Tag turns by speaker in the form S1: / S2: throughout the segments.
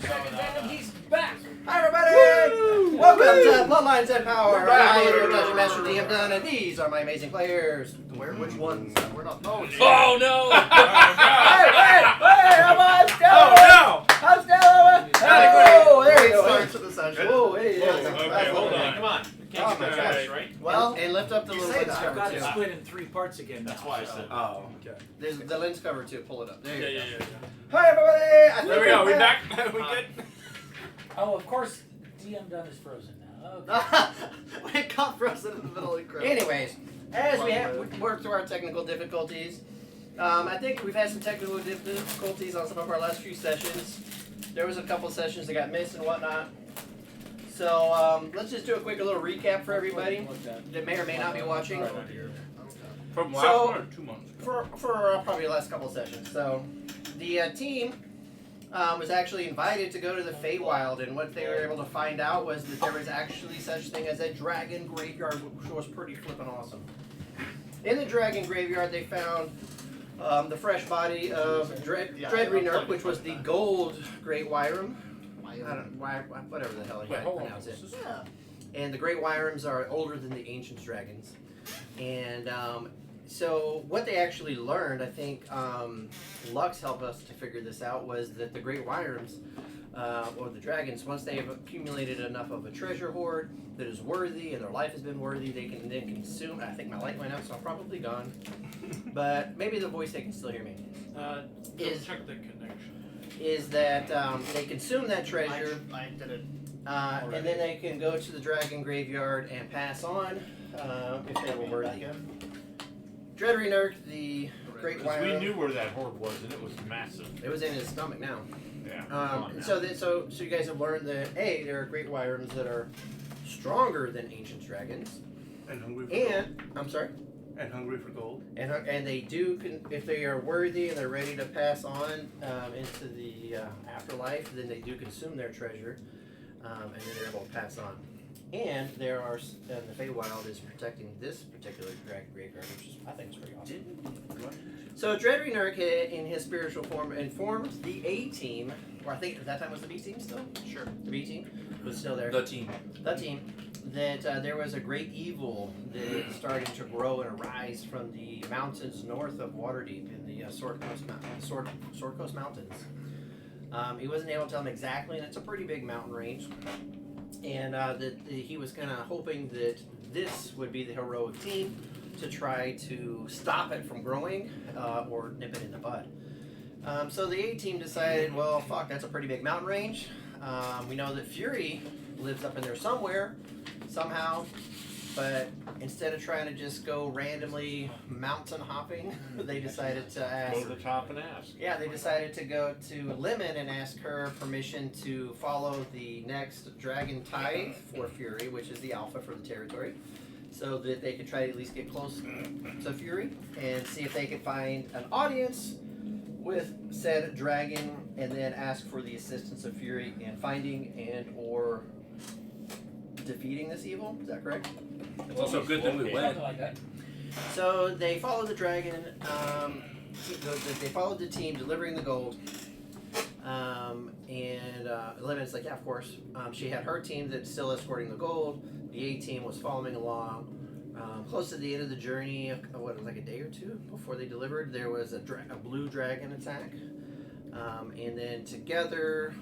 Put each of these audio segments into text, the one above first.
S1: And he's back.
S2: Hi everybody! Welcome to Bloodlines Power. I'm your Dungeon Master DM Dunn, and these are my amazing players.
S3: Which ones? We're not.
S1: Oh no!
S2: Hey! I'm still
S1: Oh
S2: I'm still Oh, there you go.
S3: Starts with the session.
S2: Whoa, hey,
S1: Okay, hold on. Come on.
S2: Oh my gosh.
S1: Right?
S3: Well,
S2: and lift up the
S3: you
S2: little
S3: say
S2: lens
S3: that.
S2: cover
S1: I've got
S2: too.
S1: it split in 3 parts again.
S4: That's why I said.
S2: Oh,
S1: Okay.
S2: there's the lens cover too. Pull it up. There you go.
S1: Yeah.
S2: Hi everybody!
S1: There we go. We back. We good?
S5: Oh, of course, DM Dunn is frozen now. Okay.
S3: We got frozen in the middle of the crowd.
S2: Anyways, as we work through our technical difficulties, I think we've had some technical difficulties on some of our last few sessions. There was a couple sessions that got missed and whatnot. So let's just do a quick little recap for everybody that may or may not be watching.
S4: From last
S2: So-
S4: one or 2 months?
S2: For probably the last couple sessions. So the team was actually invited to go to the Feywild, and what they were able to find out was that there was actually such thing as a dragon graveyard, which was pretty flippin' awesome. In the dragon graveyard, they found the fresh body of Dreadrenurk, which was the gold Great Wyram. I don't whatever the hell you pronounce it.
S3: Yeah.
S2: And the Great Wyrams are older than the ancient dragons. And so what they actually learned, I think Lux helped us to figure this out, was that the Great Wyrams, or the dragons, once they have accumulated enough of a treasure hoard that is worthy and their life has been worthy, they can then consume. I think my light went out, so I'm probably gone. But maybe the voice, they can still hear me.
S4: Check the connection.
S2: Is that they consume that treasure,
S3: I did it.
S2: and then they can go to the dragon graveyard and pass on if they were worthy. Dreadrenurk, the Great
S4: Because we
S2: Wyram,
S4: knew where that horde was, and it was massive.
S2: it was in his stomach now.
S4: Yeah.
S2: So you guys have learned that there are Great Wyrams that are stronger than ancient dragons,
S6: And hungry for gold.
S2: and I'm sorry,
S6: And hungry for gold.
S2: and they do if they are worthy and they're ready to pass on into the afterlife, then they do consume their treasure, and then they're able to pass on. And there are, and the Feywild is protecting this particular dragon graveyard, which is, I think is pretty awesome. So Dreadrenurk, in his spiritual form, informed the A team, or I think at that time was the B team still.
S3: Sure.
S2: The B team was still there.
S4: The team.
S2: The team that there was a great evil that is starting to grow and arise from the mountains north of Waterdeep in the Sword Coast Mountains. He wasn't able to tell them exactly, and it's a pretty big mountain range. And he was kind of hoping that this would be the heroic team to try to stop it from growing or nip it in the bud. So the A team decided, well, fuck, that's a pretty big mountain range. We know that Fury lives up in there somewhere, somehow, but instead of trying to just go randomly mountain hopping, they decided to ask.
S4: Go to the top and ask.
S2: Yeah, they decided to go to Lemon and ask her permission to follow the next Dragon Tithe for Fury, which is the alpha for the territory, so that they could try to at least get close to Fury and see if they could find an audience with said dragon, and then ask for the assistance of Fury in finding and or defeating this evil. Is that correct?
S4: It's also good that we went.
S5: Something like that.
S2: So they followed the dragon. They followed the team delivering the gold. And Lemon's like, yeah, of course. She had her team that's still escorting the gold. The A team was following along. Close to the end of the journey, like a day or two before they delivered, there was a blue dragon attack. And then together,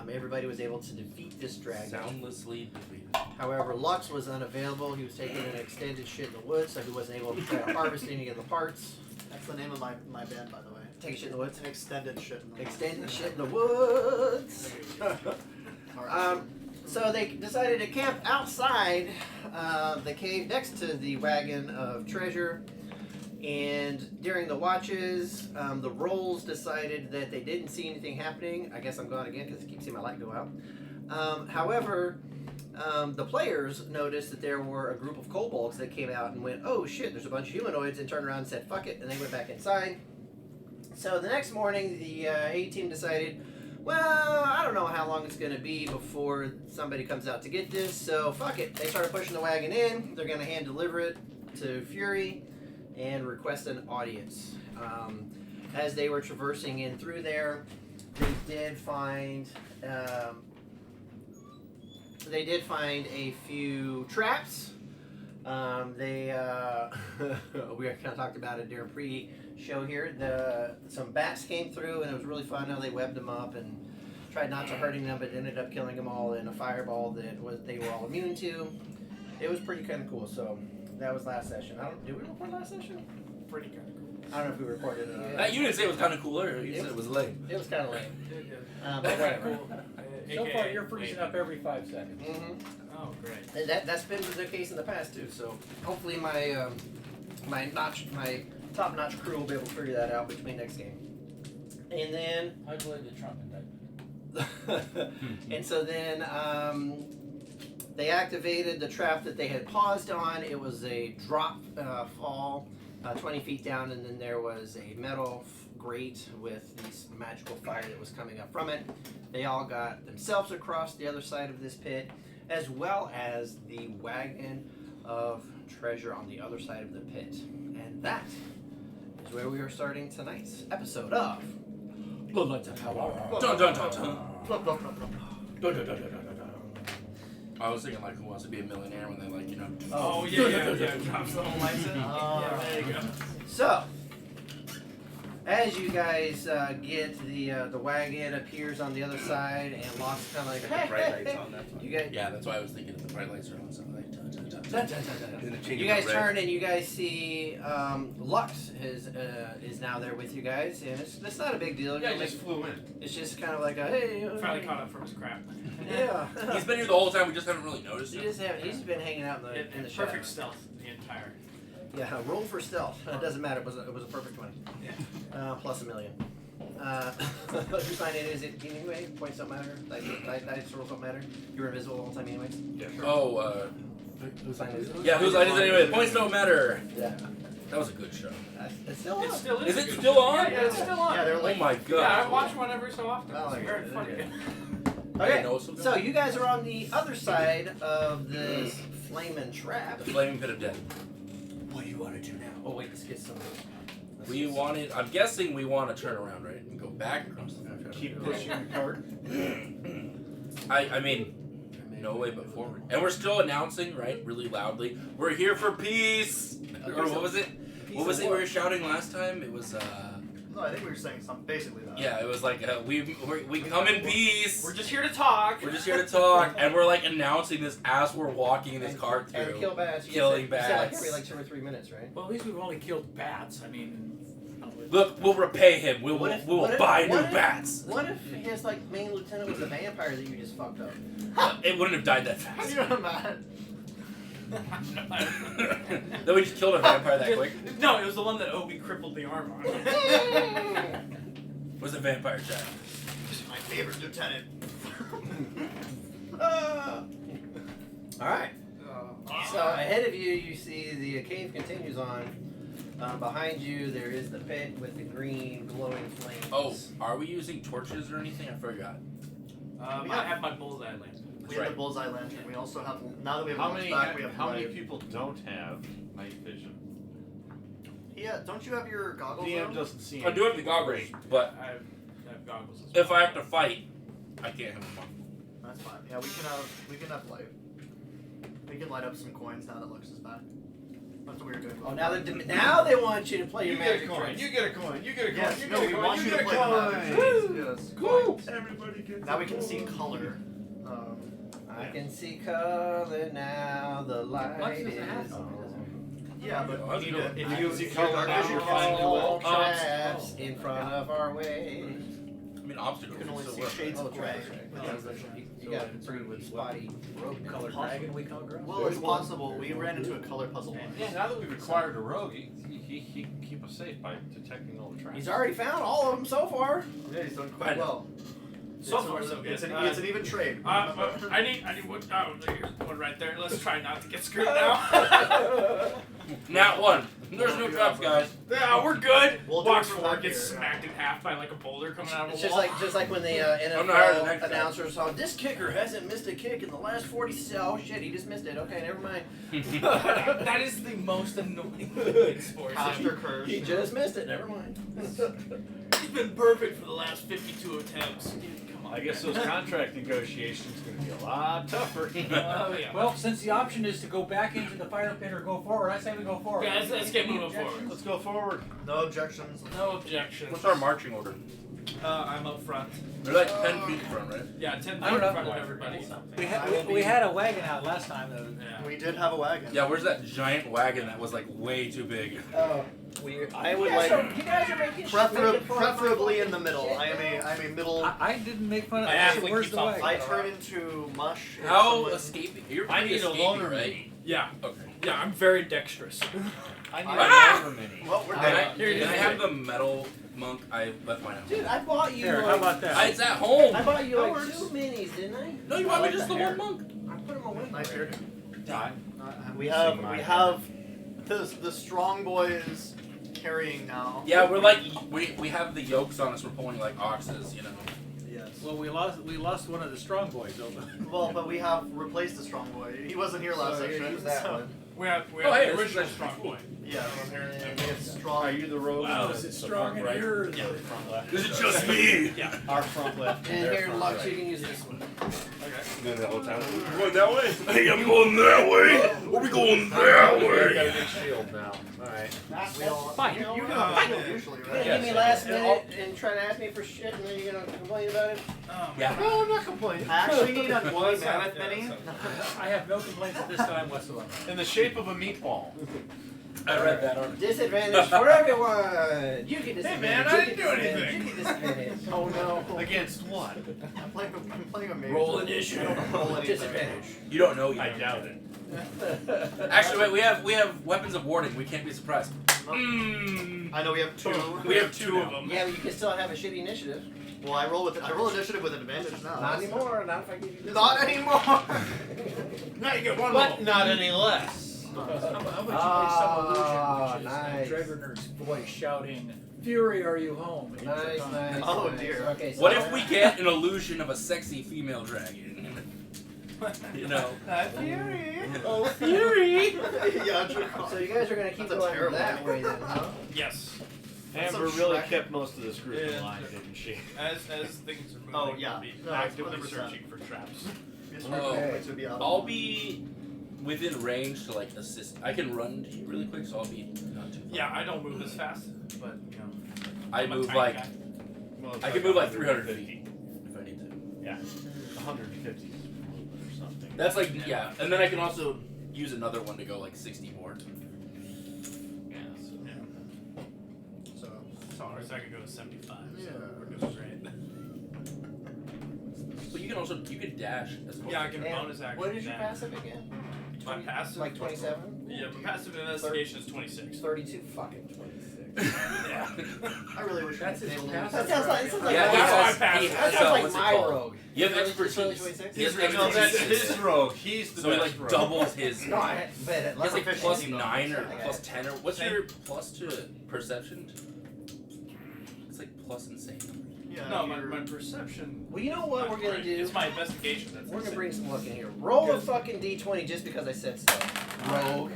S2: everybody was able to defeat this dragon.
S4: Soundlessly defeated.
S2: However, Lux was unavailable. He was taking an extended shit in the woods, so he wasn't able to try to harvest any of the parts.
S3: That's the name of my band, by the way.
S2: Take a shit in the woods.
S3: It's an extended shit in the
S2: Extended shit in the woods.
S3: Alright.
S2: So they decided to camp outside the cave next to the wagon of treasure. And during the watches, the rolls decided that they didn't see anything happening. I guess I'm gone again because I keep seeing my light go out. However, the players noticed that there were a group of kobolds that came out and went, oh shit, there's a bunch of humanoids, and turned around and said, fuck it, and they went back inside. So the next morning, the A team decided, well, I don't know how long it's going to be before somebody comes out to get this, so fuck it. They started pushing the wagon in. They're going to hand deliver it to Fury and request an audience. As they were traversing in through there, they did find they did find a few traps. We kind of talked about it during pre-show here. Some bats came through, and it was really fun how they webbed them up and tried not to hurting them, but ended up killing them all in a fireball they were all immune to. It was pretty kind of cool. So that was last session. Did we record last session?
S1: Pretty kind of cool.
S2: I don't know if we recorded it. Or not.
S4: You didn't say it was kind of cooler. You said it was lame.
S2: It was kind of lame. But
S1: Kinda
S2: whatever.
S1: cool.
S5: So far, you're freezing up every 5 seconds.
S1: Oh, great.
S2: And that's been the case in the past too. So hopefully my top-notch crew will be able to figure that out between next game. And then
S5: I believe the Trump indictment.
S2: and so then they activated the trap that they had paused on. It was a drop fall 20 feet down, and then there was a metal grate with this magical fire that was coming up from it. They all got themselves across the other side of this pit, as well as the wagon of treasure on the other side of the pit. And that is where we are starting tonight's episode of Bloodlines Power.
S4: Dun dun dun dun. I was thinking like, who wants to be a millionaire when they like, you know.
S1: Oh, yeah. Drops the whole lights in.
S2: Yeah,
S1: there you go.
S2: So, as you guys get the wagon appears on the other side, and Locke's kind of like,
S6: The bright lights on that one.
S2: you guys,
S4: Yeah, that's why I was thinking the bright lights are on. So like, dun, dun, dun, dun.
S6: And it changes
S2: you guys
S6: to red.
S2: turn and you guys see Lux is now there with you guys, and it's not a big deal.
S1: Yeah,
S2: You
S1: he just
S2: know,
S1: flew in.
S2: it's just kind of like a hey.
S1: Finally caught up from his crap.
S2: Yeah.
S4: He's been here the whole time. We just haven't really noticed him.
S2: He's been hanging out in the
S1: Perfect
S2: shadows.
S1: stealth the entire.
S2: Yeah, roll for stealth. It doesn't matter. It was a perfect one.
S1: Yeah.
S2: Plus $1 million. Whose sign it is it anyway? Points don't matter. Dice rolls don't matter. You were invisible all the time anyways.
S1: Yeah, sure.
S4: Oh,
S2: Whose sign is it?
S4: yeah. Whose line is it anyway? The points don't matter.
S2: Yeah.
S4: That was a good show.
S2: It's still
S1: It
S2: on.
S1: still is.
S4: Is
S1: a
S4: it
S1: good
S4: still
S1: show.
S4: on?
S1: Yeah, it's still on.
S3: Yeah, they're
S4: Oh
S3: like,
S4: my
S1: Yeah, I
S4: god.
S1: watch one every so often.
S2: Oh,
S1: It's very funny.
S2: okay.
S4: I
S2: Okay,
S4: didn't know it was still
S2: so
S4: going.
S2: you guys are on the other side of this flaming trap.
S4: The flaming pit of death.
S2: What do you want to do now? Oh wait, let's get some.
S4: We wanted. I'm guessing we want to turn around, right, and go back across the country.
S6: Keep pushing the cart.
S4: I mean, no way but forward. And we're still announcing, right, really loudly. We're here for peace. Or what was it? What was it we were shouting last time? It was
S3: no, I think we were saying something basically that.
S4: yeah. It was like we come in peace.
S1: We're just here to talk.
S4: We're just here to talk, and we're like announcing this as we're walking this cart
S2: And
S4: through.
S2: kill bats.
S4: Killing
S2: You said like
S4: bats.
S2: every like 2 or 3 minutes, right?
S1: Well, at least we've only killed bats. I mean,
S4: Look, we'll repay him. We will
S2: What
S4: we will
S2: if-
S4: buy new
S2: what if-
S4: bats.
S2: What if his like main lieutenant was a vampire that you just fucked up?
S4: It wouldn't have died that fast.
S3: You know, man.
S4: Then we just killed a vampire that quick.
S1: No, it was the one that Obi crippled the arm on.
S4: Was a vampire Jack.
S3: This is my favorite lieutenant.
S2: All right. So ahead of you, you see the cave continues on. Behind you, there is the pit with the green glowing flames.
S4: Oh, are we using torches or anything? I forgot.
S1: I have my bullseye lamp.
S3: We have the bullseye lantern. We also have, now that we have
S7: How
S3: the
S7: many?
S3: back, we have
S7: How many
S3: light.
S7: people don't have night vision?
S3: Yeah, don't you have your goggles
S7: DM
S3: on?
S7: doesn't see.
S4: I do have the goggles, but
S1: I have goggles as well.
S4: if I have to fight, I can't have them on.
S3: That's fine. Yeah, we can have light. We can light up some coins now that Lux is back. That's what we were doing.
S2: Oh, now they want you to play your magic tricks.
S7: You get a coin. You get a coin.
S3: Yes,
S7: you
S3: no,
S7: get
S3: we
S7: a coin.
S3: want
S7: you
S3: you
S7: get
S3: to
S7: a
S3: play the magic
S7: coin.
S3: tricks. Yes.
S2: Cool.
S6: Everybody gets
S3: Now we can see color.
S2: I can see color now. The light
S5: Lux doesn't
S2: is
S5: have
S2: on.
S3: Yeah, but
S4: Oh,
S3: we need
S4: that's
S3: to. If
S7: I
S3: you
S7: can see
S3: if
S7: color
S3: you're
S7: now.
S3: dark vision, you're fine.
S2: All
S3: Cool.
S2: traps in front of our way.
S4: I mean, obstacles
S3: You can only
S4: still
S3: see
S4: work.
S3: shades
S2: Oh,
S3: of
S2: traps.
S3: gray.
S2: You got a pretty spotty rope color dragon we call girl.
S3: Well, it's possible. We ran into a color puzzle once.
S7: Yeah, now that we've acquired a rogue, he can keep us safe by detecting all the traps.
S2: He's already found all of them so far.
S3: Yeah, he's done quite well.
S1: So far, so good.
S3: It's an even trade.
S1: I need one. Oh, here's one right there. Let's try not to get screwed now.
S4: Nat 1. There's no traps, guys.
S1: Yeah, we're good.
S3: We'll do
S1: Box
S3: it from
S1: 4
S3: back
S1: gets
S3: here.
S1: smacked in half by like a boulder coming out of a
S2: It's
S1: wall.
S2: just like when the
S4: I'm not hired the
S2: NFL
S4: next time.
S2: announcers saw this kicker hasn't missed a kick in the last 40. Oh shit, he just missed it. Okay, never mind.
S1: That is the most annoying thing in sports.
S3: Pastor curse.
S2: He just missed it. Never mind.
S1: He's been perfect for the last 52 attempts. Dude, come
S7: I guess those contract negotiations are going to be a lot tougher.
S1: Oh yeah.
S5: Well, since the option is to go back into the fire pit or go forward, I say we go forward.
S1: Yeah, let's get
S5: Any
S1: moving
S5: objections?
S1: forward.
S7: Let's go forward.
S3: No objections.
S1: No objections.
S4: What's our marching order?
S1: I'm up front.
S4: They're like 10 feet from, right?
S1: Yeah, 10 feet
S5: I don't
S1: in
S5: know.
S1: front of everybody.
S5: We had a wagon out last time though.
S1: Yeah.
S3: We did have a wagon.
S4: Yeah, where's that giant wagon that was like way too big?
S3: I would like preferably in the middle. I'm a middle.
S5: I didn't make fun of
S7: I
S5: it.
S7: actually
S5: Where's
S7: keep
S5: the
S7: on
S5: wagon?
S3: I turn into mush. if
S4: How
S3: someone-
S4: escaping? You're
S7: I
S4: pretty
S7: need a
S4: escaping,
S7: loner
S4: right?
S7: mini.
S1: Yeah.
S4: Okay.
S1: Yeah, I'm very dexterous.
S7: I need
S4: Ah!
S7: a loner mini.
S3: Well, we're
S4: Can
S3: dead.
S4: I, can I have the metal monk? I left mine at home.
S2: Dude, I bought you
S5: Here, how about that?
S4: It's at home.
S2: I bought you like
S3: Ours.
S2: 2 minis, didn't I?
S4: No, you
S3: I
S4: bought me
S3: like
S4: just
S3: the
S4: the
S3: hair.
S4: one monk.
S2: I put them away.
S3: Nice hair.
S7: Die.
S3: We
S7: See my
S3: have the strong boys carrying now.
S4: Yeah, we're like we have the yokes on us. We're pulling like oxes, you know.
S3: Yes.
S5: Well, we lost one of the strong boys over.
S3: Well, but we have replaced the strong boy. He wasn't here last
S2: So here,
S3: session.
S2: use that
S3: so-
S2: one.
S1: We have
S4: Oh, hey,
S1: the
S4: this
S1: original
S4: is
S1: strong boy.
S3: Yeah. And we have strong.
S7: Are you the rogue?
S1: Wow,
S7: The-
S5: is it
S7: the
S5: strong
S7: front
S5: in
S7: right?
S5: here? Or is
S1: Yeah.
S5: it-
S7: Front left.
S4: Is it just me?
S1: Yeah.
S7: Our front left.
S2: And
S7: their
S2: here,
S7: front
S2: Lux,
S7: right.
S2: you can use this one.
S7: Going the whole time. You going that way?
S4: Hey, I'm going that way. Are we going that
S7: We got a
S4: way?
S7: big shield now. Alright.
S3: We all,
S5: Fine.
S3: You can
S1: Uh,
S3: have a shield usually,
S2: You're
S3: right?
S2: gonna
S7: Yes.
S2: give me last
S3: And
S2: minute and try to ask me for shit, and then you're gonna complain about it?
S1: Oh,
S4: Yeah.
S7: No, I'm not complaining.
S3: I actually need a woolly
S1: Yeah,
S3: mammoth
S1: yeah,
S3: mini.
S5: I have no complaints at this time whatsoever.
S7: In the shape of a meatball.
S4: I read that article.
S2: Disadvantage for everyone! You get disadvantage.
S1: man, I
S2: you
S1: didn't
S2: get
S1: do
S2: disadvantage,
S1: anything.
S2: You get disadvantage.
S3: Oh no.
S7: Against what?
S3: I'm playing a mage.
S2: Roll initiative.
S3: Roll anything.
S2: Disadvantage.
S4: You don't know
S7: I
S4: yet.
S7: doubt it.
S4: Actually, wait. We have weapons of warding. We can't be surprised.
S3: I know we have two.
S4: We have two of them.
S2: Yeah, but you can still have a shitty initiative.
S3: Well, I roll initiative with advantage now.
S2: Not anymore. Not if I give you this.
S3: Not
S2: one.
S3: anymore.
S1: Now you get one
S7: But
S1: roll.
S7: not any less.
S5: How about you play
S2: Ah,
S5: some illusion, which is
S2: nice.
S5: Dregoner's voice shouting, "Fury, are you home?"
S2: Nice, nice.
S3: Oh,
S2: nice.
S3: dear.
S2: Okay, so
S4: What if we get an illusion of a sexy female dragon? You know.
S1: Fury.
S4: Oh, Fury!
S3: Yeah, true.
S2: So you guys are gonna keep
S3: That's a
S2: going
S3: terrible
S2: that
S3: idea.
S2: way then, huh?
S1: Yes.
S3: That's
S7: Amber
S3: some
S7: really
S3: Shrek.
S7: kept most of this group in
S1: Yeah.
S7: line, didn't she?
S1: As things are moving,
S3: Oh, yeah.
S1: we'll be
S3: No,
S1: actively
S3: 100%.
S1: searching for traps.
S3: Yes,
S4: Oh.
S3: points would be out of
S4: I'll
S3: line.
S4: be within range to like assist. I can run to you really quick, so I'll be not too far.
S1: Yeah, I don't move as fast, but you know.
S4: I
S1: I'm a
S4: move
S1: tiny
S4: like
S1: guy.
S7: Well, it's
S4: I can move like 300
S7: 150.
S4: feet if I need to.
S7: Yeah. 150 or something.
S4: That's like yeah, and then I can also use another one to go like 60 more.
S7: Yeah. So.
S1: Yeah.
S3: So,
S1: So I could go to 75.
S3: Yeah.
S1: So we're doing great.
S4: But you can dash as well.
S1: Yeah, I can
S2: And
S1: bonus action.
S2: what is your
S1: that.
S2: passive again?
S1: My passive?
S2: Like 27?
S1: Yeah, my passive investigation is 26.
S2: 32 fucking 26.
S1: Yeah.
S3: I really wish
S5: That's
S3: we could
S5: his
S3: enable
S5: passive.
S2: That sounds like, that sounds like
S4: Yeah,
S2: my,
S1: that's
S4: he
S1: my
S4: has-
S1: passive.
S4: he
S2: that
S4: has,
S2: sounds like
S4: what's it
S2: my
S4: called?
S2: rogue.
S4: You have
S2: Really?
S4: expertise.
S2: 26?
S4: He has
S1: He's
S7: No, that's
S4: expertise.
S7: his rogue. He's the
S4: So he
S7: best
S4: like
S7: rogue.
S4: doubles his.
S2: No, I bet it.
S4: He has like plus 9 or
S2: Okay.
S4: plus 10 or what's your plus to perception? It's like plus insane.
S3: Yeah,
S1: No, my
S3: you're-
S1: perception.
S2: Well, you know what we're gonna do?
S1: It's my investigation. That's
S2: We're gonna
S1: insane.
S2: bring some luck in here. Roll a fucking d20 just because I said so. Rogue.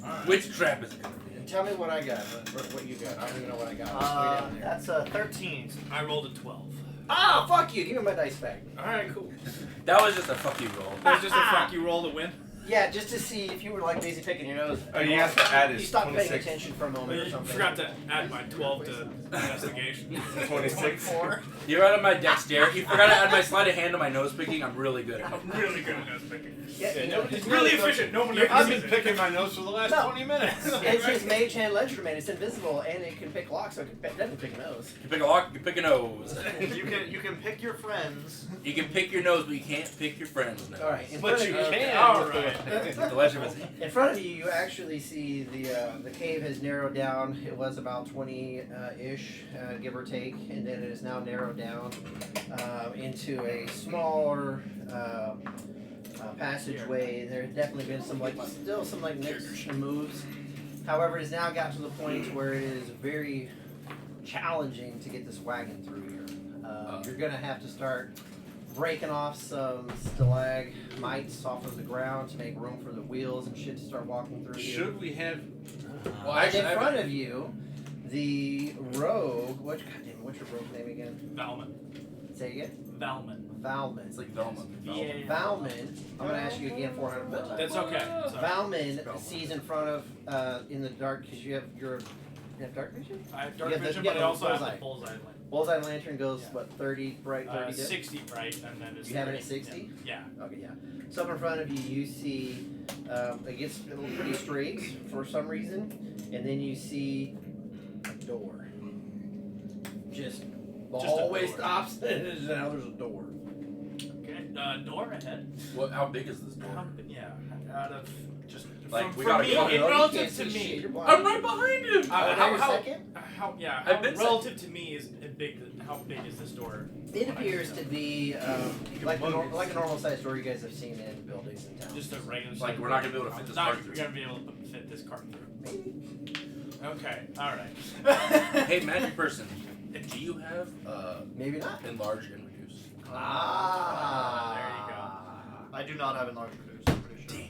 S1: Alright.
S4: Which trap is it gonna be?
S2: Tell me what I got. What you got. I don't even know what I got. It's way down there.
S3: That's a 13.
S1: I rolled a 12.
S2: Ah, fuck you. Give me my dice back.
S1: Alright, cool.
S4: That was just a fuck you roll.
S1: That was just a fuck you roll to win.
S2: Yeah, just to see if you were like busy picking your nose.
S6: Oh, you have to add his
S2: You stopped paying
S6: 26.
S2: attention for a moment or
S1: You
S2: something.
S1: forgot to add my 12 to investigation.
S6: 26.
S1: 24.
S4: You're out of my dexterity. You forgot to add my sleight of hand to my nose picking. I'm really good at it.
S1: I'm really good at nose picking.
S2: Yeah, you know,
S1: It's really efficient. No one
S7: I've
S1: ever
S7: been
S1: sees it.
S7: picking my nose for the last
S2: No.
S7: 20 minutes.
S2: it's his mage hand ledger man. It's invisible and it can pick locks, so it doesn't pick nose.
S4: You pick a lock, you pick a nose.
S3: You can pick your friends.
S4: You can pick your nose, but you can't pick your friend's nose.
S2: All right. In
S7: But
S2: front
S7: you
S2: of
S7: can.
S1: Alright.
S4: The legend is
S2: In front of you, you actually see the cave has narrowed down. It was about 20-ish, give or take, and then it is now narrowed down into a smaller passageway. There have definitely been some still some nicks and moves. However, it has now got to the point where it is very challenging to get this wagon through here. You're gonna have to start breaking off some stalagmites off of the ground to make room for the wheels and shit to start walking through here.
S7: Should we have?
S4: Well,
S2: And
S4: actually,
S2: in front of you, the rogue, what's your rogue name again?
S1: Valman.
S2: Say again.
S1: Valman.
S2: Valman.
S4: It's like Velma.
S1: VA.
S2: Valman. I'm gonna ask you again 400 bucks.
S1: That's okay. Sorry.
S2: Valman sees in front of in the dark because you have dark vision.
S1: I have dark
S2: You have the-
S1: vision,
S2: you
S1: but
S2: have
S1: I also have
S2: bullseye.
S1: the bullseye light.
S2: Bullseye lantern goes what 30 bright, 30 dim?
S1: 60 bright, and then it's
S2: You have it
S1: 30.
S2: at 60?
S1: Yeah.
S2: Okay, yeah. So up in front of you, you see it gets a little pretty straight for some reason, and then you see a door. Just the
S1: Just a
S2: hallway
S1: door.
S2: stops, and now there's a door.
S1: Okay. Door ahead.
S4: What? How big is this door?
S1: Yeah. Out of just
S4: Like,
S1: from,
S4: we
S1: for
S4: gotta
S1: me,
S4: go.
S1: in
S2: You
S1: relative
S2: can't
S1: to
S2: see
S1: me.
S2: shit, you're blind.
S4: I'm right behind him.
S2: Now you're second?
S1: How yeah?
S4: I've
S1: How
S4: been
S1: relative to me is big. How big is this door?
S2: It appears to be like a normal sized door you guys have seen in buildings in town.
S1: Just a regular.
S4: Like, we're not gonna be able to fit this
S1: Not
S4: cart
S1: We're
S4: through.
S1: gonna be able to fit this cart through. Okay. All right.
S4: Hey, magic person, do you have
S2: Maybe not.
S4: enlarge and reduce?
S1: There you go.
S3: I do not have enlarged reduce, I'm pretty sure.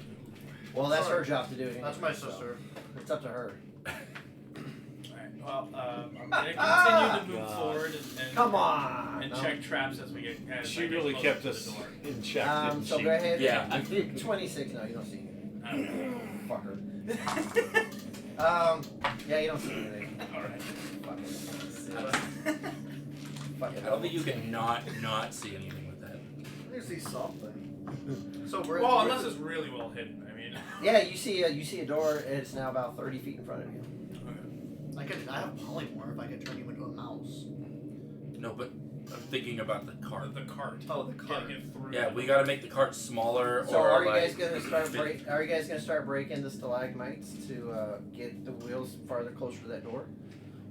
S2: Well, that's her job to do it.
S3: That's
S2: anyway,
S3: my
S2: so
S3: sister.
S2: It's up to her.
S1: Alright, well, I'm gonna continue to move forward and
S2: Come on.
S1: and
S2: No.
S1: check traps as we get. As
S6: She
S1: I get
S6: really
S1: closer
S6: kept
S1: to
S6: us
S1: the door.
S6: in check, didn't
S2: So
S6: she?
S2: go ahead.
S4: Yeah.
S2: 26. No, you don't see anything.
S1: Alright.
S2: Fucker. Yeah, you don't see anything.
S1: Alright.
S2: Fucking.
S4: I don't think you can not see anything with that.
S3: I see something. So we're
S1: Well, unless it's really well hidden. I mean.
S2: Yeah, you see a door. And it's now about 30 feet in front of you.
S3: I have polymorph. I could turn you into a mouse.
S4: No, but I'm thinking about the cart.
S1: The cart.
S3: Oh, the cart.
S1: Getting it through.
S4: Yeah, we gotta make the cart smaller.
S2: So
S4: or
S2: are you
S4: like,
S2: guys gonna start Are you guys gonna start breaking the stalagmites to get the wheels farther closer to that door?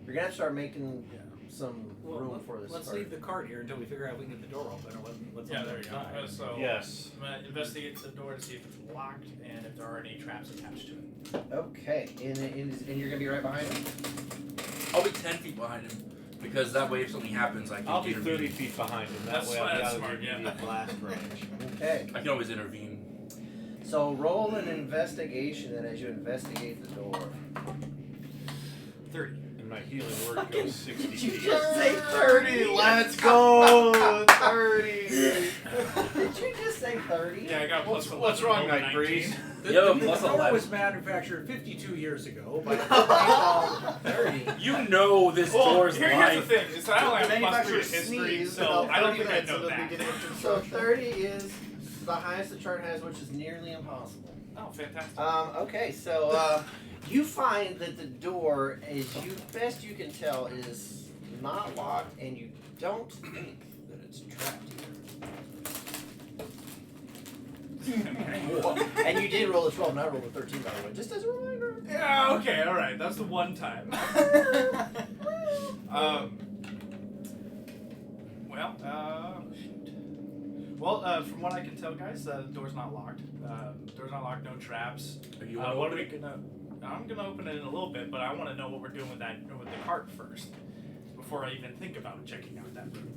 S2: You're gonna have to start making some room for this.
S5: Let's
S2: cart.
S5: leave the cart here until we figure out if we can get the door open, or let's
S1: Yeah,
S5: on
S1: there
S5: the
S1: you go.
S5: other side.
S1: So
S6: Yes.
S1: I'm gonna investigate the door to see if it's locked and if there are any traps attached to it.
S2: Okay, and you're gonna be right behind him.
S4: I'll be 10 feet behind him because that way, if something happens, I can.
S6: I'll be
S4: intervene.
S6: 30 feet behind him. That
S1: That's
S6: way I'll be
S1: smart,
S6: out of
S1: smart,
S6: the
S1: yeah.
S6: immediate blast range.
S2: Okay,
S4: I can always intervene.
S2: so roll an investigation, and as you investigate the door.
S1: 30.
S6: And my healing word goes 60
S2: Did you
S6: feet.
S2: just say 30?
S3: Let's go! 30!
S2: Did you just say 30?
S1: Yeah, I got plus
S6: What's
S1: 11
S6: wrong,
S1: over
S6: Night Breeze?
S1: 19.
S4: You have a
S5: The
S4: plus
S5: door
S4: 11.
S5: was manufactured 52 years ago by a company called
S2: 30.
S4: You know this
S1: Well,
S4: door's
S1: here's the
S4: life.
S1: thing: is that I only
S3: The
S1: have plus 3
S3: manufacturer
S1: in history,
S3: sneezed
S1: so
S3: about
S1: I don't
S3: 30
S1: think I
S3: minutes
S1: know
S3: into the
S1: that.
S3: beginning of
S2: So
S3: construction.
S2: 30 is the highest the chart has, which is nearly impossible.
S1: Oh, fantastic.
S2: Okay, so you find that the door, as best you can tell, is not locked, and you don't think that it's trapped either. And you did roll a 12, and I rolled a 13, by the way, just as a reminder.
S1: Yeah, okay, alright. That's the one time. Shoot. Well, from what I can tell, guys, the door's not locked. Door's not locked, no traps.
S4: Are you
S1: What are we gonna... I'm gonna open it in a little bit, but I want to know what we're doing with the cart first. Before I even think about checking out that room.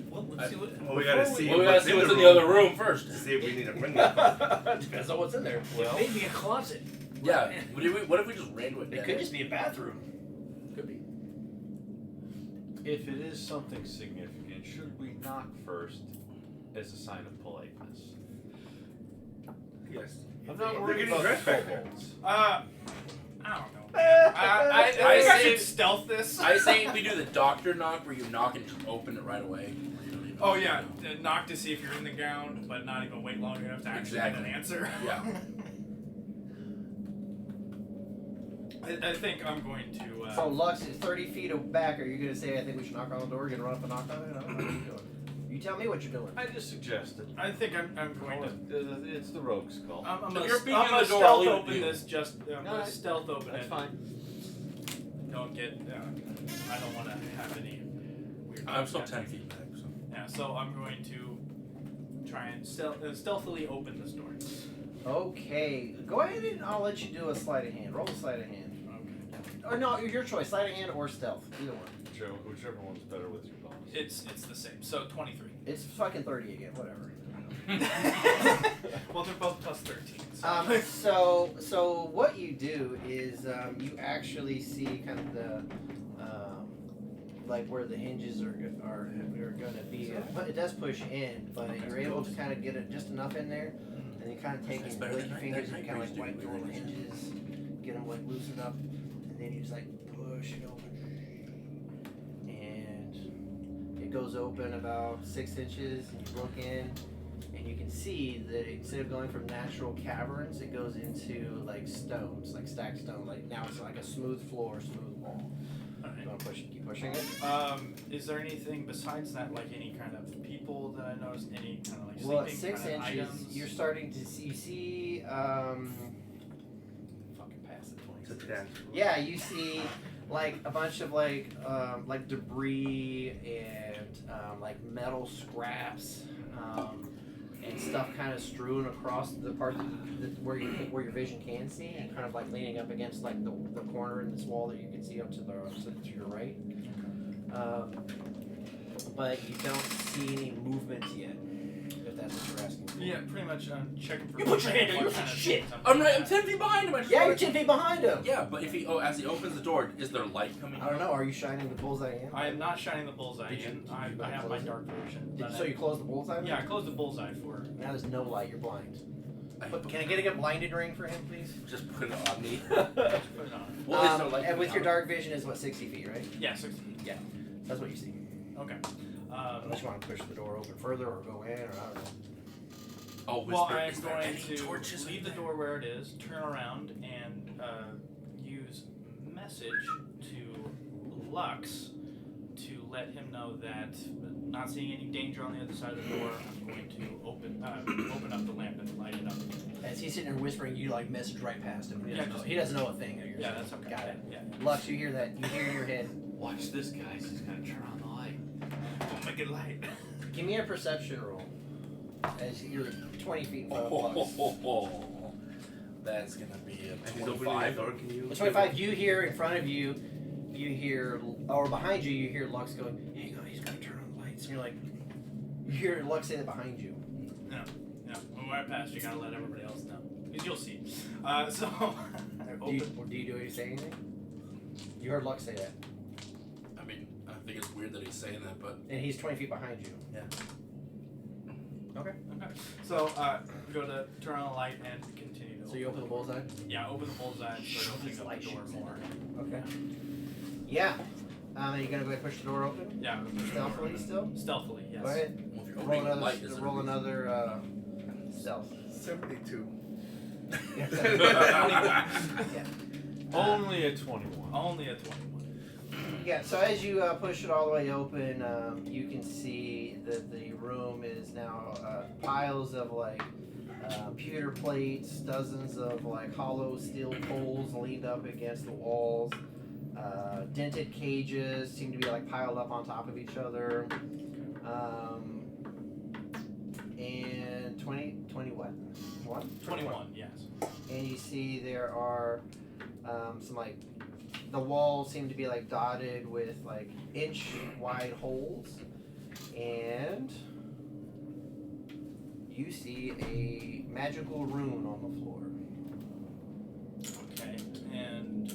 S5: Well, let's see what.
S6: Well, we gotta see
S4: Well, we gotta see what's in the other room first.
S6: See if we need to bring that.
S2: Depends on what's in there.
S6: Well,
S5: Maybe a closet.
S4: Yeah. What if we just ran with
S2: It could just be a bathroom. Could be.
S6: if it is something significant, should we knock first as a sign of politeness?
S4: Yes.
S6: I'm not
S7: We're
S6: worried
S7: getting
S6: about
S7: dressed back
S6: kobolds.
S1: I don't know. I think I
S4: say-
S1: should stealth this.
S4: I say we do the doctor knock where you knock and open it right away.
S1: Oh yeah, knock to see if you're in the gown, but not even wait long enough to actually get an answer.
S4: Yeah.
S1: I think I'm going to.
S2: So Lux is 30 feet back. Are you going to say, I think we should knock on the door? You're going to run up and knock on it? I don't know. What are you doing? You tell me what you're doing.
S6: I just suggested.
S1: I think I'm going to.
S6: It's the rogue's call.
S1: I'm
S4: If
S1: gonna,
S4: you're being
S1: I'm
S4: in
S1: gonna
S4: the door, I'll
S1: stealth
S4: leave it
S1: open
S4: to you.
S1: this. Just I'm gonna
S6: Alright.
S1: stealth open
S6: That's
S1: it.
S6: fine.
S1: Don't get. I don't want to have any weird.
S4: I'm still
S1: things
S4: 10
S1: happening.
S4: feet back. So.
S1: Yeah, so I'm going to try and stealthily open this door.
S2: Okay. Go ahead and I'll let you do a sleight of hand. Roll a sleight of hand.
S1: Okay.
S2: Or no, your choice. Sleight of hand or stealth. Either one.
S6: Whichever one's better with your bonus.
S1: It's the same. So 23.
S2: It's fucking 30 again. Whatever.
S1: Well, they're both plus 13. So.
S2: So what you do is you actually see kind of like where the hinges are going to be. It does push in, but you're able to kind of get it just enough in there, and you kind of take
S4: That's
S2: and
S4: better
S2: lick
S4: than
S2: your
S4: that
S2: fingers and
S4: night
S2: kind of
S4: breeze
S2: like wipe the
S4: doing
S2: little
S4: right now.
S2: hinges, get them like loosened up, and then you just like push it open, and it goes open about 6 inches, and you look in. And you can see that instead of going from natural caverns, it goes into like stones, like stacked stone. Like now it's like a smooth floor, smooth wall.
S1: Alright.
S2: You want to keep pushing it?
S1: Is there anything besides that, like any kind of people that I noticed? Any kind of like
S2: Well, at
S1: sleeping
S2: 6
S1: kind of
S2: inches,
S1: items?
S2: you're starting to see. You see, fucking pass it 26. Yeah, you see like a bunch of like debris and like metal scraps. And stuff kind of strewn across the part where your vision can see, and kind of like leaning up against like the corner in this wall that you can see up to your right. But you don't see any movement yet, if that's what you're asking for.
S1: Yeah, pretty much checking for.
S2: You put your hand in
S1: what
S2: your
S1: kind of
S2: shit.
S1: things
S4: I'm
S1: looking
S4: 10
S1: at.
S4: feet behind him. I just
S2: Yeah, you're
S4: wanted-
S2: 10 feet behind him.
S4: Yeah, but if he as he opens the door, is there light coming?
S2: I don't know. Are you shining the bullseye in?
S1: I am not shining the bullseye
S2: Did you-
S1: in.
S2: did you
S1: I have my
S2: close it?
S1: dark vision.
S2: So you closed the bullseye? then?
S1: Yeah, I closed the bullseye for.
S2: Now there's no light. You're blind.
S4: I
S2: Can I get a blinded ring for him, please?
S4: just put it on me.
S1: Put it on.
S4: Well, is there light
S2: and with
S4: coming
S2: your
S4: out?
S2: dark vision is what, 60 feet, right?
S1: Yeah, 60.
S2: That's what you see.
S1: Okay.
S2: Unless you want to push the door open further or go in, or I don't know.
S4: Oh, whisper.
S1: Well, I'm
S4: is there
S1: going
S4: any
S1: to
S4: torches
S1: leave
S4: in
S1: the
S4: there?
S1: door where it is, turn around, and use message to Lux to let him know that, not seeing any danger on the other side of the door, I'm going to open up the lamp and light it up.
S2: As he's sitting there whispering, you like message right past him. He
S1: Yeah,
S2: doesn't know, he doesn't know a thing that you're
S1: Yeah,
S2: saying.
S1: that's okay.
S2: Got it.
S1: Yeah.
S2: Lux, you hear that? You hear in your head.
S6: Watch this, guys. He's gonna turn on the light.
S1: Don't make it light.
S2: Give me a perception roll. As you're 20 feet in front of
S4: Oh,
S2: Lux.
S4: that's gonna be a
S3: And he's opening the
S4: 25.
S3: door. Can you?
S2: With 25, you hear in front of you, or behind you, you hear Lux going, hang on, he's got to turn on the lights. And you're like, you hear Lux say that behind you.
S1: No, when we're past, you gotta let everybody else know. Because you'll see. So, I
S2: Do you
S1: open.
S2: say anything? You heard Lux say that.
S4: I mean, I think it's weird that he's saying that, but
S2: And he's 20 feet behind you.
S4: Yeah.
S2: Okay.
S1: Okay. So, go to turn on the light and continue to
S2: So you open the bullseye?
S1: Yeah, open the bullseye and start opening up the door more.
S2: Okay. Yeah. Are you gonna go ahead and push the door open?
S1: Yeah.
S2: Stealthily still?
S1: Stealthily, yes.
S2: Go ahead.
S4: well, if you're
S2: Roll
S4: opening the
S2: another,
S4: light, is it
S2: roll another stealth.
S3: 72.
S2: Yeah.
S6: Only a 21.
S1: Only a 21.
S2: Yeah, so as you push it all the way open, you can see that the room is now piles of like pewter plates, dozens of like hollow steel poles leaned up against the walls, dented cages seem to be like piled up on top of each other, and 20 what? What?
S1: 21, yes.
S2: And you see there are some like the walls seem to be like dotted with like inch wide holes, and you see a magical rune on the floor.
S1: Okay. And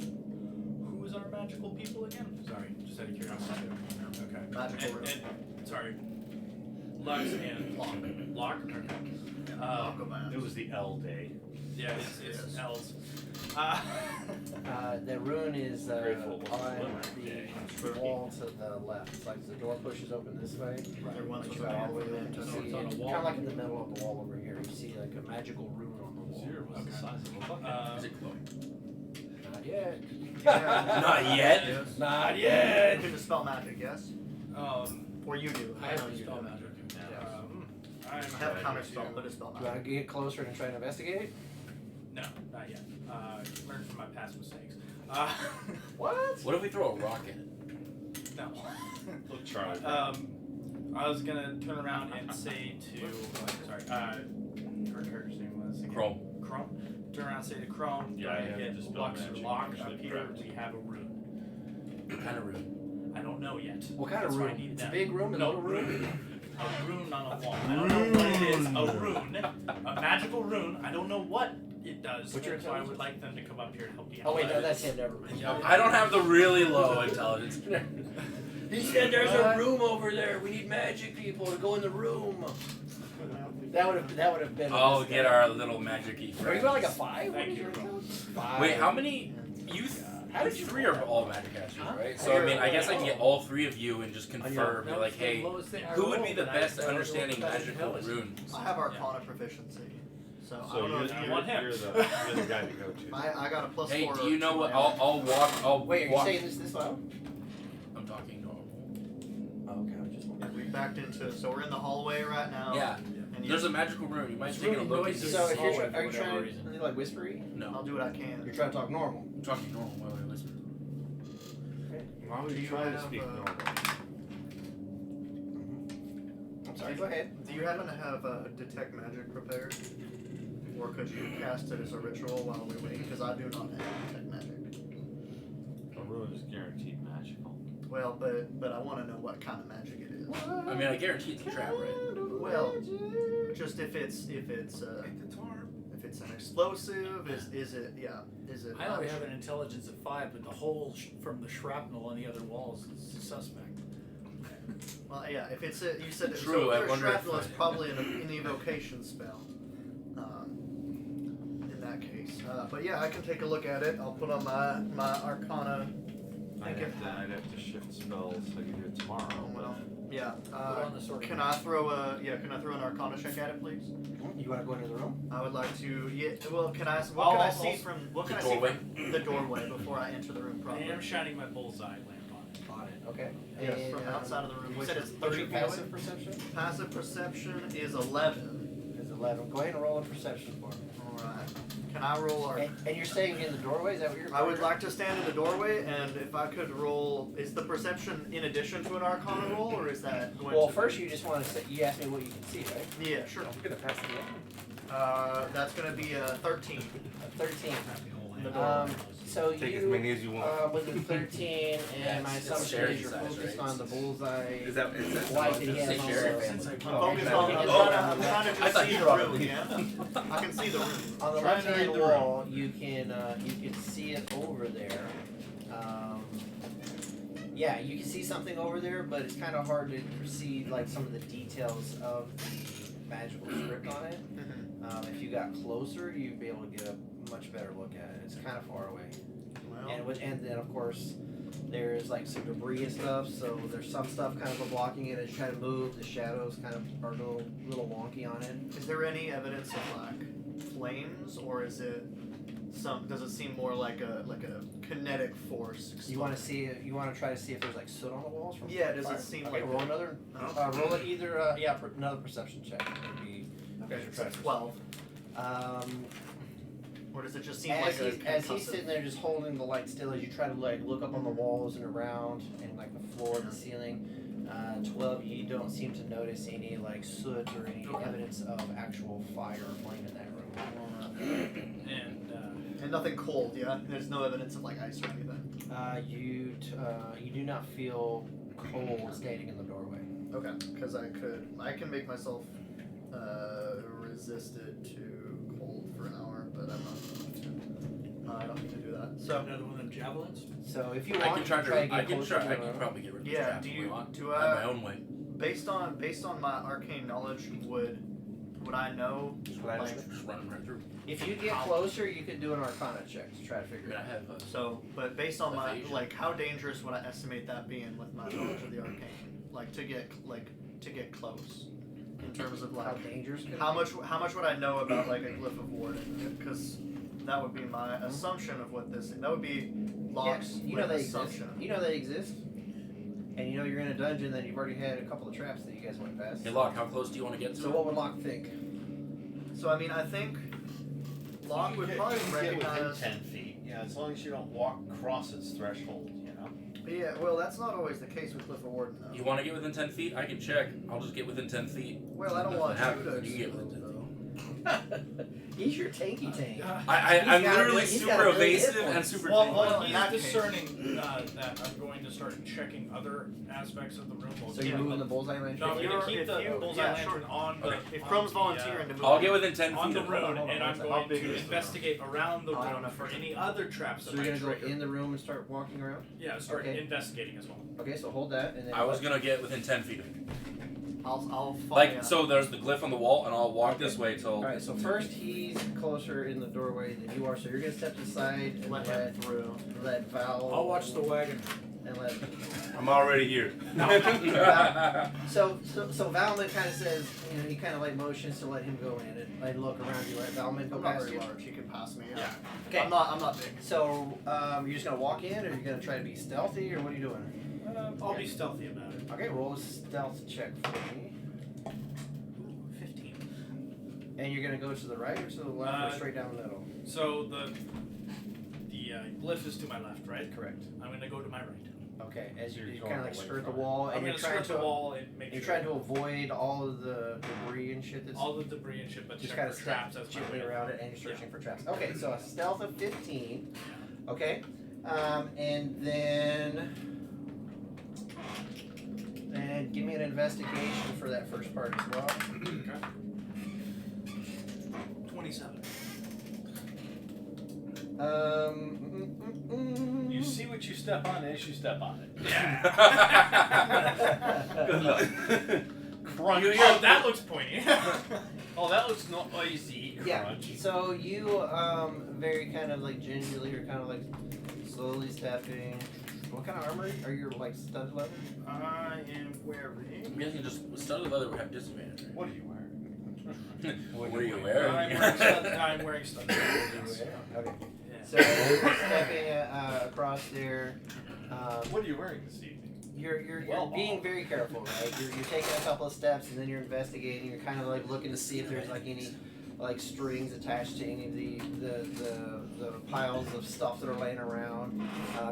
S1: who is our magical people again? Sorry, just out of curiosity. Okay.
S3: Magical room.
S1: And, sorry. Lux and Lock. Lock? Okay.
S6: It was the L day.
S1: Yeah, it's L's.
S2: The rune is
S6: Grateful it wasn't
S2: on
S6: Limerick Day.
S2: the wall to the left. It's like the door pushes open this way.
S3: Everyone's
S2: But you got all the way in. You
S3: to
S2: see, kind of like in the middle of the wall over here. You see like a magical rune on the wall.
S6: Zero was the
S1: Okay.
S6: size of a bucket.
S4: Is it glowing?
S2: Not yet.
S4: Not yet.
S3: Yes.
S2: Not
S3: You
S2: yet.
S3: can dispel magic, yes? Or you do.
S1: I have
S3: know you
S1: dispel
S3: do.
S1: magic.
S3: I have a counter spell, but dispel
S2: Do you want
S3: magic.
S2: to get closer and try to investigate it?
S1: No, not yet. Learn from my past mistakes.
S2: What?
S4: What if we throw a rock at it?
S1: No.
S6: Look, Charlie.
S1: I was gonna turn around and say to, sorry, her character's name was again?
S4: Chrome.
S1: Chrome. Turn around and say to Chrome,
S6: Yeah,
S1: try
S6: I
S1: to
S6: have
S1: get
S6: dispel
S1: Lux or
S6: magic,
S1: Lock
S6: usually
S1: up here.
S6: correct.
S1: We have a rune.
S4: What kind of room?
S1: I don't know yet.
S2: What kind of
S1: That's why I
S2: room?
S1: need
S2: It's a
S1: that.
S2: big room, a
S1: No,
S2: little room.
S1: A rune on a wall. I don't know what it is. A rune. A magical rune. I don't know what it does.
S2: What's your
S1: so I would
S2: intelligence?
S1: like them to come up here and help me out.
S2: Oh wait, no, that's him. Never mind.
S4: I don't have the really low intelligence.
S5: He said there's a room over there. We need magic people to go in the room.
S2: That would have been.
S4: Oh, get our little magic-y
S5: Are you
S4: friends.
S5: going like a 5?
S1: Thank you.
S4: Wait, how many? You
S5: How did you
S4: three
S5: roll
S4: are
S5: that?
S4: all magic casters,
S5: Huh?
S4: right? So I mean, I guess I can get all 3 of you and just confirm. Be
S5: That
S4: like,
S5: was the
S4: hey,
S5: lowest thing I
S4: who would be
S5: rolled,
S4: the
S5: and I
S4: best at
S5: rolled
S4: understanding
S5: the best
S4: magical
S5: intelligence.
S4: runes?
S3: I have Arcana proficiency, so I
S6: So
S3: don't know
S6: you're,
S3: if
S1: I
S3: you.
S1: want him.
S6: you're the guy to go to.
S3: I got a plus
S4: Hey,
S3: 4.
S4: do you know
S3: to
S4: what?
S3: my
S4: I'll walk. I'll
S2: Wait, are you
S4: walk.
S2: saying this loud?
S4: I'm talking normal.
S2: Oh, okay, I just.
S3: Yeah, we backed into. So we're in the hallway right now.
S4: Yeah,
S3: And you,
S4: there's a magical rune. You might
S5: It's
S4: take a
S5: really
S4: look.
S5: noisy.
S2: So if you're
S5: Hallway
S2: are you
S5: for whatever
S2: trying
S5: reason.
S2: to be like whispery?
S4: No,
S3: I'll do what I can.
S2: You're trying to talk normal.
S4: I'm talking normal. Why would I whisper?
S6: Why would
S3: Do
S6: you
S3: you
S6: try to
S3: have,
S6: speak normal?
S2: I'm sorry. Go ahead.
S3: Do you happen to have detect magic prepared, or could you cast it as a ritual while we wait? Because I do not have detect magic.
S6: A rune is guaranteed magical.
S3: Well, but I want to know what kind of magic it is.
S4: I mean, I guarantee it's a trap, right?
S3: Well, just if it's an explosive, is it
S5: I only have an intelligence of 5, but the hole from the shrapnel on the other walls is suspect.
S3: Well, yeah, if it's you said it,
S4: True,
S3: so
S4: I
S3: if
S4: wonder if
S3: shrapnel is
S4: I-
S3: probably an evocation spell. In that case, but yeah, I can take a look at it. I'll put on my Arcana.
S6: I'd have to shift spells so you do it tomorrow.
S3: Well, yeah.
S5: Put on the sword.
S3: Can I throw an Arcana check at it, please?
S2: You want to go into the room?
S3: I would like to. Yeah. Well, what can I see from the doorway before I enter the room
S1: I
S3: properly?
S1: am shining my bullseye lamp on it.
S2: On it. Okay.
S3: Yes,
S2: And,
S3: from outside of the room. You
S2: what's
S3: said it's
S2: what's
S3: 30
S2: your
S3: feet away?
S2: passive perception?
S3: Passive perception is 11.
S2: Is 11. Go ahead and roll a perception for me.
S3: All right. Can I roll?
S2: And you're staying in the doorway? Is that what you're?
S3: I would like to stand in the doorway, and if I could roll, is the perception in addition to an Arcana roll, or is that going
S2: Well,
S3: to?
S2: first you just want to say. You asked me what you can see, right?
S3: Yeah, sure.
S2: I'm gonna pass the roll.
S3: That's gonna be a 13.
S2: A 13.
S3: In the doorway.
S2: So
S8: Take
S2: you.
S8: as many as you want.
S2: With the 13, and my
S4: it's
S2: assumption
S4: sharing
S2: is you're
S4: size,
S2: focused
S4: right?
S2: on the bullseye.
S8: Is that
S2: Light that he has
S4: Say
S2: on
S4: share
S2: the-
S4: since I
S3: I'm
S2: Oh,
S3: focused
S2: okay.
S3: on. I'm trying to
S4: I
S3: just
S4: thought
S3: see
S4: you
S3: the
S4: brought it
S3: room.
S4: in.
S3: Yeah, I can see the room.
S2: On the
S6: Try
S2: left
S6: to read
S2: hand
S6: the
S2: wall, you can see it over there. Yeah, you can see something over there, but it's kind of hard to see like some of the details of the magical script on it. If you got closer, you'd be able to get a much better look at it. It's kind of far away, and then of course there's like some debris and stuff. So there's some stuff kind of blocking it as you try to move. The shadows kind of are a little wonky on it.
S3: Is there any evidence of like flames, or is it does it seem more like a kinetic force?
S2: You want to see? You want to try to see if there's like soot on the walls from
S3: Yeah, does
S2: fire?
S3: it seem
S2: Okay,
S3: like
S2: roll another?
S3: No?
S2: Roll it either. Another perception check. Would be
S3: Okay,
S2: your
S3: so
S2: try to-
S3: 12.
S2: Um,
S3: Or does it just seem
S2: as
S3: like
S2: he's sitting there just holding the light still, as you try to like look up on the walls and around and like the floor and the ceiling. 12. You don't seem to notice any like soot or any evidence of actual fire or flame in that room.
S1: And
S3: And nothing cold, yeah? There's no evidence of like ice or anything.
S2: You do not feel cold standing in the doorway.
S3: Okay, because I can make myself resisted to cold for an hour, but I'm not. I don't need to do that. So
S5: Another one of them javelins?
S2: So if you
S4: I
S2: want,
S4: can try
S2: to
S4: to.
S2: get
S4: I can
S2: closer
S4: try.
S2: to
S4: I
S2: the
S4: can
S2: room.
S4: probably get rid of
S3: Yeah,
S4: the trap
S3: do
S4: if
S3: you-
S4: we want.
S3: do
S4: I
S3: I-
S4: have my own way.
S3: based on my arcane knowledge, would I know like
S4: Just run right through.
S2: If you get closer, you can do an Arcana check to try to
S4: I
S2: figure
S4: mean,
S2: it
S4: I
S2: out.
S4: have.
S3: so? But based on my
S4: Evasion.
S3: like, how dangerous would I estimate that being with my knowledge of the arcane? Like to get close, in terms of
S2: How
S3: like
S2: dangerous? could it
S3: how
S2: be?
S3: much would I know about like a glyph of warden? Because that would be my assumption of what this. That would be Locke's
S2: You know they
S3: assumption.
S2: exist. You know they exist. And you know you're in a dungeon that you've already had a couple of traps that you guys went past.
S4: Hey, Locke, how close do you want to get to
S2: So
S4: it?
S2: what would Locke think?
S3: So I mean, I think Locke would probably
S6: you can get within
S3: recognize.
S6: 10 feet. Yeah, as long as you don't walk across its threshold, you know.
S3: Yeah, well, that's not always the case with Glyph of Warden, though.
S4: You want to get within 10 feet? I can check. I'll just get within 10 feet.
S3: Well, I don't
S4: Nothing
S3: want you
S4: happens,
S3: to
S4: and you can get within
S3: explode,
S4: 10 feet.
S3: though.
S2: He's your tanky tank.
S4: I'm
S2: got a
S4: literally
S2: million- he's got
S4: super
S2: a million hit
S4: evasive and
S2: points.
S4: super.
S1: Well,
S3: Well, in
S1: he's
S3: that case-
S1: discerning that I'm going to start checking other aspects of the room.
S2: So you're moving the bullseye lantern?
S1: No, I'm going to
S3: If
S1: keep the
S3: you-
S1: bullseye
S3: yeah,
S1: lantern on the.
S4: Okay.
S3: If
S1: on
S3: Chrome's
S1: the,
S3: volunteering to move,
S4: I'll get within 10
S1: on
S4: feet
S1: the
S4: of
S1: road,
S3: hold on,
S1: and I'm
S3: how
S1: going
S3: big
S1: to
S3: is the
S1: investigate around the
S3: I don't
S1: room
S3: know.
S1: for any other traps
S2: So
S1: that
S2: you're
S1: might
S2: gonna go
S1: trigger.
S2: in the room and start walking around?
S1: Yeah, start
S2: Okay.
S1: investigating as well.
S2: Okay, so hold that and then.
S4: I was gonna get within 10 feet of it.
S3: I'll follow
S4: Like,
S3: you.
S4: so there's the glyph on the wall, and I'll walk
S2: Okay.
S4: this way till.
S2: Alright, so first he's closer in the doorway than you are, so you're gonna step to the side and
S3: let him through.
S2: let Val.
S5: I'll watch the wagon.
S2: And let.
S4: I'm already here.
S2: So Valman kind of says, you know, he kind of like motions to let him go in and like look around you. Let Valman go
S3: I'm not
S2: past
S3: very
S2: you.
S3: large. He can pass me.
S1: Yeah.
S2: Okay.
S3: I'm not big.
S2: So you're just gonna walk in, or you're gonna try to be stealthy, or what are you doing?
S1: I'll be stealthy about it.
S2: Okay, roll a stealth check for me.
S1: 15.
S2: And you're gonna go to the right or to the left or straight down the middle?
S1: So the glyph is to my left, right?
S2: Correct.
S1: I'm going to go to my right.
S2: Okay, as you
S6: You're
S2: kind of
S6: going
S2: like
S6: away
S2: skirt the
S6: from it.
S2: wall,
S1: I'm
S2: and
S1: going
S2: you're
S1: to
S2: trying
S1: skirt the
S2: to
S1: wall and make
S2: you're
S1: sure
S2: trying to avoid all of the debris and shit that's
S1: all the debris and shit, but
S2: just
S1: check
S2: kind of
S1: for traps as my
S2: gently
S1: way
S2: around it, and you're searching for traps. Okay, so a stealth of 15. Okay, and then give me an investigation for that first part as well.
S1: 27.
S6: You see what you step on as you step on it.
S7: Good luck. Crunch.
S1: Oh, that looks pointy.
S6: Oh, that looks noisy.
S2: Yeah.
S6: Crunch.
S2: So you very kind of like gingerly or kind of like slowly stepping. What kind of armor are you like studded leather?
S1: I am wearing.
S4: I'm guessing just studded leather would have disadvantage. Right?
S6: What are you wearing?
S4: What are you wearing?
S1: I'm wearing stuff.
S2: Okay.
S1: Yeah.
S2: So you're stepping across there.
S6: What are you wearing this evening?
S2: You're
S6: Well,
S2: being very careful, right? You're taking a couple of steps and then you're investigating. You're kind of like looking to see if there's like any like strings attached to any of the piles of stuff that are laying around.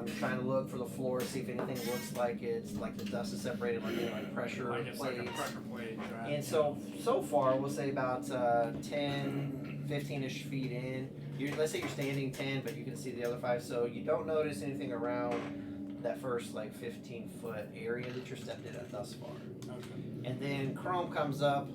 S2: You're trying to look for the floor, see if anything looks like it's like the dust is separated, like any like pressure
S1: I guess
S2: plates.
S1: like a pressure plate. Right?
S2: And so far, we'll say about 10, 15-ish feet in. Let's say you're standing 10, but you can see the other 5. So you don't notice anything around that first like 15-foot area that you're stepped in at thus far.
S1: Okay.
S2: And then Chrome comes up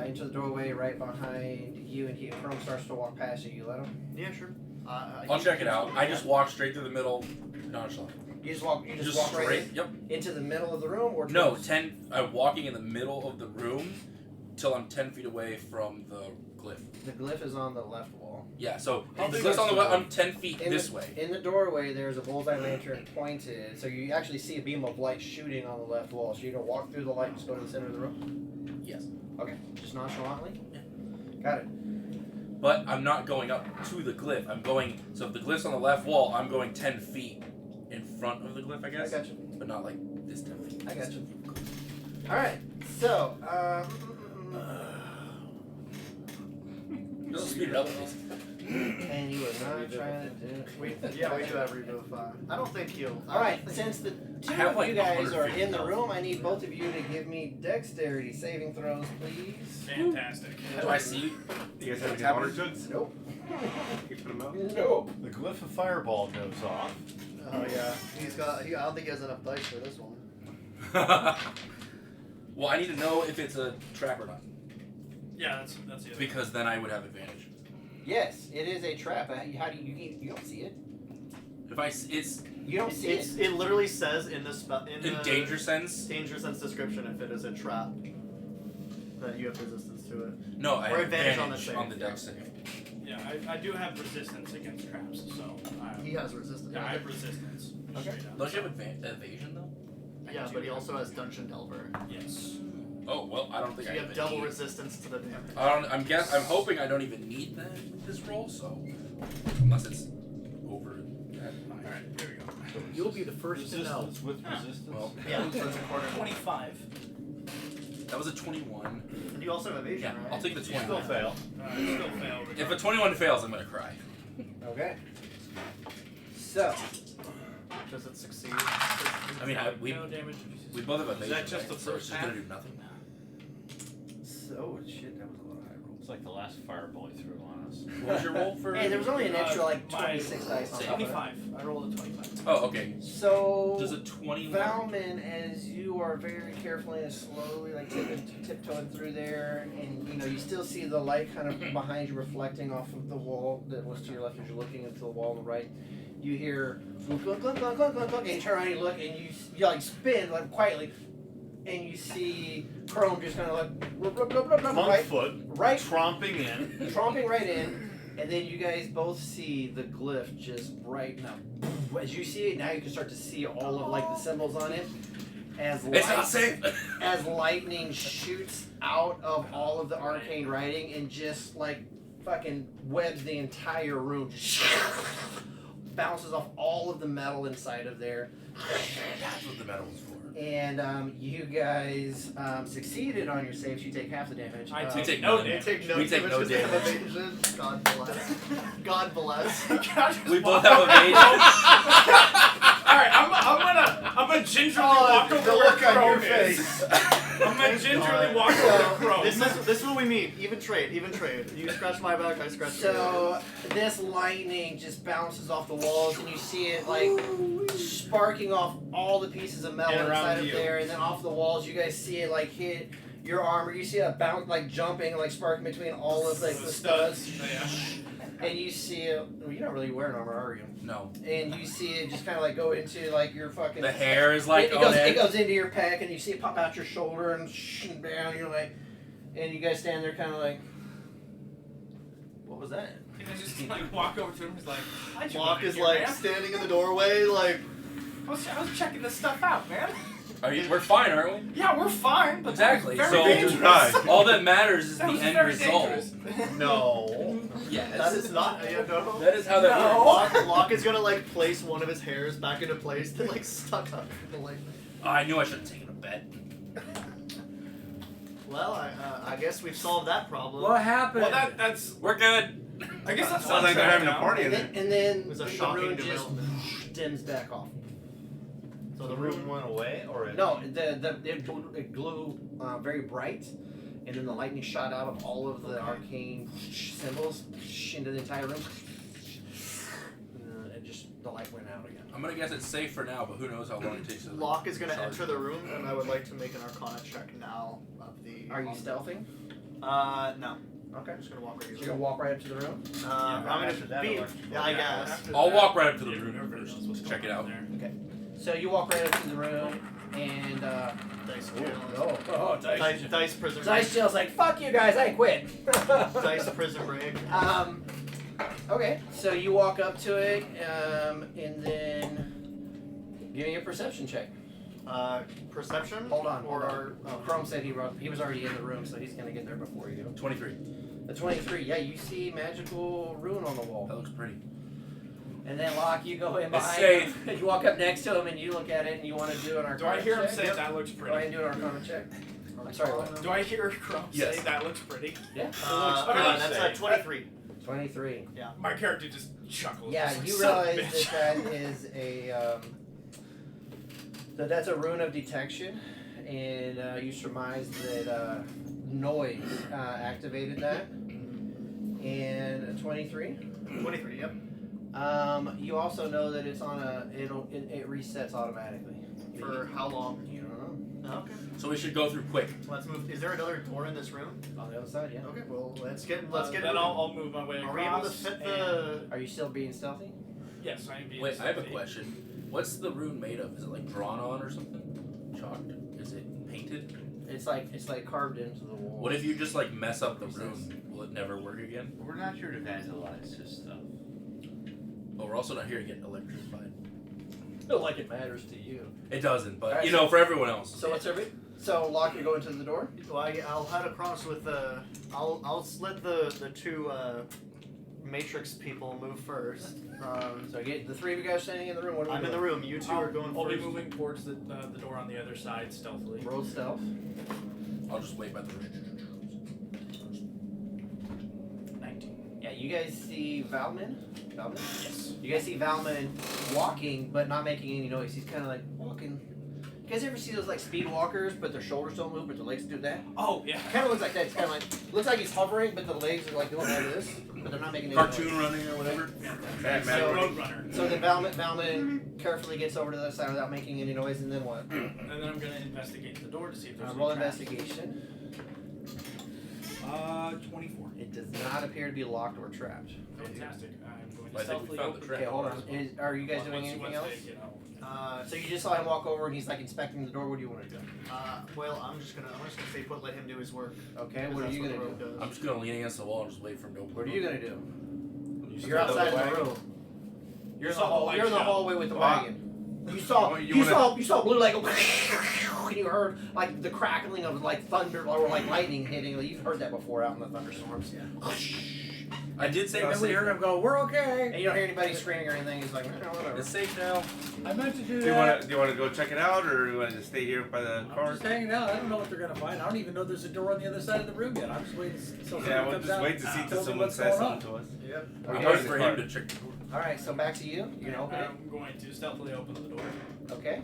S2: into the doorway right behind you, and Chrome starts to walk past you. You let him?
S3: Yeah, sure.
S4: I'll check it out. I just walk straight through the middle, nonchalant.
S2: You just walk. You just,
S4: Just
S2: walk right
S4: straight. Yep.
S2: into the middle of the room, or
S4: No,
S2: towards-
S4: 10. I'm walking in the middle of the room till I'm 10 feet away from the glyph.
S2: The glyph is on the left wall.
S4: Yeah. So
S6: How
S4: the
S6: big
S4: glyph's
S6: is
S4: on the
S6: the
S4: left. I'm 10 feet
S2: In
S4: this
S2: the,
S4: way.
S2: In the doorway, there's a bullseye lantern pointed, so you actually see a beam of light shooting on the left wall. So you're gonna walk through the light and just go to the center of the room.
S4: Yes.
S2: Okay, just nonchalantly.
S4: Yeah.
S2: Got it.
S4: But I'm not going up to the glyph. I'm going. So if the glyph's on the left wall, I'm going 10 feet in front of the glyph, I guess.
S2: I got you.
S4: But not like this 10 feet.
S2: I got you. All right. So,
S4: Just speed it up, please.
S2: and you are not trying to do.
S3: We do have revivify. I don't think he'll.
S2: All right. Since the two
S4: have,
S2: of
S4: like,
S2: you guys
S4: 150
S2: are in the
S4: health.
S2: room, I need both of you to give me dexterity saving throws, please.
S1: Fantastic.
S4: Do I see?
S7: You guys have any
S4: Tap
S7: water
S4: it.
S7: jugs?
S2: Nope.
S7: You put them out?
S2: Nope.
S6: The glyph of fireball goes off.
S3: Oh yeah, I don't think he has enough dice for this one.
S4: Well, I need to know if it's a trap or not,
S1: Yeah, that's the other.
S4: because then I would have advantage.
S2: Yes, it is a trap. How do you don't see it?
S4: If it's
S2: You don't see it.
S3: It literally says in the
S4: in danger sense.
S3: danger sense description if it is a trap that you have resistance to it.
S4: No, I
S3: Or
S4: have
S3: advantage
S4: advantage
S3: on the save.
S4: dex save.
S1: Yeah, I do have resistance against traps, so
S3: He has resistance.
S1: yeah, I have resistance.
S2: Okay.
S1: Straight up.
S4: Don't you have evasion though?
S3: Yeah, but he also has Dungeon Delver.
S1: Yes.
S4: Oh well, I don't
S3: So
S4: think
S3: you
S4: I
S3: have
S4: even
S3: double
S4: need-
S3: resistance to the damage.
S4: I'm hoping I don't even need that with this roll. So unless it's over that.
S1: Alright, here we go.
S5: You'll be the first to know.
S6: Resistance with resistance.
S4: Well,
S3: Yeah, so it's a quarter.
S1: 25.
S4: that was a 21.
S3: And you also have evasion,
S4: Yeah,
S3: right?
S4: I'll take the
S6: Still
S4: 21.
S6: fail.
S1: Still fail.
S4: If a 21 fails, I'm gonna cry.
S2: Okay. So,
S3: Does it succeed?
S4: I mean, we
S1: no damage.
S4: we both have evasion.
S6: that just
S4: right?
S6: the
S4: So it's
S6: first
S4: just gonna
S6: half?
S4: do nothing.
S2: shit, that was a lot of high rolls.
S6: like the last fireball he threw on us.
S4: What was your roll for?
S2: Hey, there was only an extra like
S1: my
S2: 26 dice on top of it.
S1: 25. I rolled a 25.
S4: Oh, okay.
S2: So
S4: Does a 20
S2: Valman, as you are very carefully and slowly like tiptoeing through there, and you know you still see the light kind of behind you reflecting off of the wall that was to your left as you're looking into the wall on the right. You hear clunk, clunk, clunk, clunk, clunk, clunk, clunk, and you turn around and you look and you like spin like quietly, and you see Chrome just kind of like right
S6: tromping in.
S2: tromping right in, and then you guys both see the glyph just right now. As you see it now, you can start to see all of like the symbols on it. As
S4: It's not safe.
S2: as lightning shoots out of all of the arcane writing and just like fucking webs the entire room. Bounces off all of the metal inside of there.
S4: That's what the metal was for.
S2: And you guys succeeded on your saves. You take half the damage.
S1: I
S4: We
S1: take
S4: take
S1: no
S4: no
S1: damage.
S3: Take no
S4: We take no
S3: damage 'cause they have
S4: damage.
S3: evasion. God bless. God bless.
S4: We both have evasion.
S1: Alright, I'm gonna gingerly walk over
S3: the
S1: where
S3: look on your
S1: Chrome is.
S3: face.
S1: I'm gonna gingerly walk over to Chrome.
S3: This is what we mean. Even trade. Even trade. You scratch my back, I scratch yours.
S2: So this lightning just bounces off the walls, and you see it like sparking off all the pieces of metal
S6: And around
S2: inside of
S6: you.
S2: there, and then off the walls you guys see it like hit your armor. You see it bounce like jumping, like sparking between all of like the studs,
S1: Yeah.
S2: and you see it. Well, you're not really wearing armor, are you?
S4: No.
S2: And you see it just kind of like go into like your fucking.
S4: The hair is like
S2: it
S4: on
S2: goes,
S4: edge.
S2: it goes into your pack, and you see it pop out your shoulder and down. You're like, and you guys stand there kind of like, what was that?
S1: Can I just like walk over to him? He's like, how'd you
S3: Locke
S1: get
S3: is
S1: here,
S3: like
S1: man?
S3: standing in the doorway, like.
S1: I was checking this stuff out, man.
S4: We're fine, aren't we?
S1: Yeah, we're fine, but
S4: Exactly,
S1: Very
S4: so-
S1: dangerous.
S4: All that matters is
S1: That
S4: the
S1: was
S4: end
S1: very
S4: result.
S1: dangerous.
S3: No.
S4: Yes.
S3: That is not. You know.
S4: That is how that
S1: No.
S4: works.
S3: Locke is gonna like place one of his hairs back into place that like stuck up. Like.
S4: Oh, I knew I should have taken a bet.
S3: Well, I guess we've solved that problem.
S5: What happened?
S1: Well, that's.
S4: We're good.
S1: I guess that's
S6: Sounds
S1: one
S6: like they're
S1: track
S6: having a
S1: now.
S6: party.
S2: And then
S3: It was a
S2: the
S3: shocking
S2: room just
S3: development.
S2: dims back off.
S3: So
S6: The room went away, or it?
S2: No, it glowed very bright, and then the lightning shot out of all of the arcane symbols into the entire room. And just the light went out again.
S4: I'm gonna guess it's safe for now, but who knows how long it takes to.
S3: Locke is gonna
S4: charge.
S3: enter the room, and I would like to make an Arcana check now of the.
S2: Are you stealthing?
S3: No.
S2: Okay.
S3: I'm just gonna walk right
S2: So you're
S3: here.
S2: gonna walk right up to the room.
S3: I'm
S6: after
S3: gonna
S6: that,
S3: be.
S6: or-
S3: Yeah, I guess.
S1: After
S4: I'll
S1: that,
S4: walk right up to the
S1: yeah,
S4: room
S1: everybody
S4: first.
S1: knows what's
S4: Check
S1: going
S4: it
S1: on
S4: out.
S1: there.
S2: So you walk right up to the room, and
S3: Dice
S2: Dice
S3: prison.
S2: Jail's like, fuck you guys, I quit.
S3: Dice prison break.
S2: Okay, so you walk up to it, and then give me a perception check.
S3: Perception.
S2: Hold on.
S3: Or
S2: Chrome said he was already in the room, so he's gonna get there before you.
S4: 23.
S2: The 23, yeah, you see magical rune on the wall.
S4: That looks pretty.
S2: And then Locke, you go in
S4: It's
S2: behind
S4: safe.
S2: him. You walk up next to him and you look at it and you want to do an Arcana
S1: Do I hear him
S2: check?
S1: say that looks
S2: Go ahead
S1: pretty?
S2: and do an Arcana check. I'm sorry, what?
S1: Do I hear Chrome
S4: Yes.
S1: say that looks pretty?
S2: Yeah.
S3: that's a 23.
S2: 23.
S1: My character just chuckles.
S2: Yeah,
S1: just like,
S2: you
S1: "Son of a
S2: realize
S1: bitch."
S2: that is a that's a rune of detection, and you surmise that noise activated that. And a 23.
S3: 23. Yep.
S2: You also know that it's on it resets automatically.
S3: For how long?
S2: You don't know.
S3: Okay.
S4: So we should go through quick.
S3: Let's move. Is there another door in this room?
S2: On the other side, yeah.
S3: Okay. Well, let's get.
S1: Then
S3: moving.
S1: I'll move my way across.
S3: Are we able to fit the?
S2: Are you still being stealthy?
S1: Yes, I am being
S4: Wait, I have a
S1: stealthy.
S4: question. What's the rune made of? Is it like drawn on or something? Chalked? Is it painted?
S2: It's like carved into the wall.
S4: What if you just like mess up the rune? Will it never work again?
S6: We're not here to evangelize his stuff.
S4: But we're also not here to get electrified.
S2: Feel like it matters to you.
S4: It doesn't, but
S2: Alright,
S4: you know, for everyone else.
S2: So what's every? So Locke, you go into the door.
S3: Well, I'll head across with the. I'll let the two Matrix people move first.
S2: So get the three of you guys standing in the room. What are we
S3: I'm in the
S2: doing?
S3: room. You two are going
S1: I'll
S3: first.
S1: be moving towards the door on the other side stealthily.
S2: Roll stealth.
S4: I'll just wait by the room.
S1: 19.
S2: Yeah, you guys see Valman.
S1: Yes.
S2: You guys see Valman walking, but not making any noise. He's kind of like walking You guys ever see those like speed walkers, but their shoulders don't move, but their legs do that?
S1: Oh yeah.
S2: Kind of looks like that. It's kind of like looks like he's hovering, but the legs are like doing like this, but they're not making any
S4: Cartoon
S2: noise.
S4: running or whatever.
S6: Bad man.
S2: So-
S1: Roadrunner.
S2: So then Valman carefully gets over to the other side without making any noise, and then what?
S1: And then I'm gonna investigate the door to see if there's
S2: Roll
S1: any traps.
S2: investigation.
S1: 24.
S2: It does not appear to be locked or trapped.
S1: Fantastic. I'm going to
S4: I think we
S1: stealthily
S4: found the
S1: open
S4: trap.
S2: Okay, hold on. Are you guys doing
S1: Once-
S2: anything
S1: once
S2: else?
S1: they get out.
S2: So you just saw him walk over and he's like inspecting the door. What do you want to do?
S3: Well, I'm just gonna stay put, let him do his work.
S2: Okay,
S3: Because
S2: what are
S3: that's
S2: you
S3: the
S2: gonna
S3: rogue
S2: do?
S3: does.
S4: I'm just gonna lean against the wall and just wait for him to open.
S2: What are
S4: the
S2: you
S4: door.
S2: gonna do?
S6: You
S2: You're outside of the
S6: wagon?
S2: room. You're in the
S1: saw the
S2: hall.
S1: light
S2: You're in the
S1: show.
S2: hallway with the wagon. You saw.
S6: you
S2: You
S6: wanna-
S2: saw Blue like, and you heard like the crackling of like thunder or like lightning hitting. You've heard that before out in the thunderstorms.
S4: I did say
S5: And
S4: it
S5: then
S4: was
S5: we
S4: safe
S5: heard
S4: now.
S5: him go, "We're okay."
S2: And you don't hear anybody screaming or anything. He's like, whatever.
S4: It's safe now.
S5: I meant to do
S6: Do
S5: that.
S6: you want to go check it out, or do you want to just stay here by the
S5: I'm
S6: car?
S5: just hanging out. I don't know what they're gonna find. I don't even know there's a door on the other side of the room yet. I'm just waiting until somebody
S6: Yeah, we'll
S5: comes
S6: just
S5: out.
S6: wait to see
S5: Tell
S6: till
S5: me
S6: someone
S5: what's
S6: says
S5: going on.
S6: something to us.
S3: Yep.
S4: I'm
S2: Okay.
S4: waiting for him to check the door.
S2: All right, so back to you. You can open it.
S1: I'm going to stealthily open the door.
S2: Okay.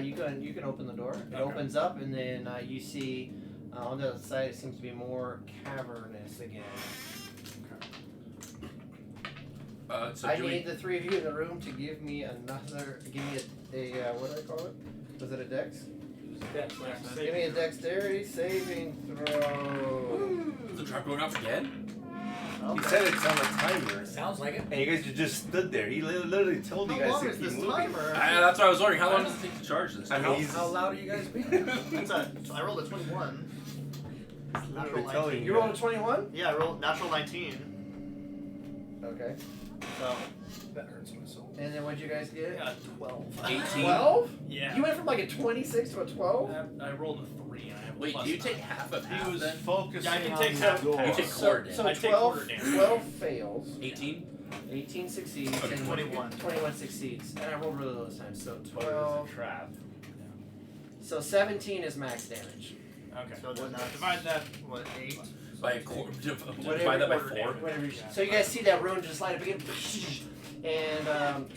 S2: You can open the door. It
S1: Okay.
S2: opens up, and then you see on the other side it seems to be more cavernous again.
S4: So
S2: I
S4: do
S2: need
S4: we?
S2: the three of you in the room to give me a what do they call it? Was it a dex?
S5: That's last night.
S2: Give me a dexterity saving throw.
S4: Is the trap going off again?
S6: He said it's on a timer,
S5: Sounds like it.
S6: and you guys just stood there. He literally told you
S3: How
S6: guys
S3: long
S6: to
S3: is
S6: keep
S3: this
S6: moving.
S3: timer?
S4: That's what I was wondering. How long does it take to charge this?
S6: I mean,
S5: How,
S6: he's
S5: how loud are you guys being?
S3: I rolled a 21. Natural
S6: literally telling
S3: 19.
S2: You rolled a 21?
S3: Yeah, I rolled natural 19.
S2: Okay.
S3: So
S5: That hurts my soul.
S2: And then what'd you guys get?
S1: Yeah, 12.
S4: 18.
S2: 12?
S1: Yeah.
S2: You went from like a 26 to a 12?
S1: I rolled a 3 and I have a
S4: Wait,
S1: plus
S4: do you
S1: 9.
S4: take half of
S6: He
S4: half
S6: was
S4: then?
S6: focusing
S1: Yeah, I can
S6: on
S1: take
S6: the
S1: some.
S6: door.
S4: You take quarter damage.
S2: So
S1: I take
S2: 12,
S1: quarter damage.
S2: 12 fails.
S4: 18?
S2: 18 succeeds.
S4: Okay,
S2: and
S3: 21.
S2: 21 succeeds. And I rolled really low this time. So
S6: But it
S2: 12.
S6: was a trap.
S2: So 17 is max damage.
S1: Okay.
S3: So then that's
S1: Divide that.
S3: what, 8?
S4: By a quarter.
S2: Whatever
S4: Divide that by
S1: quarter
S4: 4.
S1: damage.
S2: Whatever.
S1: Yeah.
S2: So you guys see that room just light up again. And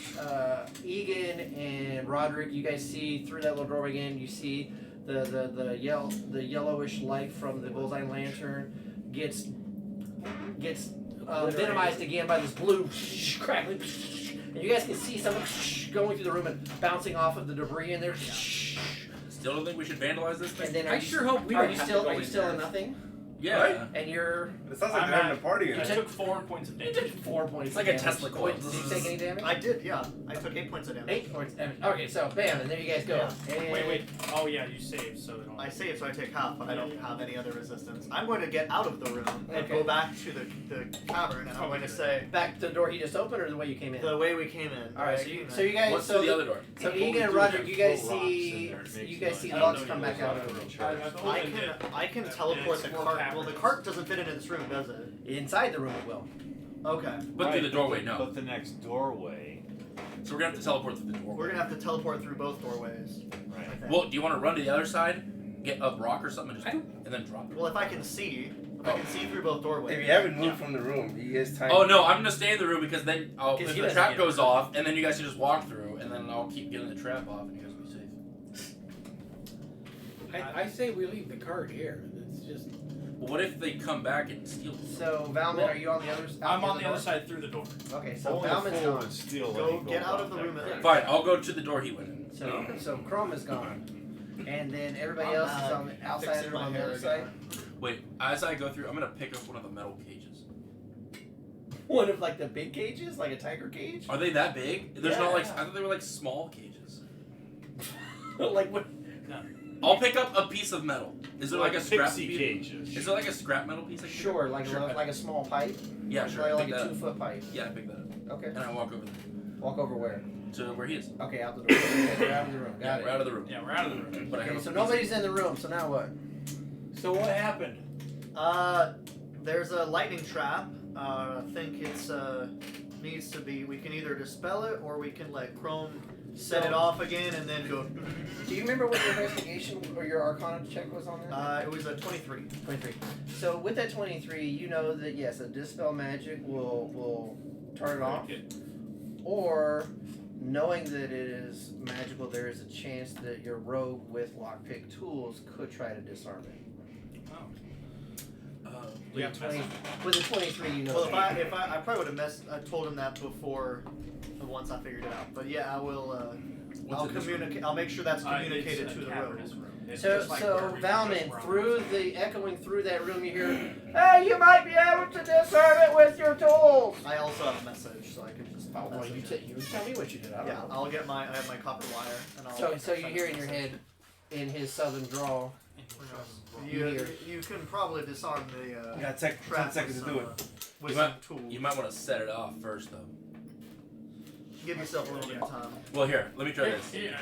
S2: Egan and Roderick, you guys see through that little doorway again. You see the yellowish light from the bullseye lantern gets minimized again by this blue crackling. And you guys can see something going through the room and bouncing off of the debris in there.
S4: Still don't think we should vandalize this thing?
S2: And then
S5: I sure hope we
S2: are
S5: don't
S2: you
S5: have
S2: still
S5: to go
S2: are you
S5: in
S2: still
S5: there.
S2: in nothing?
S4: Yeah.
S6: Right?
S2: And you're
S6: It sounds like
S1: I'm
S6: they're having
S1: at-
S6: a party.
S1: I
S6: in
S1: took 4 points of
S2: you
S1: damage.
S2: took 4 points.
S4: It's like
S2: of
S4: a
S2: damage.
S4: Tesla
S2: Wait,
S4: coil.
S2: did you take any damage?
S3: I did, yeah. I took 8 points of damage.
S2: 8 points damage. Okay, so bam, and there you guys go.
S3: Yeah.
S2: And
S1: Wait. Oh yeah, you saved, so it
S3: I save, so I take half, but I don't have any other resistance. I'm going to get out of the room and
S2: Okay.
S3: go back to the cavern, and I'm going to say
S2: back to the door he just opened, or the way you came in?
S3: the way we came in.
S2: All right, so you guys,
S4: What's
S2: so
S4: to the other door?
S2: so
S6: What we
S2: Egan and
S6: do
S2: Roderick,
S6: is
S2: you guys
S6: throw rocks in
S2: see
S6: there. It makes
S2: you guys
S6: noise.
S2: see
S1: I
S2: Lux
S1: don't
S2: come
S1: know
S2: back
S1: you
S2: out
S1: was
S2: of the
S1: on
S2: room.
S1: I've
S3: I
S1: opened
S3: can
S1: it.
S3: I can
S1: and
S3: teleport
S1: it's
S3: the
S1: more
S3: cart. Well, the
S1: cavernous.
S3: cart doesn't fit into this room, does it?
S2: Inside the room it will.
S3: Okay.
S4: But through the doorway, no.
S6: But the next doorway.
S4: So we're gonna have to teleport through the doorway.
S3: We're gonna have to teleport through both doorways.
S6: Right.
S3: I think.
S4: Well, do you want to run to the other side, get a rock or something, and just and then drop it?
S3: Well, if I can see through both doorways.
S8: If you haven't moved from the room, you guys time.
S4: Oh no, I'm gonna stay in the room because then
S2: Because
S4: if
S2: he
S4: the
S2: doesn't
S4: trap
S2: get
S4: goes
S2: it.
S4: off, and then you guys can just walk through, and then I'll keep getting the trap off, and you guys will be safe.
S5: I say we leave the card here. It's just
S4: But what if they come back and steal it?
S2: So Valman, are you on the other side?
S1: I'm on the other side through the door.
S2: Okay, so
S6: Only a
S2: Valman's
S6: fool
S2: gone.
S6: would steal
S3: Go-
S6: letting
S3: get out of
S6: off
S3: the room
S6: that
S3: and-
S6: crap.
S4: Fine, I'll go to the door he went in.
S2: So Chrome is gone. And then everybody
S3: I'm
S2: else is
S3: back,
S2: on the outside of
S3: fixing
S2: the room
S3: my
S2: on the
S3: hair
S2: other side.
S3: again.
S4: Wait, as I go through, I'm gonna pick up one of the metal cages.
S2: One of like the big cages, like a tiger cage?
S4: Are they that big? There's not like
S2: Yeah.
S4: I thought they were like small cages.
S2: Like what?
S4: I'll pick up a piece of metal. Is there like a scrap
S6: pixie
S4: piece?
S6: cages.
S4: Is there like a scrap metal piece? I can pick up?
S2: Sure, like
S4: Sure.
S2: like a small pipe.
S4: Yeah, sure. I
S2: Like
S4: pick
S2: a
S4: that up.
S2: 2-foot pipe.
S4: Yeah, I pick that up.
S2: Okay.
S4: And I walk over there
S2: Walk over where?
S4: to where he is.
S2: Okay, out the door. Okay, we're out of the room.
S4: Yeah,
S2: Got
S4: we're
S2: it.
S4: out of the room.
S1: Yeah, we're out of the room.
S4: But I have
S2: Okay,
S4: a
S2: so
S4: piece
S2: nobody's in the room. So now what?
S5: so. What happened?
S3: There's a lightning trap. I think it's needs to be. We can either dispel it or we can let Chrome set it off again and then go.
S2: Do you remember what your investigation or your Arcana check was on there?
S3: It was a 23.
S2: 23. So with that 23, you know that yes, a dispel magic will turn it off, or knowing that it is magical, there is a chance that your rogue with lockpick tools could try to disarm it.
S1: Yeah,
S2: With a 23, you know.
S3: Well,
S2: that.
S3: if I probably would have told him that before, once I figured it out. But yeah, I will. I'll communicate. I'll make sure that's communicated to the room.
S2: So Valman, echoing through that room, you hear, "Hey, you might be able to disarm it with your tools."
S3: I also have a message, so I can just.
S2: Oh, well, you tell me what you did. I don't know.
S3: I'll get I have my copper wire, and I'll.
S2: So you hear in your head, in his southern drawl.
S3: You can probably disarm the.
S8: You got 10 seconds to do it.
S3: With
S4: You
S3: some
S4: might-
S3: tools.
S4: You might want to set it off first, though.
S3: Give yourself a little bit of time.
S4: Well, here, let me try this.
S1: Yeah.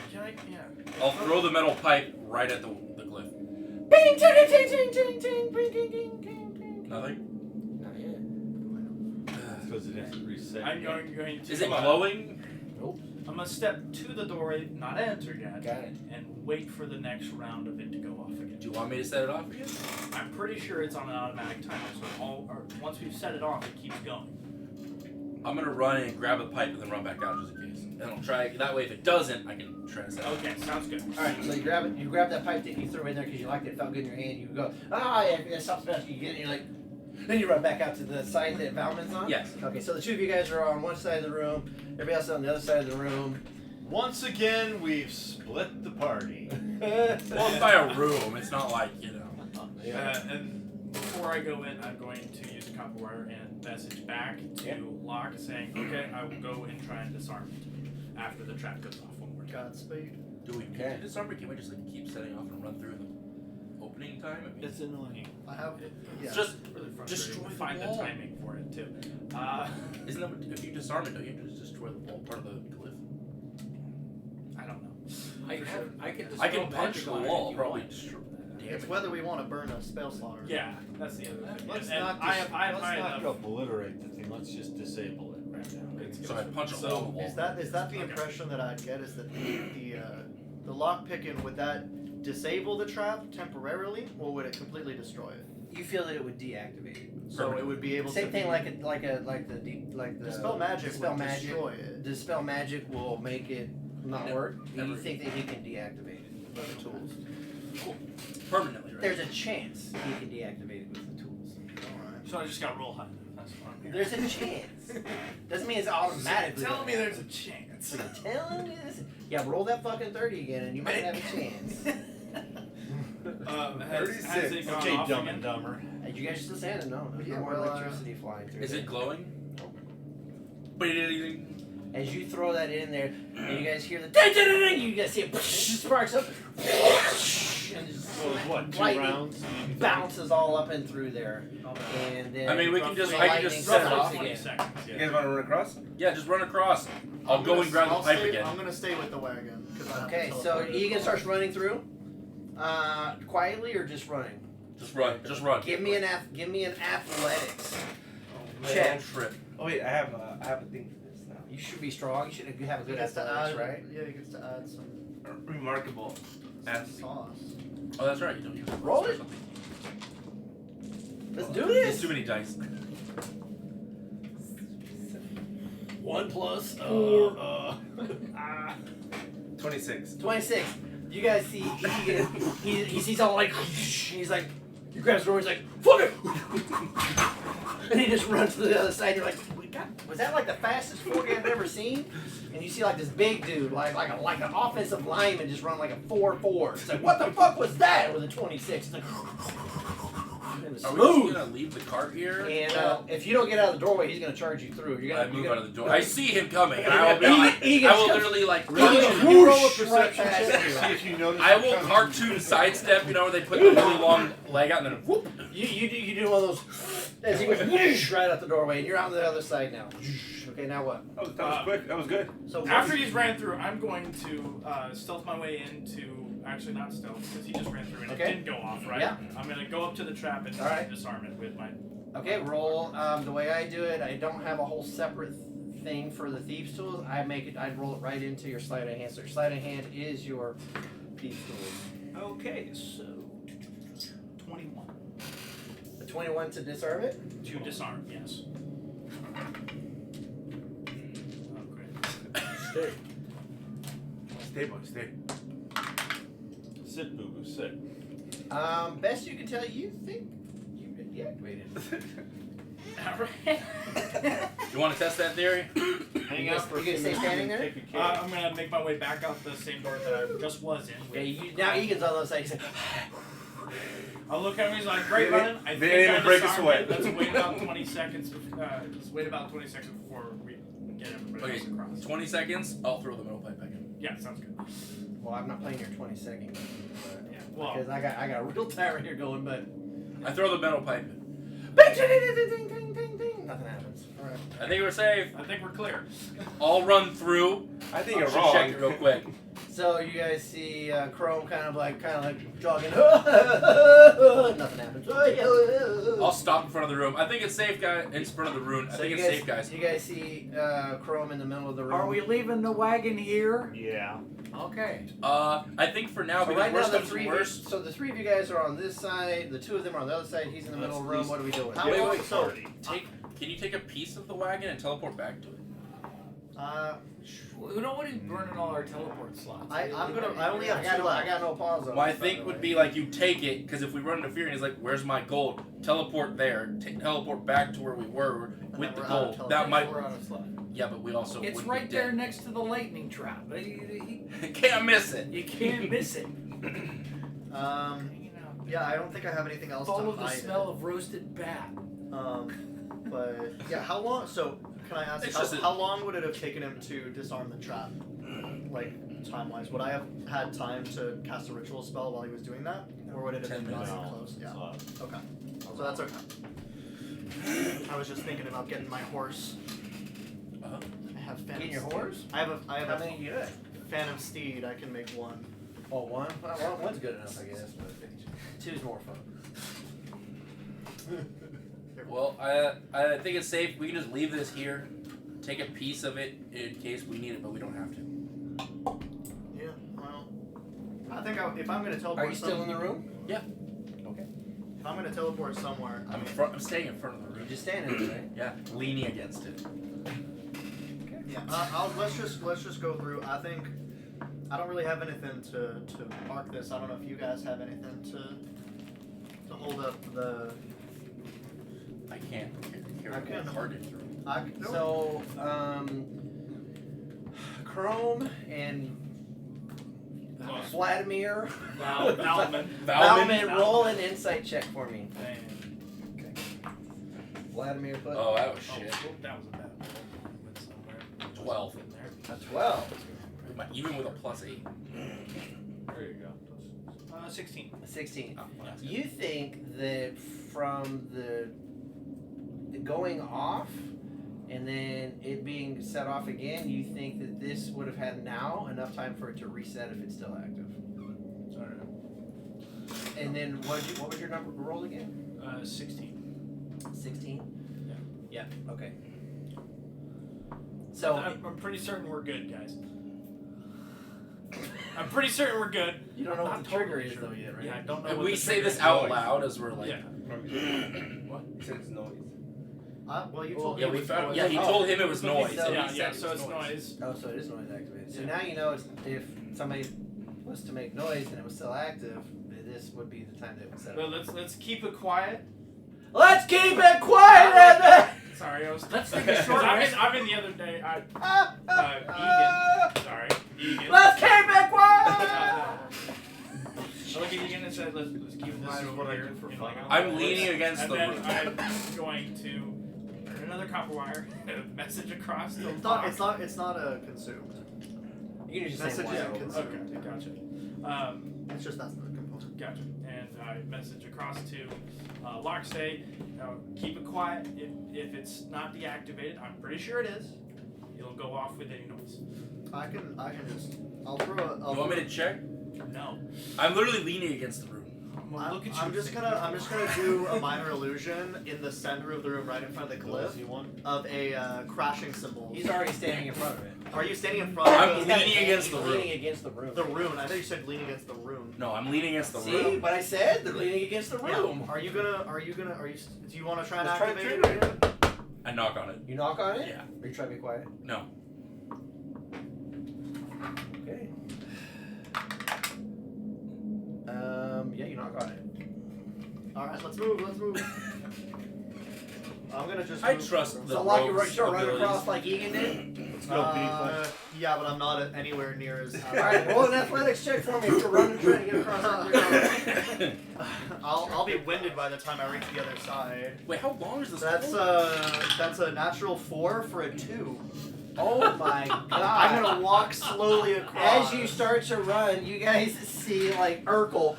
S4: I'll throw the metal pipe right at the glyph.
S2: Bing, ting, ting, ting, ting, ting, ting, bing, ding, ding, ding, ding.
S4: Nothing?
S2: Not yet.
S6: Because it has to reset.
S1: I'm going to.
S4: Is it glowing?
S1: I'm gonna step to the doorway, not enter yet,
S2: Got it.
S1: and wait for the next round of it to go off again.
S4: Do you want me to set it off again?
S1: I'm pretty sure it's on an automatic timer, so once we've set it off, it keeps going.
S4: I'm gonna run in, grab a pipe, and then run back out just in case. And I'll try. That way, if it doesn't, I can try to set it off.
S1: Okay, sounds good.
S2: All right, so you grab it. You grab that pipe that you threw in there because you liked it. It felt good in your hand. You go, it stops best. You get it. You're like, then you run back out to the side that Valman's on.
S4: Yes.
S2: Okay, so the two of you guys are on one side of the room. Everybody else is on the other side of the room.
S6: Once again, we've split the party.
S4: Well, it's by a room. It's not like, you know.
S1: And before I go in, I'm going to use a copper wire and message back to Locke saying, okay, I will go and try and disarm it after the trap goes off one more time.
S3: Godspeed.
S4: Do we need to disarm it? Can we just like keep setting off and run through the opening time? I mean,
S6: It's annoying.
S3: I have. Yeah.
S4: just
S1: Really
S4: destroy
S1: frustrating.
S4: the
S1: Find
S4: wall.
S1: the timing for it too.
S4: Isn't that what, if you disarm it, don't you have to just destroy the wall part of the glyph?
S1: I don't know.
S5: I can
S4: I
S5: dispel
S4: can punch
S5: magic
S4: the
S5: on it
S4: wall.
S5: if you
S4: Probably
S5: want.
S4: destroy that.
S3: It's whether we want to burn a spell slot or
S1: Yeah, that's the other thing.
S6: Let's
S1: And
S6: not,
S1: I have high enough.
S6: obliterate the thing. Let's just disable it right now.
S4: So I punch a hole in the wall.
S3: Is that the impression that I'd get? Is that the lock picking, would that disable the trap temporarily, or would it completely destroy it?
S2: You feel that it would deactivate it.
S3: So it would be able
S2: Same
S3: to
S2: thing
S3: be,
S2: like the
S3: dispel magic
S2: dispel
S3: would
S2: magic.
S3: destroy it.
S2: Dispel magic will make it not
S4: Never-
S2: work.
S4: never
S2: You think that he can deactivate it with the tools?
S4: Permanently, right?
S2: There's a chance he can deactivate it with the tools.
S1: So I just got roll high. That's what I'm hearing.
S2: There's a chance. Doesn't mean it's automatically.
S1: Telling me
S2: gonna
S1: there's a chance.
S2: happen. Telling you this. Yeah, roll that fucking 30 again, and you might have a chance.
S1: Has it gone
S6: Okay,
S1: off
S6: Dumb
S1: again?
S6: and Dumber.
S2: And you guys just standing? No, there's
S3: Yeah,
S2: no more
S3: well,
S2: electricity flying through.
S4: Is
S2: there.
S4: it glowing?
S2: As you throw that in there, and you guys hear the ding, ding, ding, ding, you guys see it sparks up, and just
S6: So it's what, 2
S2: lightning
S6: rounds? maybe?
S2: bounces all up and through there, and then
S4: I mean, we can just-
S2: roughly
S4: I can just
S2: lightning
S4: set it
S2: sets
S4: off
S2: off
S1: 20
S2: again.
S1: seconds.
S8: You
S1: Yeah.
S8: guys want to run across?
S4: Yeah, just run across. I'll go and grab the pipe again.
S3: I'm gonna stay with the wagon. 'Cause I have
S2: Okay,
S3: to
S2: so
S3: teleport.
S2: Egan starts running through, quietly or just running.
S4: Just run. Just run.
S2: Give me an athletics.
S8: Oh,
S2: Check.
S4: Don't trip.
S8: Oh wait, I have a thing for this now.
S2: You should be strong. You should have a
S3: He
S2: good
S3: gets to
S2: athletics,
S3: add,
S2: right?
S3: Yeah, he gets to add some
S8: Remarkable. Athlete.
S3: sauce.
S4: Oh, that's right. You don't use it.
S2: Roll it. Let's do
S4: There's
S2: this.
S4: too many dice.
S2: 1 plus
S8: 26.
S2: 26. You guys see Egan, he sees all like, he's like, he grabs the door, he's like, fuck it! And he just runs to the other side, you're like, God, was that like the fastest 40 I've ever seen? And you see like this big dude, like an offensive lineman just run like a 4-4. It's like, what the fuck was that? With a 26. It's like, and it's
S4: Are we just
S2: smooth.
S4: gonna leave the cart here?
S2: And if you don't get out of the doorway, he's gonna charge you through. You're
S4: I
S2: gonna
S4: move
S2: you're
S4: out of the door. I see him coming, and I will be
S2: Egan-
S4: like,
S2: Egan
S4: I will
S2: comes-
S4: literally like,
S2: Egan
S6: You
S2: goes
S6: roll a
S2: whoosh right
S6: perception
S2: past
S6: check to
S2: you.
S6: see if you notice.
S4: I
S6: him
S4: will
S6: coming.
S4: cartoon sidestep. You know where they put the really long leg out and then whoop.
S2: You do one of those as he goes whoosh right out the doorway, and you're on the other side now. Okay, now what?
S8: That was quick. That was good.
S2: So
S1: After he's ran through, I'm going to stealth my way into. Actually, not stealth because he just ran through and
S2: Okay.
S1: it didn't go off, right?
S2: Yeah.
S1: I'm gonna go up to the trap and
S2: All right.
S1: disarm it with my.
S2: okay, roll. The way I do it, I don't have a whole separate thing for the thieves tools. I roll it right into your sleight of hand. So your sleight of hand is your thieves tools.
S1: Okay, so 21
S2: The 21 to disarm it.
S1: to disarm. Yes. Oh, great.
S5: Stay.
S8: Stay, boy, stay.
S6: Sit, boo boo, sit.
S2: Best you can tell, you think you've been deactivated.
S4: You want to test that theory?
S6: Hang out for a
S2: You gonna
S6: few
S2: stay
S6: minutes
S2: standing
S6: and
S2: there?
S6: take a cake.
S1: I'm gonna make my way back out the same door that I just was in.
S2: Okay, now Egan's on the other side. He's like,
S1: I'll look at him. He's like, "Great running." I
S8: They
S1: think
S8: didn't
S1: I
S8: even break a
S1: disarmed
S8: sweat.
S1: it. Let's wait about 20 seconds. Let's wait about 20 seconds before we get everybody
S4: Okay,
S1: else across.
S4: 20 seconds. I'll throw the metal pipe back in.
S1: Yeah, sounds good.
S2: well, I'm not playing your 20 seconds.
S1: Yeah. Well,
S2: Because I got a real timer here going, but
S4: I throw the metal pipe in.
S2: nothing happens. All right.
S4: I think we're safe.
S1: I think we're clear.
S4: I'll run through.
S8: I think
S4: I'll
S8: you're
S4: just
S8: wrong.
S4: check it real quick.
S2: So you guys see Chrome kind of like jogging. Nothing happens.
S4: I'll stop in front of the room. I think it's safe, guys. In front of the room. I think
S2: you
S4: it's
S2: guys,
S4: safe, guys.
S2: You guys see Chrome in the middle of the room.
S5: Are we leaving the wagon here?
S6: Yeah.
S5: Okay.
S4: I think for now,
S2: So
S4: because
S2: right now
S4: worst
S2: the
S4: comes to
S2: three.
S4: worst.
S2: So the three of you guys are on this side. The two of them are on the other side. He's in the middle of the room. What are we doing?
S3: How
S4: Wait,
S3: long?
S4: wait,
S3: So,
S4: Can you take a piece of the wagon and teleport back to it?
S5: We don't want to be burning all our teleport slots.
S3: I only have
S2: I got
S3: two
S2: no, I
S3: left.
S2: got no pause on.
S4: What I
S2: this, by
S4: think
S2: the
S4: would
S2: way.
S4: be like you take it, because if we run into fear and he's like, "Where's my gold?" Teleport there, teleport back to where we were with the
S3: we're out of
S4: gold. That might.
S5: We're out of slot.
S4: Yeah, but we also.
S5: It's
S4: wouldn't
S5: right
S4: be
S5: there
S4: dead.
S5: next to the lightning trap.
S4: Can't miss it.
S5: You can't miss it.
S3: Yeah, I don't think I have anything else
S5: Follow
S3: to
S5: the
S3: hide.
S5: smell of roasted bat.
S3: But yeah, how long? So can I ask
S4: It's just
S3: how long would it have taken him to disarm the trap? Like time wise, would I have had time to cast a ritual spell while he was doing that, or would it have
S4: 10
S3: been not
S4: minutes.
S3: even close? Yeah.
S6: So,
S3: Okay. So that's okay. I was just thinking about getting my horse.
S4: Uh-huh.
S3: I have Phantom
S2: Getting your
S3: Steed.
S2: horse?
S3: I have
S2: How
S3: a
S2: many do you have?
S3: Phantom Steed. I can make one.
S2: Oh, one. Well, one's good enough, I guess. But two's more fun.
S4: Well, I think it's safe. We can just leave this here, take a piece of it in case we need it, but we don't have to.
S3: Yeah. Well, I think if I'm gonna teleport.
S2: Are you still in the room?
S4: Yeah.
S2: Okay.
S3: If I'm gonna teleport somewhere,
S4: I'm staying in front of the
S2: You're
S4: room.
S2: just standing there, right?
S4: Yeah, leaning against it.
S3: Yeah, let's just go through. I think I don't really have anything to mark this. I don't know if you guys have anything to hold up the.
S4: I can't carry
S3: I
S4: the
S3: can.
S4: card into it.
S2: So, Chrome and Vladimir.
S1: Valman.
S2: Valman, roll an insight check for me.
S1: And,
S2: Vladimir, put
S4: Oh, that was
S1: oh,
S4: shit.
S1: that was a bad roll. Went somewhere.
S4: 12.
S1: In there.
S2: a 12.
S4: Even with a +8.
S6: there you go.
S1: 16.
S2: 16.
S4: Oh, well, that's good.
S2: You think that from the going off and then it being set off again, you think that this would have had now enough time for it to reset if it's still active? And then what was your number roll again?
S1: 16.
S2: 16?
S1: Yeah.
S2: Yeah, okay. So
S1: I'm pretty certain we're good, guys. I'm pretty certain we're good.
S2: you don't know
S1: I'm
S2: what
S1: not
S2: the trigger
S1: totally
S2: is
S1: sure.
S2: though yet, right?
S1: Yeah, I don't know.
S4: And
S1: what
S4: we
S1: the
S4: say
S1: trigger
S4: this
S1: is.
S4: out loud as we're like.
S1: Yeah.
S8: What? You said it's noise.
S3: Well, you told
S4: Yeah,
S3: me.
S4: we
S3: it was
S4: found.
S3: noise.
S4: Yeah, he told him it was noise.
S2: So-
S4: and he
S1: Yeah,
S4: said
S1: yeah.
S4: it
S1: So
S4: was
S1: it's noise.
S2: Oh, so it is noise activated. So
S1: Yeah.
S2: now you know if somebody was to make noise and it was still active, this would be the time they would set
S1: Well,
S2: it.
S1: let's keep it quiet.
S2: Let's keep it quiet!
S1: Sorry, I was.
S5: Let's take a short
S1: I'm
S5: rest.
S1: in the other day. Egan. Sorry, Egan.
S2: Let's keep it quiet!
S1: I look at Egan and said, let's keep
S8: This
S1: this
S8: is what I
S1: here.
S8: do for
S1: you
S8: fun.
S1: know,
S4: I'm leaning against
S1: and
S4: the
S1: then
S4: room.
S1: I'm going to burn another copper wire, message across the
S3: It's not a consumed.
S2: You can just say
S3: Message
S2: wild.
S3: is
S1: Okay,
S3: consumed.
S1: gotcha.
S3: It's just that's the component.
S1: Gotcha. And I message across to Lockstay, keep it quiet. If it's not deactivated, I'm pretty sure it is. It'll go off with any noise.
S3: I can just. I'll throw a.
S4: You want me to check?
S1: No.
S4: I'm literally leaning against the room.
S1: Look at you.
S3: I'm just gonna do a minor illusion in the center of the room, right in front of the cliff,
S6: See one?
S3: of a crashing symbol.
S2: He's already standing in front of it.
S3: Are you standing in front
S4: I'm
S3: of
S2: He's
S3: the,
S2: got
S4: leaning
S2: his
S4: against
S2: hand-
S4: the
S2: he's
S4: room.
S2: leaning against the room.
S3: the rune? I thought you said leaning against the rune.
S4: No, I'm leaning against the
S2: See
S4: room.
S2: what I said? They're leaning against the
S3: Yeah.
S2: room.
S3: Are you gonna? Do you want to try and
S2: Let's try to
S3: activate it?
S2: trigger
S4: I knock on it.
S2: You knock on it?
S4: Yeah.
S2: Or you try to be quiet?
S4: No.
S3: Let's move. Let's move. I'm gonna just.
S4: I
S3: move
S4: trust
S3: across.
S4: the
S2: So Lockie
S4: rogue's
S2: start running
S4: abilities.
S2: across like Egan did.
S8: Let's go, people.
S3: Yeah, but I'm not anywhere near as.
S2: Alright, roll an athletics check for me if you're running trying to get across that bridge.
S3: I'll be winded by the time I reach the other side.
S4: Wait, how long is this?
S3: That's a natural 4 for a 2.
S2: Oh my god.
S3: I'm gonna walk slowly across.
S2: As you start to run, you guys see like Urkel.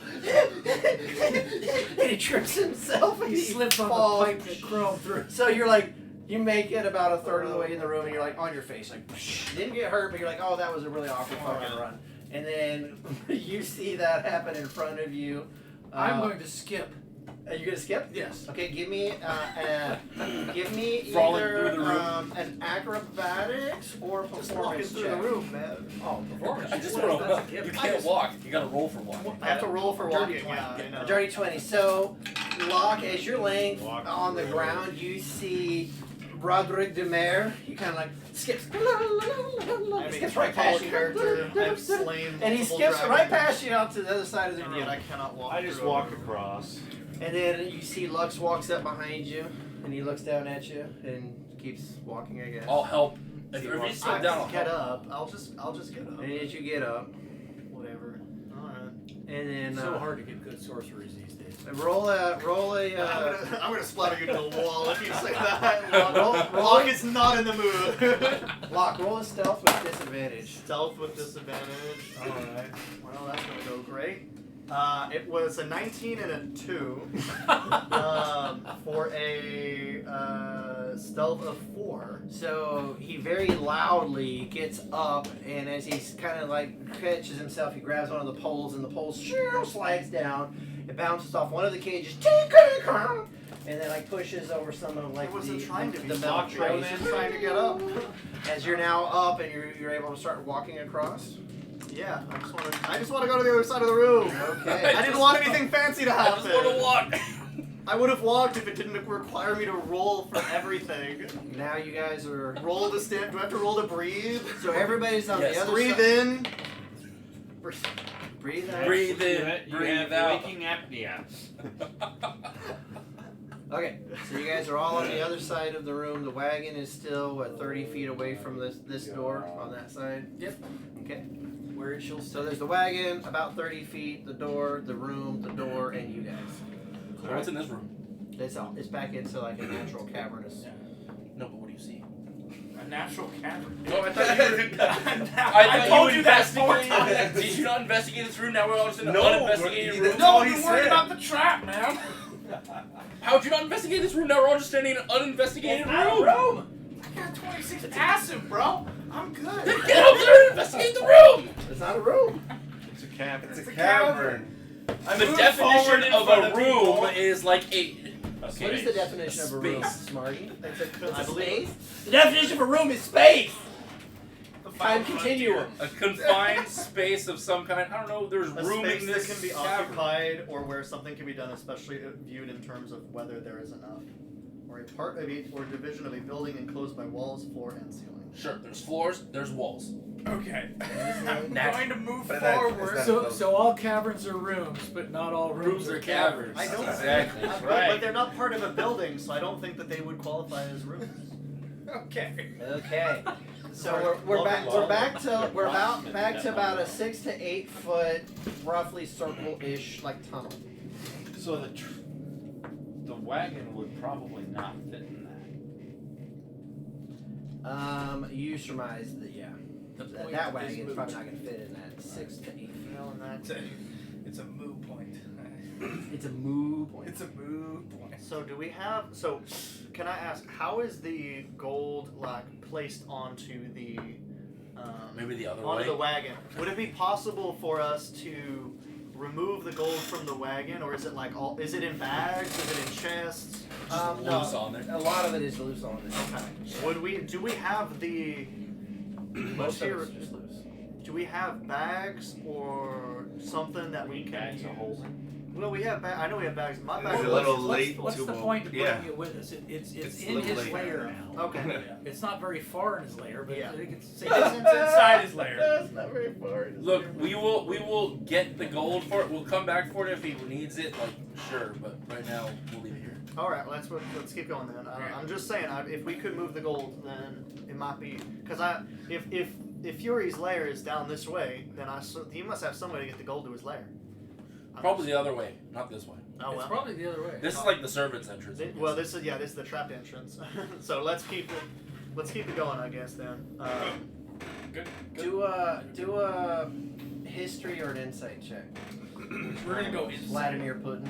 S2: And he trips himself and
S5: He slips on
S2: falls.
S5: the pipe that Chrome through.
S2: So you're like, you make it about a third of the way in the room and you're like on your face. Like, didn't get hurt, but you're like, oh, that was a really awkward fucking run. And then you see that happen in front of you.
S5: I'm going to skip.
S2: Are you gonna skip?
S5: Yes.
S2: Okay, give me
S4: Falling
S2: either
S4: through the room.
S2: an acrobatics or
S3: Just walking
S2: performance
S3: through
S2: check.
S3: the room, man.
S5: Oh, performance.
S4: I just
S5: What
S4: want
S5: is that?
S4: to. You can't walk. You gotta roll for walking.
S3: I have to roll for
S2: Dirty
S3: walking.
S2: 20.
S3: Yeah, I know.
S2: A dirty 20. So, Locke, as you're laying
S6: Walk
S2: on the
S6: through.
S2: ground, you see Roderick de Mer. You kind of like skips.
S3: I mean,
S2: skips
S3: my
S2: right past you.
S3: character. I've slain
S2: And he
S3: multiple
S2: skips
S3: dragons,
S2: right past you out to the other side of the
S3: and
S2: room.
S3: yet I cannot walk.
S6: I just
S3: through
S6: walk
S3: a room.
S6: across.
S2: And then you see Lux walks up behind you, and he looks down at you and keeps walking again.
S4: I'll help. If
S2: See,
S4: you
S2: walk-
S4: sit
S3: I
S4: down, I'll
S3: just get
S4: help.
S3: up. I'll just get up.
S2: And as you get up,
S3: Whatever. Alright.
S2: and then
S5: It's so hard to get good sorceries these days.
S2: roll a
S3: I'm gonna splatter you to the wall if you say that.
S2: Roll-
S3: Locke is not in the mood.
S2: Lock. Roll a stealth with disadvantage.
S3: Stealth with disadvantage. Alright. Well, that's gonna go great. It was a 19 and a 2 for a stealth of 4.
S2: So he very loudly gets up, and as he's kind of like catches himself, he grabs one of the poles, and the pole slides down. It bounces off one of the cages, and then like pushes over some of like
S3: I wasn't
S2: the
S3: trying to be
S2: the metal
S3: sloppy. I was
S2: trays.
S3: just trying to get up.
S2: As you're now up, and you're able to start walking across.
S3: Yeah, I just want to go to the other side of the room.
S2: Okay.
S3: I didn't want anything fancy to
S4: I
S3: happen.
S4: just want to walk.
S3: I would have walked if it didn't require me to roll for everything.
S2: Now you guys are.
S3: Roll to stand. Do I have to roll to breathe?
S2: So everybody's on
S4: Yes.
S2: the other
S3: Breathe
S2: side.
S3: in.
S2: Breathe out.
S4: Breathe
S6: You
S4: in,
S6: have
S4: breathe out.
S6: waking apnea.
S2: Okay, so you guys are all on the other side of the room. The wagon is still, 30 feet away from this door on that side?
S5: Yep.
S2: Okay.
S5: Where it shall
S2: So there's the wagon, about 30 feet, the door, the room, the door, and you guys.
S4: So what's in this room?
S2: It's back into like a natural cavernous.
S4: No, but what do you see?
S1: A natural cavern.
S4: No, I thought you were.
S1: I told you that 4
S4: investigated-
S1: times.
S4: Did you not investigate this room? Now we're all just in an
S8: No,
S4: uninvestigated
S8: we're-
S4: room.
S1: No,
S8: what he
S1: you're worried
S8: said.
S1: about the trap, man.
S4: How'd you not investigate this room? Now we're all just standing in an uninvestigated
S1: It's not a
S4: room.
S1: room. I got 26 passive, bro. I'm good.
S4: Then get up there and investigate the room.
S2: It's not a room.
S6: It's a cavern.
S8: It's a cavern.
S1: I
S4: The
S1: moved
S4: definition
S1: forward in
S4: of
S1: front
S4: a room
S1: people.
S4: is like a.
S2: What is the definition of a room,
S4: Space.
S2: Smarty?
S3: I believe.
S2: The definition of a room is space.
S1: The
S2: Time
S1: final
S2: continuum.
S4: A confined space of some kind. I don't know. There's
S3: A
S4: room
S3: space
S4: in
S3: that
S4: this
S3: can be
S4: cavern.
S3: occupied, or where something can be done, especially viewed in terms of whether there is enough, or a part of each or division of a building enclosed by walls, floor, and ceiling.
S4: Sure. There's floors. There's walls.
S1: Okay. I'm
S4: Nat-
S1: going to move
S8: But that-
S1: forward.
S8: is
S5: So all caverns are rooms, but not all rooms,
S4: Rooms are caverns.
S3: I don't
S4: Exactly.
S3: But they're not part of a building, so I don't think that they would qualify as rooms.
S1: Okay.
S2: Okay. So we're back to about a 6 to 8 foot, roughly circle-ish like tunnel.
S6: So the wagon would probably not fit in that.
S2: You surmise that that wagon's probably not going to fit in that 6 to 8 feet.
S3: Well, and that's
S1: It's a moo point.
S2: It's a moo point.
S1: It's a moo point.
S3: So do we have? So can I ask, how is the gold placed onto the?
S4: Maybe the other
S3: onto
S4: way.
S3: the wagon. Would it be possible for us to remove the gold from the wagon, or is it like all? Is it in bags? Is it in chests?
S2: No,
S4: Loose on there.
S2: a lot of it is loose on there.
S3: Okay. Would we? Do we have the?
S2: Most of it's just loose.
S3: Do we have bags or something that we can
S6: Bags
S3: use?
S6: of holes.
S3: Well, we have. I know we have bags. My
S8: It's
S3: bag.
S8: a little late
S5: What's
S8: to
S5: the point of putting
S8: yeah.
S5: it with us? It's
S8: It's a
S5: in
S8: little
S5: his
S8: late.
S5: lair now.
S3: Okay.
S5: It's not very far in his lair, but
S3: Yeah.
S5: it's
S1: It's inside his lair.
S2: That's not very far.
S4: Look, we will get the gold for it. We'll come back for it if he needs it. Like, sure, but right now we'll leave it here.
S3: All right. Let's keep going then. I'm just saying, if we could move the gold, then it might be because if Fury's lair is down this way, then he must have some way to get the gold to his lair.
S4: Probably the other way, not this way.
S3: Oh
S5: It's
S3: well.
S5: probably the other way.
S4: This is like the servants' entrance.
S3: Well, this is the trapped entrance. So let's keep it going, I guess then.
S1: Good.
S2: Do a history or an insight check.
S1: We're gonna go inside.
S2: Vladimir Putin.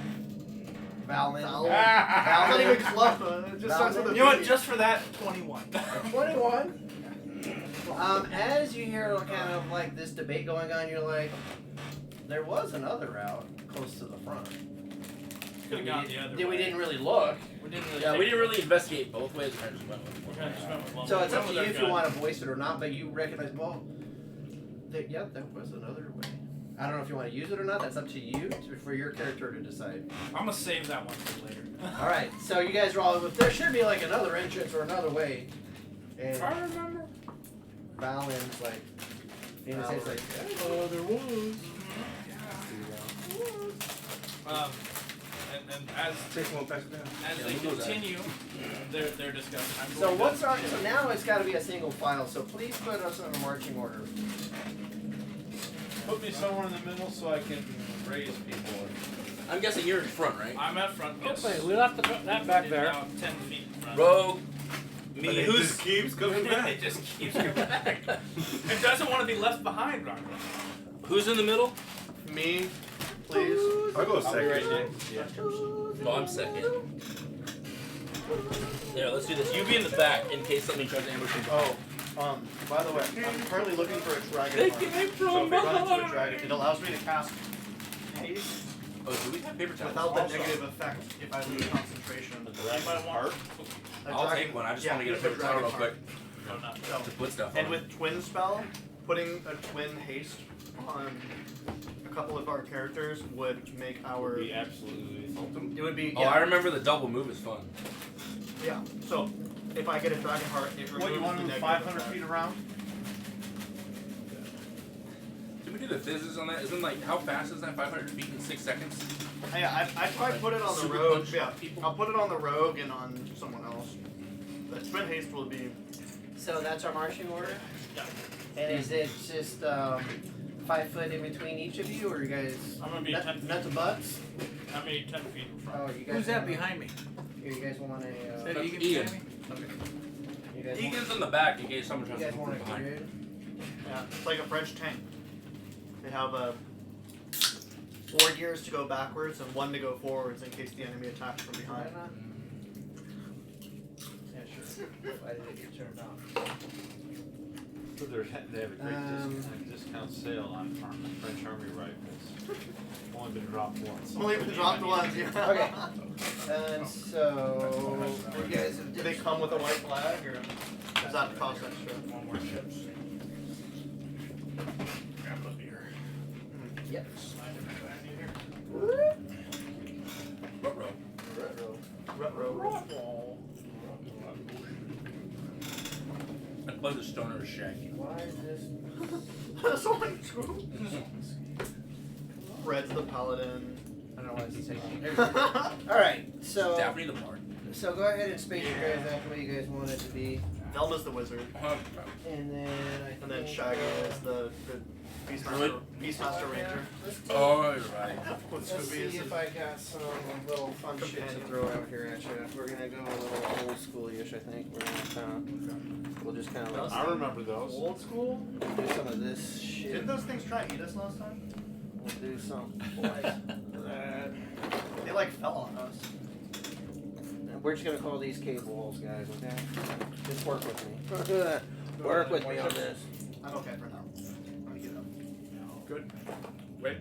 S2: Valin.
S3: I'm not even close. It just starts with a
S1: You know what?
S3: B.
S1: Just for that, 21.
S2: 21. As you hear kind of like this debate going on, you're like, there was another route close to the front.
S1: Could have gone the other
S2: We
S1: way.
S2: didn't really look.
S1: We didn't really.
S4: Yeah,
S1: take
S4: we didn't really investigate both ways. We kind of just went with
S1: We
S4: one.
S1: kind of just went with one.
S2: So
S1: We
S2: it's up
S1: went
S2: to you
S1: with
S2: if
S1: our
S2: you
S1: gut.
S2: want to voice it or not, but you recognize, well, yeah, there was another way. I don't know if you want to use it or not. That's up to you, for your character to decide.
S1: I'm gonna save that one for later.
S2: All right, so you guys are all. There should be like another entrance or another way. And
S1: I remember.
S2: Valin's like, in his head's like,
S1: Oh, there was. And as
S8: Take one, pass it down.
S1: as
S4: Yeah,
S1: they
S4: we'll do that.
S1: continue their discussion, I'm
S2: So
S1: going
S2: what's
S1: to
S2: our? So now it's got to be a single file. So please put us in a marching order.
S6: Put me somewhere in the middle so I can raise people.
S4: I'm guessing you're in front, right?
S1: I'm at front. Yes.
S5: Okay, we left that back there.
S1: Now 10 feet in front.
S4: Rogue.
S8: But
S4: Me.
S8: it
S4: Who's
S8: just keeps coming back.
S1: It just keeps coming back. It doesn't want to be left behind, Roger.
S4: who's in the middle?
S3: Me, please.
S8: I'll go
S6: I'll be
S8: second.
S6: right next.
S4: No, I'm second. Yeah, let's do this. You be in the back in case somebody tries to ambush you.
S3: Oh, by the way, I'm currently looking for a dragon.
S4: They
S3: heart.
S4: came
S3: So if
S4: from
S3: we run into a
S4: behind.
S3: dragon, it allows me to cast haste
S4: Oh, do we have paper towels?
S3: without the
S6: Also-
S3: negative effect if I lose concentration.
S6: The
S1: You
S6: dragon's
S1: might want.
S6: heart.
S3: A
S4: I'll
S3: dragon-
S4: take one. I just
S3: yeah,
S4: want to get a
S3: keep
S4: paper towel real
S3: dragon
S4: quick
S1: No, not.
S3: heart.
S4: to put stuff
S3: And
S4: on.
S3: with twin spell, putting a twin haste on a couple of our characters would make our.
S6: Be absolutely lethal.
S3: It would be
S4: Oh, I remember the double move is fun.
S3: yeah. So if I get a dragon heart, it removes
S6: What, you want
S3: the
S6: to move
S3: negative
S6: 500
S3: effect.
S6: feet around?
S4: Did we do the physics on that? Isn't like how fast is that? 500 feet in 6 seconds?
S3: Yeah, I probably put it on the
S4: Super
S3: rogue.
S4: punch
S3: Yeah,
S4: people?
S3: I'll put it on the rogue and on someone else. The twin haste will be.
S2: So that's our marching order.
S1: Yeah.
S2: And is it just 5 foot in between each of you, or you guys
S1: I'm gonna be 10 feet.
S2: nuts and butts?
S1: I'm gonna be 10 feet in front.
S2: Oh, you guys.
S5: Who's that
S2: wanna-
S5: behind me?
S2: Here, you guys want a?
S5: Said
S4: That's
S5: Egan
S4: Ian.
S5: behind me?
S2: You guys want,
S4: Egan's in the back in case someone
S2: you
S4: tries to
S2: guys want
S4: come
S2: a
S4: from behind.
S2: grid?
S3: Yeah, it's like a French tank. They have 4 gears to go backwards and 1 to go forwards in case the enemy attacks from
S2: Why
S3: behind.
S2: not? Yeah, sure. Why did it get turned on?
S6: So they have a great discount sale on French Army rifles. Only been dropped once.
S3: Only been dropped once, yeah.
S2: Okay. And so you guys have
S3: Do they come with a white flag or does that cost extra?
S1: One more chips. Grab a beer.
S2: Yep.
S1: Slide it back in here.
S4: Ruh-roh. I play the stoner as Shaggy.
S2: Why is this?
S3: So many screws. Red's the paladin.
S2: I don't know why this is taking. All right. So
S4: Daphne the Bard.
S2: go ahead and space your guys out the way you guys want it to be,
S3: Velma's the wizard.
S2: and then
S3: And then Shaggy is the Beastmaster Ranger.
S4: Oh, right.
S3: What's
S2: Let's
S3: Scooby
S2: see
S3: is
S2: if I got some little fun shit to
S3: Companion.
S2: throw out here at you. We're gonna go a little old school-ish, I think. We're gonna we'll just kind of
S6: I remember those.
S3: old school.
S2: do some of this shit.
S3: Didn't those things try to eat us last time?
S2: We'll do something like that.
S3: They like fell on us.
S2: And we're just gonna call these cave walls, guys. Okay? Just work with me. Work with me on this.
S3: I'm okay for now. I'll get up.
S1: Good. Wait.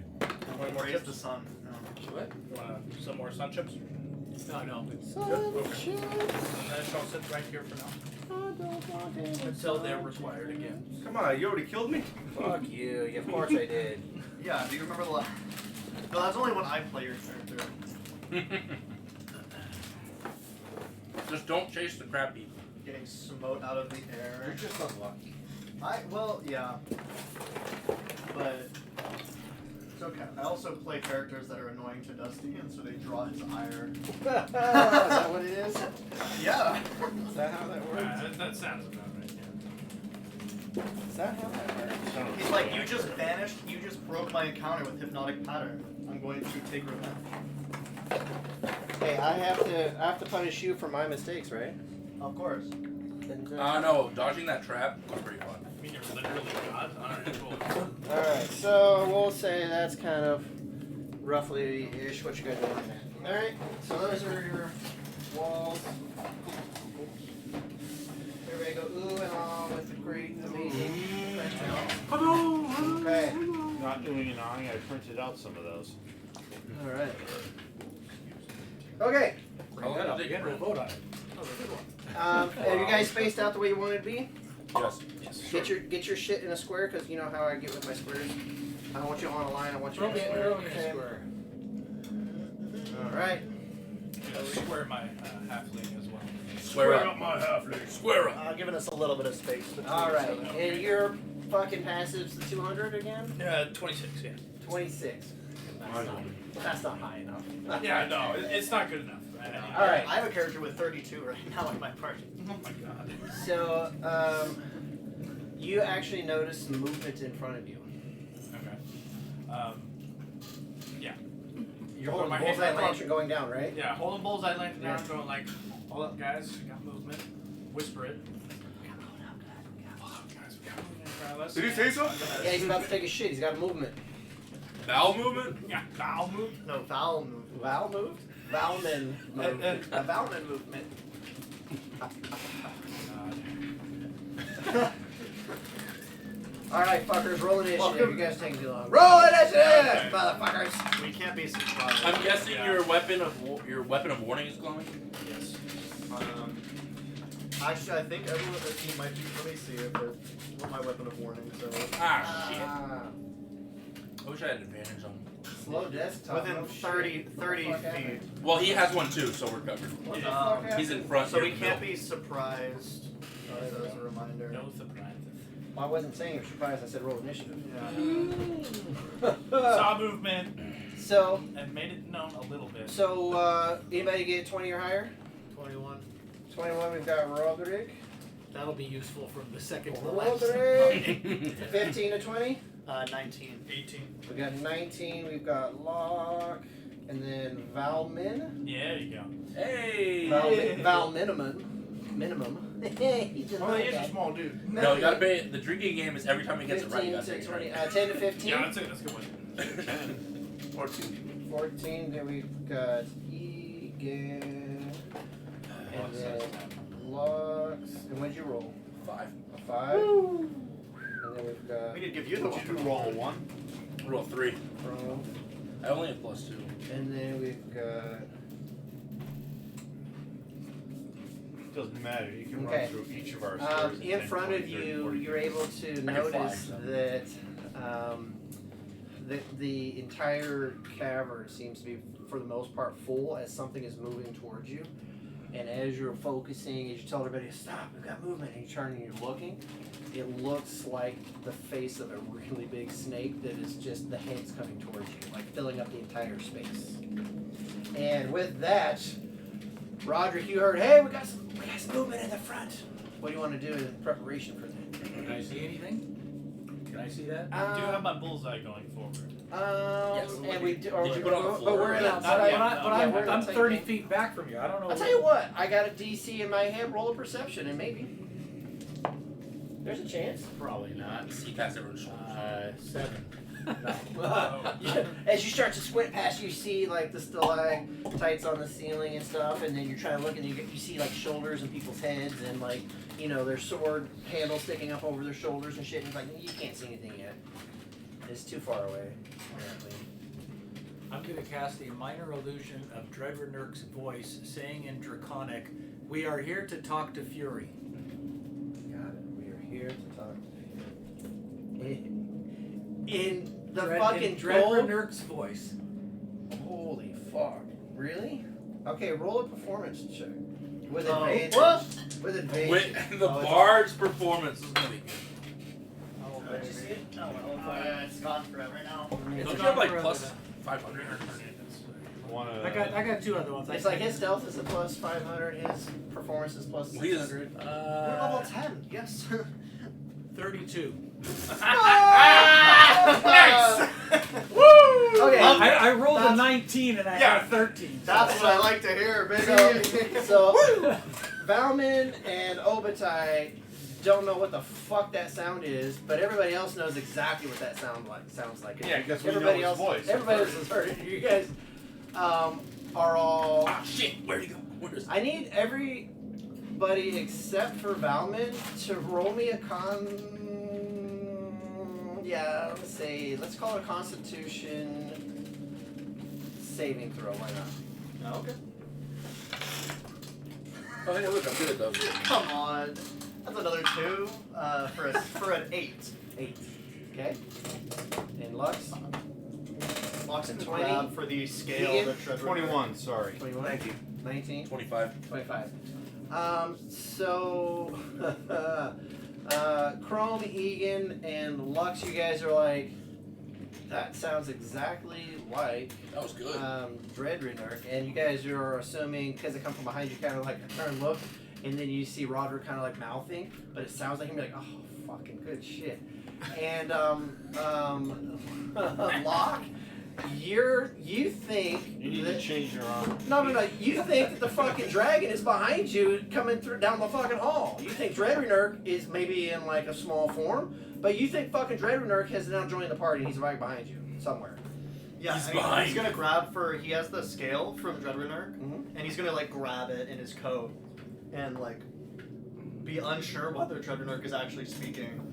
S1: One more
S3: Raise
S1: chips.
S3: the sun.
S1: What? You want some more sun chips?
S5: No.
S2: Sunshine.
S1: I shall sit right here for now. Until they're required again.
S8: Come on, you already killed me.
S2: Fuck you. Yeah, of course I did.
S3: Yeah, do you remember the last? No, that's only when I play your character.
S4: Just don't chase the crap people.
S3: Getting smote out of the air.
S6: You're just unlucky.
S3: Yeah. But it's okay. I also play characters that are annoying to Dusty, and so they draw his ire.
S2: Is that what it is?
S3: Yeah.
S2: Is that how that works?
S1: That sounds about right. Yeah.
S2: Is that how that works?
S3: He's like, you just vanished. You just broke my encounter with hypnotic pattern. I'm going to take revenge.
S2: Hey, I have to punish you for my mistakes, right?
S3: Of course.
S4: No, dodging that trap was pretty fun.
S1: I mean, you're literally God. Alright, cool.
S2: Alright, so we'll say that's kind of roughly-ish what you guys are looking at. Alright, so those are your walls. Everybody go ooh and ah with the great, amazing French. Okay.
S6: Not doing an eye, I printed out some of those.
S2: Alright. Okay.
S4: How long
S5: That
S4: did
S5: up
S4: it
S5: again, we'll
S4: take?
S5: vote on it. That was a good one.
S2: Have you guys spaced out the way you wanted to be?
S4: Yes.
S2: Get your shit in a square, because you know how I get with my squares. I don't want you on a line, I want you in a square.
S5: Square.
S2: Alright.
S1: Square my halfling as well.
S4: Square up.
S1: my halfling.
S4: Square up.
S3: Giving us a little bit of space. between
S2: Alright,
S3: each other.
S2: and your fucking passive's the 200 again?
S1: 26, yeah.
S2: 26. That's not high enough.
S1: Yeah, no, it's not good enough.
S2: Alright.
S3: I have a character with 32 right now in my party.
S1: Oh my god.
S2: So, you actually notice some movement in front of you.
S1: Okay. Yeah.
S2: You're
S1: Hold
S2: holding
S1: my
S2: bullseye
S1: hand up.
S2: lantern going down, right?
S1: Yeah, holding bullseye lantern down,
S2: Yeah.
S1: going like, hold up, guys, we got movement. Whisper it. Hold up, guys, we got movement in front of us.
S8: Did he say so?
S2: Yeah, he's about to take a shit. He's got a movement.
S4: Bowel movement?
S1: Yeah, bowel move.
S3: No, vowel move.
S2: Val moved? Valman moved. A Valman movement. Alright, fuckers, roll initiative.
S3: Welcome.
S2: You guys taking too long. Roll initiative, motherfuckers!
S3: We can't be surprised.
S4: I'm guessing
S1: Yeah.
S4: your weapon of warning is glowing.
S1: Yes.
S3: Actually, I think everyone on the team might be. Let me see if it's what my weapon of warning. So
S4: Ah shit.
S2: Ah,
S4: I wish I had advantage on.
S2: slow desktop.
S3: within
S2: no
S3: 30
S2: shit. What the fuck
S3: feet.
S2: happened?
S4: Well, he has one too, so we're covered.
S2: What the
S1: Yeah.
S2: fuck happened?
S4: He's in front.
S3: So
S4: here
S3: we
S4: in the
S3: can't
S4: middle.
S3: be surprised. As a reminder.
S1: No surprise.
S2: Well, I wasn't saying you're surprised. I said roll initiative.
S3: Yeah.
S1: Saw movement
S2: So,
S1: and made it known a little bit.
S2: Anybody get 20 or higher?
S3: 21.
S2: 21, we've got Roderick.
S5: That'll be useful from the second to the last.
S2: Roderick! 15 to 20.
S3: 19.
S1: 18.
S2: We got 19, we've got Locke, and then Valmin.
S1: Yeah, there you go.
S4: Hey.
S2: Val Minimum. He's just
S1: Oh,
S2: like
S1: he is a
S2: that.
S1: small dude.
S4: No, you gotta pay. The drinking game is every time he gets it right, you
S2: 15
S4: gotta
S2: to
S4: take it
S2: 20,
S4: right.
S2: 10 to 15.
S1: Yeah, that's a good one.
S8: 14.
S2: 14, then we've got Egan, and then Lux, and what'd you roll?
S4: 5.
S2: A 5. And then we've got
S3: We could give you the
S6: Would you
S3: one.
S6: roll a 1?
S4: Roll 3.
S2: Pro,
S4: I only have +2.
S2: and then we've got
S6: Doesn't matter. You can
S2: Okay.
S6: run through each of our stores.
S2: in front of you, you're able to
S4: can
S2: notice
S4: fly, so.
S2: that the entire cavern seems to be, for the most part, full as something is moving towards you. And as you're focusing, as you tell everybody, stop, we've got movement, and you turn and you're looking, it looks like the face of a really big snake that is just, the head's coming towards you, like filling up the entire space. And with that, Roderick, you heard, hey, we got some movement in the front. What do you want to do in preparation for that?
S5: Can I see anything? Can I see that?
S1: I do have my bullseye going forward.
S4: Yes.
S2: And we do,
S4: Did you put it on the
S2: but
S4: floor?
S2: we're in
S1: Yeah,
S2: a
S1: not
S2: tight-
S1: yet.
S5: But
S2: we're in a
S5: I'm
S2: tight
S5: 30
S2: thing.
S5: feet back from you. I don't know.
S2: I'll tell you what, I got a DC in my head, roll a perception, and maybe. There's a chance.
S5: Probably not.
S4: See past everyone's shoulders.
S5: 7.
S2: Yeah, as you start to squint past, you see like the stalactites on the ceiling and stuff, and then you're trying to look and you see like shoulders and people's heads and like, you know, their sword handle sticking up over their shoulders and shit. And it's like, you can't see anything yet. It's too far away, apparently.
S5: I'm going to cast a minor illusion of Dreadnurk's voice saying in Draconic, "We are here to talk to Fury."
S2: Got it. We are here to talk to you. In the
S5: Dread-
S2: fucking
S5: in
S2: gold.
S5: Dreadnurk's voice.
S2: Holy fuck. Really? Okay, roll a performance check. With
S3: Oh,
S2: advantage.
S3: what?
S2: With advantage.
S4: With the
S2: Oh, it's-
S4: bard's performance is gonna be good.
S3: Oh,
S2: Did you see it?
S3: Oh, yeah, it's gone forever now.
S4: Don't
S5: It's
S4: you
S5: gone
S4: have like
S5: forever
S4: plus
S5: now.
S4: 500?
S5: I got 2 other ones.
S2: It's like his stealth is a plus 500, his performance is plus
S4: Well, he is-
S2: 600.
S3: We're level 10. Yes.
S5: 32.
S2: Nice! Okay.
S5: I rolled a
S3: That's-
S5: 19 and I
S8: Yeah.
S5: had 13.
S3: That's what I like to hear, baby.
S2: So Valman and Obaitai don't know what the fuck that sound is, but everybody else knows exactly what that sounds like.
S6: Yeah, because we know
S2: everybody
S6: his
S2: else,
S6: voice.
S2: everybody else has heard it. You guys are all.
S4: Ah, shit! Where'd he go? Where is
S2: I need everybody except for Valman to roll me a Yeah, let's call it a Constitution saving throw. Why not?
S3: Okay.
S4: Oh, hey, look, I'm good at those.
S3: Come on. That's another 2 for an 8.
S2: 8. Okay. And Lux.
S3: Locks and
S2: 20.
S3: grab for the scale
S2: Vegan?
S3: that Trevor
S6: 21, sorry.
S2: 21.
S4: Thank you.
S2: 19.
S4: 25.
S2: 25. So Chrome, Egan, and Lux, you guys are like, that sounds exactly like
S4: That was good.
S2: Dreadrinark, and you guys are assuming because they come from behind you, kind of like turn and look, and then you see Roderick kind of like mouthing, but it sounds like him like, oh, fucking good shit. And Locke, you think
S6: You need to change your arm.
S2: no. You think that the fucking dragon is behind you coming through down the fucking hall. You think Dreadrinark is maybe in like a small form, but you think fucking Dreadrinark has now joined the party and he's right behind you somewhere.
S3: Yeah,
S4: He's
S3: I mean,
S4: behind.
S3: he's gonna grab for. He has the scale from Dreadrinark,
S2: Mhm.
S3: and he's gonna like grab it in his coat, and like be unsure whether Dreadrinark is actually speaking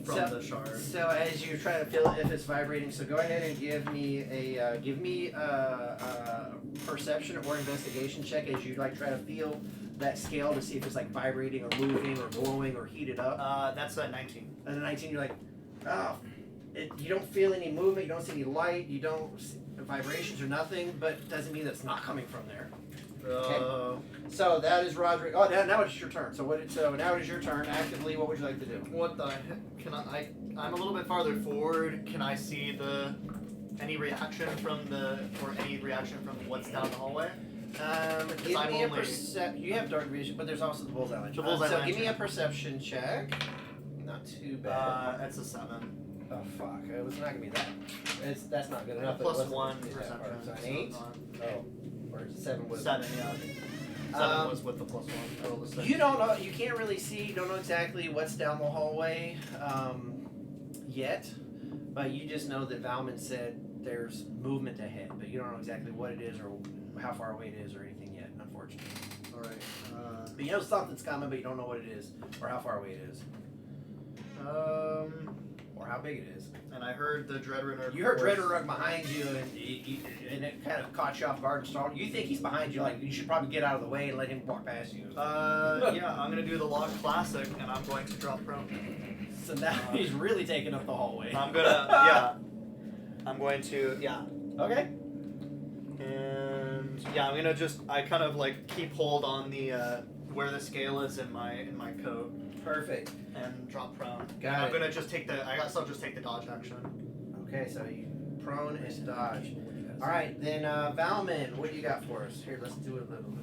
S3: from
S2: So-
S3: the shard.
S2: So as you try to feel if it's vibrating, so go ahead and give me a perception or investigation check as you like try to feel that scale to see if it's like vibrating or moving or glowing or heated up.
S3: That's a 19.
S2: And a 19, you're like, oh, you don't feel any movement, you don't see any light, you don't see vibrations or nothing, but doesn't mean that it's not coming from there. So that is Roderick. Oh, now it's your turn. So now it is your turn. Actively, what would you like to do?
S3: What the heck? Can I'm a little bit farther forward. Can I see any reaction from what's down the hallway?
S2: Give
S3: I'm
S2: me a
S3: only-
S2: You have dark vision, but there's also the bullseye lantern.
S3: The bullseye
S2: so give me a
S3: lantern.
S2: perception check. Not too bad.
S3: That's a 7.
S2: Oh fuck! It was not gonna be that. That's not good enough.
S3: Plus
S2: It wasn't
S3: 1
S2: gonna be that far.
S3: perception.
S2: So an
S3: so
S2: 8.
S3: it's not-
S2: Oh, or 7 was
S3: 7, yeah. 7 was with the plus 1. I rolled a 6.
S2: You don't know. You can't really see. You don't know exactly what's down the hallway yet, but you just know that Valman said there's movement ahead, but you don't know exactly what it is or how far away it is or anything yet. Unfortunately,
S3: Alright.
S2: but you know something's coming, but you don't know what it is or how far away it is or how big it is.
S3: And I heard the Dreadrinark.
S2: You heard
S3: voice.
S2: Dreadrinark behind you, and it kind of caught you off guard and startled. You think he's behind you, like you should probably get out of the way and let him walk past you.
S3: Yeah, I'm gonna do the lock classic, and I'm going to drop prone.
S2: So now he's really taking up the hallway.
S3: I'm gonna, yeah. I'm going to, yeah.
S2: Okay.
S3: And yeah, I'm gonna I kind of like keep hold on the where the scale is in my coat
S2: Perfect.
S3: and drop prone.
S2: Got
S3: I'm
S2: it.
S3: gonna just take the. I guess I'll just take the dodge action.
S2: Okay, so you prone and dodge. All right, then Valman, what do you got for us? Here, let's do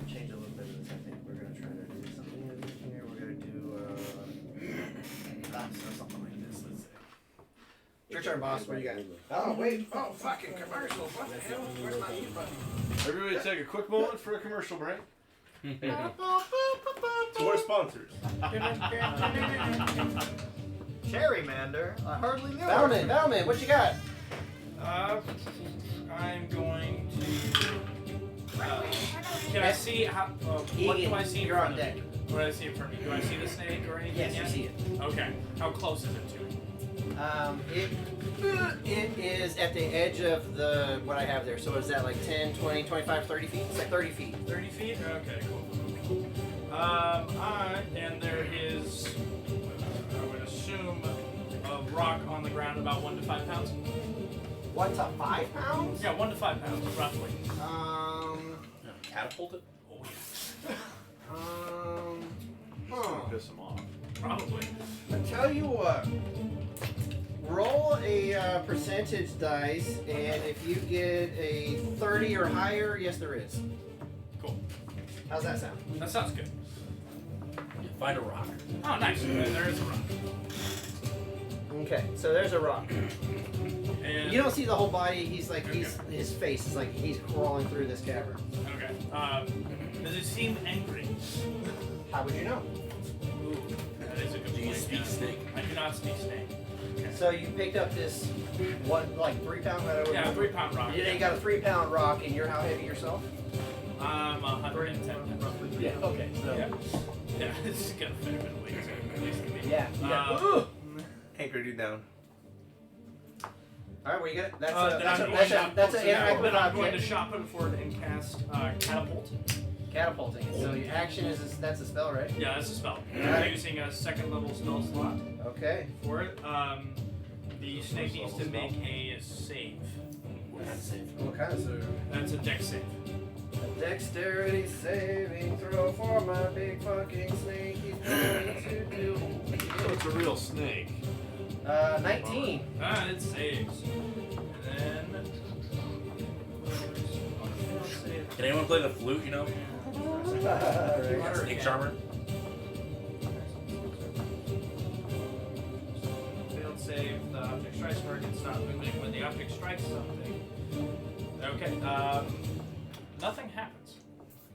S2: change a little bit of this. I think we're gonna try to do something here. We're gonna do something like this. Let's see. Your turn, boss. What do you got? Oh wait. Oh, fucking commercials. What the hell? Where's my mute button?
S6: Everybody take a quick moment for a commercial break.
S8: To our sponsors.
S3: Cherrymander. I hardly knew.
S2: Valman, what you got?
S1: I'm going to. Can I see how? What do I see in
S2: You're
S1: front
S2: on
S1: of
S2: deck.
S1: me? What do I see in front of me? Do I see the snake or anything?
S2: Yes, you
S1: yet?
S2: see it.
S1: Okay. How close is it to me?
S2: It is at the edge of what I have there. So is that like 10, 20, 25, 30 feet? It's like 30 feet.
S1: 30 feet? Okay, cool. And there is, I would assume, a rock on the ground about 1 to 5 pounds.
S2: 1 to 5 pounds?
S1: Yeah, 1 to 5 pounds, roughly.
S4: Catapult it?
S1: Oh, yeah.
S2: Huh.
S6: Piss him off.
S1: Probably.
S2: I tell you what. Roll a percentage dice, and if you get a 30 or higher, yes, there is.
S1: Cool.
S2: How's that sound?
S1: That sounds good.
S4: Yeah, find a rock.
S1: Oh, nice. There is a rock.
S2: Okay, so there's a rock.
S1: And
S2: You don't see the whole body. He's like his face is like he's crawling through this cavern.
S1: Okay. Does it seem angry?
S2: How would you know?
S1: Ooh, that is a good
S4: Do you
S1: point.
S4: speak
S1: yeah.
S4: snake?
S1: I do not speak snake.
S2: So you picked up this what, like 3 pound?
S1: Yeah, a 3-pound rock.
S2: You got a 3 pound rock, and you're how heavy yourself?
S1: I'm 110 pounds.
S2: Yeah. Okay. So
S1: Yeah. Yeah, it's gonna fit a bit of weight, so at least to me.
S2: yeah. You got,
S1: Uh,
S8: Anchored you down.
S2: all right, where you got? That's
S1: Then
S2: a
S1: I'm
S2: that's
S1: going
S2: a
S1: to
S2: that's an
S1: then I'm
S2: interactive
S1: going to
S2: object.
S1: shot put it forward and cast catapult.
S2: Catapulting it. So your action is that's a spell, right?
S1: Yeah, that's a spell.
S2: Alright.
S1: I'm using a 2nd level spell slot
S2: Okay.
S1: for it. The snake needs to make a save.
S4: What does it say?
S2: What kind of save?
S1: That's a dex save.
S2: A dexterity saving throw for my big fucking snake. He's going to do.
S6: So it's a real snake.
S2: 19.
S1: It saves. And then.
S4: Can anyone play the flute, you know? Snake charmer?
S1: Failed save. The object strikes target. It's not moving when the object strikes something. Okay. Nothing happens,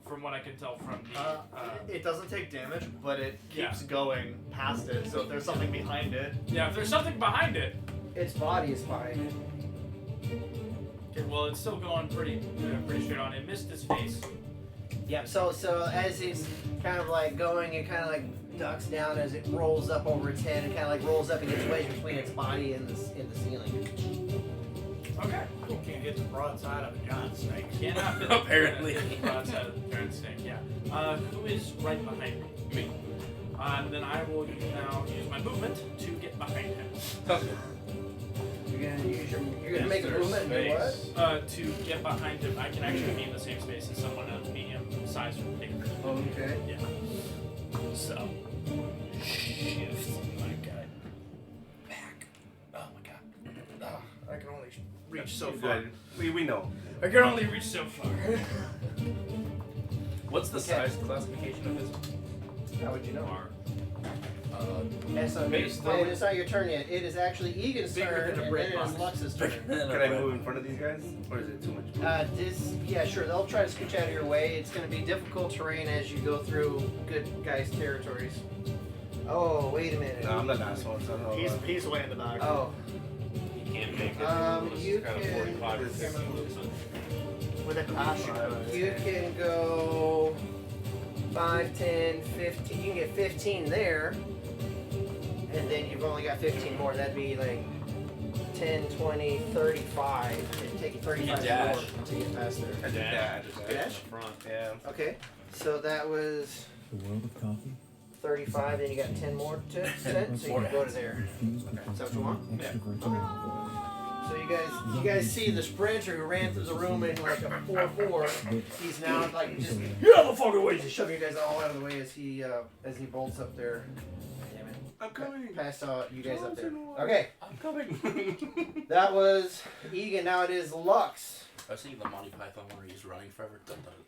S1: from what I can tell from the.
S3: It doesn't take damage, but it
S1: Yeah.
S3: keeps going past it. So if there's something behind it,
S1: Yeah, if there's something behind it,
S2: Its body is behind it.
S1: well, it's still going pretty straight on. It missed its face.
S2: Yeah. So as it's kind of like going, it kind of like ducks down as it rolls up over its head and kind of like rolls up and gets wedged between its body and the ceiling.
S1: Okay.
S5: You can't get the broadside of a giant snake.
S1: Cannot fit
S4: Apparently.
S1: outside of the giant snake. Yeah. Who is right behind me?
S4: Me.
S1: Then I will now use my movement to get behind him.
S4: Sounds good.
S2: You're gonna make a movement and do what?
S1: To get behind him, I can actually be in the same space as someone of medium size or bigger.
S2: Okay.
S1: Yeah. So shift my guy back. Oh my god. I can only reach so far.
S8: Good. We know.
S1: I can only reach so far.
S4: What's the
S2: Okay.
S4: size classification of his?
S2: How would you know?
S6: Base
S2: Wait, it's not your turn yet. It is actually Egan's
S1: Bigger
S2: turn,
S1: than a
S2: and
S1: bread
S2: then it is
S1: box.
S2: Lux's turn.
S8: Can I move in front of these guys? Or is it too much?
S2: Yeah, sure. They'll try to scooch out of your way. It's going to be difficult terrain as you go through good guys' territories. Oh, wait a minute.
S8: No, I'm not an asshole. So I don't know.
S3: he's way in the back.
S2: Oh,
S6: You can't make it.
S2: you
S6: Got a
S2: can.
S6: 45 or 50 movement.
S3: With a passion.
S2: You can go 5, 10, 15. You can get 15 there. And then you've only got 15 more. That'd be like 10, 20, 35. It'd take you 35
S4: dash.
S2: more to get past there.
S8: I did that.
S2: Dash?
S6: Front.
S8: Yeah.
S2: Okay. So that was
S9: The world of coffee
S2: 35. Then you got 10 more to set. So you can go to there.
S9: refused to
S2: Is that what you want?
S9: extroverts and
S2: So you guys see the sprinter who ran through the room in like a 4-4. He's now like just get out of the fucking way, just shoving you guys all out of the way as he bolts up there. Damn it!
S8: I'm coming.
S2: Past you guys up there. Okay,
S4: I'm coming.
S2: that was Egan. Now it is Lux.
S4: I was thinking the Monty Python where he's running forever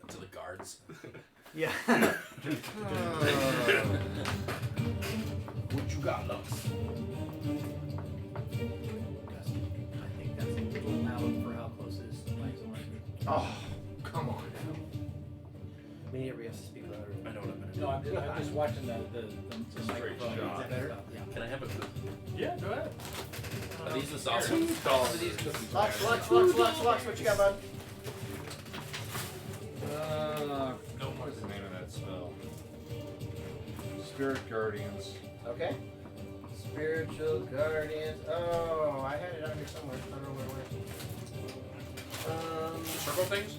S4: to the guards.
S3: Yeah.
S2: What you got, Lux?
S5: I think that's a little loud for how close it is to my zone.
S2: Oh, come on now. We need everybody else to speak louder.
S4: I know what I'm gonna do.
S5: No, I'm just watching the
S6: Straight
S5: microphone.
S6: shot.
S5: Is that better? Yeah.
S4: Can I have a cookie?
S1: Yeah, go ahead.
S4: Are these the sauce ones?
S1: Are these cookies?
S2: Lux, what you got, bud?
S6: What is the name of that spell? Spirit Guardians.
S2: Okay. Spiritual Guardians. Oh, I had it out here somewhere. I don't know where it went.
S4: Circle things?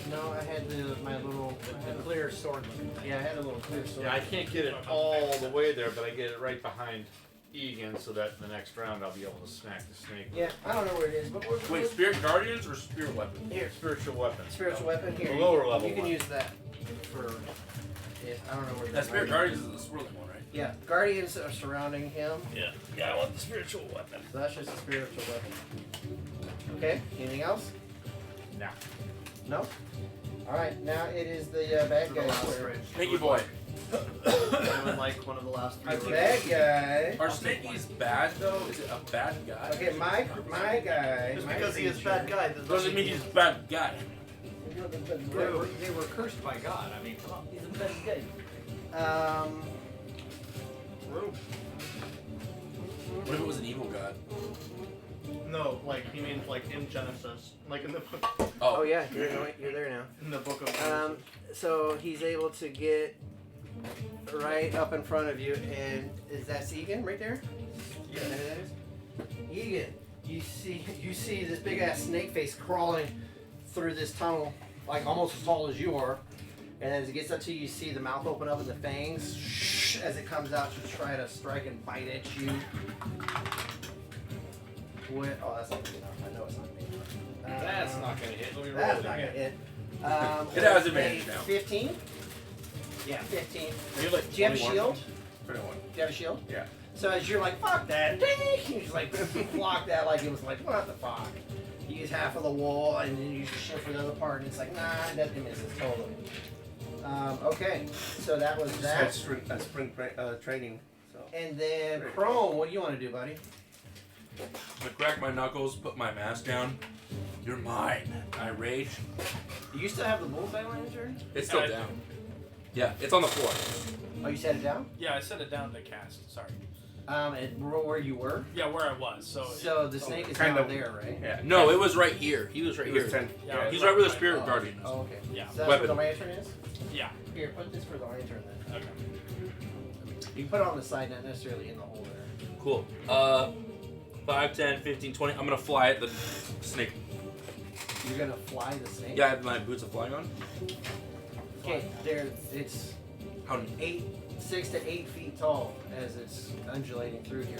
S2: No, I had my little. I had
S5: The clear sword looking thing.
S2: yeah, I had a little clear sword.
S6: Yeah, I can't get it all the way there, but I get it right behind Egan so that the next round I'll be able to smack the snake.
S2: Yeah, I don't know where it is, but we're
S4: Wait, spirit guardians or spirit weapon?
S2: here.
S6: Spiritual weapon.
S2: Spiritual weapon here.
S6: The
S2: you
S6: lower
S2: can,
S6: level
S2: You can
S6: one.
S2: use that for. Yeah, I don't know where.
S4: That spirit guardians is the swirling one, right?
S2: Yeah, guardians are surrounding him,
S6: Yeah. Yeah, I want the spiritual weapon.
S2: so that's just a spiritual weapon. Okay. Anything else?
S6: No.
S2: No. All right. Now it is the bad
S3: For the
S2: guy.
S3: last
S2: square.
S3: range.
S4: Thank you, boy.
S3: Anyone like one of the last three?
S2: Bad guy.
S4: Are snakies bad though? Is it a bad guy?
S2: Okay, my guy.
S3: Just
S2: my
S3: because he is
S2: creature.
S3: bad guy
S4: Doesn't mean he's a bad guy.
S5: They were cursed by God. I mean, come on.
S2: He's a bad guy.
S4: What if it was an evil god?
S3: No, like he means like in Genesis, like in the book,
S2: Oh yeah, you're there now.
S3: in the book of Genesis.
S2: So he's able to get right up in front of you, and is that Egan right there?
S3: Yeah.
S2: That it is? Egan, you see this big ass snake face crawling through this tunnel, like almost as tall as you are. And as it gets up to you, you see the mouth open up and the fangs as it comes out to try to strike and bite at you. Oh, that's not good enough. I know it's not big enough.
S6: That's not gonna hit. Let me roll
S2: That's
S6: it
S2: not gonna
S6: again.
S2: hit.
S4: It has
S2: a
S4: advantage now.
S2: 15? Yeah, 15.
S6: Are you like
S2: Do you have a
S6: 21?
S2: shield?
S8: 21.
S2: Do you have a shield?
S8: Yeah.
S2: So as you're like, fuck that, ding! You just like block that like it was like, what the fuck? You use half of the wall and then you shift for the other part, and it's like, nah, that misses totally. Okay, so that was that.
S8: Spring training. So.
S2: And then Chrome, what do you want to do, buddy?
S4: I crack my knuckles, put my mask down. You're mine. I rage.
S2: Do you still have the bullseye lantern?
S4: It's still down. Yeah, it's on the floor.
S2: Oh, you set it down?
S1: Yeah, I set it down to cast. Sorry.
S2: And where you were?
S1: Yeah, where I was.
S2: So the snake is
S8: kind
S2: down
S8: of.
S2: there, right?
S8: Yeah.
S4: No, it was right here. He was right
S8: It
S4: here.
S8: was 10.
S1: Yeah,
S4: He's right where the spirit
S2: Oh,
S4: guardian is.
S2: Oh, okay.
S1: Yeah.
S2: So that's
S4: Weapon.
S2: where the lantern is?
S1: Yeah.
S2: Here, put this for the lantern then.
S1: Okay.
S2: You can put it on the side, not necessarily in the hole there.
S4: Cool. 5, 10, 15, 20. I'm gonna fly at the snake.
S2: You're gonna fly the snake?
S4: Yeah, I have my boots of flying on.
S2: Okay, it's
S4: How
S2: 6 to 8 feet tall as it's undulating through here.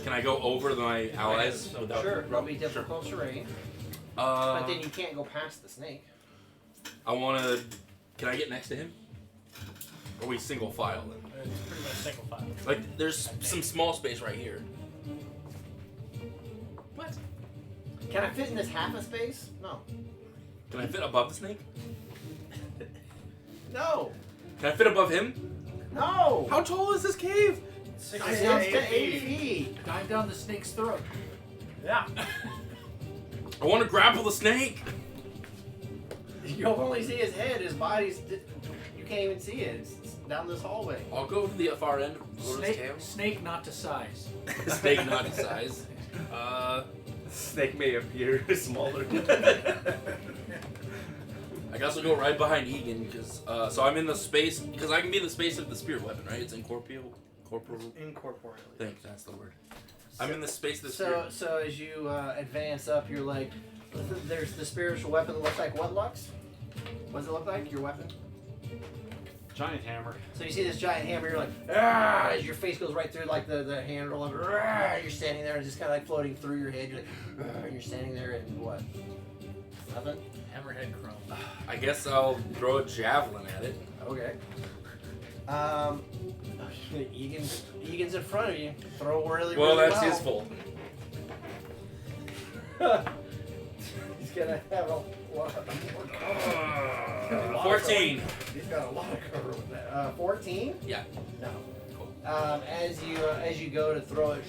S4: can I go over my allies without?
S2: Sure, it'll be difficult terrain, but then you can't go past the snake.
S4: I wanna. Can I get next to him? Or are we single file then?
S1: It's pretty much single file.
S4: Like, there's some small space right here.
S1: What?
S2: Can I fit in this half a space? No.
S4: Can I fit above the snake?
S2: No.
S4: Can I fit above him?
S2: No.
S4: How tall is this cave?
S2: 6 to 8 feet.
S5: Dive down the snake's throat.
S1: Yeah.
S4: I want to grapple the snake.
S2: You'll only see his head. His body's. You can't even see it. It's down this hallway.
S4: I'll go to the far end. Go to his tail.
S5: Snake not to size.
S4: Snake not in size.
S8: Snake may appear smaller.
S4: I guess I'll go right behind Egan because so I'm in the space because I can be in the space of the spirit weapon, right? It's incorporeal.
S3: Incorporeal.
S4: Thanks, that's the word. I'm in the space of the
S2: So,
S4: spirit.
S2: so as you advance up, you're like, there's the spiritual weapon that looks like what, Lux? What does it look like? Your weapon?
S6: Giant hammer.
S2: So you see this giant hammer, you're like, ah, as your face goes right through like the handle of it, ah, you're standing there and just kind of like floating through your head. You're like, ah, and you're standing there and what? Nothing?
S5: Hammerhead Chrome.
S4: I guess I'll throw a javelin at it.
S2: Okay. Egan's in front of you. Throw really,
S4: Well,
S2: really
S4: that's
S2: well.
S4: his fault.
S2: He's gonna have a lot of
S4: 14.
S2: He's got a lot of cover with that. 14?
S4: Yeah.
S2: No.
S4: Cool.
S2: As you go to throw it,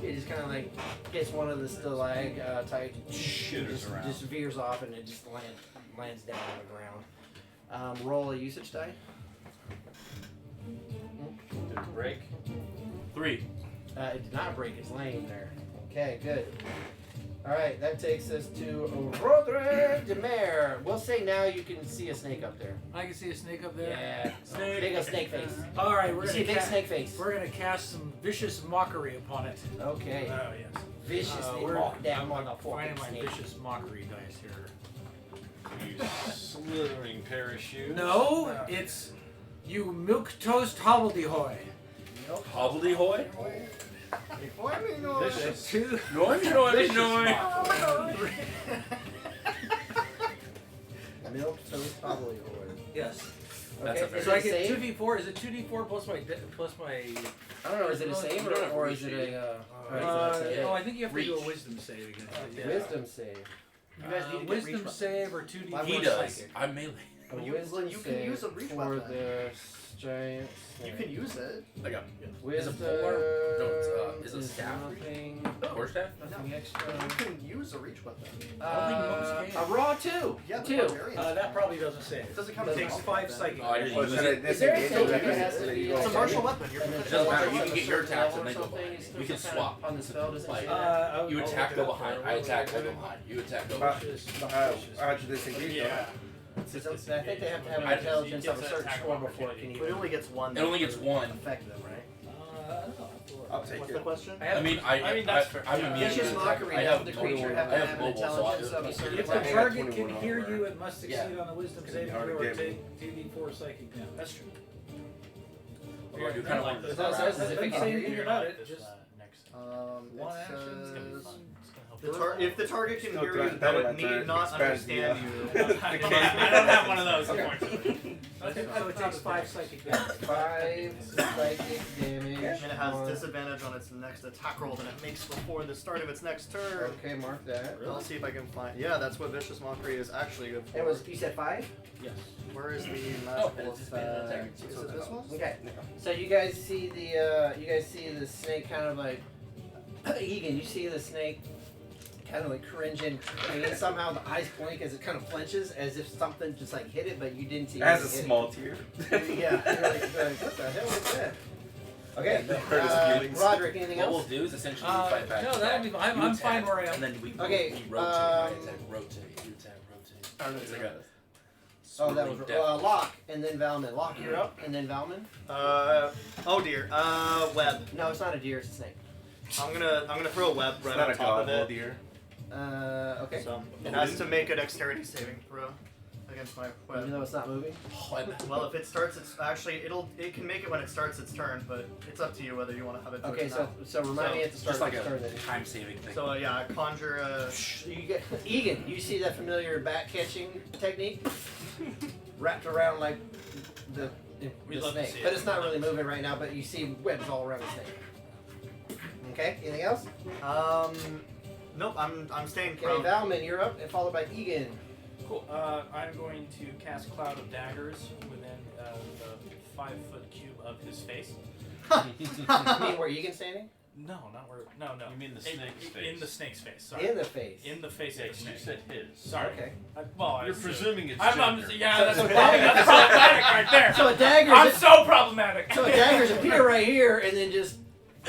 S2: it just kind of like hits one of the stalactites, just veers off, and it just lands down on the ground. Roll a usage die.
S6: Did it break?
S4: 3.
S2: It did not break. It's laying there. Okay, good. All right, that takes us to Rodre de Mer. We'll say now you can see a snake up there.
S5: I can see a snake up there.
S2: Yeah,
S5: Snake.
S2: big old snake face.
S5: All right, we're
S2: You see a
S5: gonna
S2: big snake face.
S5: we're gonna cast some vicious mockery upon it.
S2: Okay,
S1: Oh yes.
S2: viciously
S5: We're-
S2: walk down on the
S5: Finding my
S2: fucking snake.
S5: vicious mockery dice here.
S6: You slithering pair of shoes.
S5: No, it's you milk toast hobbledehoy.
S4: Hobbledehoy?
S5: This is two.
S2: Milk toast probably oil.
S5: Yes.
S4: That's a very-
S5: So I
S2: Is it
S5: get
S2: save?
S5: 2d4. Is it 2d4 plus my plus my?
S2: I don't know. Is it a save
S4: You don't have
S2: or is it
S4: reshape.
S2: a? Alright, so that's a
S5: Oh, I think you have to do a
S4: Reach.
S5: wisdom save against it. Yeah.
S2: wisdom save.
S3: You guys need to get
S5: wisdom
S3: reach
S5: save or 2d4
S4: He does.
S5: psychic.
S4: I'm melee.
S2: A
S3: You-
S2: wisdom
S3: you can
S2: save
S3: use a reach
S2: for
S3: weapon.
S2: the giant.
S3: You can use it.
S4: I got
S2: Wisdom.
S4: polar? No, it's, is it staff?
S2: Nothing.
S4: Horse staff?
S2: Nothing extra.
S3: You can use a reach weapon.
S2: A raw two.
S3: Yeah, the
S2: Two.
S3: barbarians.
S5: That probably doesn't save.
S3: It doesn't count
S5: It
S3: as
S5: takes
S3: a
S5: 5
S3: weapon.
S5: psychic.
S4: Oh, I didn't
S8: Or
S4: use
S8: should
S4: it.
S8: I
S2: Is there a
S8: disengage?
S2: thing
S8: Or
S2: that has to
S8: then
S2: be
S8: you
S3: It's a
S8: go
S3: martial
S8: attack?
S3: weapon. You're
S2: And then
S3: proficient.
S4: Doesn't matter.
S2: it's
S4: You
S2: a
S4: can get your
S2: certain
S4: attacks
S2: level
S4: and then
S2: or
S4: go
S2: something?
S4: behind.
S2: Is
S4: You
S2: there
S4: can
S2: some kind of-
S4: swap.
S2: on the spell. Does it
S4: Like,
S2: say that?
S4: You attack, go behind. I attack, I go behind. You attack, go behind.
S8: How'd you disengage?
S1: Yeah.
S2: I think they have to have an
S4: I-
S2: intelligence of a
S1: He gets
S2: certain
S1: attack
S2: score
S1: of
S2: before it can
S3: But
S2: even
S3: it only gets one.
S4: It only gets one.
S3: Affect them, right?
S8: I'll take
S3: What's
S8: it.
S3: the question?
S4: I mean,
S1: that's fair.
S4: I'm
S1: Yeah.
S4: immune
S2: It's
S4: to
S2: just
S4: attack.
S2: mockery.
S4: I
S2: Does
S4: have
S2: the
S4: global-
S2: creature have
S4: I
S2: to
S4: have
S2: have an
S4: global, so I'll do
S2: intelligence
S4: it.
S2: of a certain
S5: If the
S2: level?
S5: target can
S8: 21
S5: hear
S8: over.
S5: you, it must succeed
S4: Yeah.
S5: on a wisdom
S8: It's gonna be
S5: saving
S8: hard to
S5: throw or
S8: get me.
S5: take 2d4 psychic damage.
S1: That's true.
S4: Although I do kind of like this.
S2: That says
S5: Doesn't
S2: if it
S5: say
S2: can hear
S5: anything
S2: you.
S5: about it. Just
S3: One
S5: action.
S1: It's gonna be
S3: says
S1: fun. It's gonna help.
S3: if the target can
S8: Still
S3: hear you,
S8: trying-
S3: though it
S8: trying to
S3: need not
S8: expand
S3: understand
S8: the,
S3: you.
S1: I don't have one of those,
S2: Okay.
S1: unfortunately.
S5: So it takes 5 psychic damage.
S2: 5 psychic damage.
S3: And it has
S2: on-
S3: disadvantage on its next attack roll that it makes before the start of its next turn.
S2: Okay, mark that.
S3: I'll see if I can find. Yeah, that's what Vicious Mockery is actually good for.
S2: It was, you said 5?
S5: Yes.
S3: Where is the
S4: Oh,
S3: magical
S4: it's been an attack.
S3: effect? Is it this one?
S2: Okay. So you guys see the snake kind of like Egan, you see the snake kind of like cringing, and then somehow the eyes blink as it kind of flinches as if something just like hit it, but you didn't see
S8: It has a
S2: anything hit
S8: small tear.
S2: it. Yeah, you're like, what the hell is that? Okay,
S8: Hurt his feelings.
S2: Roderick, anything
S4: What we'll
S2: else?
S4: do is essentially you fight back.
S5: No,
S4: to
S5: that'll
S4: back.
S5: be fine.
S4: You
S5: I'm
S4: attack,
S5: fine where I am.
S4: And then we
S2: Okay,
S4: rotate. I attack, rotate. You attack, rotate. It's like a
S2: Oh, that was
S4: swirling death.
S2: Locke, and then Valman. Locke, you're up, and then Valman.
S3: Oh dear. Web.
S2: No, it's not a deer, it's a snake.
S3: I'm gonna throw a web
S8: It's
S3: right
S8: not
S3: on
S8: a
S3: top
S8: god,
S3: of
S8: oh
S3: it.
S8: dear.
S2: Okay.
S3: So it has to make a dexterity saving throw against my
S2: Even
S3: web.
S2: though it's not moving.
S4: Oh, and-
S3: Well, if it starts, it's actually it can make it when it starts its turn, but it's up to you whether you want to have it. Do
S2: Okay,
S3: it or
S2: so
S3: not.
S2: remind me at the start
S4: just like
S2: of the
S4: a
S2: turn then.
S4: time saving thing.
S3: So yeah, I conjure a.
S2: You get Egan. You see that familiar bat catching technique wrapped around like the
S1: We'd
S2: the
S1: love to
S2: snake,
S1: see it.
S2: but it's not really moving right now. But you see webs all around the snake. Okay. Anything else?
S3: Nope. I'm staying
S2: Okay,
S3: prone.
S2: Valman, you're up, and followed by Egan.
S1: Cool. I'm going to cast Cloud of Daggers within the 5-foot cube of his face.
S2: You mean where Egan's standing?
S1: No, not where. No.
S6: You mean the
S1: In-
S6: snake's face?
S1: In the snake's face. Sorry.
S2: In the face.
S1: In the face
S6: Yeah,
S1: of the
S6: 'cause you
S1: snake.
S6: said his.
S1: Sorry.
S2: Okay.
S1: Well,
S6: You're
S1: I-
S6: presuming it's
S1: I'm
S6: gender.
S1: yeah,
S2: So-
S1: that's,
S2: so
S1: that's problematic right there.
S2: So a dagger.
S1: I'm so problematic.
S2: So daggers appear right here, and then just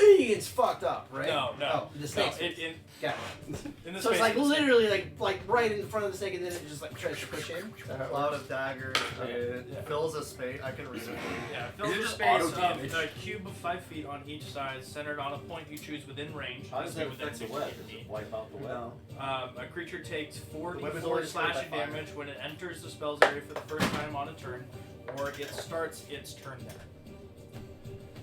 S2: Egan's fucked up, right?
S1: No.
S2: Oh, the
S1: No,
S2: snake's
S1: in
S2: got it.
S1: the
S2: So it's
S1: space
S2: like
S1: of the snake.
S2: literally like right in front of the snake, and then it just like tries to push in. Is that how it
S3: Cloud
S2: works?
S3: of daggers. It
S1: Yeah.
S3: fills a space. I can resume.
S1: Yeah,
S4: Is
S1: fills
S4: it
S1: the
S4: just
S1: space
S4: auto
S1: of
S4: damage?
S1: a cube of 5 feet on each side, centered on a point you choose within range.
S6: How does that
S1: within
S6: affect the
S1: 60
S6: web? Does
S1: feet.
S6: it wipe out the web?
S3: No.
S1: A creature takes
S3: The web is
S1: 4d4
S3: already destroyed
S1: slashing
S3: by fire.
S1: damage when it enters the spell's area for the first time on a turn, or it starts its turn there.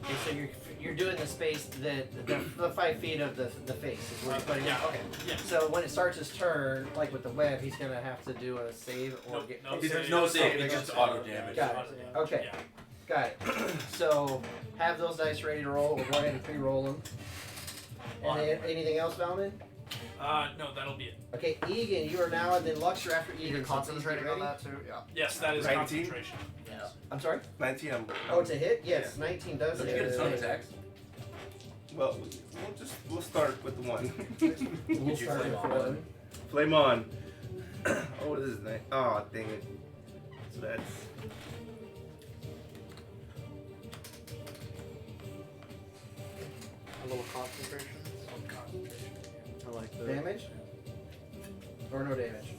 S2: Okay, so you're doing the space that the 5 feet of the face is where you're putting
S1: Yeah.
S2: it. Okay.
S1: Yeah.
S2: So when it starts his turn, like with the web, he's gonna have to do a save or
S1: Nope,
S2: get.
S1: nope.
S4: There's no save, it's just auto damage.
S2: Got it. Okay.
S1: Yeah.
S2: Got it. So have those dice ready to roll. We'll go ahead and pre-roll them. And then, anything else, Valman?
S1: No, that'll be it.
S2: Okay, Egan, you are now, and then Lux, you're after Egan.
S3: You're
S2: so please get
S3: concentrating on
S2: ready.
S3: that too. Yeah.
S1: Yes, that is
S8: 19?
S1: concentration. Yes.
S2: I'm sorry.
S8: 19.
S2: Oh, it's a hit. Yes, 19 does
S4: Don't you
S2: hit.
S4: get a ton of attacks?
S8: Well, we'll start with the one.
S2: We'll
S4: Did you
S2: start
S4: flame
S2: with
S4: on
S2: one.
S8: Flame on. Oh, this is nice. Oh, dang it. So that's.
S3: A little concentration. I like the
S2: Damage? Or no damage?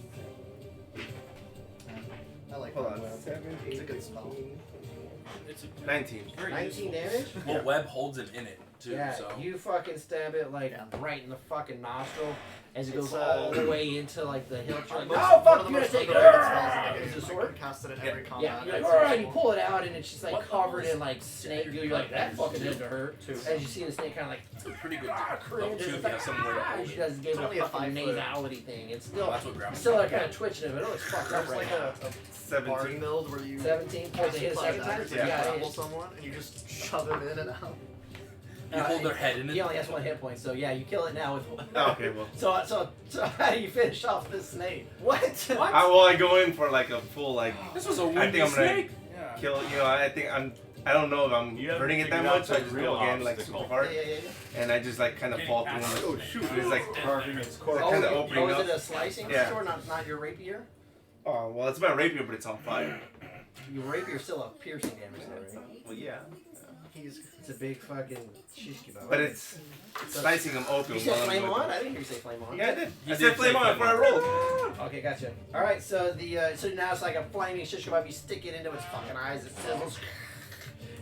S3: I like
S8: Hold
S3: that
S8: on.
S3: web.
S8: 7,
S3: It's
S8: 8,
S3: a good spell.
S1: It's a
S8: 19.
S1: very
S2: 19
S1: useful.
S2: damage?
S4: Well, web holds him in it. too.
S2: Yeah,
S4: So
S2: you fucking stab it like
S3: Yeah.
S2: right in the fucking nostril as it
S3: It's,
S2: goes all the way into like the hilt. You're like,
S3: Most-
S2: no,
S3: one
S2: fuck,
S3: of the
S2: you're gonna
S3: most
S2: take it.
S3: underrated spells in the
S2: It's
S3: game.
S2: a
S3: I
S2: sword.
S3: can cast it in
S4: Yeah.
S3: every combat.
S2: Yeah, you're like,
S3: It's
S2: alright, you
S3: useful.
S2: pull it out and it's just like
S4: What
S2: covered
S4: level
S2: in like snake. You're like, that fucking had to hurt. As you see the snake kind of like,
S4: it's a pretty good
S2: cringe.
S4: level 2
S2: It's
S4: if you
S2: like,
S4: have somewhere to
S2: ah,
S4: hold
S2: she
S4: it.
S2: does give
S3: It's
S2: it
S3: only
S2: a
S3: a
S2: fucking
S3: 5 foot.
S2: nasality thing. It's
S4: Oh,
S2: still,
S4: that's what grabs.
S2: still like kind of twitching it, but it looks fucked up
S3: There's
S2: right
S3: like
S2: now.
S3: a bard
S8: 17.
S3: build where you
S2: 17 points. They hit a second time.
S3: to
S2: Yeah, it
S3: grapple
S2: is.
S3: someone and you just shove him in and out.
S4: You hold their head in it.
S2: He only has 1 hit point, so yeah, you kill it now with.
S8: Oh, okay, well.
S2: So how do you finish off this snake?
S3: What?
S8: I go in for like a full like
S4: This was a
S8: I
S4: windy
S8: think I'm gonna
S4: snake.
S1: Yeah.
S8: kill. I don't know if I'm
S6: You haven't
S8: hurting it that
S6: figured out
S8: much. So I
S6: the
S8: just
S6: real
S8: go again like
S6: obstacle.
S8: super hard,
S2: Yeah.
S8: and I just like kind of fall through.
S1: Oh,
S8: shoot! It's like
S6: Carving its
S8: Oh,
S6: corpse.
S8: kinda
S2: oh,
S8: opening
S2: is
S8: up.
S2: it a slicing
S8: Yeah.
S2: sword, not your rapier?
S8: oh well, it's my rapier, but it's on fire.
S2: Your rapier's still a piercing damage, though, right?
S8: Well, yeah,
S2: It's a big fucking shish kebab.
S8: but it's slicing them open.
S2: You said
S8: while I'm
S2: flame
S8: going
S2: on?
S8: through.
S2: I didn't hear you say flame on.
S8: Yeah, I did.
S4: He
S8: I
S4: did
S8: said flame
S4: say
S8: on
S4: flame
S8: before I rolled.
S2: Okay, gotcha. All right, so so now it's like a flaming shish kebab. You stick it into its fucking eyes. It sizzles,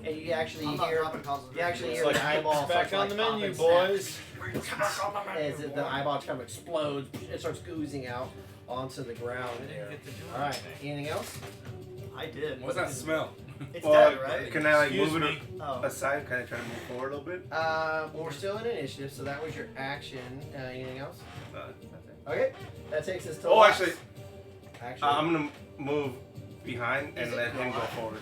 S2: and you actually
S3: I'm not
S2: hear.
S3: dropping concentration.
S2: You actually
S6: It's
S2: hear
S6: like,
S2: the eyeball
S6: back
S2: fucking,
S6: on the
S2: like,
S6: menu,
S2: pop and
S6: boys.
S2: snap as the eyeball kind of explodes. It starts oozing out onto the ground there. All right, anything else?
S3: I did.
S4: What's that smell?
S3: It's
S8: Well,
S3: dead, right?
S8: can I like
S6: Excuse
S8: move
S6: me.
S8: it
S3: Oh.
S8: aside? Kind of try to move forward a little bit.
S2: Well, we're still in initiative, so that was your action. Anything else?
S8: That's it.
S2: Okay, that takes us to.
S8: Oh,
S2: Lux.
S8: actually, I'm gonna move behind and
S2: Is it
S8: let him go
S2: gone?
S8: forward.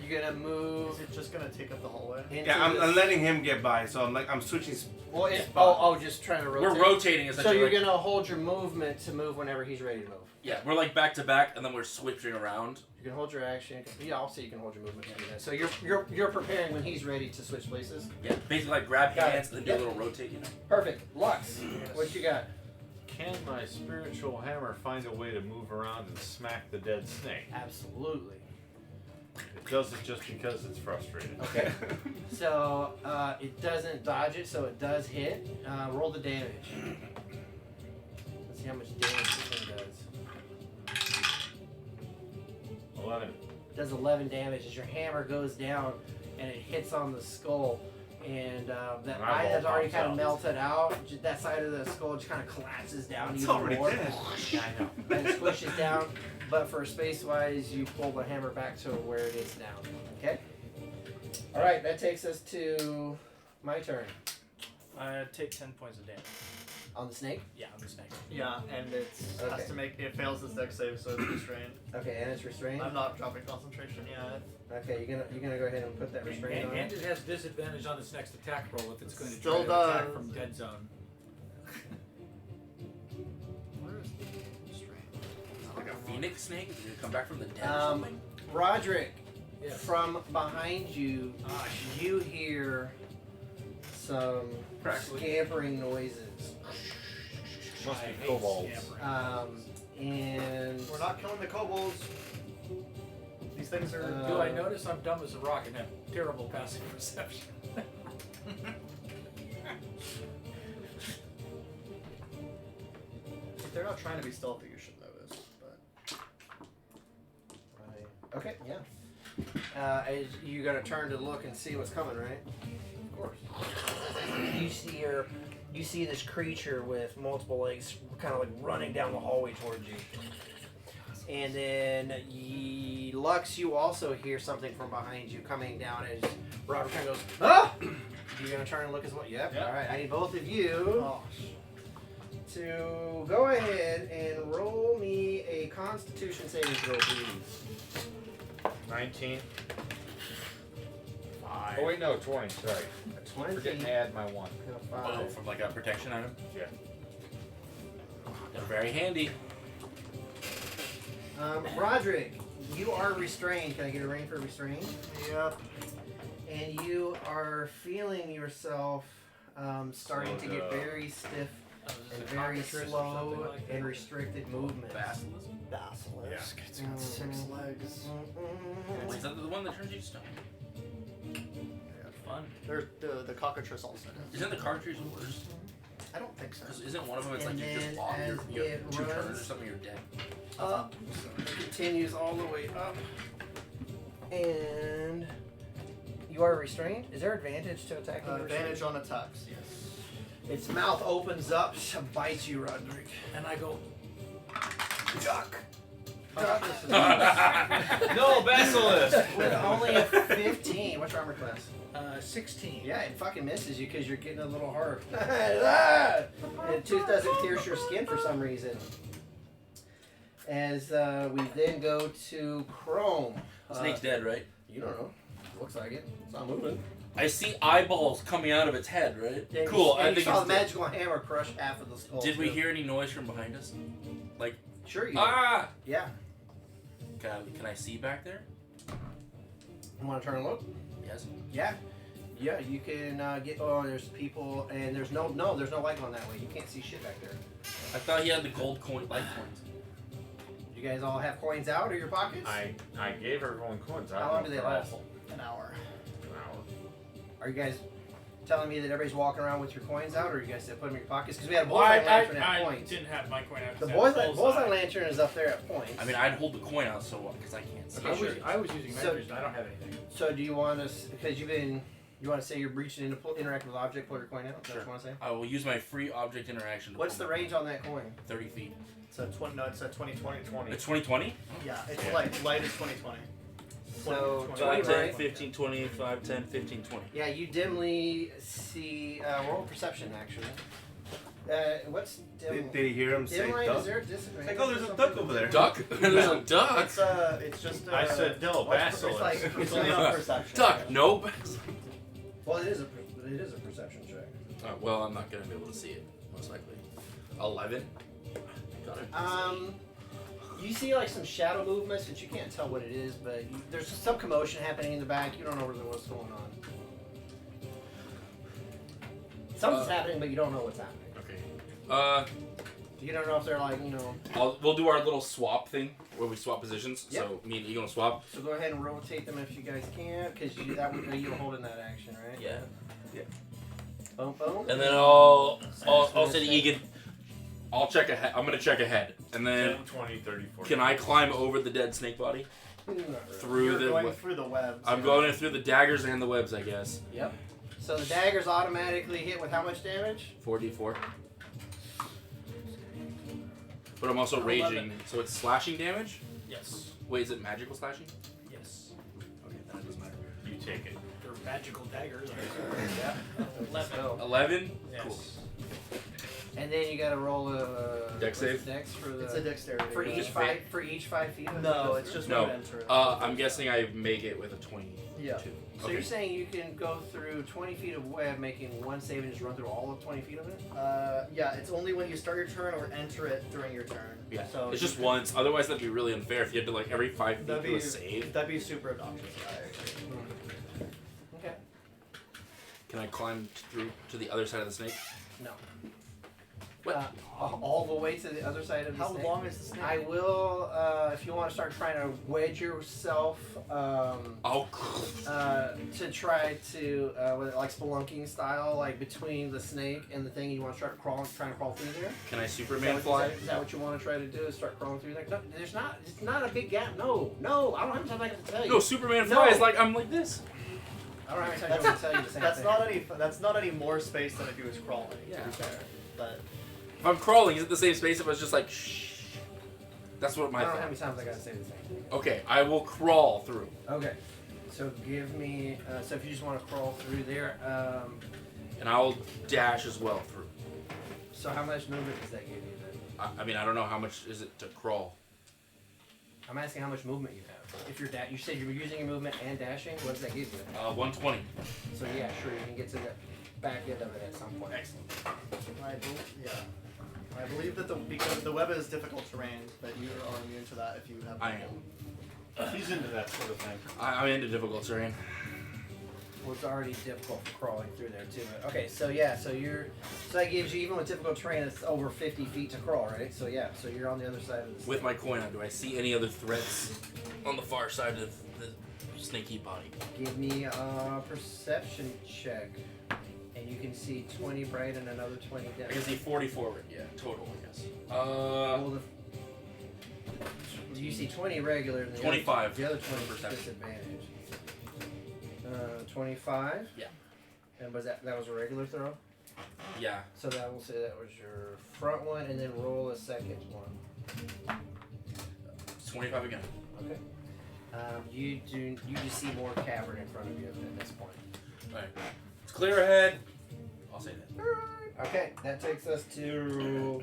S2: You're gonna move
S3: Is it just gonna take up the hallway?
S2: into
S8: Yeah, I'm
S2: this-
S8: letting him get by, so I'm switching.
S2: Well, it,
S8: spot.
S2: oh, just trying to rotate.
S4: We're rotating
S2: So
S4: essentially.
S2: you're
S4: like-
S2: gonna hold your movement to move whenever he's ready to move.
S4: Yeah, we're like back to back, and then we're switching around.
S2: You can hold your action. Yeah, I'll say you can hold your movement to do that. So you're preparing when he's ready to switch places.
S4: Yeah, basically like grab
S2: Got it.
S4: hands and then do
S2: Yep.
S4: a little rotate, you know.
S2: Perfect. Lux, what you got?
S6: Can my spiritual hammer find a way to move around and smack the dead snake?
S2: Absolutely.
S6: It does it just because it's frustrated.
S2: Okay. So it doesn't dodge it, so it does hit. Roll the damage. Let's see how much damage this thing does.
S6: 11.
S2: It does 11 damage as your hammer goes down and it hits on the skull. And that
S6: An
S2: eye
S6: eyeball
S2: that's already
S6: pops
S2: kind of
S6: out.
S2: melted out. That side of the skull just kind of collapses down
S8: It's
S2: even
S8: already
S2: more.
S8: dead.
S2: Yeah, I know. And it squishes down. But for space-wise, you pull the hammer back to where it is now. Okay? All right, that takes us to my turn.
S1: Take 10 points of damage.
S2: On the snake?
S1: Yeah, on the snake.
S3: Yeah, and it
S2: Okay.
S3: has to make it fails its dex save, so it's restrained.
S2: Okay, and it's restrained?
S3: I'm not dropping concentration yet.
S2: Okay, you're gonna go ahead and put that restraint on
S5: And
S2: it?
S5: it has disadvantage on its next attack roll if it's going to
S3: Still
S5: try to attack
S3: does.
S5: from dead zone.
S3: Where's restrained?
S4: Like a phoenix snake? Is it gonna come back from the dead or
S2: Um,
S4: something?
S2: Roderick,
S5: Yes.
S2: from behind you, you hear some
S8: Crackling.
S2: scampering noises.
S6: Must
S5: I
S6: be
S5: hate
S6: kobolds.
S5: scampering.
S2: And
S3: We're not killing the kobolds. These things are.
S5: Do I notice I'm dumb as a rock and have terrible passive perception?
S3: If they're not trying to be stealthy, you should notice. But
S2: okay, yeah. As you're gonna turn to look and see what's coming, right?
S3: of course.
S2: You see this creature with multiple legs, kind of like running down the hallway towards you. And then Lux, you also hear something from behind you coming down as Robert kind of goes, ah! You're gonna turn and look as well. Yep.
S1: Yep.
S2: All right. I need both of you to go ahead and roll me a Constitution saving throw, please.
S6: 19.
S5: 5.
S6: Oh wait, no, 20. Sorry. I keep
S2: 20.
S6: forgetting to add my 1.
S4: Oh, from like a protection item?
S6: Yeah.
S4: They're very handy.
S2: Roderick, you are restrained. Can I get a ring for restrained?
S3: Yep.
S2: And you are feeling yourself starting to get very stiff and very slow and restricted movement.
S4: Basilism?
S3: Basilisk. It's got 6 legs.
S4: Wait, is that the one that turns you to stone?
S1: Fun.
S3: There's the cockatrice also.
S4: Isn't the cartridge worse?
S3: I don't think so.
S4: Because isn't one of them, it's
S2: And
S4: like you
S2: then
S4: just lost
S2: as
S4: your
S2: it
S4: 2 turns or
S2: runs
S4: something, you're dead.
S2: Up, it continues all the way up, and You are restrained. Is there advantage to attacking?
S3: Advantage on attacks. Yes.
S2: Its mouth opens up to bite you, Roderick.
S5: And I go,
S2: Duck.
S6: No, Basilisk!
S2: With only a 15. What's your armor class?
S5: 16.
S2: Yeah, it fucking misses you because you're getting a little hard. And the tooth doesn't pierce your skin for some reason. As we then go to Chrome.
S4: Snake's dead, right?
S2: You don't know. Looks like it. It's not moving.
S4: I see eyeballs coming out of its head, right?
S2: Yeah,
S4: Cool.
S2: And
S4: I
S2: you
S4: think
S2: saw
S4: it's
S2: the
S4: dead.
S2: magical hammer crush half of the skull.
S4: Did we
S2: too.
S4: hear any noise from behind us? Like,
S2: Sure you did.
S4: ah!
S2: Yeah.
S4: Can I see back there?
S2: You want to turn and look?
S4: Yes.
S2: Yeah. Yeah, you can get. Oh, there's people, and there's no light on that way. You can't see shit back there.
S4: I thought he had the gold coin, light coins.
S2: You guys all have coins out of your pockets?
S6: I gave everyone coins. I
S2: How
S6: don't
S2: long
S6: know
S2: do they
S6: for all.
S2: last?
S3: An hour.
S6: An hour.
S2: Are you guys telling me that everybody's walking around with your coins out, or you guys put them in your pockets? Because we had a
S1: Well,
S2: bullseye lantern
S1: I
S2: at points.
S1: didn't have my coin out.
S2: The
S1: 'cause I had
S2: bullseye lantern is up there at points.
S4: I mean, I'd hold the coin out so because I can't see.
S2: Okay,
S5: I was using
S2: So-
S5: measures. I don't have anything.
S2: So do you want us, because you want to say you're breaching into interactive object, pull your coin out? Is that what you want to say?
S4: I will use my free object interaction. To
S2: What's
S4: pull
S2: the range on that coin?
S4: 30 feet.
S3: It's a 20. No, it's a 2020.
S6: 20.
S4: It's 2020?
S3: Yeah, it's light is 2020.
S2: So
S3: 20,
S2: 20,
S4: 5, 10,
S2: right?
S4: 15, 20, 5, 10, 15, 20.
S2: Yeah, you dimly see. Roll perception, actually. What's dim?
S8: Did he hear him say
S2: Dim light?
S8: duck?
S2: Is there a disadvantage?
S8: Like, oh, there's
S2: or
S8: a
S2: something?
S8: duck over there.
S4: Duck? There's a duck?
S3: It's just.
S6: I said no, Basilisk.
S3: It's like it's only on perception.
S4: Duck, no.
S2: Well, it is a perception check.
S4: Well, I'm not going to be able to see it, most likely. 11? Got it.
S2: You see like some shadow movements, but you can't tell what it is. But there's some commotion happening in the back. You don't know really what's going on. Something's happening, but you don't know what's happening.
S4: Okay.
S2: You don't know if they're like,
S4: We'll do our little swap thing where we swap positions.
S2: Yep.
S4: So me and Eagle swap.
S2: So go ahead and rotate them if you guys can, because you're holding that action, right?
S4: Yeah.
S2: Boom, boom.
S4: And then I'll say to Egan, I'll check ahead. I'm gonna check ahead, and then
S6: 10, 20, 30, 40.
S4: can I climb over the dead snake body through
S3: You're
S4: the?
S3: going through the webs.
S4: I'm going through the daggers and the webs, I guess.
S2: Yep. So the daggers automatically hit with how much damage?
S4: 4d4. But I'm also
S1: 11.
S4: raging, so it's slashing damage.
S1: Yes.
S4: Wait, is it magical slashing?
S1: Yes.
S4: Okay, that doesn't matter.
S6: You take it.
S5: They're magical daggers.
S2: Yeah.
S1: 11.
S4: 11.
S1: Yes.
S4: Cool.
S2: And then you gotta roll a
S4: Dex save?
S2: Dex for
S3: It's a
S2: the
S3: dexterity.
S2: for each 5 feet. Of
S3: No,
S2: the
S3: it's just
S4: No.
S3: no enter.
S4: I'm guessing I make it with a 22.
S3: Yeah.
S2: So
S4: Okay.
S2: you're saying you can go through 20 feet of web, making one save and just run through all of 20 feet of it?
S3: Yeah, it's only when you start your turn or enter it during your turn.
S4: Yeah.
S3: So
S4: It's
S3: you
S4: just
S3: can-
S4: once. Otherwise, that'd be really unfair if you had to like every 5 feet
S3: That'd
S4: do
S3: be
S4: a save.
S3: That'd be super obnoxious.
S2: Okay.
S4: Can I climb through to the other side of the snake?
S2: No.
S4: What?
S2: All the way to the other side of the
S3: How
S2: snake?
S3: long is the snake?
S2: I will, if you want to start trying to wedge yourself,
S4: Oh.
S2: to try to, like spelunking style, like between the snake and the thing, you want to start trying to crawl through there?
S4: Can I
S2: Is
S4: Superman
S2: that,
S4: fly?
S2: is that what you want to try to do? Is start crawling through there? No, it's not a big gap. No, I don't have time I can tell you.
S4: No, Superman
S2: No.
S4: flies like I'm like this.
S2: I don't have time to tell you the same
S3: That's
S2: thing.
S3: that's not any more space than if he was crawling.
S2: Yeah.
S3: To be fair, but
S4: If I'm crawling, is it the same space if I was just like shh? That's what
S2: I
S4: my
S2: don't know how
S4: thought.
S2: many times I gotta say the same thing.
S4: Okay, I will crawl through.
S2: Okay. So give me, so if you just want to crawl through there,
S4: And I'll dash as well through.
S2: so how much movement does that give you then?
S4: I mean, I don't know how much is it to crawl.
S2: I'm asking how much movement you have. If you're you said you were using your movement and dashing, what does that give you?
S4: 120.
S2: So yeah, sure, you can get to the back end of it at some point.
S4: Excellent.
S3: I believe that because the web is difficult terrain, that you are immune to that if you have.
S4: I am.
S6: He's into that sort of thing.
S4: I'm into difficult terrain.
S2: Well, it's already difficult for crawling through there too. Okay, so yeah, so that gives you, even with difficult terrain, it's over 50 feet to crawl, right? So yeah, so you're on the other side of the
S4: With my coin on, do I see any other threats on the far side of the snaky body?
S2: Give me a perception check. And you can see 20 bright and another 20 down.
S4: I can see 40 forward, yeah, total, I guess.
S2: Well, you see 20 regular and the
S4: 25
S2: the other 20 is
S4: perception.
S2: disadvantage. 25.
S4: Yeah.
S2: And was that was a regular throw?
S4: Yeah.
S2: So that will say that was your front one, and then roll a second one.
S4: It's 25 again.
S2: Okay. You just see more cavern in front of you at this point.
S4: Alright. It's clear ahead. I'll say that.
S2: Okay, that takes us to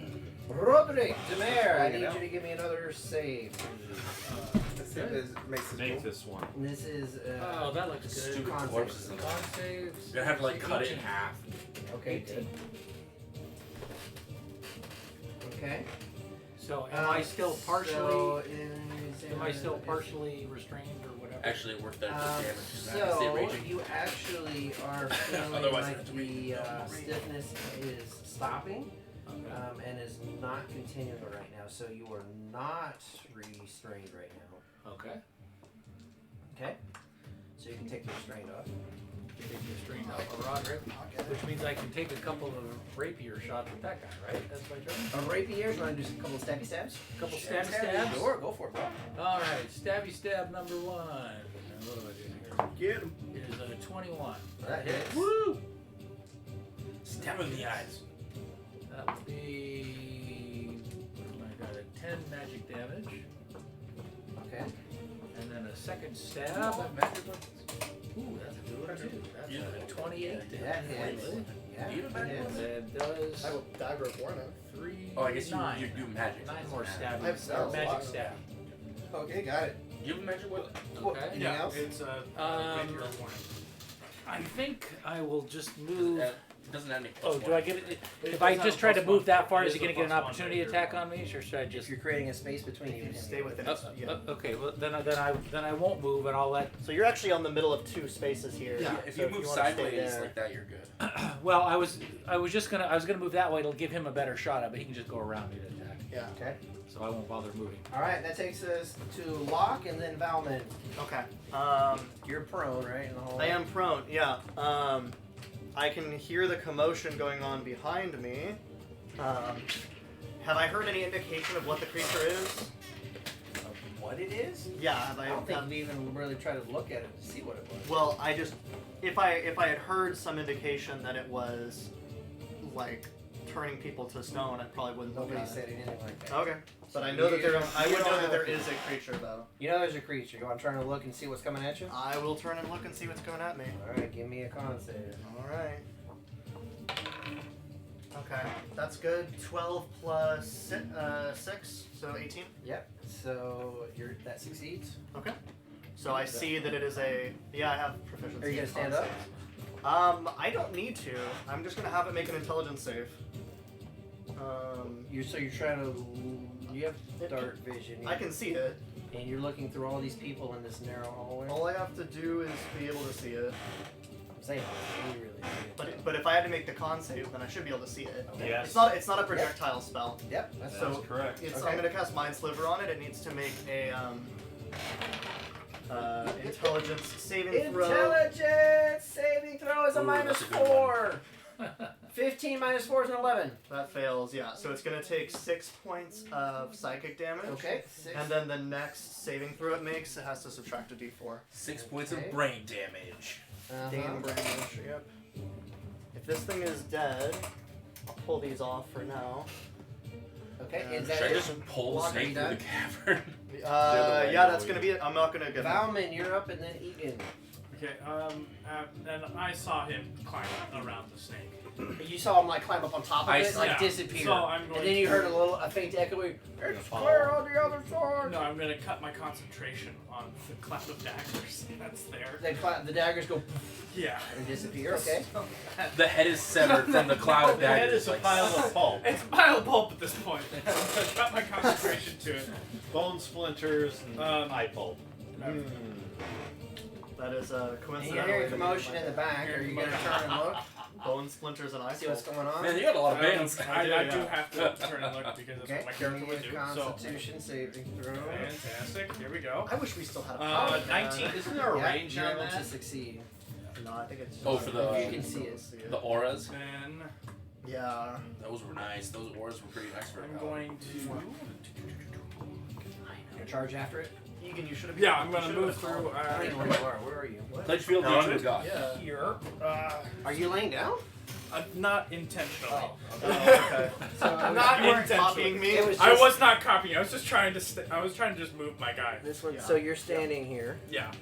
S2: Roderick Demare. I need you to give me another save.
S8: Let's see if this makes this
S6: Make
S8: move.
S6: this one.
S2: And this is
S5: Oh, that looks good.
S4: Stupid
S2: Con
S4: corpses.
S2: save.
S4: in
S5: Con
S4: there.
S5: saves.
S4: You're gonna have to like cut it in
S5: 18.
S4: half.
S2: Okay. Good. Okay.
S5: So am I still partially? Am I still
S2: partially?
S5: partially restrained or whatever?
S4: Actually, it worked that damage. I have to stay
S2: So
S4: raging.
S2: you actually are feeling
S4: Otherwise,
S2: like
S4: I have to
S2: the stiffness is stopping
S5: Okay.
S2: and is not continuing right now. So you are not restrained right now.
S5: Okay.
S2: Okay. So you can take the restraint off.
S5: Take the restraint off of Roderick, which means I can take a couple of rapier shots at that guy, right? That's my turn.
S2: A rapier. You want to do a couple of stabby stabs?
S5: A couple stab stabs.
S2: Sure. Go for it.
S5: All right, stabby stab number 1. And what do I do here?
S8: Get him.
S5: Is a 21.
S2: That hits.
S4: Woo! Stab him in the eyes.
S5: That would be. I got a 10 magic damage,
S2: Okay.
S5: and then a second stab. Ooh, that's a good one too. That's
S4: Yeah.
S5: a 28 to
S2: That
S5: hit.
S2: hits. Yeah.
S4: You have a
S2: that
S4: magic
S2: hits.
S5: That does
S3: I have a dagger of war now.
S5: 3.
S4: Oh, I guess you
S5: 9.
S4: you do magic.
S5: 9 more
S8: I
S5: stab.
S8: have spells.
S5: Magic stab.
S8: Okay, got it.
S4: You have a magic weapon.
S5: Okay.
S2: Anything
S1: Yeah,
S2: else?
S1: it's a
S5: Um,
S1: rapier warning.
S5: I think I will just move.
S4: It doesn't have any.
S5: Oh,
S4: plus
S5: do I
S4: one.
S5: get it?
S1: It
S5: If I
S1: does have
S5: just
S1: a
S5: try to
S1: +1.
S5: move that far,
S1: It
S5: is
S1: is
S5: he going
S1: a
S5: to get an
S1: +1
S5: opportunity
S1: rapier
S5: attack
S1: warning.
S5: on me, or should I
S2: If
S5: just?
S2: you're creating a space between you
S3: You
S2: and
S3: stay
S2: him.
S3: within it. Yeah.
S5: Okay, well then I won't move, and I'll let.
S3: So you're actually on the middle of 2 spaces here.
S4: Yeah, if
S3: So
S4: you move
S3: wanna stay
S4: sideways
S3: there-
S4: like that, you're good.
S5: Well, I was gonna move that way. It'll give him a better shot at, but he can just go around me to attack.
S3: Yeah.
S2: Okay.
S5: So I won't bother moving.
S2: All right. That takes us to Locke and then Valman.
S3: Okay.
S2: You're prone, right? In the hallway?
S3: I am prone. Yeah. I can hear the commotion going on behind me. Have I heard any indication of what the creature is?
S2: What it is?
S3: Yeah. Have
S2: I don't think we even really tried to look at it to see what it was.
S3: Well, I just if I had heard some indication that it was like turning people to stone, I probably wouldn't look
S2: Nobody
S3: at
S2: said anything like that.
S3: it. Okay. But I know that
S2: You
S3: there. I would
S2: don't
S3: know that
S2: have
S3: there
S2: a
S3: is a creature though.
S2: You know there's a creature. You want to turn and look and see what's coming at you?
S3: I will turn and look and see what's going at me.
S2: All right. Give me a con save.
S3: All right. Okay, that's good. 12 plus 6, so 18.
S2: Yep. So that succeeds.
S3: Okay. So I see that it is a. Yeah, I have proficiency.
S2: Are you gonna
S3: in con
S2: stand up?
S3: saves. I don't need to. I'm just gonna have it make an intelligence save.
S2: You're trying to. You have dark vision.
S3: I can see it.
S2: And you're looking through all these people in this narrow hallway.
S3: All I have to do is be able to see it.
S2: I'm saying you really see it.
S3: But if I had to make the con save, then I should be able to see it.
S2: Okay.
S6: Yes.
S3: It's not a projectile spell.
S2: Yep. That's
S3: So-
S6: That's correct.
S3: It's
S2: Okay.
S3: I'm gonna cast Mind Sliver on it. It needs to make a intelligence saving throw.
S2: Intelligence saving throw is a
S4: Ooh,
S2: minus
S4: that's a good
S2: 4. 15 minus 4 is an 11.
S3: That fails, yeah. So it's gonna take 6 points of psychic damage.
S2: Okay. 6.
S3: And then the next saving throw it makes, it has to subtract a d4.
S4: 6 points
S2: Okay.
S4: of brain damage.
S3: Damn brain damage, yep. If this thing is dead, I'll pull these off for now.
S2: Okay.
S3: Uh,
S2: Is
S4: Should
S2: that
S4: I
S2: it?
S4: just pull the
S2: Block, are
S4: snake
S2: you
S4: through the
S2: done?
S4: cavern?
S8: way,
S3: Yeah,
S8: the
S3: that's
S8: way.
S3: gonna be it. I'm not gonna give
S2: Valman, you're up, and then Egan.
S1: Okay, and I saw him climb around the snake.
S2: You saw him like climb up on top of
S4: I
S2: it,
S4: see.
S2: like
S1: Yeah.
S2: disappear.
S1: So I'm going
S2: And then you
S1: to-
S2: heard a faint echo. It's clear on the other side.
S1: No, I'm gonna cut my concentration on the cloud of daggers that's there.
S2: The daggers go
S1: Yeah.
S2: and disappear. Okay.
S4: The head is severed from the cloud of
S6: The head
S4: daggers.
S6: is a
S4: like,
S6: pile of pulp.
S1: It's a pile of pulp at this point. I'm gonna cut my concentration to it.
S6: Bone splinters and eye pulp.
S3: That is
S2: And you
S3: coincidentally.
S2: hear a commotion in the back. Are you gonna turn and look?
S3: Bone splinters and eye
S2: See what's going on?
S4: Man, you got a lot of bands.
S1: I do
S3: yeah.
S1: have to turn and look because that's
S2: Okay.
S1: what my
S2: Give
S1: character
S2: me
S1: would
S2: a
S1: do. So,
S2: Constitution saving throw.
S1: fantastic. Here we go.
S3: I wish we still had a
S1: 19.
S6: Isn't there a
S2: Yeah,
S6: range
S2: you're
S6: on
S2: able to
S6: that?
S2: succeed.
S3: No, I think it's.
S4: Oh, for the-
S2: You can see it.
S4: The auras.
S1: Then
S3: Yeah.
S4: Those were nice. Those auras were pretty nice for a
S1: I'm
S4: paladin.
S1: going to.
S2: Gonna charge after it.
S3: Egan, you should have.
S1: Yeah, I'm gonna move through.
S2: I don't know where you are. Where are you? What?
S4: Sedgefield,
S8: No,
S4: Legion of God.
S3: Yeah.
S1: Here.
S2: Are you laying down?
S1: Not intentionally.
S2: Oh,
S3: okay.
S2: So
S1: Not
S3: You weren't
S1: intentionally.
S3: copying me.
S2: It was
S1: I
S2: just-
S1: was not copying. I was just trying to. I was trying to just move my guy.
S2: This one.
S3: Yeah.
S2: So you're standing here.
S1: Yeah.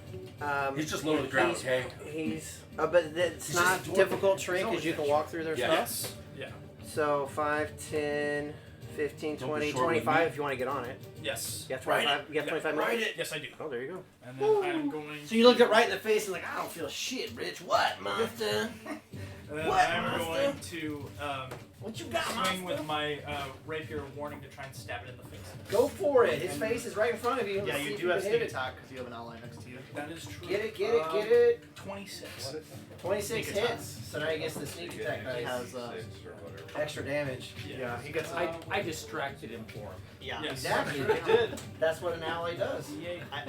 S4: He's just low to the ground,
S2: He's,
S4: okay?
S2: he's but it's
S4: He's
S2: not
S4: just a dwarf.
S2: difficult terrain because you can walk through their
S4: Yeah.
S2: stuff.
S1: Yes. Yeah.
S2: So 5, 10, 15,
S4: Don't be
S2: 20,
S4: short with
S2: 25
S4: me.
S2: if you want to get on it.
S1: Yes.
S2: You have
S4: Ride
S2: 25, you have 25
S1: Ride
S2: minutes?
S1: it. Yes, I do.
S2: Oh, there you go.
S1: And then I'm going.
S2: So you looked it right in the face and like, I don't feel shit, Rich. What, monster?
S1: And then
S2: What,
S1: I'm
S2: monster?
S1: going to
S2: What you got,
S1: swing
S2: monster?
S1: with my rapier, warning to try and stab it in the face.
S2: Go for it. His face is right in front of you.
S3: Yeah,
S2: Let's see
S3: you
S2: if
S3: do
S2: can
S3: have
S2: hit
S3: sneak
S2: it.
S3: attack because you have an ally next to you.
S1: That is true.
S2: Get it, get it, get it.
S1: 26.
S2: 26
S3: Sneak attack.
S2: hits. So now he gets the sneak attack
S3: He
S2: dice.
S3: has
S6: 6 or whatever.
S2: Extra damage.
S3: yeah, he gets.
S5: I distracted him for him.
S3: yeah.
S1: Yes.
S2: Exactly.
S6: It did.
S2: That's what an ally does.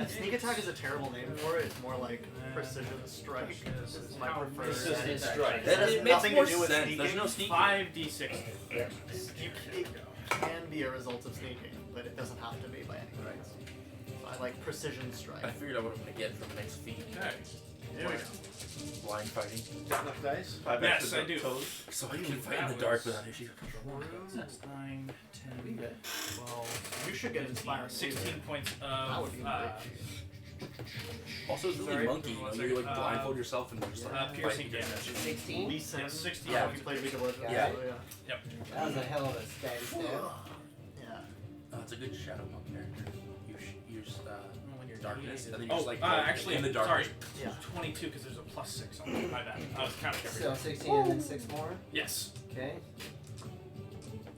S3: Sneak attack is a terrible name for it. It's more like precision strike.
S1: This is
S3: my
S1: how
S3: preferred.
S1: this
S2: Precision
S1: is
S2: strike.
S4: That,
S3: has
S4: it makes
S3: nothing
S4: more
S3: to do with
S4: sense.
S3: sneaking.
S4: There's no sneaking.
S1: 5d6.
S3: It can be a result of sneaking, but it doesn't have to be by any means. So I like precision strike.
S4: I figured out what I'm gonna get from the next feat.
S1: Okay. Here we go.
S4: Blind fighting.
S6: Enough dice? 5
S1: Yes,
S6: extra
S1: I do.
S6: toes.
S4: So I can fight in the dark without issue.
S1: 9, 10, 12,
S3: You should get inspired.
S1: 16 points
S3: That
S1: of
S3: would be great.
S4: Also, it's really
S1: Sorry,
S4: monkey. You know, you like blindfold yourself and just like
S1: piercing
S4: fight.
S1: damage.
S2: 16?
S3: Lee Sin.
S1: Yes, 16.
S3: Yeah, if you play League of Legends.
S2: Yeah.
S3: So, yeah.
S2: That was a hell of a stabby stab.
S3: Yeah.
S4: Oh, it's a good shadow monk character. You just
S1: When you're
S4: darkness, and then you
S1: Oh,
S4: just like
S1: actually,
S4: in the
S1: sorry.
S4: darkness.
S3: Yeah.
S1: 22 because there's a +6 on it. My bad. I was counting
S2: So
S1: everything.
S2: 16 and then 6 more.
S1: Yes.
S2: Okay.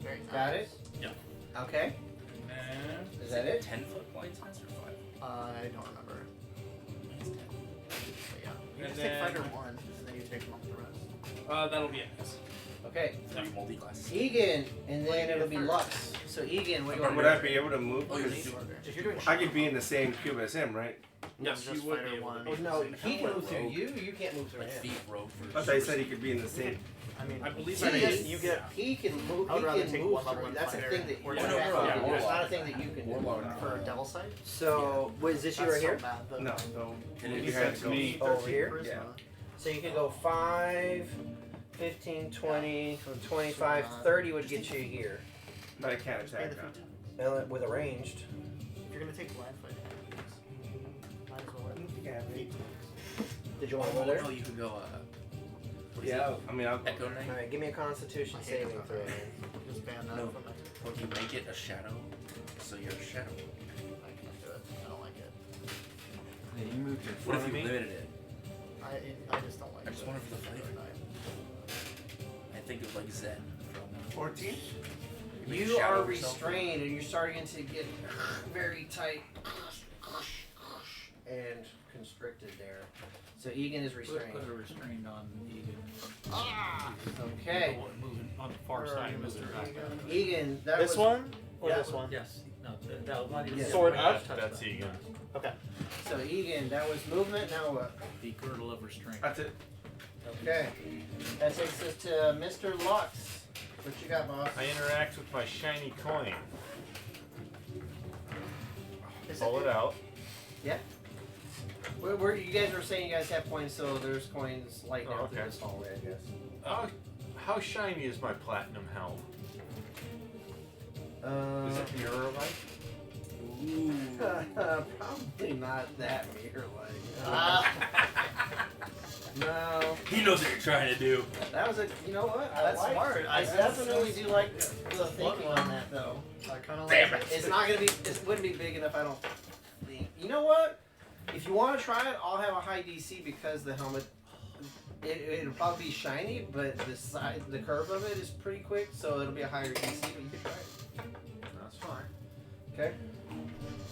S3: Very nice.
S2: Got it?
S1: Yeah.
S2: Okay.
S1: And
S2: Is that it?
S4: 10-foot blind sense or 5?
S3: I don't remember.
S4: It's 10.
S3: But yeah. You
S1: And
S3: just take
S1: then-
S3: fighter 1, and then you take them off the rest.
S1: that'll be it. Yes.
S2: Okay.
S4: Three multi-class.
S2: Egan, and
S3: What do
S2: then
S3: you
S2: it'll
S3: do
S2: be
S3: first?
S2: Lux. So Egan, what do you want
S8: Would
S2: to
S8: I be able to move?
S4: Oh, you're
S8: Because
S3: If you're doing
S8: I could be in the same cube as him, right?
S1: Yes,
S3: just
S1: you would
S3: fighter
S1: be able to
S3: 1.
S1: be.
S2: Oh, no, he can
S4: Like
S2: move through
S4: rogue.
S2: you. You can't move through
S4: Like
S2: him.
S4: feet rogue for
S8: I thought you said he could be in the same.
S3: I mean,
S1: I believe
S3: so
S1: I
S3: you
S1: did.
S3: get, you get
S2: He can move.
S3: I would
S2: He
S3: rather
S2: can
S3: take
S2: move
S3: one level
S2: through.
S3: one
S2: That's a
S3: fighter
S2: thing that
S3: or
S2: you
S3: two.
S2: have to
S4: Yeah,
S2: do. It's
S4: warlock.
S2: not a thing that you can do.
S4: Warlock.
S3: for Devil Sight.
S2: So, was this you
S3: That's
S2: right here?
S3: So bad, though.
S8: No.
S4: And
S8: You
S4: it
S8: had
S6: That's
S8: to go.
S6: me.
S2: Over here?
S3: Charisma.
S8: Yeah.
S2: So you could go 5, 15, 20, 25, 30 would get you here.
S8: But I can't
S3: Just pay the
S8: attack
S3: feet
S8: now.
S3: tax.
S2: With a ranged.
S3: If you're gonna take blind fight, might as well let
S8: Yeah,
S3: feet tax.
S2: Did you want to
S4: Oh,
S2: go there?
S4: no, you could go, what is
S8: Yeah,
S4: it?
S8: I mean, I'll go.
S4: Echo Knight?
S2: Alright, give me a constitution
S3: I hate
S2: saving
S3: it.
S2: throw then.
S3: Just ban that
S4: No.
S3: from my.
S4: Or do you make it a shadow? So you're a shadow.
S3: I can't do it. I don't like it.
S6: Yeah, you moved in
S4: What
S6: front
S4: if
S6: of
S4: you
S6: me.
S4: limited it?
S3: I just don't like
S4: I
S3: it.
S4: just wonder if the flavor. I think of like Zen from
S8: 14?
S4: make a
S2: You
S4: shadow
S2: are
S4: of yourself.
S2: restrained and you're starting to get very tight and constricted there. So Egan is
S5: Put
S2: restrained.
S5: a restraint on Egan.
S2: Okay.
S5: Moving on the far
S3: Where are
S5: side,
S3: you,
S5: Mr.
S3: Mr.
S5: Egan.
S2: Egan, that
S3: This
S2: was
S3: one or
S2: Yeah.
S3: this one?
S5: Yes. No, that one is
S2: Yeah.
S3: Sword
S5: Yeah,
S3: up?
S5: touch
S6: That's
S5: that.
S6: Egan.
S3: Okay.
S2: so Egan, that was movement, now what?
S5: The girdle of restraint.
S8: That's it.
S2: Okay. That takes us to Mr. Lux. What you got, boss?
S6: I interact with my shiny coin.
S3: Is
S6: Pull it out.
S2: Where you guys were saying you guys have coins, so there's coins light down through
S6: Okay.
S2: this hallway, I guess.
S6: How shiny is my platinum helm? Is it mirror-like?
S2: Probably not that mirror-like.
S3: Ah.
S2: No,
S4: He knows what you're trying to do.
S2: that was a. You know what?
S3: That's smart.
S2: I definitely do like the thinking on that, though.
S3: I kind of
S4: Damn
S3: like
S4: it.
S2: It's not gonna be. It wouldn't be big enough. I don't think. You know what? If you want to try it, I'll have a high DC because the helmet. It'll probably be shiny, but the side, the curve of it is pretty quick, so it'll be a higher DC. But you can try it.
S6: That's fine.
S2: Okay.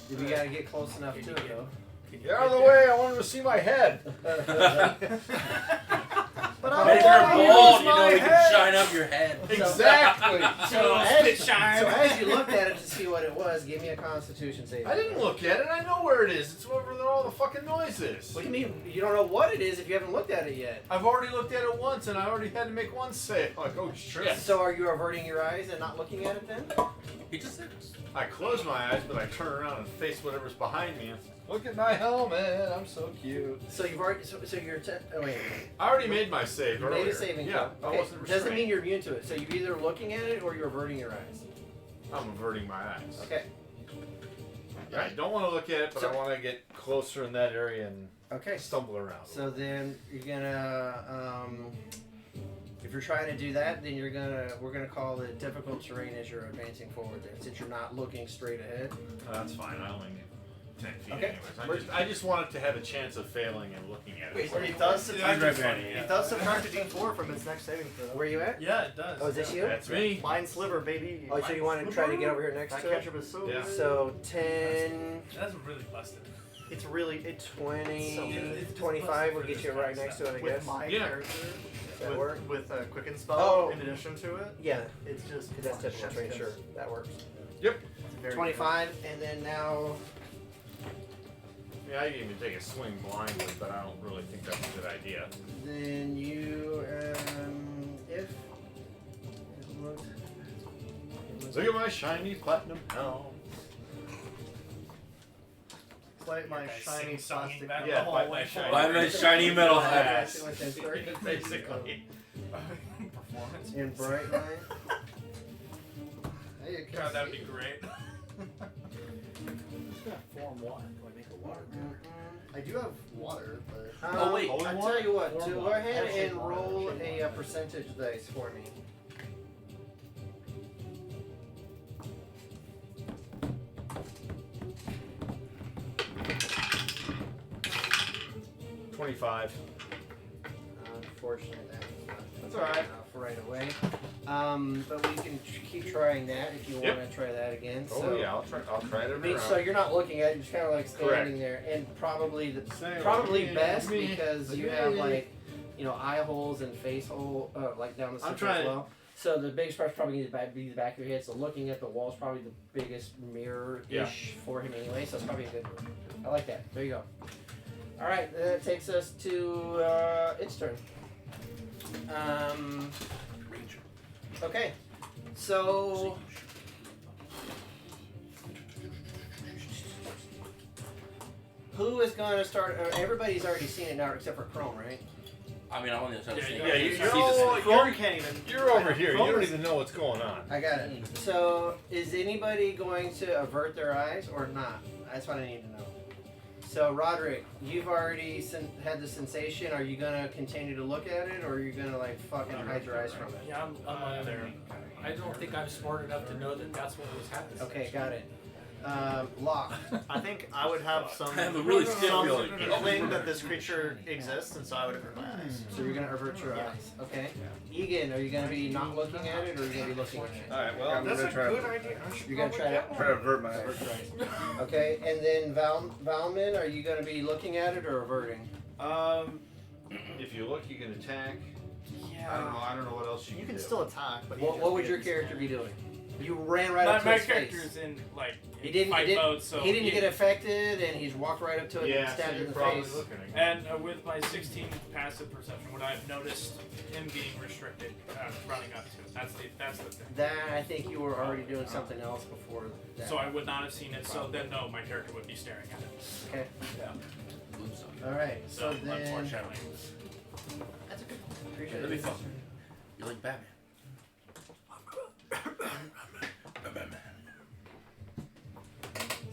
S2: We gotta get close enough to it, though.
S5: Can you
S6: Get out of
S5: get
S6: the
S5: there?
S6: way! I want him to see my head!
S3: But
S4: And if you're bald, you know we can shine up your head.
S6: Exactly.
S2: So
S1: spit
S2: as,
S1: shine.
S2: so as you looked at it to see what it was, give me a Constitution save.
S6: I didn't look at it. I know where it is. It's wherever all the fucking noise is.
S2: What do you mean? You don't know what it is if you haven't looked at it yet.
S6: I've already looked at it once, and I already had to make one save. Like, oh shit.
S2: So are you averting your eyes and not looking at it then?
S4: He just said
S6: I close my eyes, but I turn around and face whatever's behind me. Look at my helmet. I'm so cute.
S2: So you've already. So you're. Oh wait.
S6: I already made my save
S2: You
S6: earlier.
S2: made a saving
S6: Yeah,
S2: throw.
S6: I
S2: Okay.
S6: wasn't
S2: Doesn't
S6: restrained.
S2: mean you're immune to it. So you're either looking at it or you're averting your eyes.
S6: I'm averting my eyes.
S2: Okay.
S6: I don't want to look at it, but
S2: So-
S6: I want to get closer in that area and
S2: Okay.
S6: stumble around.
S2: So then you're gonna. If you're trying to do that, then we're gonna call it difficult terrain as you're advancing forward. Then, since you're not looking straight ahead.
S6: That's fine. I only need 10 feet
S2: Okay.
S6: anyways. I just wanted to have a chance of failing and looking at it.
S3: It does
S1: Yeah,
S3: subtract,
S1: funny,
S3: it does subtract a D4 from its next saving throw.
S2: Where you at?
S1: Yeah, it does.
S2: Oh, is this you?
S6: That's me.
S3: Mind sliver, baby.
S2: Oh, so you want to try to get over here next
S3: That
S2: to it?
S3: ketchup is so
S6: Yeah.
S3: good.
S2: So 10,
S1: That's really busted.
S3: It's really, it's
S2: 20,
S3: So good.
S1: It's
S2: 25 will
S1: busted
S2: get
S1: for
S2: you
S1: this
S2: right
S1: kind of
S2: next to it, I
S3: with
S2: guess.
S3: my
S6: Yeah.
S3: character,
S2: That work?
S3: with a quicken spell
S2: Oh.
S3: in addition to it.
S2: Yeah,
S3: It's just
S2: because that's typical
S3: chef's
S2: terrain.
S3: kiss.
S2: Sure, that works.
S6: Yep.
S3: It's very
S2: 25, and then now.
S6: Yeah, I can even take a swing blindly, but I don't really think that's a good idea.
S2: Then you, if.
S6: Look at my shiny platinum helm.
S3: It's like my
S1: Guys
S3: shiny
S1: sing-songing
S3: plastic.
S1: back
S6: Yeah,
S1: the
S6: by
S1: whole
S6: my
S1: way.
S6: shiny-
S4: By my shiny metal head.
S6: Basically.
S1: Performance.
S2: In bright light. Hey, you can
S1: God, that would
S2: see.
S1: be great.
S5: Form water. Do I make a water?
S3: I do have water, but
S4: Oh, wait.
S2: I tell you what,
S5: Form
S2: go
S5: water.
S2: ahead
S5: Actually,
S2: and
S5: water.
S2: roll
S5: Actually,
S2: a
S5: water.
S2: percentage dice for me.
S6: $25.
S2: Unfortunately, that's
S6: all right.
S2: enough right away. But we can keep trying that if you
S6: Yep.
S2: want to try that again.
S6: Oh
S2: So,
S6: yeah, I'll try it
S2: I
S6: every
S2: mean,
S6: round.
S2: so you're not looking at it; you're just kind of like standing
S6: Correct.
S2: there, and probably
S6: Say
S2: probably
S6: what
S2: best
S6: you mean.
S2: because you have like, eye holes and face hole, like down the center
S6: I'm
S2: as
S6: trying-
S2: well. So the biggest part's probably going to be the back of your head. So looking at the wall is probably the biggest mirror-ish for him anyway. So it's probably a good one. I like that. There you go. All right, that takes us to its turn. Okay, so who is going to start? Everybody's already seen it now, except for Chrome, right?
S4: I mean, I'm on the other side of the
S1: Yeah,
S4: stage.
S6: Yeah,
S1: you-
S6: you're,
S1: you're
S6: all,
S3: Chrome can't even.
S6: you're over here. You
S2: Chrome
S6: don't
S2: is-
S6: even know what's going on.
S2: I got it. So is anybody going to avert their eyes or not? That's what I need to know. So Roderick, you've already had the sensation. Are you gonna continue to look at it, or are you gonna like fucking hide your eyes from it?
S5: Yeah, I'm up there. I don't think I'm smart enough to know that that's what was happening.
S2: Okay, got it. Lock.
S3: I think I would have some.
S4: I have a really stiff
S3: some
S4: feeling.
S3: inkling that this creature exists, and so I would avert my eyes.
S2: So you're gonna avert your eyes. Okay. Egan, are you gonna be not looking at it, or are you gonna be looking at it?
S8: Alright, well, I'm
S3: That's
S8: gonna
S3: a
S8: try
S3: good
S8: to,
S3: idea.
S2: You're gonna try to
S8: try to avert my
S2: avert
S8: eyes.
S2: your eyes. Okay, and then Valman, are you gonna be looking at it or averting?
S6: If you look, you can attack.
S1: Yeah.
S6: I don't know what else you
S3: You
S6: can
S3: can
S6: do.
S3: still attack, but
S2: What would your character be doing? You ran right up to
S1: My
S2: his
S1: character
S2: face.
S1: is in like
S2: He didn't.
S1: fight
S2: He didn't,
S1: mode, so
S2: he didn't get affected, and he's walked right up to it and
S6: Yeah, so
S2: stabbed
S6: you're
S2: in the
S6: probably
S2: face.
S6: looking again.
S1: And with my 16 passive perception, would I have noticed him being restricted, running up to it? That's the thing.
S2: That I think you were already doing something else before that.
S1: So I would not have seen it. So then, no, my character would be staring at it.
S2: Okay.
S4: Oops, sorry.
S2: All right.
S1: So
S2: So then.
S1: unfortunately,
S2: That's a good.
S4: Yeah,
S2: Appreciate
S4: that'd be
S2: it.
S4: fun. You're like Batman.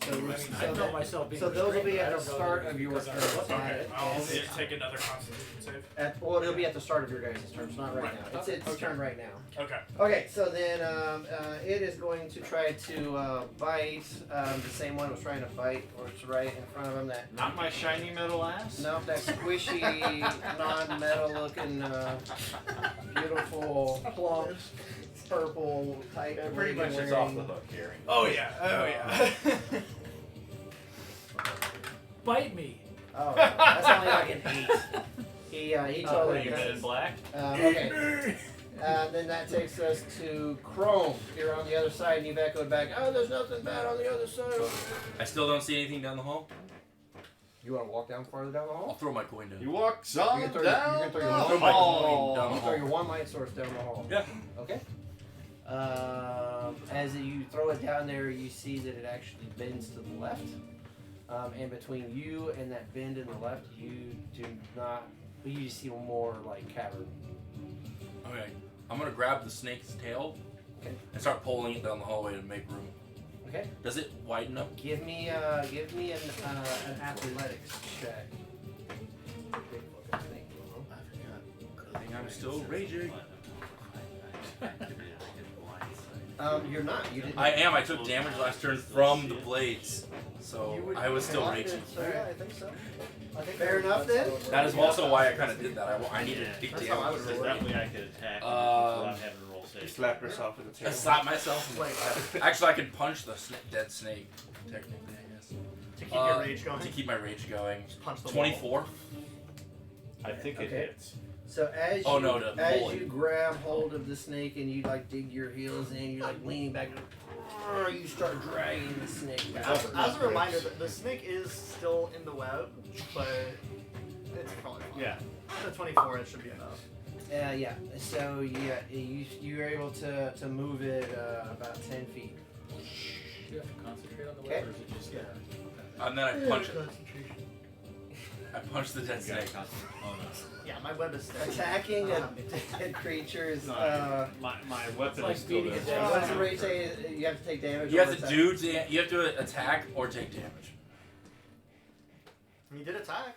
S2: So,
S5: I
S2: so,
S5: felt myself being
S2: so those will be
S5: restrained.
S2: at
S5: I
S2: the
S5: don't know
S2: start
S5: that
S2: of your
S5: because I
S2: turn.
S5: wasn't.
S2: Got
S1: okay,
S2: it.
S1: I'll
S2: And-
S1: just take another Constitution save.
S2: well, it'll be at the start of your guys' turn. It's not right,
S1: Right.
S2: now. It's its
S1: Okay.
S2: turn right now.
S1: Okay.
S2: Okay, so then it is going to try to bite the same one it was trying to bite, or it's right in front of him. That
S6: Not my shiny metal ass.
S2: nope, that squishy, non-metal looking, beautiful, plump, purple type.
S6: Yeah, pretty much it's off the hook here.
S1: Oh yeah. Oh yeah.
S5: Bite me.
S2: Oh, that's only like an 8. He
S5: Oh,
S2: totally
S7: You Men in
S2: misses.
S7: Black?
S2: Okay. Then that takes us to Chrome. You're on the other side, and you've echoed back. Oh, there's nothing bad on the other side.
S4: I still don't see anything down the hall.
S2: You want to walk down farther down the
S4: I'll
S2: hall?
S4: throw my coin down.
S6: You walk
S2: You're
S6: some
S2: gonna throw
S6: down
S2: your
S6: the
S2: one
S4: Throw my
S6: hall.
S4: coin down
S2: You
S4: the
S2: throw your
S4: hall.
S2: one light source down the hall.
S4: Yeah.
S2: Okay. As you throw it down there, you see that it actually bends to the left. And between you and that bend in the left, you do not. You see more like cavern.
S4: Okay. I'm gonna grab the snake's tail
S2: Okay.
S4: and start pulling it down the hallway to make room.
S2: Okay.
S4: Does it widen up?
S2: Give me an athletics check. Big fucking snake, you know?
S4: I think I'm still raging.
S2: You're not. You didn't.
S4: I am. I took damage last turn from the blades, so
S3: You would-
S4: I was still
S3: Yeah,
S4: raging.
S3: Yeah, I think so. I think
S2: Fair enough then.
S4: That is also why I kind of did that. I needed big
S3: That's how I
S4: damage.
S3: would
S7: So that way I could attack
S4: Um,
S7: without having to roll
S8: You
S7: safe.
S8: slap yourself with the
S4: I
S8: tail.
S4: slapped myself.
S3: Wait,
S4: Actually, I can punch the dead snake, technically, I guess.
S3: to keep your rage going.
S4: To keep my rage going.
S3: Just punch the wall.
S4: 24.
S6: I think it
S2: Okay.
S6: hits.
S2: So as
S4: Oh,
S2: you,
S4: no, to
S2: as
S4: pull it.
S2: you grab hold of the snake and you like dig your heels in, you're like leaning back. You start dragging the snake back.
S3: As a reminder, the snake is still in the web, but it's probably fine.
S6: Yeah.
S3: The 24, it should be enough.
S2: Yeah. So you're able to move it about 10 feet.
S5: You have to concentrate on the
S2: Okay.
S5: web, or is it just there?
S4: And then I punch it. I punch the dead
S7: You gotta
S4: snake.
S7: concentrate. Oh
S3: Yeah, my web is steady.
S2: Attacking dead creatures.
S7: no. My weapon
S5: like
S7: is still
S5: beating
S7: there.
S5: a dead
S2: What's the rate say? You have to take damage.
S4: You
S2: or
S4: have to
S2: attack?
S4: you have to attack or take damage.
S3: He did attack.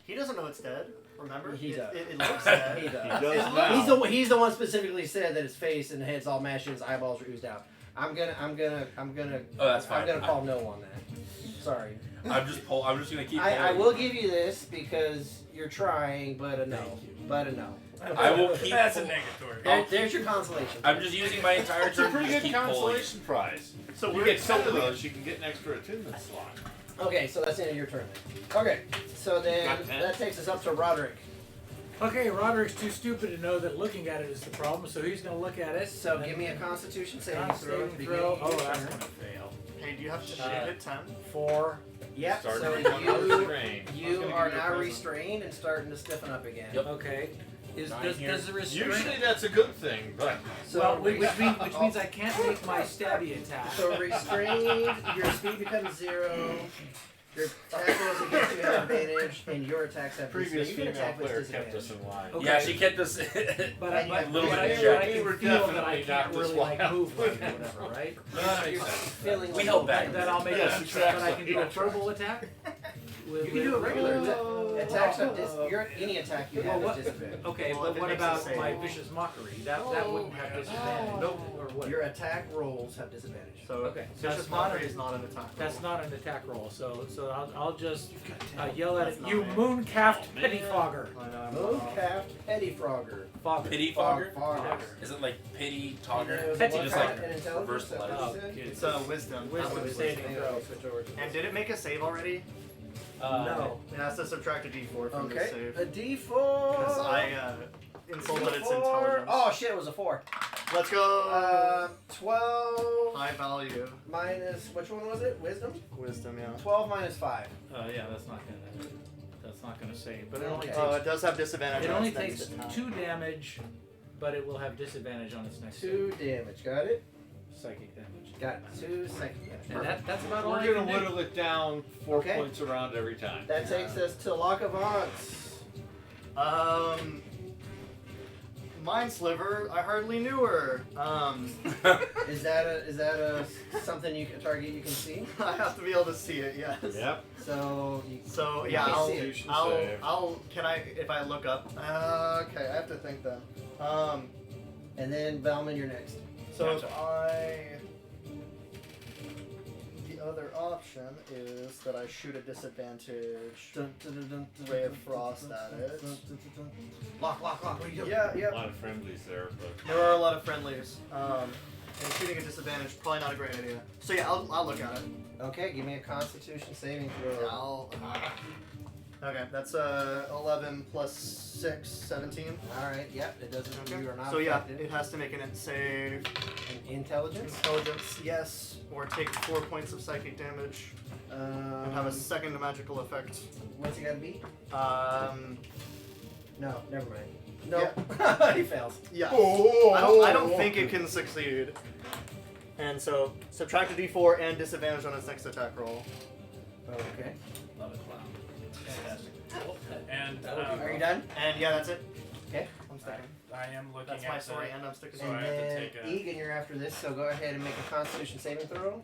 S3: He doesn't know it's dead. Remember?
S2: He does.
S3: It looks dead.
S2: He does.
S6: He does
S3: It
S6: now.
S2: He's the one specifically said that his face and head's all mashed and his eyeballs are oozed out. I'm gonna
S4: Oh, that's fine.
S2: I'm gonna call no on that. Sorry.
S4: I'm just gonna keep.
S2: I
S4: pulling.
S2: will give you this because you're trying, but a no.
S4: Thank you.
S2: But a no.
S4: I will keep.
S1: That's a
S4: pull-
S1: negatory.
S2: There's your consolation.
S4: I'm just using my entire
S6: It's a
S4: turn to
S6: pretty
S4: just
S6: good
S4: keep pulling.
S6: consolation prize.
S3: So
S6: You
S3: we're
S6: get 10 of those, you can get an extra attunement slot.
S2: Okay, so that's the end of your turn. Okay, so then
S6: Got 10.
S2: that takes us up to Roderick.
S5: Okay, Roderick's too stupid to know that looking at it is the problem, so he's gonna look at it.
S2: So give me a Constitution saving
S5: Con
S2: throw. at the
S5: saving throw.
S2: beginning of
S5: Oh,
S2: your
S5: that's
S2: turn.
S5: gonna fail.
S3: Hey, do you have to
S5: Uh,
S3: hit 10?
S5: 4.
S2: Yep.
S6: Starting
S2: So
S6: to become
S2: you
S6: restrained.
S2: you are now restrained and starting to stiffen up again.
S4: Yep.
S5: Okay. Does
S4: here.
S5: the restraint?
S6: Usually that's a good thing, but
S2: So
S5: well, which means I can't make my stabby attack.
S2: So restrained, your speed becomes 0. Your attack rolls against you have advantage, and your attacks have
S6: previous
S2: disadvantage. You can
S6: female
S2: attack with
S6: player kept
S2: disadvantage.
S6: us in line.
S5: Okay.
S4: Yeah, she kept us.
S5: But
S2: And you
S5: but
S2: have
S4: little
S5: but
S4: bit
S5: I,
S4: of
S5: but I
S6: check. We
S5: can
S6: were
S5: feel that I
S6: definitely
S5: can't
S6: not this
S5: really like
S6: wild.
S5: move right or whatever, right?
S6: That makes
S2: You're
S6: sense.
S2: feeling
S4: We
S2: like
S4: held back.
S5: Then I'll make
S6: Yes,
S5: it. But I can
S6: exactly.
S5: do a verbal attack.
S2: You can do a regular attack. Attacks have any attack you have
S5: Well,
S2: is
S5: what-
S2: disadvantage.
S5: Okay,
S3: Well,
S5: but
S3: if it
S5: what
S3: makes
S5: about
S3: a save.
S5: my vicious mockery? That wouldn't have disadvantage. Nope. Or what?
S2: Your attack rolls have disadvantage.
S3: So,
S5: Okay, so
S3: Vicious
S5: that's not
S3: Mockery
S5: a-
S3: is not an attack.
S5: That's
S3: roll.
S5: not an attack roll. So I'll just yell at
S3: That's
S5: it.
S3: not
S5: You
S3: it.
S5: moon-calfed
S6: Oh, man.
S5: pettifogger.
S3: I know, I'm
S2: Mooncalf Pettyfrogger.
S5: Fogger.
S4: Pity fogger?
S2: Fogger.
S4: Is it like pity togger?
S5: Petty
S4: Just
S5: fogger.
S4: like
S2: An intelligence,
S4: reverse
S2: is that
S4: letters.
S2: what you said?
S3: It's wisdom.
S5: Wisdom
S3: Not
S5: saving throw.
S2: Switch over to
S3: And did it make a save already?
S5: No.
S3: It has to subtract a d4 from the
S2: Okay,
S3: save.
S2: a D4.
S3: Because I insulted its
S2: D4.
S3: intelligence.
S2: Oh shit, it was a 4.
S3: Let's go!
S2: 12
S3: High value.
S2: minus, which one was it? Wisdom?
S3: Wisdom, yeah.
S2: 12 minus 5.
S5: Yeah, that's not gonna save. But it only
S2: Okay.
S3: Oh,
S5: takes
S3: it does have disadvantage.
S5: it
S3: on
S5: only
S3: its next
S5: takes
S3: attack.
S5: 2 damage, but it will have disadvantage on its next
S2: 2 damage, got it?
S5: psychic damage.
S2: Got it. 2 second damage.
S5: And that's about all
S6: We're
S5: I
S6: gonna
S5: can do.
S6: whittle it down 4
S2: Okay.
S6: points around every time.
S2: That takes us to Lock of Odds.
S3: Mind Sliver, I hardly knew her.
S2: Is that a something you can target you can see?
S3: I have to be able to see it, yes.
S6: Yep.
S2: So you,
S3: So
S2: You
S3: yeah,
S2: can
S3: I'll,
S2: see it.
S6: Constitution
S3: I'll,
S6: save.
S3: I'll, can I, if I look up? Okay, I have to think then.
S2: and then Bellman, you're next.
S3: So if the other option is that I shoot a disadvantage ray of frost at it.
S2: Lock. What are you doing?
S3: Yeah,
S6: A
S3: yeah.
S6: lot of friendlies there, but
S3: There are a lot of friendlies. And shooting a disadvantage probably not a great idea. So yeah, I'll look at it.
S2: Okay, give me a Constitution saving
S3: Yeah,
S2: throw.
S3: I'll. Okay, that's 11 plus 6, 17.
S2: Alright, yep, it doesn't.
S3: Okay.
S2: You are not
S3: So yeah,
S2: affected.
S3: it has to make an save.
S2: An intelligence?
S3: Intelligence, yes, or take 4 points of psychic damage and have a second magical effect.
S2: What's it gotta be? No, never mind. No, he fails.
S3: Yeah.
S2: Oh,
S3: I don't think it can succeed. And so subtract a d4 and disadvantage on its next attack roll.
S2: Okay.
S1: Love it. Wow. Fantastic. And
S2: Are you done?
S3: And yeah, that's it.
S2: Okay.
S3: I'm sticking.
S1: I am looking
S3: That's
S1: at
S3: my
S1: the-
S3: story, and I'm sticking.
S1: So
S2: And
S1: I have to
S2: then
S1: take a-
S2: Egan, you're after this, so go ahead and make a Constitution saving throw.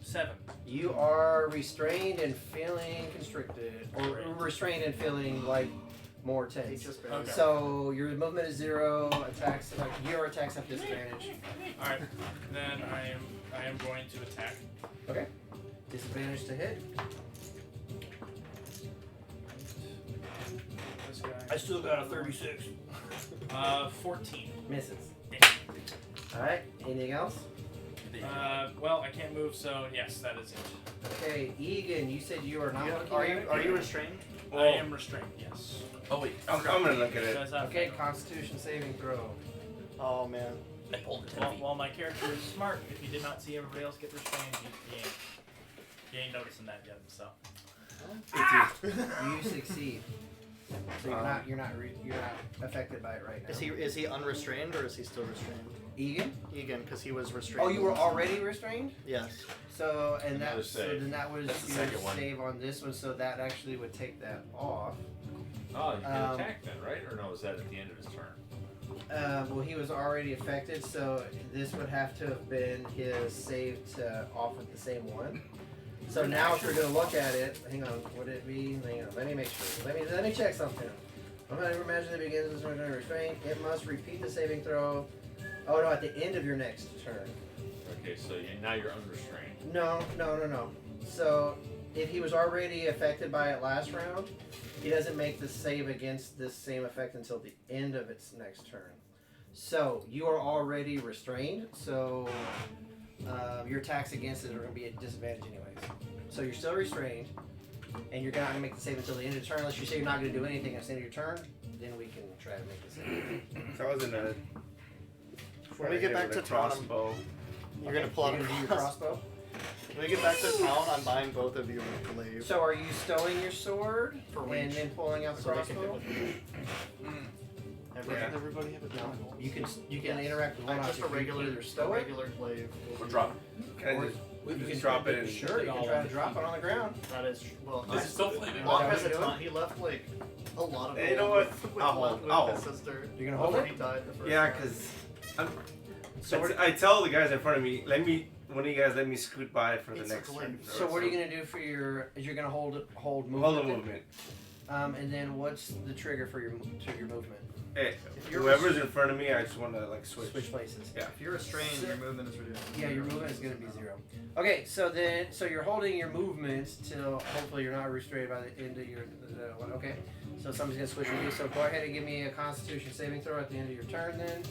S1: 7.
S2: You are restrained and feeling constricted, or
S1: Great.
S2: restrained and feeling like more tense.
S3: Just barely.
S1: Okay.
S2: So your movement is 0. Attacks, your attacks have disadvantage.
S1: All right. Then I am going to attack.
S2: Okay. Disadvantage to hit.
S1: This guy.
S5: I still got a 36.
S1: 14.
S2: Misses. All right. Anything else?
S1: Well, I can't move, so yes, that is it.
S2: Okay, Egan, you said you are not looking
S3: Are
S2: at
S3: you
S2: it?
S3: are you restrained?
S1: I am restrained. Yes.
S4: Oh wait,
S8: I'm gonna look at it.
S1: Does that
S2: Okay,
S1: fail?
S2: Constitution saving throw.
S3: Oh man.
S4: I pulled it.
S1: While my character is smart, if he did not see everybody else get restrained, he ain't noticing that yet. So.
S2: You succeed. So you're not affected by it right now.
S3: Is he unrestrained or is he still restrained?
S2: Egan?
S3: Egan, because he was restrained.
S2: Oh, you were already restrained?
S3: Yes.
S2: So and
S6: Another
S2: that so
S6: save.
S2: then that was
S6: That's the
S2: your
S6: second one.
S2: save on this one, so that actually would take that off.
S6: Oh, you can
S2: Um,
S6: attack then, right? Or no, is that at the end of his turn?
S2: Well, he was already affected, so this would have to have been his save to off with the same one. So now, if you're gonna look at it, hang on, would it be? Hang on, let me make sure. Let me check something. I'm gonna imagine that begins as when restraint. It must repeat the saving throw. Oh no, at the end of your next turn.
S6: Okay, so now you're unrestrained.
S2: No. So if he was already affected by it last round, he doesn't make the save against this same effect until the end of its next turn. So you are already restrained, so your attacks against it are going to be at disadvantage anyways. So you're still restrained, and you're not going to make the save until the end of the turn unless you say you're not going to do anything at the end of your turn. Then we can try to make the save.
S8: So I was in a.
S3: When we get back to town,
S8: crossbow.
S3: you're gonna pull out
S2: You're
S3: a
S2: gonna do your
S3: crossbow.
S2: crossbow.
S3: When we get back to town, I'm buying both of you a glaive.
S2: So are you stowing your sword
S3: For
S2: and
S3: reach.
S2: then pulling out the
S3: So they can
S2: crossbow?
S3: Does everybody have a gun?
S2: You can interact with one
S3: Just a
S2: object. You can
S3: regular,
S2: either stow it.
S3: regular glaive.
S4: Or drop.
S8: Can I just
S2: You can
S8: drop it in?
S2: Sure, you can try to drop it on the ground.
S3: That is well.
S4: Is it still flaming?
S3: Locke
S2: Is
S3: has
S2: that
S3: a
S2: what you're
S3: ton. He left like a lot of.
S8: Hey, you
S3: gold
S8: know what?
S3: With,
S8: I'll hold-
S3: with
S8: I'll
S3: his
S8: hold.
S3: sister.
S2: You're gonna hold
S3: Before
S2: it?
S3: he died the first
S8: Yeah,
S3: time.
S8: because I tell the guys in front of me, one of you guys let me scoot by for the
S3: It's a
S8: next
S3: glaive.
S8: turn.
S2: So what are you gonna do for your? Is you're gonna hold movement?
S8: Hold the
S2: then?
S8: movement.
S2: And then what's the trigger for your movement?
S8: Hey,
S3: If you're
S8: whoever's in front of me, I just want to like switch.
S2: Switch places.
S8: Yeah.
S3: If you're restrained, your movement is reduced.
S2: Yeah, your movement is gonna be 0. Okay, so you're holding your movement till hopefully you're not restrained by the end of your one. Okay, so somebody's gonna switch with you. So go ahead and give me a Constitution saving throw at the end of your turn. Then,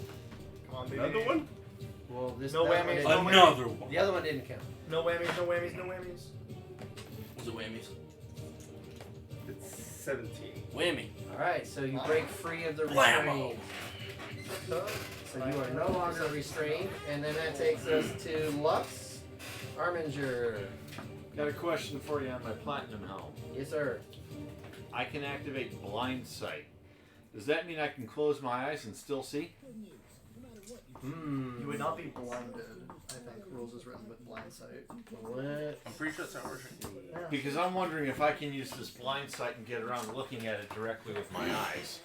S3: Come on, baby.
S8: Another one?
S2: well, this
S3: No
S2: that one
S3: whammies,
S2: didn't-
S3: no whammies.
S4: Another one.
S2: The other one didn't count.
S3: No whammies, no whammies, no whammies.
S4: Was it whammies?
S8: It's 17.
S4: Whammy.
S2: All right, so you break free of the
S4: Blammo.
S2: restraint. So you are no longer restrained, and then that takes us to Lux Arminger.
S6: Got a question for you on my platinum helm.
S2: Yes, sir.
S6: I can activate blind sight. Does that mean I can close my eyes and still see?
S3: You would not be blinded. I think rules is written with blind sight.
S2: What?
S4: I'm pretty sure it's not working.
S6: Because I'm wondering if I can use this blind sight and get around looking at it directly with my eyes.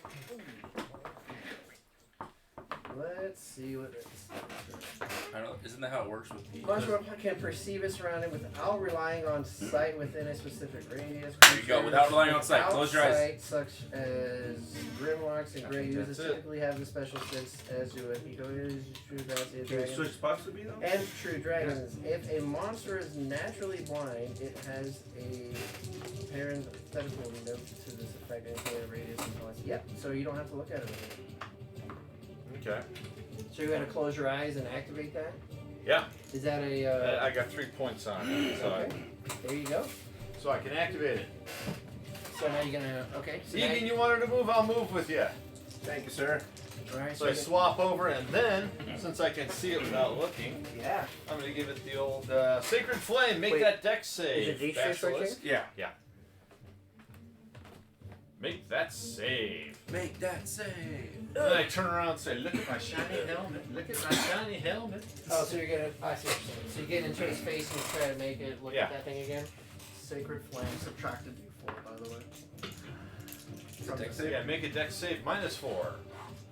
S2: Let's see what it is.
S4: I don't know. Isn't that how it works with the?
S2: Monster can perceive its surrounding without relying on sight within a specific radius.
S4: There you go, without relying on sight. Close your eyes.
S2: Sight, such as grimlocks and gray users
S6: that's it.
S2: typically have the special sense as do ecoes, true gods,
S8: Can we
S2: dragons,
S8: switch spots to be though?
S2: and true dragons. If a monster is naturally blind, it has a parenthetical note to this effect in a radius and plus. Yep, so you don't have to look at it anymore.
S6: Okay.
S2: So you gotta close your eyes and activate that?
S6: Yeah.
S2: Is that a
S6: I got 3 points on it. So
S2: okay. There you go.
S6: So I can activate it.
S2: So now you're gonna So now
S6: Egan, you wanted to move? I'll move with you.
S8: Thank you, sir.
S2: all right.
S6: So I swap over, and then, since I can see it without looking,
S2: yeah.
S6: I'm going to give it the old Sacred Flame. Make
S2: Wait,
S6: that deck save.
S2: is it D6 right
S6: Basilisk.
S8: Yeah.
S6: Make that save.
S4: Make that save.
S6: Then I turn around and say, look at my shiny helmet. Look at my shiny helmet.
S2: Oh, so you're gonna. I see what you're saying. So you get into his face and you try to make it look
S6: Yeah.
S2: at that thing again.
S3: Sacred Flame subtracted D4, by the way.
S8: Dex
S6: So
S8: save?
S6: yeah, make a deck save -4.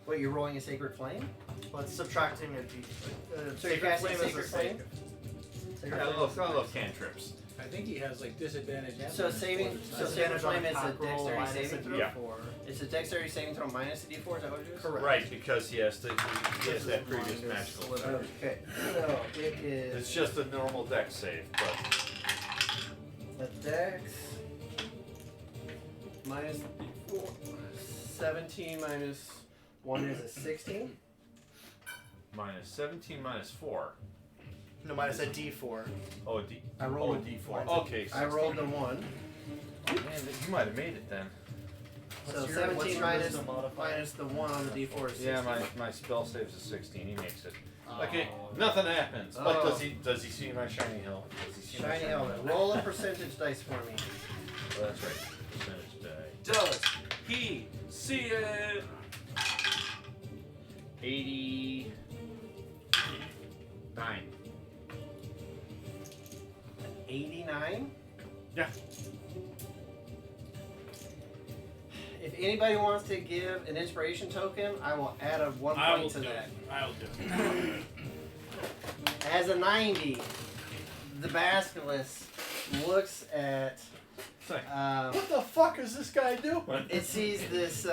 S2: Wait, you're rolling a sacred flame?
S3: Well, it's subtracting a D.
S2: So you're
S3: Sacred
S2: casting
S3: Flame is
S2: Sacred
S3: a
S2: Flame?
S3: save.
S6: I love cantrips.
S5: I think he has like disadvantage. and
S2: So
S5: bonus
S2: saving.
S5: for this.
S2: So sacred flame is a dexterity saving throw.
S6: Yeah.
S2: It's a dexterity saving throw minus a d4. Is that what it is?
S3: Correct.
S6: Right, because he has that previous magical.
S2: Okay. So it is.
S6: It's just a normal deck save, but
S2: A dex minus 4, 17 minus 1 is a 16.
S6: -17 -4.
S3: No, minus a D4.
S6: Oh, a D.
S2: I rolled
S6: a D4. Okay.
S2: I rolled the 1.
S6: Man, you might have made it then.
S2: So
S3: What's
S2: 17
S3: your
S2: minus,
S3: wisdom modifier?
S2: minus the 1 on the d4 is 16.
S6: Yeah, my spell saves a 16. He makes it. Okay, nothing happens. But
S2: Oh.
S6: does he see my shiny helmet? Does he see my
S2: Shiny helmet. Roll a percentage dice for me.
S6: Oh, that's right. Percentage die.
S4: Does he see it?
S6: 89.
S2: 89?
S6: Yeah.
S2: If anybody wants to give an inspiration token, I will add a 1
S1: I will
S2: point to
S1: do
S2: that.
S1: it. I'll do it.
S2: As a 90, the basilisk looks at.
S6: What the fuck is this guy doing?
S2: It sees this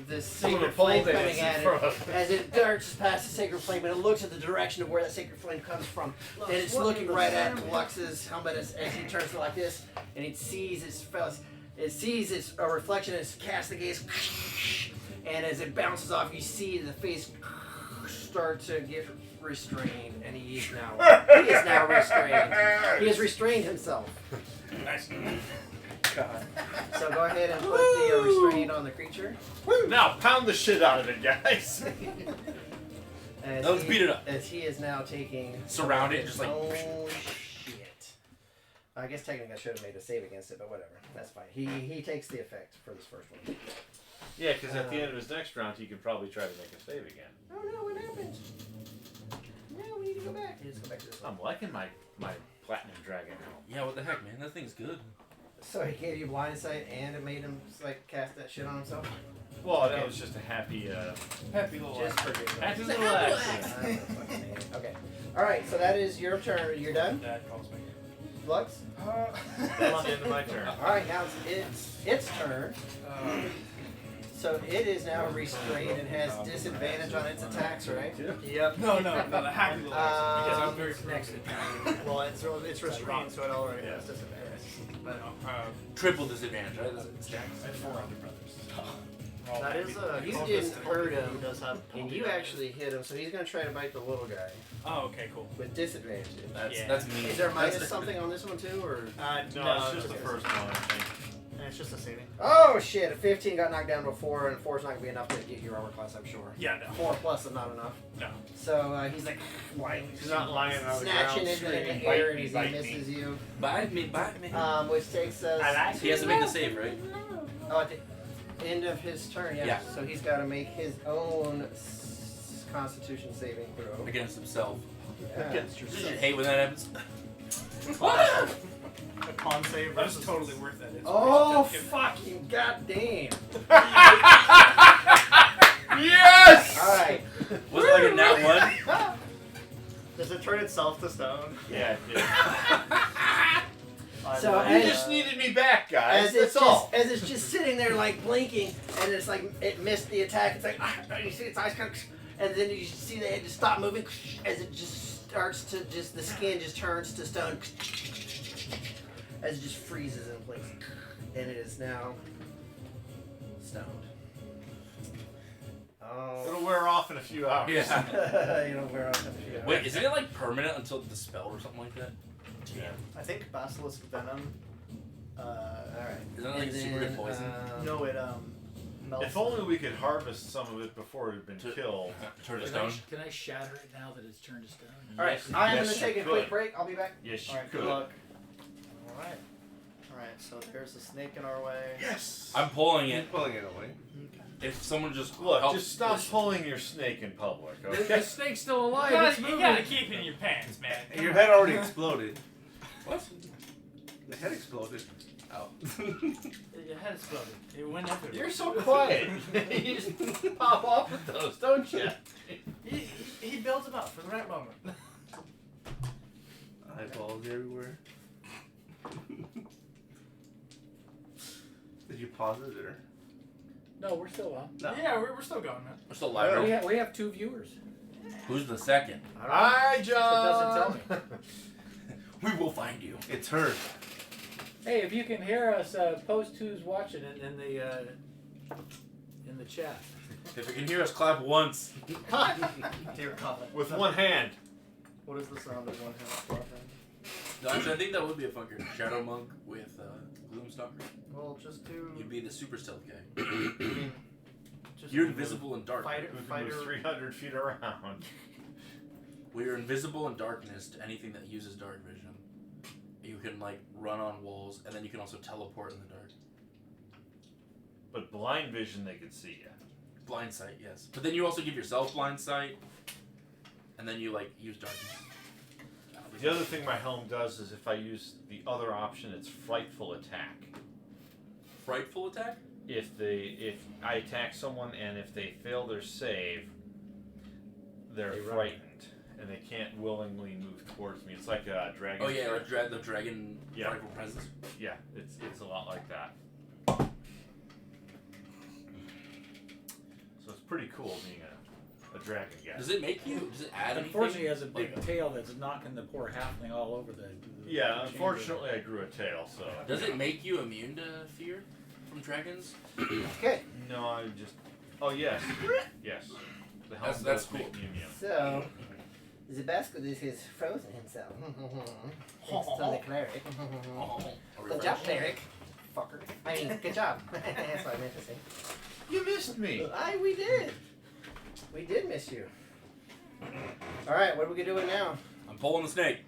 S2: this
S6: Some of
S2: sacred
S6: the pole
S2: flame
S6: dance
S2: coming
S6: in
S2: at
S6: front
S2: it
S6: of it.
S2: as it darts past the sacred flame, and it looks at the direction of where that sacred flame comes from. And it's looking right at Lux's helmet as he turns it like this, and it sees its a reflection as it casts the gaze, and as it bounces off, you see the face start to get restrained, and he is now restrained. He has restrained himself.
S1: Nice.
S2: God. So go ahead and put the restraint on the creature.
S6: Now pound the shit out of it, guys.
S2: As
S4: Let's beat it up.
S2: As he is now taking
S4: Surround it,
S2: his
S4: just like-
S2: own shit. I guess technically I should have made a save against it, but whatever. That's fine. He takes the effect for this first one.
S6: Yeah, because at the end of his next round, he can probably try to make a save again.
S2: Oh no, what happened? No, we need to go back. Let's go back to this one.
S6: I'm liking my platinum dragon helm.
S4: Yeah, what the heck, man? That thing's good.
S2: So he gave you blind sight and it made him like cast that shit on himself?
S6: Well, that was just a happy
S1: Happy little
S2: Just forget it.
S6: Happy little accident.
S2: I don't know, fucking name. Okay. Alright, so that is your turn. You're done?
S1: Dad calls me.
S2: Lux?
S6: That's the end of my turn.
S2: Alright, now it's its turn. So it is now restrained and has disadvantage on its attacks, right?
S3: Yep.
S1: No, the happy little accident, because I'm very
S5: Next.
S3: Well, it's restrained, so it already has disadvantage.
S1: But
S4: Triple disadvantage, right? That's it stacks.
S1: I had 4 other brothers.
S3: That is a
S2: You
S3: cultist
S2: didn't hurt him,
S3: who does have
S2: and you actually hit him, so he's going to try to bite the little guy
S1: Oh, okay, cool.
S2: with disadvantage.
S4: That's me.
S2: Is there minus something on this one too, or?
S6: No, it's just the first one, I think.
S3: And it's just a saving.
S2: Oh shit! A 15 got knocked down to a 4, and a 4 is not going to be enough to get your armor class, I'm sure.
S1: Yeah, no.
S2: 4 plus is not enough.
S1: No.
S2: So he's like,
S6: He's not lying on the
S2: snatching
S6: ground
S2: into
S6: screaming,
S2: the air,
S6: "Bite
S2: and
S6: me,
S2: he
S6: bite me."
S2: misses you.
S4: Bite me.
S2: Which takes us.
S4: He has to make the save, right?
S2: Oh, at the end of his turn, yeah.
S4: Yeah.
S2: So he's got to make his own Constitution saving throw.
S4: Against himself.
S2: Yeah.
S3: Against
S4: You
S3: yourself.
S4: should hate when that happens.
S3: A con save
S1: That was
S3: versus
S1: totally worth that.
S2: Oh fucking goddamn!
S6: Yes!
S2: All right.
S4: Was it like a nat 1?
S3: Does it turn itself to stone?
S6: Yeah, it did.
S2: So
S3: love
S6: You
S2: as-
S3: that.
S6: just needed me back, guys.
S2: As it's
S6: That's all.
S2: just as it's just sitting there like blinking, and it's like it missed the attack. It's like you see its eyes kind of, and then you see the head just stop moving as it just starts to the skin just turns to stone as it just freezes in place, and it is now stoned. Oh,
S6: It'll wear off in a few hours.
S4: Yeah.
S2: you know where else? Yeah.
S4: Wait, isn't it like permanent until dispelled or something like that?
S6: Yeah.
S3: I think Basilisk Venom
S2: Alright.
S4: Isn't that like super good poison?
S3: No, it melts.
S6: If only we could harvest some of it before it had been killed.
S4: Turn to
S5: Can I,
S4: stone.
S5: can I shatter it now that it's turned to stone?
S2: Alright,
S6: Yes,
S2: I'm
S6: yes,
S2: gonna take
S6: you
S2: a quick
S6: could.
S2: break. I'll be back.
S6: Yes, you
S3: Alright,
S6: could.
S3: good luck.
S2: Alright.
S3: Alright, so there's a snake in our way.
S6: Yes.
S4: I'm pulling
S8: He's
S4: it.
S8: pulling it away.
S4: If someone just
S6: Look,
S4: help
S6: just stop
S4: push-
S6: pulling your snake in public,
S5: The
S6: okay?
S5: snake's still alive.
S1: You
S5: It's
S1: gotta,
S5: moving.
S1: you gotta keep it in your pants, man. Come
S8: Your
S1: on.
S8: head already exploded.
S4: What?
S8: The head exploded.
S4: Oh.
S1: Your head exploded. It went everywhere.
S6: You're so quiet. You just pop off with those, don't you?
S1: He builds them up for the right moment.
S8: Eyeballs everywhere. Did you pause it or?
S5: No, we're still on.
S8: No.
S1: Yeah, we're still going, man.
S4: We're still live.
S5: We
S4: right?
S5: have 2 viewers.
S4: Who's the second?
S6: Hi,
S3: It
S6: John.
S3: doesn't tell me.
S4: We will find you.
S8: It's her.
S5: Hey, if you can hear us, post who's watching it in the chat.
S4: If you can hear us clap once.
S3: Dear God.
S6: With one hand.
S3: What is the sound of one hand clapping?
S4: No, actually, I think that would be a fun character. Shadow Monk with Gloomstalker.
S3: Well, just do.
S4: You'd be the super stealth guy.
S3: I mean, just
S4: You're invisible in dark.
S3: Fighter,
S6: Who can
S3: fighter.
S6: move 300 feet around.
S4: Well, you're invisible in darkness to anything that uses dark vision. You can like run on walls, and then you can also teleport in the dark.
S6: But blind vision, they could see you.
S4: Blind sight, yes. But then you also give yourself blind sight, and then you like use darkness.
S6: The other thing my helm does is if I use the other option, it's frightful attack.
S4: Frightful attack?
S6: If I attack someone and if they fail their save, they're
S5: They run.
S6: frightened and they can't willingly move towards me. It's like a dragon.
S4: Oh yeah, like the dragon
S6: Yeah.
S4: frightful presence.
S6: Yeah, it's a lot like that. So it's pretty cool being a dragon guy.
S4: Does it make you? Does it add anything?
S5: Unfortunately, he has a big
S4: Like
S5: tail that's knocking the poor halfling all over the
S6: Yeah,
S5: chamber.
S6: unfortunately I grew a tail, so.
S4: Does it make you immune to fear from dragons?
S2: Okay,
S6: No, I just. Oh yes, yes. The helm
S4: That's
S6: does make
S4: cool.
S6: me immune.
S2: so Zabasco has frozen himself. Thanks to the cleric. Good job, cleric. Fucker. I mean, good job. That's what I meant to say.
S6: You missed me.
S2: We did. We did miss you. Alright, what are we doing now?
S4: I'm pulling the snake.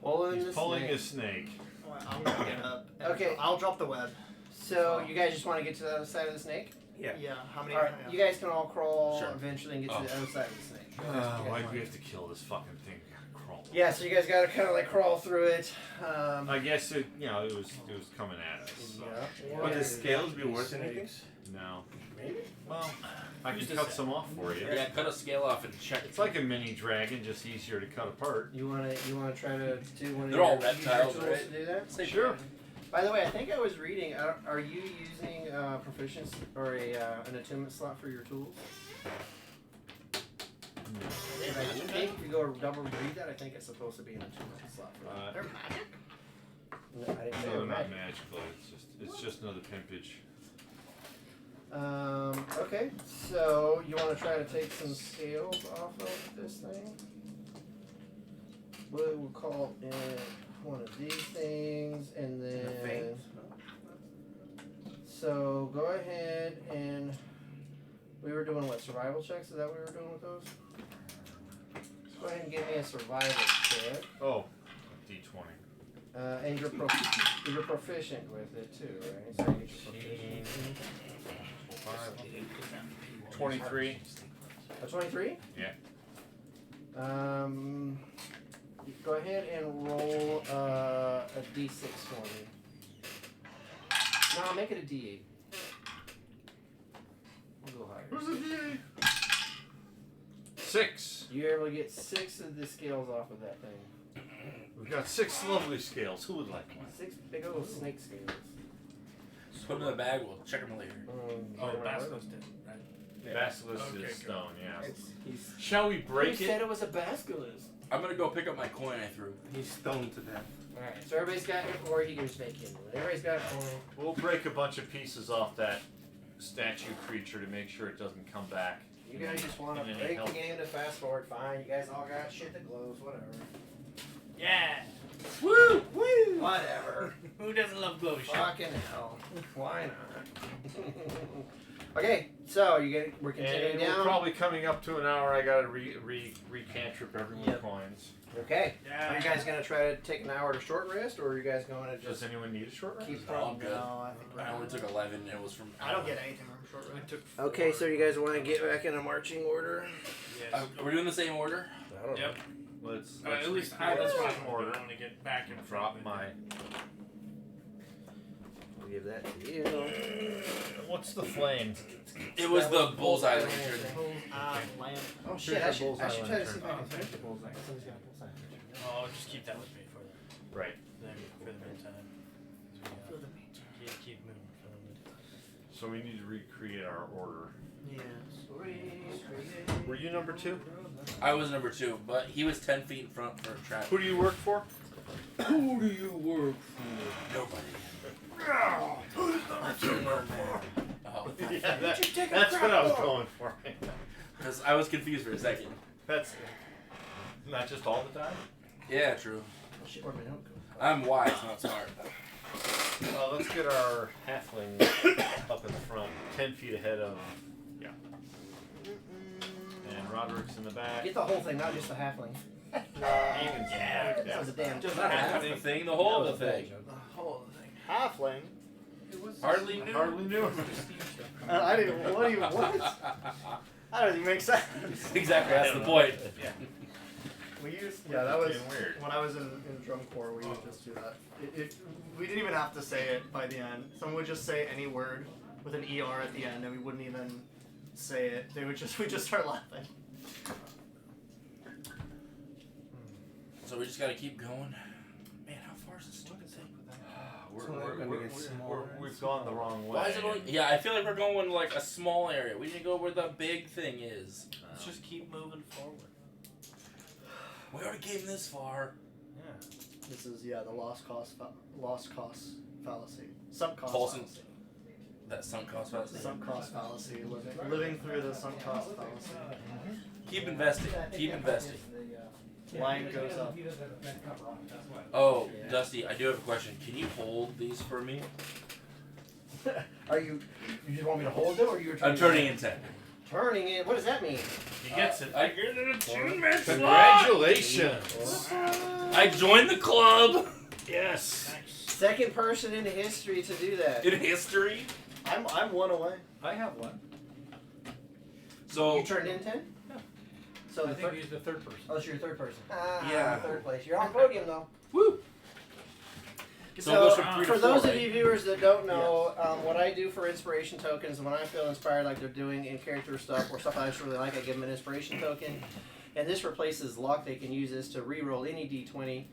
S2: Pulling
S6: He's
S2: the
S6: pulling
S2: snake.
S6: his snake.
S3: Well, I'm gonna get up. and
S2: Okay.
S3: I'll drop the web.
S2: So, you guys just want to get to the other side of the snake?
S8: Yeah.
S3: Yeah. How many?
S2: Alright,
S3: yeah.
S2: you guys can all crawl
S4: Sure.
S2: eventually and get
S4: Oh.
S2: to the other side of the snake.
S6: Why do we have to kill this fucking thing? We gotta crawl.
S2: Yeah, so you guys gotta kind of like crawl through it.
S6: I guess it was coming at us. So.
S2: Yeah.
S8: Would the scales be worth anything?
S6: No.
S2: Maybe?
S6: Well, I can cut some off for you.
S4: Yeah, cut a scale off and check.
S6: It's like a mini dragon, just easier to cut apart.
S2: You wanna try to do one of
S4: They're
S2: your
S4: all
S2: use
S4: reptiles,
S2: tools
S4: right?
S2: to do that?
S4: Say
S6: Sure.
S2: By the way, I think I was reading. Are you using proficiency or an attunement slot for your tools? I think if you go double read that, I think it's supposed to be an attunement slot for that.
S3: They're magic.
S2: No, I didn't say
S6: No,
S2: it
S6: not
S2: right.
S6: magical. It's just another pimpage.
S2: Okay, so you want to try to take some scales off of this thing? We'll call it one of these things, and then. So go ahead and we were doing what, survival checks? Is that what we were doing with those? So go ahead and give me a survival check.
S6: Oh, D20.
S2: And you're proficient with it too, right? So you get your proficiency.
S6: 23.
S2: A 23?
S6: Yeah.
S2: Go ahead and roll a d6 for me. No, make it a d8. We'll go higher.
S6: Who's the D8? 6.
S2: You're able to get 6 of the scales off of that thing.
S6: We've got 6 lovely scales. Who would like one?
S2: 6 big old snake scales.
S4: Just put them in the bag. We'll check them later.
S1: Oh, Basco's dead, right?
S6: Basilisk
S1: Okay,
S6: is
S1: good.
S6: stone, yeah.
S2: He's
S6: Shall we break
S2: Who
S6: it?
S2: said it was a basilisk?
S4: I'm gonna go pick up my coin I threw.
S8: He's stoned to death.
S2: Alright, so everybody's got it, or he can just make it. Everybody's got a coin.
S6: We'll break a bunch of pieces off that statue creature to make sure it doesn't come back.
S2: You guys just want to
S6: And
S2: break
S6: help.
S2: the game to fast forward, fine. You guys all got shit that glows, whatever.
S1: Yeah.
S4: Woo!
S2: Woo! Whatever.
S1: Who doesn't love glow shit?
S2: Fucking hell. Why not? Okay, so we're continuing
S6: And
S2: down.
S6: we're probably coming up to an hour. I gotta recantrip everyone's
S2: Yep.
S6: coins.
S2: Okay.
S1: Yeah.
S2: Are you guys gonna try to take an hour to short rest, or are you guys going to
S6: Does
S2: just
S6: anyone need a short rest?
S2: keep
S4: No, I'm good.
S3: No, I think
S4: I only took 11. And it was from.
S3: I don't get anything from short
S1: We
S3: rest.
S1: took
S2: Okay,
S1: four.
S2: so you guys want to get back in a marching order?
S1: Yes.
S4: We're doing the same order.
S6: I don't
S1: Yep.
S6: know. Let's
S1: At least
S6: recreate
S1: that's what
S6: some
S1: I
S6: order.
S1: want to get back in
S6: Drop
S1: front.
S6: my.
S2: I'll give that to you.
S6: What's the flame?
S4: It was
S2: That
S4: the
S2: was
S4: bullseye
S2: bullseye
S4: lantern.
S3: Lamp.
S2: Oh shit! I should try to see if I
S1: Oh,
S2: can finish the bullseye.
S1: Oh, I'll just keep that with me for the
S6: Right.
S1: for the meantime.
S3: For the meantime.
S1: Keep moving for the meantime.
S6: So we need to recreate our order.
S3: Yes.
S6: Were you number 2?
S4: I was number 2, but he was 10 feet in front for a trap.
S6: Who do you work for?
S4: Who do you work for? Nobody. Oh,
S6: Yeah, that's what I was going for.
S4: because I was confused for a second.
S6: That's not just all the time.
S4: Yeah, true.
S2: Shit, where'd my note go?
S4: I'm wise, not smart.
S6: Let's get our halfling up in the front, 10 feet ahead of. Yeah. And Roderick's in the back.
S2: Get the whole thing, not just the halfling.
S6: Yeah.
S2: That was a damn joke.
S4: Not half the thing, the whole of the thing.
S2: The whole thing.
S3: Halfling.
S4: Hardly knew.
S6: Hardly knew.
S3: I didn't. What do you what? That doesn't even make sense.
S4: Exactly, that's the point.
S6: Yeah.
S3: We used. Yeah, that was
S6: Fucking weird.
S3: when I was in drum corps. We would just do that. We didn't even have to say it by the end. Someone would just say any word with an ER at the end, and we wouldn't even say it. They would just. We just start laughing.
S4: So we just gotta keep going. Man, how far is this stupid thing?
S6: We've gone the wrong way.
S4: Why is it only? Yeah, I feel like we're going like a small area. We need to go where the big thing is.
S1: Let's just keep moving forward.
S4: We already came this far.
S1: Yeah.
S3: This is the lost cause fallacy. Sunk cost
S4: Paulson.
S3: fallacy.
S4: That sunk cost fallacy.
S3: Sunk cost fallacy. Living through the sunk cost fallacy.
S4: Keep investing. Keep investing.
S3: Line goes up.
S4: Oh, Dusty, I do have a question. Can you hold these for me?
S2: Are you just want me to hold them, or you're
S4: I'm turning in 10.
S2: Turning it? What does that mean?
S1: He gets it.
S4: I get it a 2-man slot.
S6: Congratulations!
S4: I joined the club.
S6: Yes.
S2: Second person in history to do that.
S4: In history.
S3: I'm one away.
S5: I have one.
S4: So
S2: You turned in 10?
S5: No.
S2: So
S5: I
S2: the
S5: think
S2: third.
S5: he's the third person.
S2: Oh, so you're third person.
S4: Yeah.
S2: Third place. You're on podium though.
S4: woo. So it goes from 3 to
S2: for
S4: 4,
S2: those
S4: right?
S2: of you viewers that don't know, what I do for inspiration tokens, when I feel inspired like they're doing in character stuff or stuff I just really like, I give them an inspiration token. And this replaces luck. They can use this to re-roll any d20.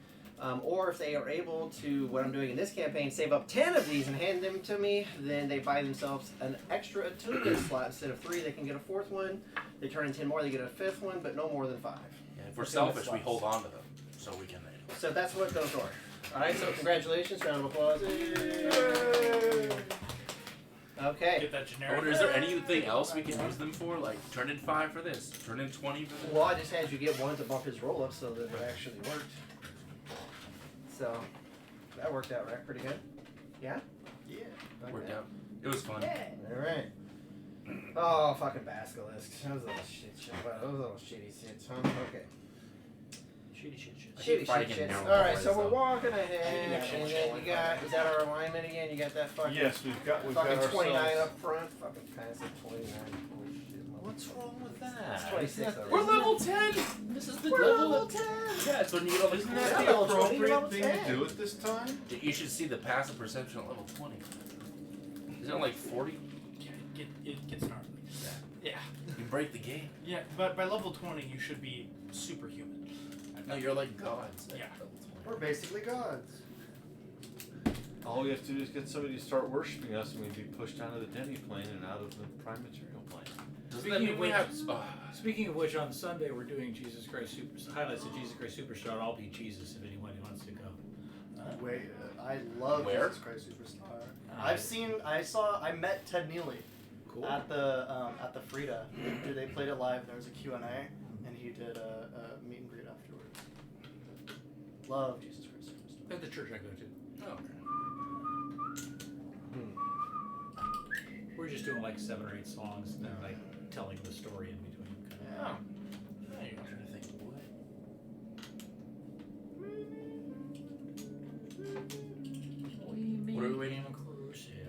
S2: Or if they are able to, what I'm doing in this campaign, save up 10 of these and hand them to me, then they buy themselves an extra attunement slot. Instead of 3, they can get a 4th one. They turn in 10 more, they get a 5th one, but no more than 5.
S4: Yeah, if we're selfish, we hold on to them so we can.
S2: So that's what those are. Alright, so congratulations, round of applause. Okay.
S1: Get that
S4: I
S1: generic.
S4: wonder, is there anything else we can use them for? Like, turn in 5 for this, turn in 20 for this?
S2: Well, I just had you get one to bump his roll up so that it actually worked. So, that worked out right pretty good. Yeah?
S3: Yeah.
S4: Worked out. It was fun.
S2: Alright. Oh, fucking Basilisk. Those little shit. Those little shitty shits, huh? Okay.
S1: Shitty shit.
S2: Shitty
S4: Fighting
S2: shit shits.
S4: now.
S2: Alright, so we're walking ahead, and then you got, is that our alignment again? You got that fucking,
S6: Yes, we've got
S2: fucking 29
S6: ourselves.
S2: up front? Fucking passive 29. Holy shit.
S6: What's wrong with
S2: It's
S6: that?
S2: 26
S4: We're
S2: already.
S4: level 10! This is the
S2: We're
S4: level
S2: level 10!
S4: Yeah, it's when you get all the
S6: Isn't
S2: Yeah,
S6: that the
S2: level 20,
S6: appropriate
S2: level
S6: thing
S2: 10.
S6: to do at this time?
S4: You should see the passive perception at level 20. Isn't it like 40?
S1: It gets gnarly. Yeah.
S4: You break the game.
S1: Yeah, but by level 20, you should be superhuman.
S4: No, you're like gods. at
S1: Yeah.
S4: level 20.
S3: We're basically gods.
S6: All we have to do is get somebody to start worshiping us, and we'd be pushed out of the demi-plane and out of the prime material plane.
S4: Doesn't that
S5: Speaking
S4: mean
S5: of
S4: we
S5: which-
S4: have...
S5: Speaking of which, on Sunday we're doing Jesus Christ highlights of Jesus Christ Superstar. I'll be Jesus if anyone wants to go.
S3: Wait, I love
S4: Where?
S3: Jesus Christ Superstar. I met Ted Neely
S5: Cool.
S3: at the Frida. They played it live. There was a Q&A, and he did a meet and greet afterwards. Love Jesus Christ Superstar.
S5: At the church I go to.
S4: Oh, okay.
S5: We're just doing like 7 or 8 songs and then like telling the story in between.
S1: Oh. There you go.
S4: I'm trying to think what are we waiting on?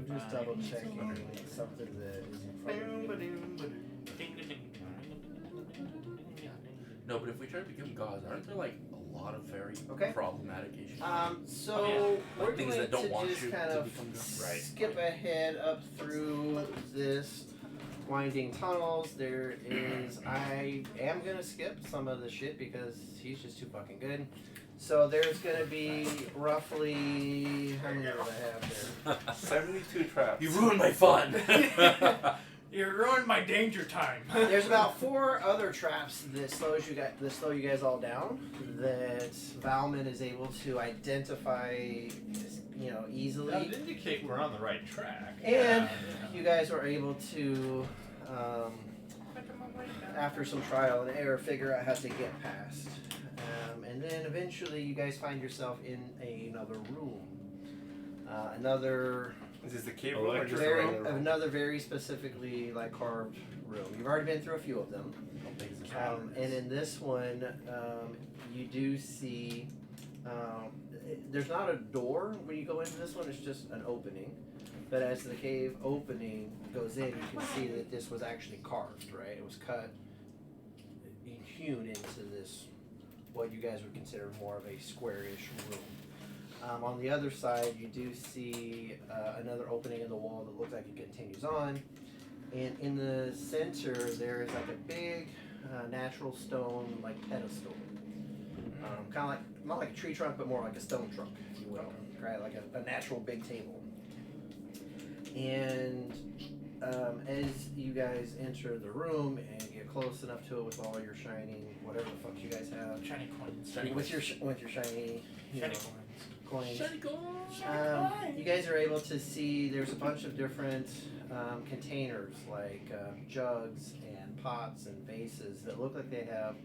S2: I'm just double checking something that is in front of me.
S4: No, but if we try to become gods, aren't there like a lot of very
S2: Okay.
S4: problematic issues?
S2: So
S4: Like
S2: we're
S4: things
S2: going
S4: that don't
S2: to
S4: want
S2: just
S4: you
S2: kind
S4: to
S2: of
S4: become gods.
S6: Right.
S2: skip ahead up through this winding tunnels. There is, I am going to skip some of the shit because he's just too fucking good. So there's going to be roughly, how many do I have there?
S8: 72 traps.
S4: You ruined my fun.
S1: You ruined my danger time.
S2: There's about 4 other traps that slow you guys all down. That Valman is able to identify, easily.
S6: That would indicate we're on the right track.
S2: And you guys were able to, after some trial and error, figure out how to get past. And then eventually you guys find yourself in another room.
S8: Is this the cave room or just a regular room?
S2: Another very specifically carved room. You've already been through a few of them. And in this one, you do see, there's not a door when you go into this one, it's just an opening. But as the cave opening goes in, you can see that this was actually carved, right? It was cut and hewn into this, what you guys would consider more of a squarish room. On the other side, you do see another opening in the wall that looks like it continues on. And in the center, there is like a big natural stone pedestal. Kind of like, not like a tree trunk, but more like a stone trunk, if you will. Right? Like a natural big table. And as you guys enter the room and get close enough to it with all your shining, whatever the fuck you guys have,
S1: Shiny coins.
S2: with your shiny,
S1: Shiny
S2: coins.
S4: Shiny gold.
S2: You guys are able to see there's a bunch of different containers like jugs and pots and vases that look like they have,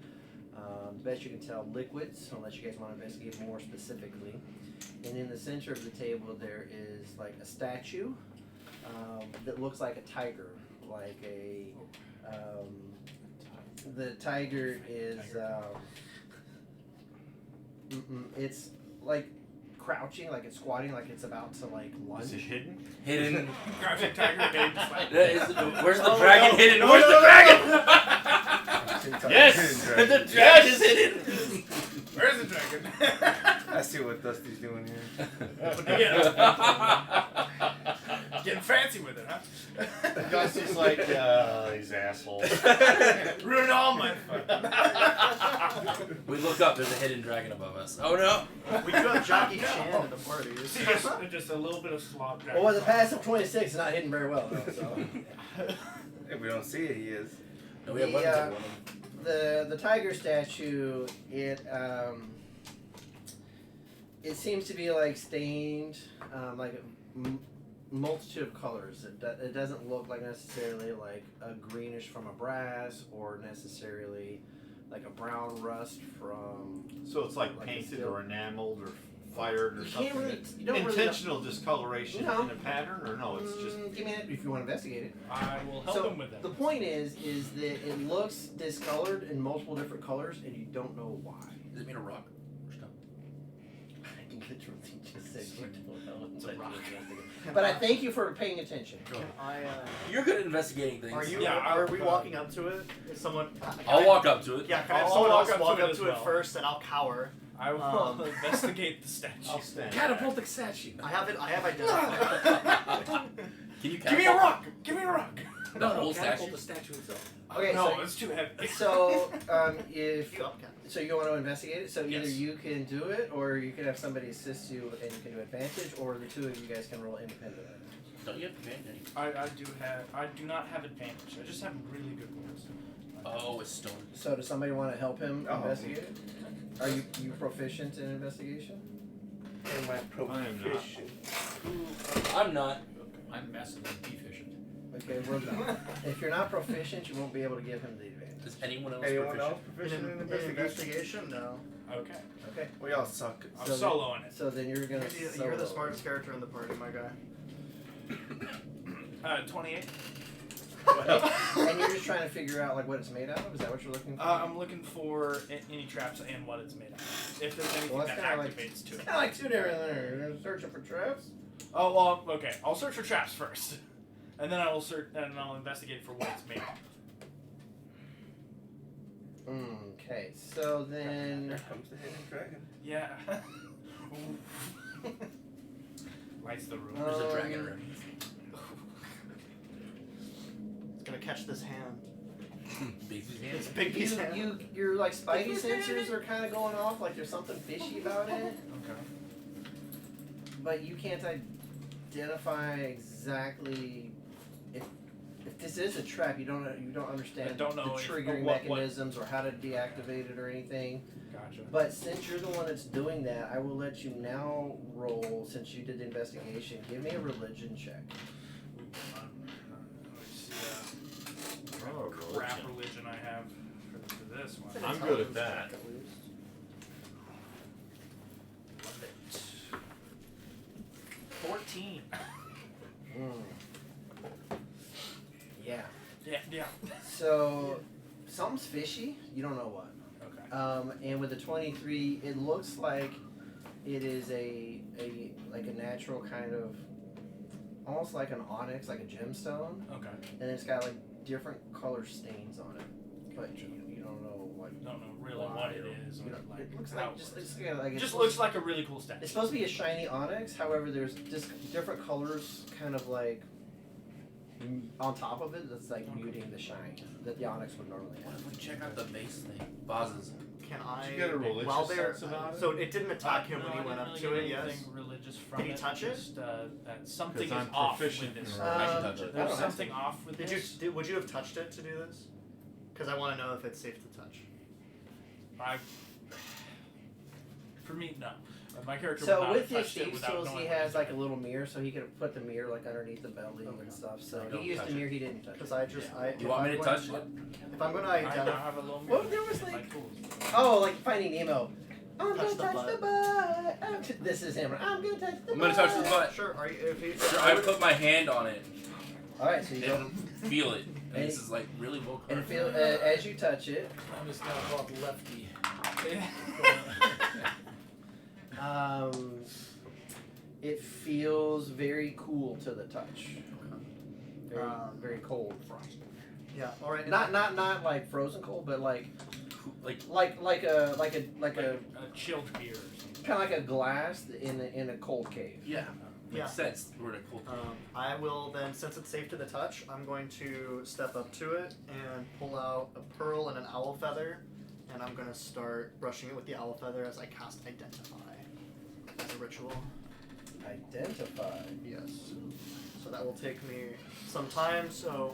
S2: best you can tell, liquids, unless you guys want to investigate more specifically. And in the center of the table there is like a statue that looks like a tiger, the tiger is it's like crouching, like it's squatting, like it's about to lunge.
S6: Is it hidden?
S4: Hidden.
S1: Crouching tiger, baby.
S4: Where's the dragon hidden? Where's the dragon?
S6: Yes!
S4: The dragon is hidden.
S1: Where's the dragon?
S8: I see what Dusty's doing here.
S1: Getting fancy with it, huh?
S6: Dusty's like, these assholes.
S1: Ruin all my fun.
S4: We look up, there's a hidden dragon above us. Oh no!
S3: We do have Jackie Chan at the parties.
S1: Just a little bit of slop.
S2: Well, with a pass of 26, it's not hidden very well though. So.
S8: If we don't see it, he is.
S4: No, we have weapons on one.
S2: The tiger statue, it seems to be stained like a multitude of colors. It doesn't look like necessarily like a greenish from a brass or necessarily like a brown rust from.
S6: So it's like painted or enameled or fired or something.
S2: You don't
S6: Intentional discoloration
S2: No.
S6: in a pattern, or no? It's just.
S2: Give me it if you want to investigate it.
S1: I will help him with that.
S2: The point is that it looks discolored in multiple different colors, and you don't know why.
S4: Is it made of rock or stone?
S2: I literally just said you don't know. It's a rock. But I thank you for paying attention.
S4: You're good at investigating things.
S3: Are you?
S1: Yeah,
S3: are we walking up to it? Is someone?
S4: I'll walk up to it.
S3: Yeah, can I have
S1: I'll
S3: someone
S1: walk
S3: else
S1: up to
S3: walk
S1: it
S3: up
S1: as
S3: to it
S1: well.
S3: first, and I'll cower.
S1: I will investigate the statue.
S6: I'll stand.
S4: Catapult the statue.
S3: I have identified.
S4: Can you
S1: Give me a rock! Give me a rock!
S4: The whole
S5: catapult
S4: statue?
S5: the statue itself.
S2: Okay,
S1: No, it's too heavy.
S2: so
S3: You upcat.
S2: so you want to investigate it. So either
S1: Yes.
S2: you can do it, or you can have somebody assist you, and you can do advantage, or the two of you guys can roll independent.
S4: Don't you have advantage?
S1: I do not have advantage. I just have really good rolls.
S4: Oh, it's stone.
S2: So does somebody want to help him
S8: Oh.
S2: investigate it? Are you proficient in investigation?
S8: Am I
S6: I am not.
S8: proficient?
S4: I'm not.
S5: I'm massively deficient.
S2: Okay, well, if you're not proficient, you won't be able to give him the advantage.
S4: Is anyone else
S8: Anyone
S4: proficient?
S8: else proficient in
S3: In
S8: investigation?
S3: investigation, no.
S1: Okay.
S2: Okay.
S8: We all suck.
S1: I'm
S2: So
S1: soloing it.
S2: So then you're gonna.
S3: You're the
S2: solo.
S3: smartest character in the party, my guy.
S1: 28.
S2: And you're just trying to figure out like what it's made out of. Is that what you're looking for?
S1: I'm looking for any traps and what it's made out of. If there's anything
S2: Well,
S1: that
S2: that's kinda like-
S1: activates to
S2: It's
S1: it.
S2: kind of like 2 different there. You're searching for traps.
S1: Oh well, okay. I'll search for traps first, and then I will search and I'll investigate for what it's made of.
S2: Okay, so then.
S8: There comes the hidden dragon.
S1: Yeah. Lights the room.
S4: There's a dragon around.
S3: It's gonna catch this hand.
S4: Bigsy's
S3: It's
S4: hand.
S3: a big piece of hand.
S2: Your like spidey sensors are kind of going off. Like there's something fishy about it,
S1: Okay.
S2: but you can't identify exactly if this is a trap. You don't understand
S1: I don't know
S2: the
S1: if-
S2: triggering
S1: what-
S2: mechanisms or how to deactivate it or anything.
S1: Gotcha.
S2: But since you're the one that's doing that, I will let you now roll. Since you did the investigation, give me a religion check.
S1: Let me see.
S6: Oh,
S1: Crap
S6: religion.
S1: religion I have for this one.
S6: I'm good at that.
S1: 14.
S2: Yeah.
S1: Yeah.
S2: So something's fishy. You don't know what.
S1: Okay.
S2: And with the 23, it looks like it is a natural kind of, almost like an onyx, like a gemstone,
S1: Okay.
S2: and it's got like different color stains on it, but you don't know what.
S1: Don't know really what it is.
S2: You
S1: Or
S2: know,
S1: like
S2: it looks
S1: how
S2: like just it's kind of like
S1: it
S2: it's
S1: just
S2: supposed-
S1: looks like a really cool statue.
S2: It's supposed to be a shiny onyx. However, there's just different colors, kind of like on top of it. That's like muting the shine that the onyx would normally
S4: What
S2: have.
S4: if we check out the base thing? Vases.
S3: Can I?
S6: Did you get a religious
S3: while they're,
S6: sense about it?
S3: So it didn't attack him
S1: No,
S3: when
S1: I
S3: he went
S1: didn't
S3: up
S1: really
S3: to it.
S1: get
S3: Yes.
S1: anything religious from
S3: Did he
S1: it,
S3: touch it?
S1: just, that something is
S6: 'Cause I'm
S1: off
S6: proficient
S1: with this.
S6: in
S4: I can
S2: Um,
S4: touch it.
S2: I don't
S1: There's
S2: have
S1: something
S2: to.
S1: off with this.
S3: Would you have touched it to do this? Because I want to know if it's safe to touch.
S1: For me, no. My character would
S2: So
S1: not
S2: with
S1: have
S2: his
S1: touched it
S2: thieves
S1: without
S2: tools,
S1: knowing
S2: he
S1: what
S2: has
S1: it
S2: like a
S1: did.
S2: little mirror, so he could put the mirror like underneath the belly
S3: Okay.
S2: and stuff. So
S4: Don't
S2: he used
S4: touch
S2: the
S4: it.
S2: mirror. He didn't touch
S3: Because
S2: it.
S3: I just,
S2: Yeah.
S4: You want me to touch it?
S3: If I'm going to
S1: I now
S3: identify,
S1: have a little mirror.
S2: Well, there was
S1: in
S2: like-
S1: my tools.
S2: Oh, like Finding Nemo. I'm
S3: Touch
S2: gonna
S3: the
S2: touch
S3: butt.
S2: the butt. This is him. I'm gonna touch the
S4: I'm
S2: butt.
S4: gonna touch the butt.
S3: sure. Are you? If he,
S4: Sure, I put my hand on it
S2: All right, so you go
S4: and feel it. And
S2: And-
S4: this is like really low
S2: and
S4: carb.
S2: feel as you touch it.
S5: I'm just now called Lefty.
S2: It feels very cool to the touch. Very, very cold.
S3: yeah. All right.
S2: Not like frozen cold, but like
S4: Like
S2: a
S1: A chilled beer or something.
S2: kind of like a glass in a cold cave.
S4: yeah,
S3: Yeah.
S4: makes sense. We're in a cold.
S3: I will then, since it's safe to the touch, I'm going to step up to it and pull out a pearl and an owl feather, and I'm going to start brushing it with the owl feather as I cast Identify as a ritual.
S2: Identify.
S3: Yes. So that will take me some time. So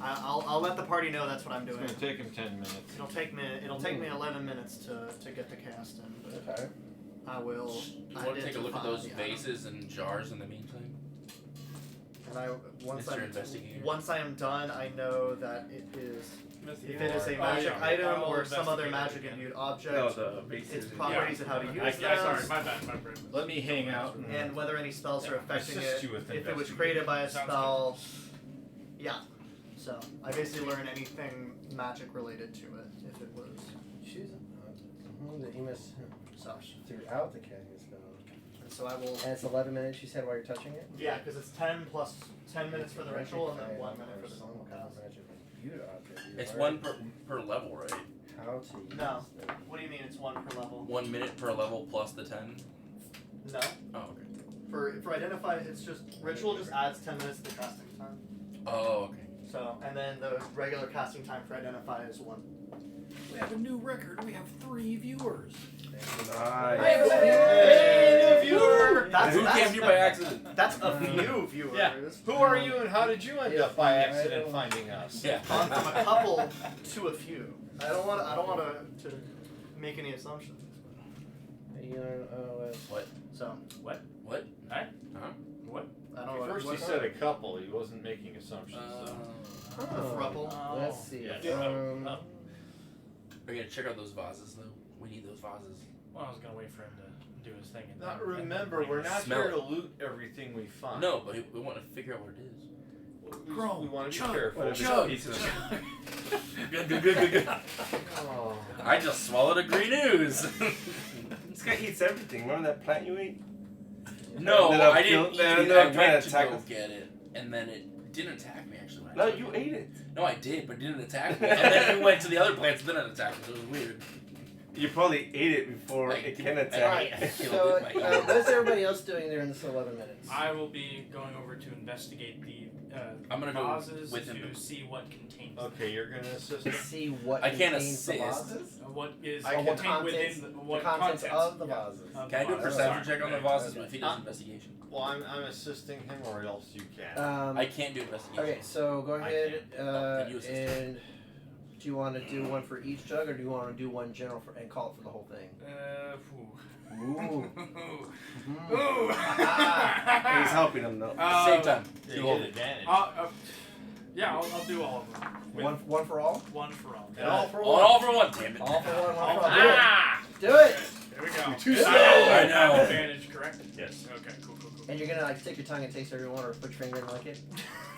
S3: I'll let the party know that's what I'm
S6: It's
S3: doing.
S6: gonna take him 10 minutes.
S3: It'll take me 11 minutes to get the cast in, but
S2: Okay.
S3: I will.
S4: You want to take a look at
S3: identify
S4: those
S3: the item.
S4: vases and jars in the meantime?
S3: And
S4: Mr. Investigator.
S3: once I am done, I know that it is. If it is a
S1: Oh,
S3: magic
S1: yeah.
S3: item
S1: I'll
S3: or some other
S1: investigate
S3: magic
S1: it again.
S3: imbued object,
S8: No, the bases.
S3: its
S8: and-
S3: properties and how to use
S1: Yeah,
S3: them,
S1: sorry, my bad. My brain was-
S6: Let me hang out and
S3: and whether any spells are affecting
S6: assist
S3: it.
S6: you with
S3: If it was
S6: investigation.
S3: created by a
S1: Sounds
S3: spell, yeah. So I basically learn anything magic related to it if it was.
S2: Choose that you must
S3: So,
S2: throughout the casting spell.
S3: and so I will.
S2: And it's 11 minutes. You said while you're touching it.
S3: Yeah, because it's 10 plus 10 minutes for the ritual and then 1 minute for the normal cast.
S4: It's one per level, right?
S2: How to use
S3: No.
S2: them.
S3: What do you mean it's 1 per level?
S4: 1 minute per level plus the 10.
S3: No.
S4: Oh, okay.
S3: For identify, it's just ritual just adds 10 minutes to the casting time.
S4: Oh, okay.
S3: So and then the regular casting time for identify is 1.
S5: We have a new record. We have 3 viewers.
S8: Nice.
S3: Hey, viewer!
S4: Who came here by accident?
S3: That's a few viewers.
S6: Yeah. Who are you and how did you end up by accident finding us?
S4: Yeah.
S3: Gone from a couple to a few. I don't want to make any assumptions.
S2: You learn OS.
S4: What?
S3: So
S4: What?
S1: Huh?
S4: Huh?
S1: What?
S3: I don't know
S6: First
S3: what
S6: he said a couple. He wasn't making assumptions.
S3: a thruple.
S2: Let's see.
S6: Yeah.
S1: Oh.
S4: Are you gonna check out those vases though? We need those vases.
S1: Well, I was gonna wait for him to do his thing. And
S6: Not
S1: then-
S6: remember, we're not
S4: Smell
S6: here
S4: it.
S6: to loot everything we find.
S4: No, but we want to figure out what it is.
S6: We want to be
S1: chug,
S6: careful.
S4: chug. Good, good, good, good, good.
S6: Oh.
S4: I just swallowed a green ooze.
S8: This guy eats everything. Remember that plant you ate?
S4: No,
S8: Ended up
S4: I didn't
S8: kill-
S4: eat
S8: they
S4: it.
S8: ended
S4: I
S8: up trying
S4: went
S8: to
S4: to
S8: attack
S4: go
S8: us.
S4: get it, and then it didn't attack me actually. When I
S8: No,
S4: took
S8: you
S4: it.
S8: ate it.
S4: No, I did, but it didn't attack me. And then we went to the other plants, and then it attacked me. So it was weird.
S8: You probably ate it before
S4: I
S8: it
S4: did-
S8: can
S4: I-
S8: attack.
S4: I killed
S2: So,
S4: it by eating it.
S2: what's everybody else doing there in this 11 minutes?
S1: I will be going over to investigate the
S4: I'm gonna go
S1: vases
S4: with
S1: to
S4: him.
S1: see what contains
S6: Okay, you're gonna assist
S2: To
S6: him?
S2: see what
S4: I can't
S2: contains the
S4: assist.
S2: vases?
S1: what is
S2: What
S1: contained
S2: contents-
S1: within
S2: the
S1: what
S2: contents of the
S1: yeah,
S2: vases.
S1: of
S4: Can I
S1: the
S4: do a
S1: vases.
S4: perception
S1: Sorry.
S4: check on the vases if he does investigation?
S6: Well, I'm assisting him, or else you can.
S4: I can't do investigation.
S2: Okay, so go
S6: I
S2: ahead
S4: Then you assist
S2: and do you want to do one for each jug, or do you want to do one general and call it for the whole thing? Ooh.
S1: Ooh.
S8: He's helping him though.
S4: Same time.
S6: Yeah,
S4: Do
S6: you
S4: all
S6: get
S4: of it.
S6: advantage.
S1: Yeah, I'll do all of them.
S2: One for all?
S1: One for all.
S2: And all for
S4: All,
S2: one?
S4: all for one, damn it.
S2: All for one, one
S1: All
S2: for all.
S1: for
S2: Do it.
S4: Ah!
S2: Do it!
S1: There we go.
S6: You're too
S2: slow.
S4: I know.
S1: Advantage, correct?
S6: Yes.
S1: Okay, cool.
S2: And you're gonna like stick your tongue and taste every one, or put your finger in like it?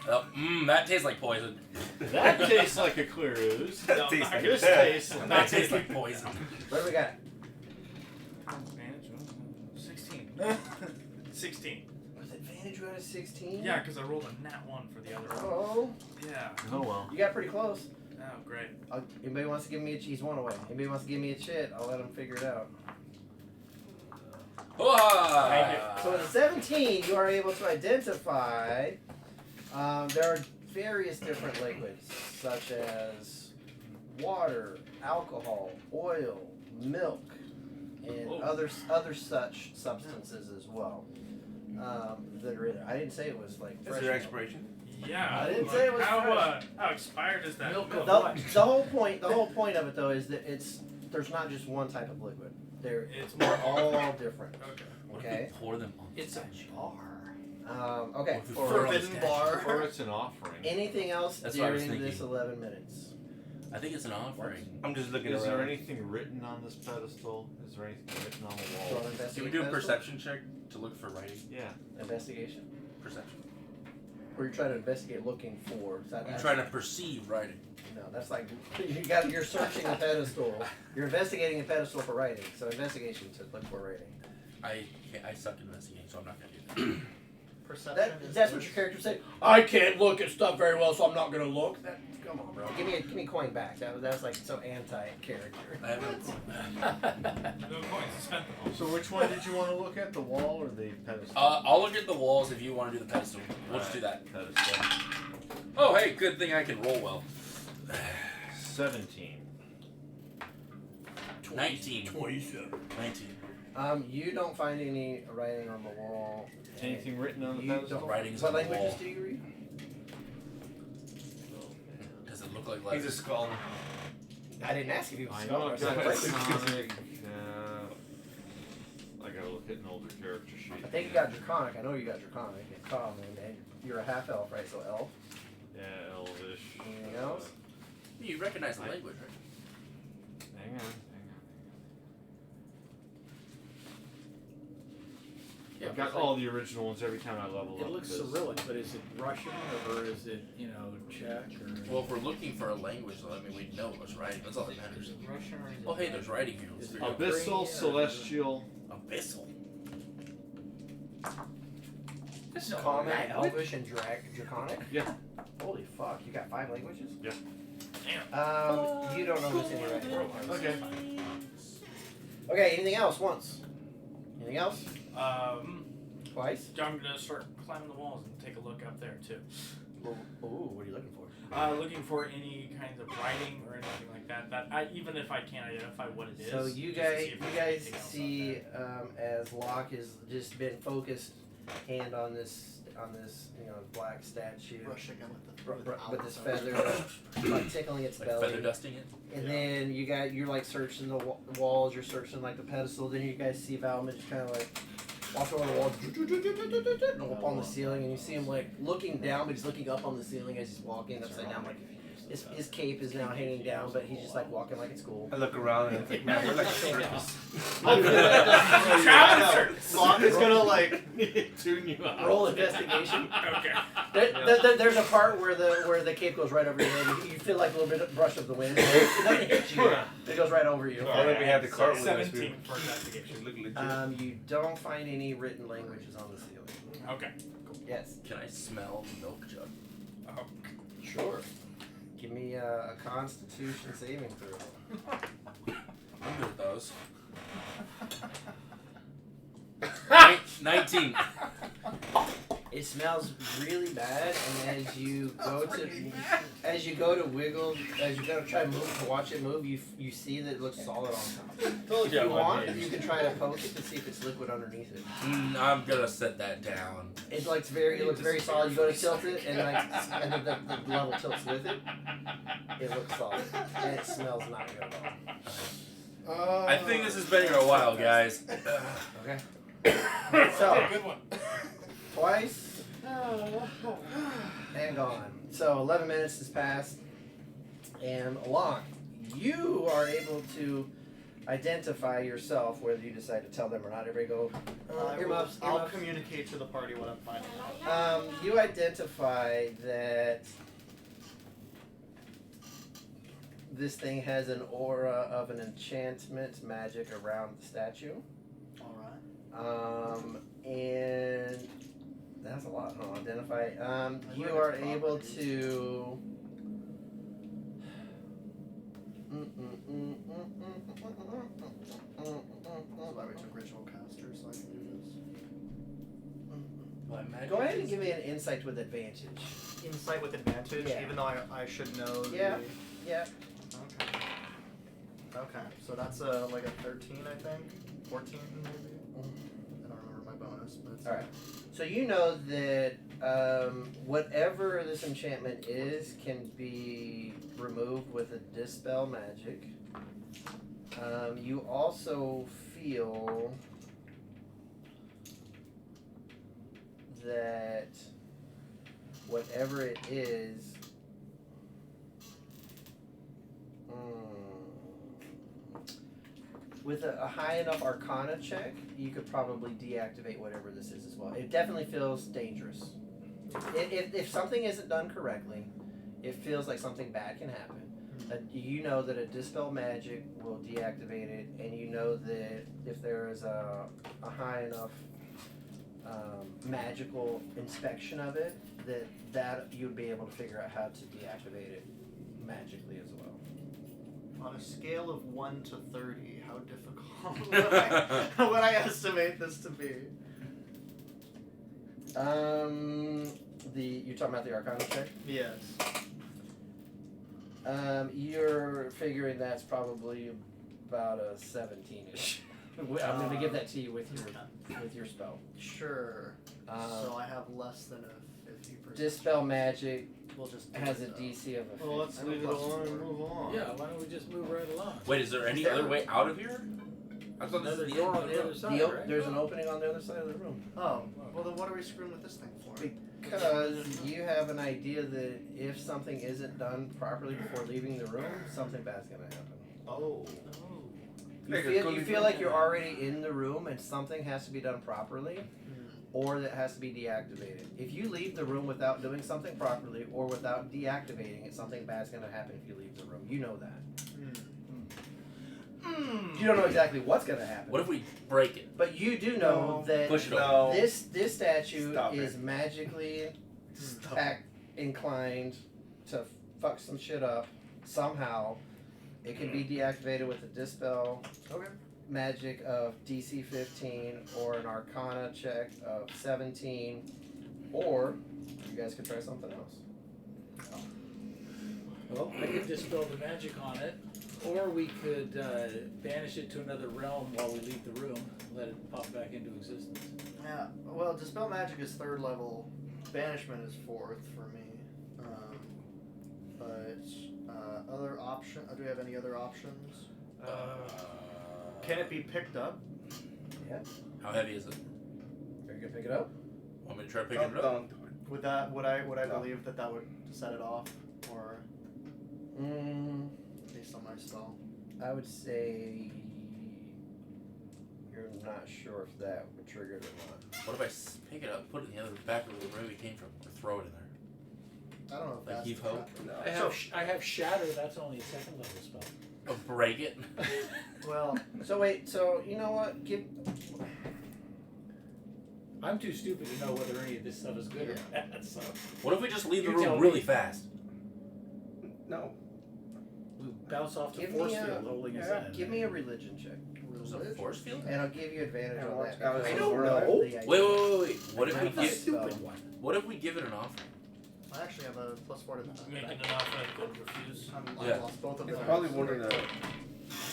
S4: Oh, that tastes like poison.
S6: That tastes like a clear ooze.
S8: That tastes like
S6: This
S8: that.
S6: tastes
S4: That tastes like poison.
S2: What do we got?
S1: Advantage, 16. 16.
S2: With advantage, you got a 16?
S1: Yeah, because I rolled a nat 1 for the other one.
S2: Oh,
S1: Yeah.
S6: Oh well.
S2: you got pretty close.
S1: Oh, great.
S2: Anybody wants to give me a he's one away. Anybody wants to give me a chit, I'll let him figure it out.
S4: Hoo-ha!
S2: So with a 17, you are able to identify there are various different liquids, such as water, alcohol, oil, milk, and
S1: Whoa.
S2: other such substances as well that are in there. I didn't say it was like
S8: Is
S2: fresh
S8: there
S2: milk.
S8: expiration?
S1: Yeah.
S2: I didn't say it was
S1: how expired is that?
S5: Milk
S1: milk?
S5: of
S2: The whole point of it though is that there's not just one type of liquid. They're
S1: It's
S2: all different.
S1: Okay.
S4: What
S2: Okay.
S4: if we pour them on the
S5: It's a
S4: statue?
S5: bar.
S2: Okay.
S4: What if we
S2: For
S4: pour it on the
S3: Forbidden
S4: statue?
S3: bar.
S6: Or it's an offering.
S2: anything else
S4: That's what I was
S2: during this
S4: thinking.
S2: 11 minutes?
S4: I think it's an offering.
S8: I'm just looking
S6: Is
S8: around.
S6: there anything written on this pedestal? Is there anything written on the
S2: Do you
S6: wall?
S2: want to investigate
S4: Can we do a
S2: pedestal?
S4: perception check to look for writing?
S6: Yeah.
S2: Investigation?
S4: Perception.
S2: Or you're trying to investigate looking for? Is that
S4: I'm trying to perceive writing.
S2: No, that's like you're searching the pedestal. You're investigating a pedestal for writing. So investigation to look for writing.
S4: I suck at investigating, so I'm not gonna do that.
S3: Perception. is
S2: That's what
S3: this.
S2: your character said. I can't look at stuff very well, so I'm not gonna look. Come on, bro. Give me a coin back. That's like so anti-character.
S4: I haven't.
S1: No coins. Spent them all.
S6: So which one did you want to look at? The wall or the pedestal?
S4: I'll look at the walls if you want to do the pedestal. We'll just do that.
S6: Pedestal.
S4: Oh, hey, good thing I can roll well.
S6: 17.
S4: 19.
S5: 27.
S4: 19.
S2: You don't find any writing on the wall.
S6: Anything written on the
S2: You
S6: pedestal?
S2: don't-
S4: Writing's
S2: What
S4: on the
S2: languages
S4: wall.
S2: do you read?
S4: Does it look like
S8: He's a
S4: letters?
S8: scholar.
S2: I didn't ask if you was
S6: I
S2: a
S6: know
S2: scholar. I
S6: I've
S2: said
S6: got
S2: languages.
S6: Draconic. I gotta look at an older character sheet.
S2: I think you got Draconic. I know you got Draconic and Common, and you're a half elf, right? So elf.
S6: Yeah, elvish.
S2: Anything else?
S4: You recognize the language, right?
S6: Hang on.
S4: Yeah,
S6: I've got all the original ones every time I level
S5: It
S6: up.
S5: looks
S6: this.
S5: Cyrillic, but is it Russian or is it, Czech or?
S4: Well, if we're looking for a language, though, I mean, we know what's writing. That's all that matters.
S5: Is it Russian or is it?
S4: Oh, hey, there's writing here. Let's
S5: Is it
S4: figure it out.
S6: Abyssal,
S5: Ukrainian or-
S6: celestial.
S4: Abyssal.
S5: This is
S2: Common,
S5: alright.
S2: Elvish, and Draconic?
S6: Yeah.
S2: Holy fuck, you got 5 languages?
S6: Yeah.
S2: You don't know this any right.
S6: Okay.
S2: Okay, anything else? Once. Anything else? Twice?
S1: I'm gonna start climbing the walls and take a look up there too.
S2: Ooh, what are you looking for?
S1: Looking for any kinds of writing or anything like that. Even if I can't identify what it is.
S2: So you
S1: just to
S2: guys,
S1: see if there's anything else out
S2: see
S1: there.
S2: as Locke has just been focused hand on this black statue
S3: Brush again with the
S2: with this feather, like tickling its
S4: Like
S2: belly.
S4: feather dusting it.
S2: And then you're like searching the walls, you're searching like the pedestal. Then you guys see Valma just kind of like walks over the wall, and up on the ceiling, and you see him like looking down, but he's looking up on the ceiling as he's walking upside down. Like his cape is now hanging down, but he's just like walking like it's cool.
S8: I look around and it's like, man, we're like a circus.
S3: Locke is gonna like
S6: Tune you out.
S2: Roll investigation.
S1: Okay.
S2: There's a part where the cape goes right over your head. You feel like a little bit of brush of the wind. It doesn't hit you. It goes right over you.
S8: I think we have the cart with us.
S1: 17 for investigation.
S8: Look legit.
S2: You don't find any written languages on the ceiling.
S1: Okay.
S2: Yes.
S4: Can I smell the milk jug?
S1: Oh,
S2: Sure. Give me a Constitution saving throw.
S4: I'm good with those. 19.
S2: It smells really bad, and as you go to wiggle, as you go to try to move to watch it move, you see that it looks solid on top. If you want, you can try to poke it to see if it's liquid underneath it.
S4: I'm gonna set that down.
S2: It looks very solid. You go to tilt it, and then the level tilts with it. It looks solid, and it smells not good at all.
S4: I think this has been here a while, guys.
S2: Okay. So
S1: good one.
S2: twice and gone. So 11 minutes has passed, and Locke, you are able to identify yourself, whether you decide to tell them or not. Everybody go. Earmuffs.
S3: I'll
S2: Earmuffs.
S3: communicate to the party what I'm finding.
S2: You identify that this thing has an aura of an enchantment magic around the statue.
S3: All right.
S2: And that's a lot. Huh? Identify. You are able to.
S3: That's why we took ritual caster, so I can do
S2: Go ahead and give me an insight with advantage.
S3: this. Insight with advantage,
S2: Yeah.
S3: even though I should know.
S2: Yeah. Yeah.
S3: Okay. Okay. So that's like a 13, I think. 14 maybe. I don't remember my bonus, but it's
S2: All right. So you know that whatever this enchantment is can be removed with a dispel magic. You also feel that whatever it is, with a high enough Arcana check, you could probably deactivate whatever this is as well. It definitely feels dangerous. If something isn't done correctly, it feels like something bad can happen. You know that a dispel magic will deactivate it, and you know that if there is a high enough magical inspection of it, that you would be able to figure out how to deactivate it magically as well.
S3: on a scale of 1 to 30, how difficult would I estimate this to be?
S2: You're talking about the Arcana check?
S3: Yes.
S2: You're figuring that's probably about a 17-ish. I'm going to give that to you with your spell.
S3: Sure. So I have less than a 50%.
S2: Dispel magic
S3: We'll just
S2: has a DC of a 50.
S6: Well, let's
S3: I have a
S6: leave it
S3: plus
S6: alone and
S3: 4.
S6: move on.
S5: Yeah, why don't we just move right along?
S4: Wait, is there any other way out of here? I thought this
S5: Another
S4: is the
S5: door
S4: end
S5: on
S4: of
S5: the
S4: the
S5: other
S4: road.
S5: side, right?
S2: There's an opening on the other side of the room.
S3: Oh, well then what are we screwing with this thing for?
S2: Because you have an idea that if something isn't done properly before leaving the room, something bad's going to happen.
S3: Oh.
S2: You feel like you're already in the room and something has to be done properly, or that has to be deactivated. If you leave the room without doing something properly or without deactivating it, something bad's going to happen if you leave the room. You know that. You don't know exactly what's going to happen.
S4: What if we break it?
S2: But you do know that
S4: Push it over.
S8: No.
S2: this statue
S8: Stop
S2: is
S8: it.
S2: magically
S3: Stop.
S2: inclined to fuck some shit up somehow. It can be deactivated with a dispel magic of DC 15 or an Arcana check of 17, or you guys could try something else.
S5: Well, I could dispel the magic on it, or we could banish it to another realm while we leave the room, let it pop back into existence.
S3: Yeah. Well, dispel magic is 3rd level. Banishment is 4th for me. But other option? Do we have any other options? Can it be picked up?
S2: Yeah.
S4: How heavy is it?
S2: gonna pick it up?
S4: Want me to try picking it up?
S8: Don't do it.
S3: Would I
S8: No.
S3: believe that would set it off, or based on my spell?
S2: I would say you're not sure if that would trigger it or not.
S4: What if I pick it up, put it in the other back of where we came from, or throw it in there?
S3: I don't know if
S4: Like
S3: that's
S4: heave
S3: the
S4: ho?
S3: trap.
S5: I have shatter. That's only a second level spell.
S4: Oh, break it.
S3: Well,
S2: So wait, so you know what?
S5: I'm too stupid to know whether any of this stuff is good or bad. So
S4: What if we just leave the
S5: You tell
S4: room
S5: me.
S4: really fast?
S8: No.
S5: we bounce off the
S2: Give
S5: force
S2: me a-
S5: field holding us in.
S2: Give me a religion check,
S4: There's a force field?
S2: and I'll give you advantage
S8: Yeah,
S2: on
S8: watch
S2: that.
S8: out.
S2: because
S8: I
S2: of
S8: don't
S2: the
S8: know.
S2: idea.
S4: Wait. What if we
S2: That's a
S4: give?
S2: stupid
S5: one.
S4: What if we give it an offering?
S3: I actually have a +4 to that.
S1: Making an offer I could refuse.
S3: I
S4: Yeah.
S3: lost both of
S8: It's
S3: them.
S8: probably one of the.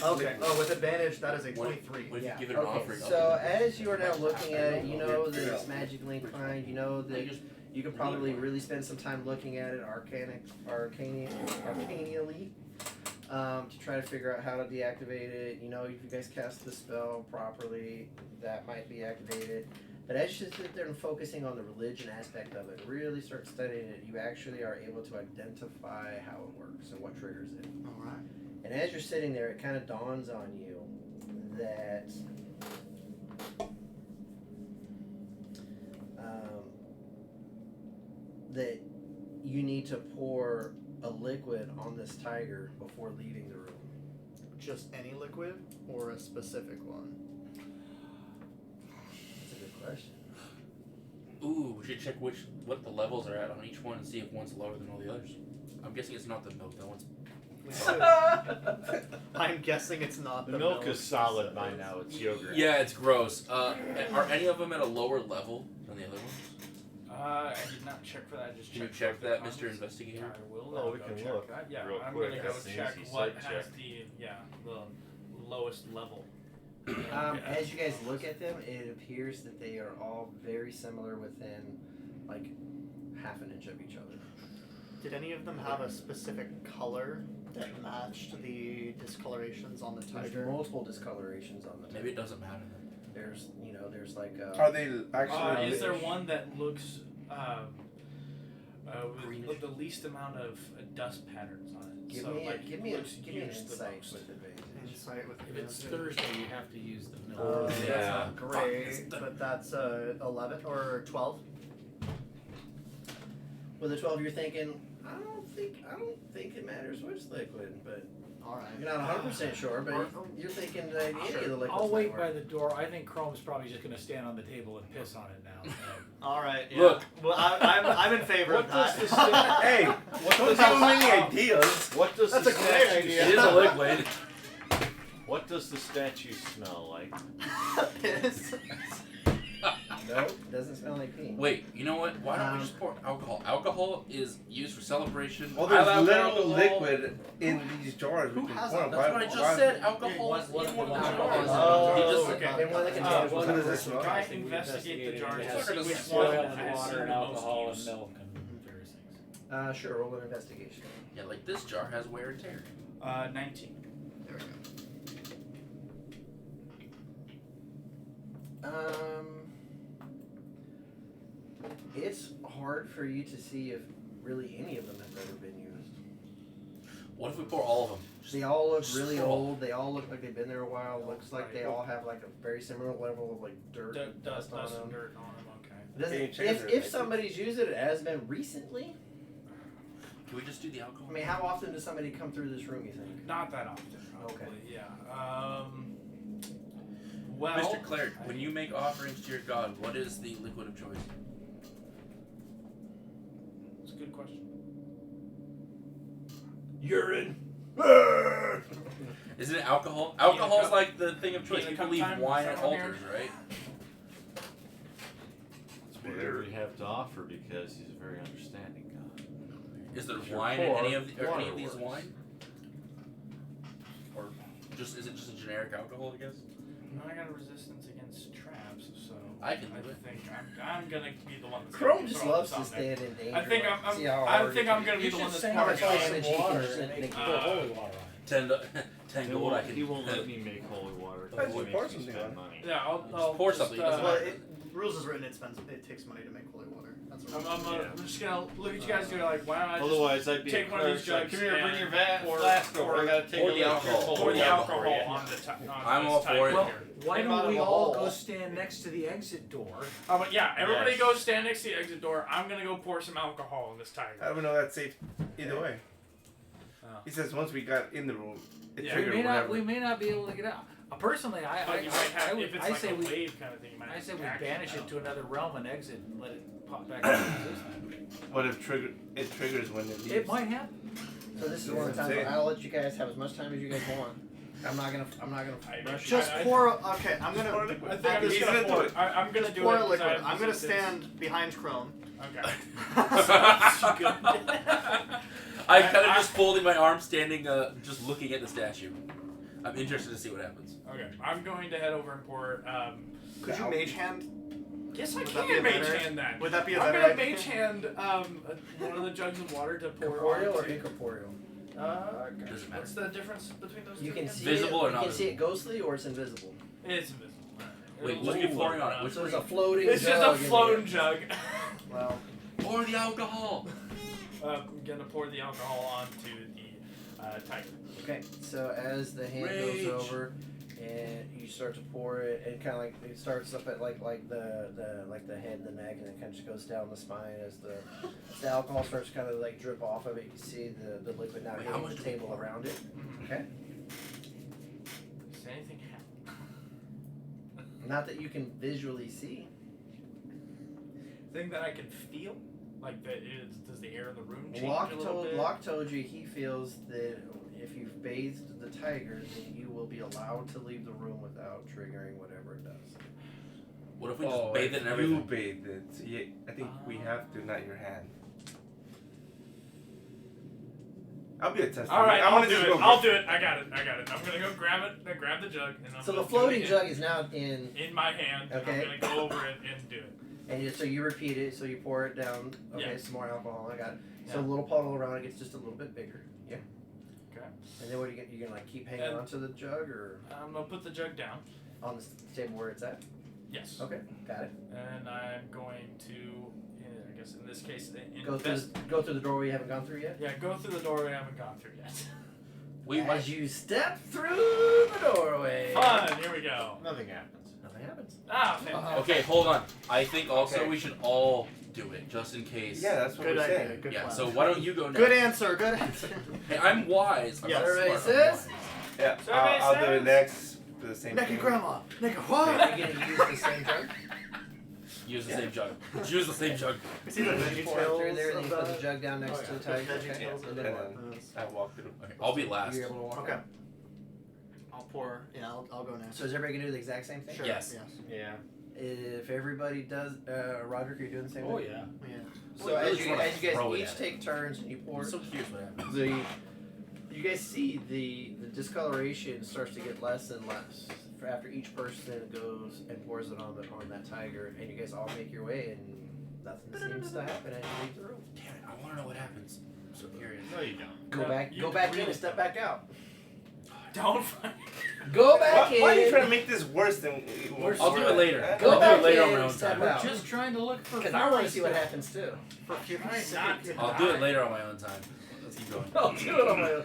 S3: Okay. Oh, with advantage, that is a
S4: What
S3: 23.
S4: if
S2: Yeah.
S4: you give it an
S2: Okay,
S4: offering?
S2: so as you are now looking at it, you know that it's magically inclined. You know
S4: They
S2: that
S4: just
S2: you could probably really spend some time looking at it arcanially, to try to figure out how to deactivate it. You know, if you guys cast the spell properly, that might be activated. But as you sit there and focusing on the religion aspect of it, really start studying it, you actually are able to identify how it works and what triggers it.
S3: All right.
S2: And as you're sitting there, it kind of dawns on you that that you need to pour a liquid on this tiger before leaving the room.
S3: Just any liquid or a specific one?
S2: That's a good question.
S4: Ooh, we should check what the levels are at on each one and see if one's lower than all the others. I'm guessing it's not the milk. That one's.
S3: I'm guessing it's not
S6: The milk is solid by now. It's yogurt.
S4: Yeah, it's gross. Are any of them at a lower level than the other ones?
S1: I did not check for that. I just
S4: Can you
S1: checked
S4: check
S1: the
S4: that,
S1: contents.
S4: Mr. Investigator?
S1: I will.
S6: Oh,
S1: now
S6: we
S1: go
S6: can
S1: check
S6: look
S1: that. Yeah,
S6: real
S1: I'm
S6: quick.
S1: gonna go
S6: That's an
S1: check
S6: easy
S1: what
S6: sight
S1: has
S6: check.
S1: the lowest level.
S2: As you guys look at them, it appears that they are all very similar within like half an inch of each other.
S3: Did any of them have a specific color that matched the discolorations on the
S2: There's
S3: tiger?
S2: multiple discolorations on the
S4: Maybe it doesn't matter then.
S2: There's like
S8: Are they actually?
S1: Is there one that looks
S2: Greenish.
S1: with the least amount of dust patterns on it?
S2: give
S1: so
S2: me
S1: like
S2: an
S1: looks
S2: insight
S1: used the most.
S2: with advantage.
S3: Insight with
S5: If it's Thursday, you have to use the milk.
S3: Oh,
S2: Yeah.
S3: that's not great,
S4: Fuck,
S3: but that's 11 or 12.
S2: With a 12, you're thinking, I don't think it matters which liquid, but
S3: All right.
S2: you're not 100% sure. But you're thinking that any of the liquids
S5: I'll wait
S2: might
S5: by
S2: work.
S5: the door. I think Chrome's probably just going to stand on the table and piss on it now.
S3: All right. Yeah.
S4: Look.
S3: Well, I'm in favor
S5: What
S3: of that.
S5: does the sta-
S8: Hey, don't give them any ideas.
S6: What does
S3: That's
S6: the
S3: a great
S6: statue
S3: idea.
S4: It is a liquid.
S6: What does the statue smell like?
S3: Piss.
S2: No, it doesn't smell like pee.
S4: Wait, you know what? Why don't we just pour alcohol? Alcohol is used for celebration.
S8: Well,
S4: I
S8: there's
S4: love
S8: literal
S4: alcohol.
S8: liquid in these jars.
S3: Who
S8: we can
S3: has
S8: pour.
S3: that?
S4: That's what I just said. Alcohol is in one of the jars.
S3: Oh,
S4: He just
S3: okay.
S2: In one of the
S5: Uh,
S2: containers.
S8: What does this smell?
S1: Try
S5: I think we
S1: investigate the
S5: investigated
S1: jars
S5: it.
S1: to
S5: It
S1: see
S5: has
S4: which
S5: oil
S1: one
S5: and
S1: has
S5: water
S1: seen
S5: and
S1: the most
S5: alcohol and
S1: use.
S5: milk and various things.
S2: Sure, roll an investigation.
S4: Yeah, like this jar has wear and tear.
S1: 19.
S3: There we go.
S2: It's hard for you to see if really any of them have ever been used.
S4: What if we pour all of them?
S2: They all look really
S4: Straw.
S2: old. They all look like they've been there a while. Looks like they all have like a very similar level of like dirt, and
S1: Dust
S2: on
S1: and
S2: them.
S1: dirt on them. Okay.
S2: Does
S8: Can you
S2: it,
S8: change
S2: if
S8: their
S2: if
S8: liquids?
S2: somebody's used it, it has been recently.
S4: Can we just do the alcohol?
S2: I mean, how often does somebody come through this room? You think?
S1: Not that often. Probably.
S2: Okay.
S1: Yeah. Well.
S4: Mr. Cleric, when you make offerings to your god, what is the liquid of choice?
S1: It's a good question.
S6: Urine.
S4: Isn't it alcohol? Alcohol's
S1: cup?
S4: like the thing of choice.
S1: Need a
S4: People
S1: cup
S4: leave
S1: time?
S4: wine
S1: Is
S4: at
S1: that one
S4: altars, right?
S6: It's whatever you have to offer because he's a very understanding God.
S4: Is there
S6: If you're
S4: wine in
S6: poor,
S4: any of these
S6: water
S4: wine? Or just is it just a generic alcohol? I guess.
S1: No, I got a resistance against traps, so
S4: I can do it.
S1: think I'm gonna be the one that's
S2: Chrome
S1: gonna
S2: just
S1: throw
S2: loves
S1: this
S2: to
S1: out there.
S2: stand in danger.
S1: I think
S2: see how
S1: I
S2: hard
S1: think
S2: he
S1: I'm
S2: can-
S1: gonna be
S5: You
S1: the
S5: should
S1: one that's
S5: sing
S2: how
S5: much
S2: much
S1: pouring
S2: damage
S1: it.
S2: he can
S5: water
S2: just
S5: and
S2: make
S5: put
S2: it.
S5: holy water on it.
S4: Tend 10
S6: He
S4: gold,
S6: won't,
S4: I can.
S6: he won't let me make holy water.
S8: Why
S6: He
S8: don't you
S6: makes
S8: pour
S6: me
S8: something
S6: spend
S8: on?
S6: money.
S1: Yeah, I'll
S4: pour
S1: just,
S4: something, it doesn't
S3: Well,
S4: matter.
S3: rules is written. It takes money to make holy water. That's what
S1: I'm just gonna look at you guys and go like, why don't I just
S6: Otherwise, I'd be
S1: take
S6: a
S1: one of these
S6: clerk, like,
S1: jugs
S6: come here, bring
S1: and
S6: your
S1: pour-
S6: flask over. I gotta take
S4: pour
S6: a
S4: the
S6: little
S4: alcohol.
S1: pour the
S6: Yeah.
S1: alcohol
S6: Yeah.
S1: on the
S4: I'm all for it.
S5: Well,
S1: here.
S5: why
S3: Came out
S5: don't
S3: of
S5: we
S3: a
S5: all
S3: hole.
S5: go stand next to the exit door?
S1: But yeah, everybody
S6: Yes.
S1: go stand next to the exit door. I'm gonna go pour some alcohol in this
S8: I
S1: tiger.
S8: don't know that's safe either way.
S1: Oh.
S8: He says once we got in the room, it
S1: Yeah.
S8: triggered
S5: We
S8: whatever.
S5: may not be able to get out. Personally,
S1: But you might have, if it's
S5: I
S1: like
S5: say
S1: a
S5: we
S1: wave kind of thing, you might
S5: I
S1: have
S5: say we
S1: action.
S5: banish
S1: I
S5: it
S1: don't
S5: to
S1: know.
S5: another realm and exit and let it pop back into existence.
S8: What if it triggers when it leaves?
S5: It might happen.
S2: So this is one of the times where I'll let you guys have as much time as you guys want. I'm not gonna rush you.
S3: Just pour. Okay, I'm gonna.
S1: I think I'm just
S8: He's
S1: gonna
S8: gonna
S1: pour
S8: do
S1: it. I'm gonna
S3: Just
S1: do
S3: pour
S1: it.
S3: a
S1: 'cause
S3: liquid.
S1: I have
S3: I'm gonna
S1: resistance.
S3: stand behind Chrome.
S1: Okay.
S4: I'm kind of just folding my arms, standing, just looking at the statue. I'm interested to see what happens.
S1: Okay. I'm going to head over and pour.
S3: Could you mage hand?
S1: Yes, I
S3: Would that be
S1: can
S3: a
S1: mage
S3: better-
S1: hand that.
S3: Would that be a
S1: I'm
S3: better
S1: gonna
S3: idea?
S1: mage hand one of the jugs of water to pour
S2: Corporeal or
S1: onto.
S2: incorporeal?
S1: Gosh,
S4: Doesn't matter.
S1: what's the difference between those
S2: You
S1: two?
S2: can
S1: again?
S2: see
S4: Visible
S2: it.
S4: or not
S2: You can see it ghostly or it's invisible.
S1: It's invisible.
S4: Wait,
S1: It'll
S4: what are you
S1: just
S4: pouring on it?
S1: float
S4: Which
S2: So
S4: one?
S2: there's a floating.
S1: It's just a
S2: jug in
S1: floating
S2: there.
S1: jug.
S3: Well,
S4: Pour the alcohol.
S1: I'm gonna pour the alcohol onto the tiger.
S2: Okay, so as the hand
S4: Rage.
S2: goes over and you start to pour it, and kind of like it starts up at like the head and the neck, and then kind of just goes down the spine as the alcohol starts to kind of like drip off of it. You see the liquid now
S4: Wait, how
S2: hitting
S4: much
S2: the
S4: do we
S2: table
S4: pour?
S2: around it. Okay,
S1: Does anything happen?
S2: not that you can visually see.
S1: Thing that I can feel? Like, does the air in the room change
S2: Locke
S1: a little bit?
S2: told you he feels that if you've bathed the tiger, then you will be allowed to leave the room without triggering whatever it does.
S4: What if we just
S8: Oh,
S4: bathe it
S8: if
S4: in everything?
S8: you bathe it. Yeah, I think we have to, not your hand. I'll be a tester.
S1: All right,
S8: I
S1: I'll
S8: wanna
S1: do
S8: just
S1: it.
S8: go
S1: I'll do it. I got it. I'm gonna go grab it. Grab the jug, and I'm
S2: So
S1: gonna
S2: the floating
S1: do it
S2: jug is now
S1: in my hand. And
S2: Okay.
S1: I'm gonna go over it and do it.
S2: and so you repeat it. So you pour it down. Okay,
S1: Yeah.
S2: some more alcohol. I got it. So
S1: Yeah.
S2: a little puddle around it gets just a little bit bigger. Yeah.
S1: Okay.
S2: And then what are you gonna, you gonna like keep hanging
S1: And-
S2: onto the jug or
S1: I'm gonna put the jug down.
S2: on the table where it's at?
S1: Yes.
S2: Okay, got it.
S1: And I'm going to, I guess in this case,
S2: Go through the doorway you haven't gone through yet.
S1: Yeah, go through the doorway I haven't gone through yet.
S4: We
S2: As
S4: might.
S2: you step through the doorway.
S1: Fun. Here we go.
S6: Nothing happens.
S2: Nothing happens.
S1: Ah, fantastic.
S4: Okay, hold on. I think also
S8: Okay.
S4: we should all do it, just in case.
S8: Yeah, that's what
S3: good
S8: we're
S3: idea.
S8: saying.
S3: Good
S4: Yeah,
S3: plan.
S4: so why don't you go next?
S3: Good answer. Good answer.
S4: Hey, I'm wise. I'm
S3: Yes.
S4: not
S2: Everybody
S4: smart, I'm
S2: says?
S4: wise.
S8: Yeah,
S1: So
S8: I'll do it
S1: everybody
S8: next. Do the same
S3: Naked
S8: thing.
S3: grandma. Naked
S2: Are
S3: what?
S2: you gonna use the same jug?
S4: Use the same jug. Use the same jug.
S3: You see the
S2: You
S3: veggie
S2: pour it through there,
S3: tails
S2: and
S3: of
S2: you put the
S3: that?
S2: jug down next
S3: Oh,
S2: to
S3: yeah.
S2: the tiger.
S3: Veggie
S2: Okay.
S3: tails
S2: And
S3: of
S2: then
S8: And
S2: what?
S8: then I walk through.
S4: Okay, I'll be last.
S2: You're able to walk
S3: Okay.
S2: out?
S3: I'll pour. Yeah, I'll go next.
S2: So is everybody gonna do the exact same thing?
S3: Sure.
S4: Yes.
S3: Yes.
S6: Yeah.
S2: If everybody does, Roderick, are you doing the same
S5: Oh
S2: thing?
S5: yeah.
S3: Yeah.
S2: So
S4: Well,
S2: as
S4: really
S2: you
S4: trying to
S2: guys
S4: throw it
S2: each
S4: at it.
S2: take turns and you pour,
S4: I'm so curious what happens.
S2: you guys see the discoloration starts to get less and less for after each person goes and pours it on that tiger, and you guys all make your way, and nothing seems to happen as you leave the room.
S4: Damn it, I want to know what happens. I'm so curious.
S6: No, you don't.
S2: Go
S1: Yeah,
S2: back,
S1: you
S2: go back in
S1: really
S2: and step back out.
S1: Don't fight.
S2: Go back in.
S8: Why are you trying to make this worse than?
S4: I'll do it later.
S8: Huh?
S2: Go
S4: I'll
S2: back
S4: do it later
S2: in
S4: on my
S2: and
S4: own
S2: step
S4: time.
S2: out.
S5: We're just trying to look for.
S2: Because I want to
S5: fairies
S2: see what
S5: that-
S2: happens too.
S3: For future
S1: Not
S4: I'll do it later on my own time. Let's keep going.
S2: I'll do it on my own.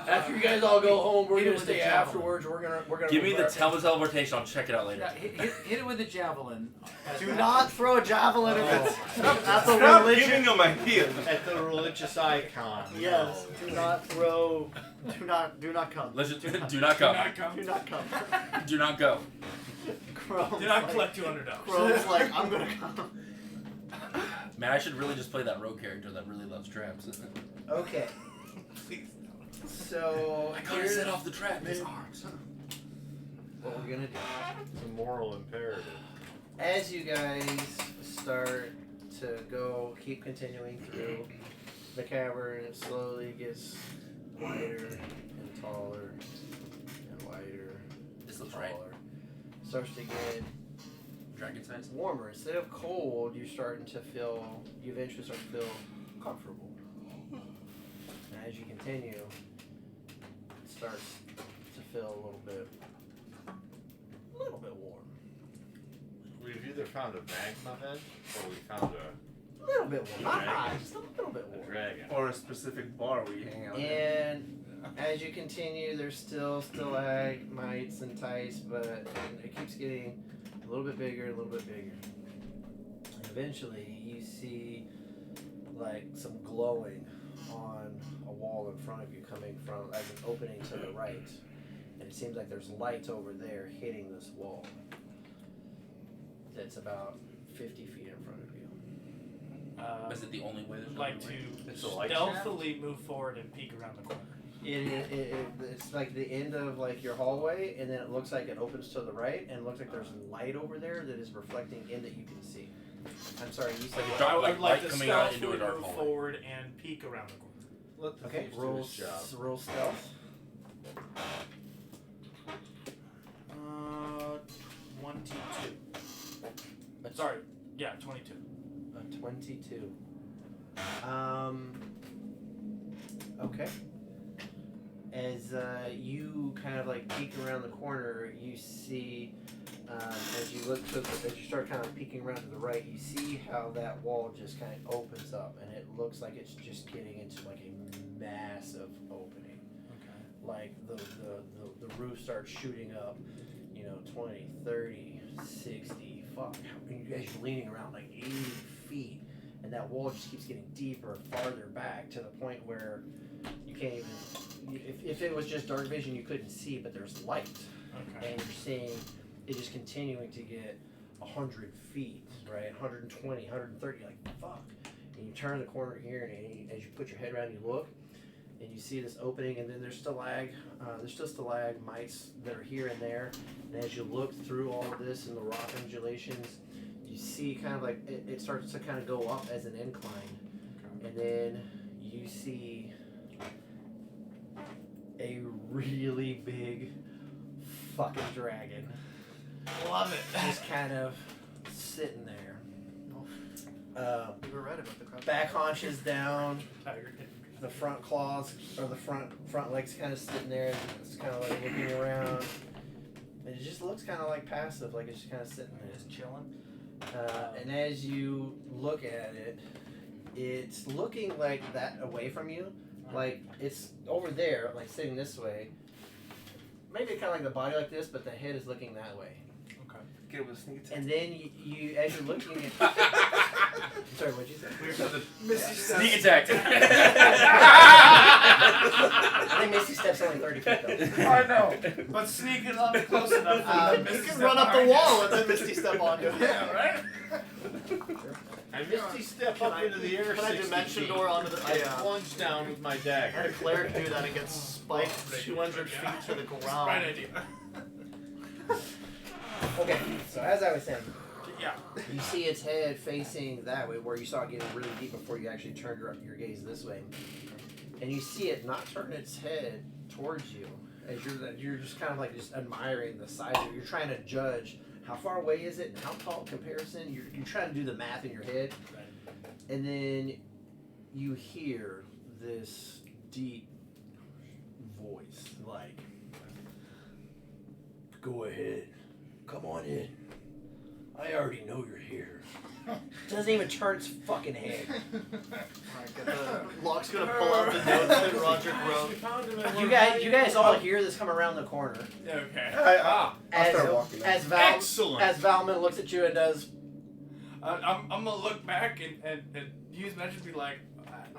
S2: After you guys all go home, we're
S5: Hit it
S2: gonna
S5: with
S2: stay
S5: the javelin.
S2: afterwards. We're gonna
S4: Give me the
S2: remember-
S4: teleportation. I'll check it out later.
S5: Yeah, hit it with a javelin.
S3: Do not throw a javelin if it's at the
S8: Stop
S3: religion.
S8: giving them ideas.
S6: At the religious icon.
S3: Yes. Do not throw. Do not come.
S4: Let's just do not
S1: Do
S4: come.
S1: not come.
S3: Do not come.
S4: Do not go.
S3: Chrome's
S1: Do not
S3: like,
S1: collect $200.
S3: Chrome's like, I'm gonna come.
S4: Man, I should really just play that rogue character that really loves traps.
S2: Okay.
S8: Please.
S2: So
S4: I gotta
S2: here's
S4: set off the trap. His arms.
S2: what we're gonna do.
S6: It's a moral imperative.
S2: As you guys start to go, keep continuing through the cavern, it slowly gets wider and taller and wider
S4: This
S2: and
S4: looks right.
S2: taller. Starts to get
S4: Dragon size.
S2: warmer. Instead of cold, you eventually start to feel comfortable. And as you continue, it starts
S6: either found a magma vent or we found
S2: A little bit warm. Not hot, just a little bit
S6: a
S2: warm.
S6: dragon.
S8: Or a specific bar where you hang out.
S2: And as you continue, there's still stalagmites and tice, but it keeps getting a little bit bigger, a little bit bigger. And eventually, you see like some glowing on a wall in front of you, coming from as an opening to the right, and it seems like there's light over there hitting this wall. That's about 50 feet in front of you.
S4: Is it the only way? There's
S1: Like
S4: no way?
S1: to
S6: It's a light
S1: stealthily move forward and peek around the corner.
S2: It's like the end of like your hallway, and then it looks like it opens to the right, and it looks like there's light over there that is reflecting in that you can see. I'm sorry, you said
S4: Like a
S2: what?
S4: dark-
S1: I would
S4: like
S1: like
S4: light
S1: to
S4: coming out into a
S1: stealthily
S4: dark
S1: move
S4: hallway.
S1: forward and peek around the corner.
S6: Let the
S2: Okay,
S6: thief do
S2: roll
S6: his job.
S2: roll stealth.
S1: 22. Sorry, yeah, 22.
S2: 22. Okay. As you kind of like peek around the corner, you see, as you look to as you start kind of peeking around to the right, you see how that wall just kind of opens up, and it looks like it's just getting into like a massive opening.
S1: Okay.
S2: Like the roof starts shooting up, 20, 30, 60, fuck. As you're leaning around like 80 feet, and that wall just keeps getting deeper and farther back to the point where you can't even, if it was just dark vision, you couldn't see, but there's light.
S1: Okay.
S2: And you're seeing it just continuing to get 100 feet, right? 120, 130, like, fuck. And you turn the corner here, and as you put your head around, you look, and you see this opening, and then there's still stalagmites that are here and there. And as you look through all of this and the rock undulations, you see kind of like it starts to kind of go up as an incline. And then you see a really big fucking dragon.
S1: Love it.
S2: Just kind of sitting there.
S3: We were right about the crap.
S2: Back haunches down.
S1: Tiger.
S2: The front claws or the front legs kind of sitting there. It's kind of like looking around. And it just looks kind of like passive, like it's just kind of sitting there.
S1: Just chilling.
S2: And as you look at it, it's looking like that away from you. Like it's over there, like sitting this way. Maybe kind of like the body like this, but the head is looking that way.
S1: Okay.
S8: Get it with sneak attack.
S2: And then you as you're looking at. Sorry, what'd you say?
S8: Misty steps.
S4: Sneak attack.
S2: I think Misty Step's only 30 feet though.
S8: I know, but sneaking up close enough.
S3: You can run up the wall and then Misty step onto it.
S8: Yeah, right.
S6: I Misty step
S3: Can
S6: up
S3: I-
S6: into the air
S3: Can I
S6: 60
S3: dimension
S6: feet.
S3: door onto the?
S6: I
S3: Yeah.
S6: plunge down with my
S3: I had
S6: dagger.
S3: a cleric do that and get spiked 200 feet to the
S1: Right
S3: ground.
S1: idea.
S2: Okay, so as I was saying,
S1: Yeah.
S2: you see its head facing that way, where you saw it getting really deep before you actually turned your gaze this way, and you see it not turn its head towards you, as you're just kind of like just admiring the size of it. You're trying to judge how far away is it and how tall in comparison. You're trying to do the math in your head, and then you hear this deep voice like, "Go ahead, come on in. I already know you're here." Doesn't even turn its fucking head.
S3: Alright, get the Locke's gonna pull out the notes that Roger wrote.
S2: You guys all hear this come around the corner.
S1: Okay.
S8: I'll
S2: As
S8: start walking.
S2: as Val
S6: Excellent.
S2: as Valman looks at you and does.
S1: I'm gonna look back and use magic to be like,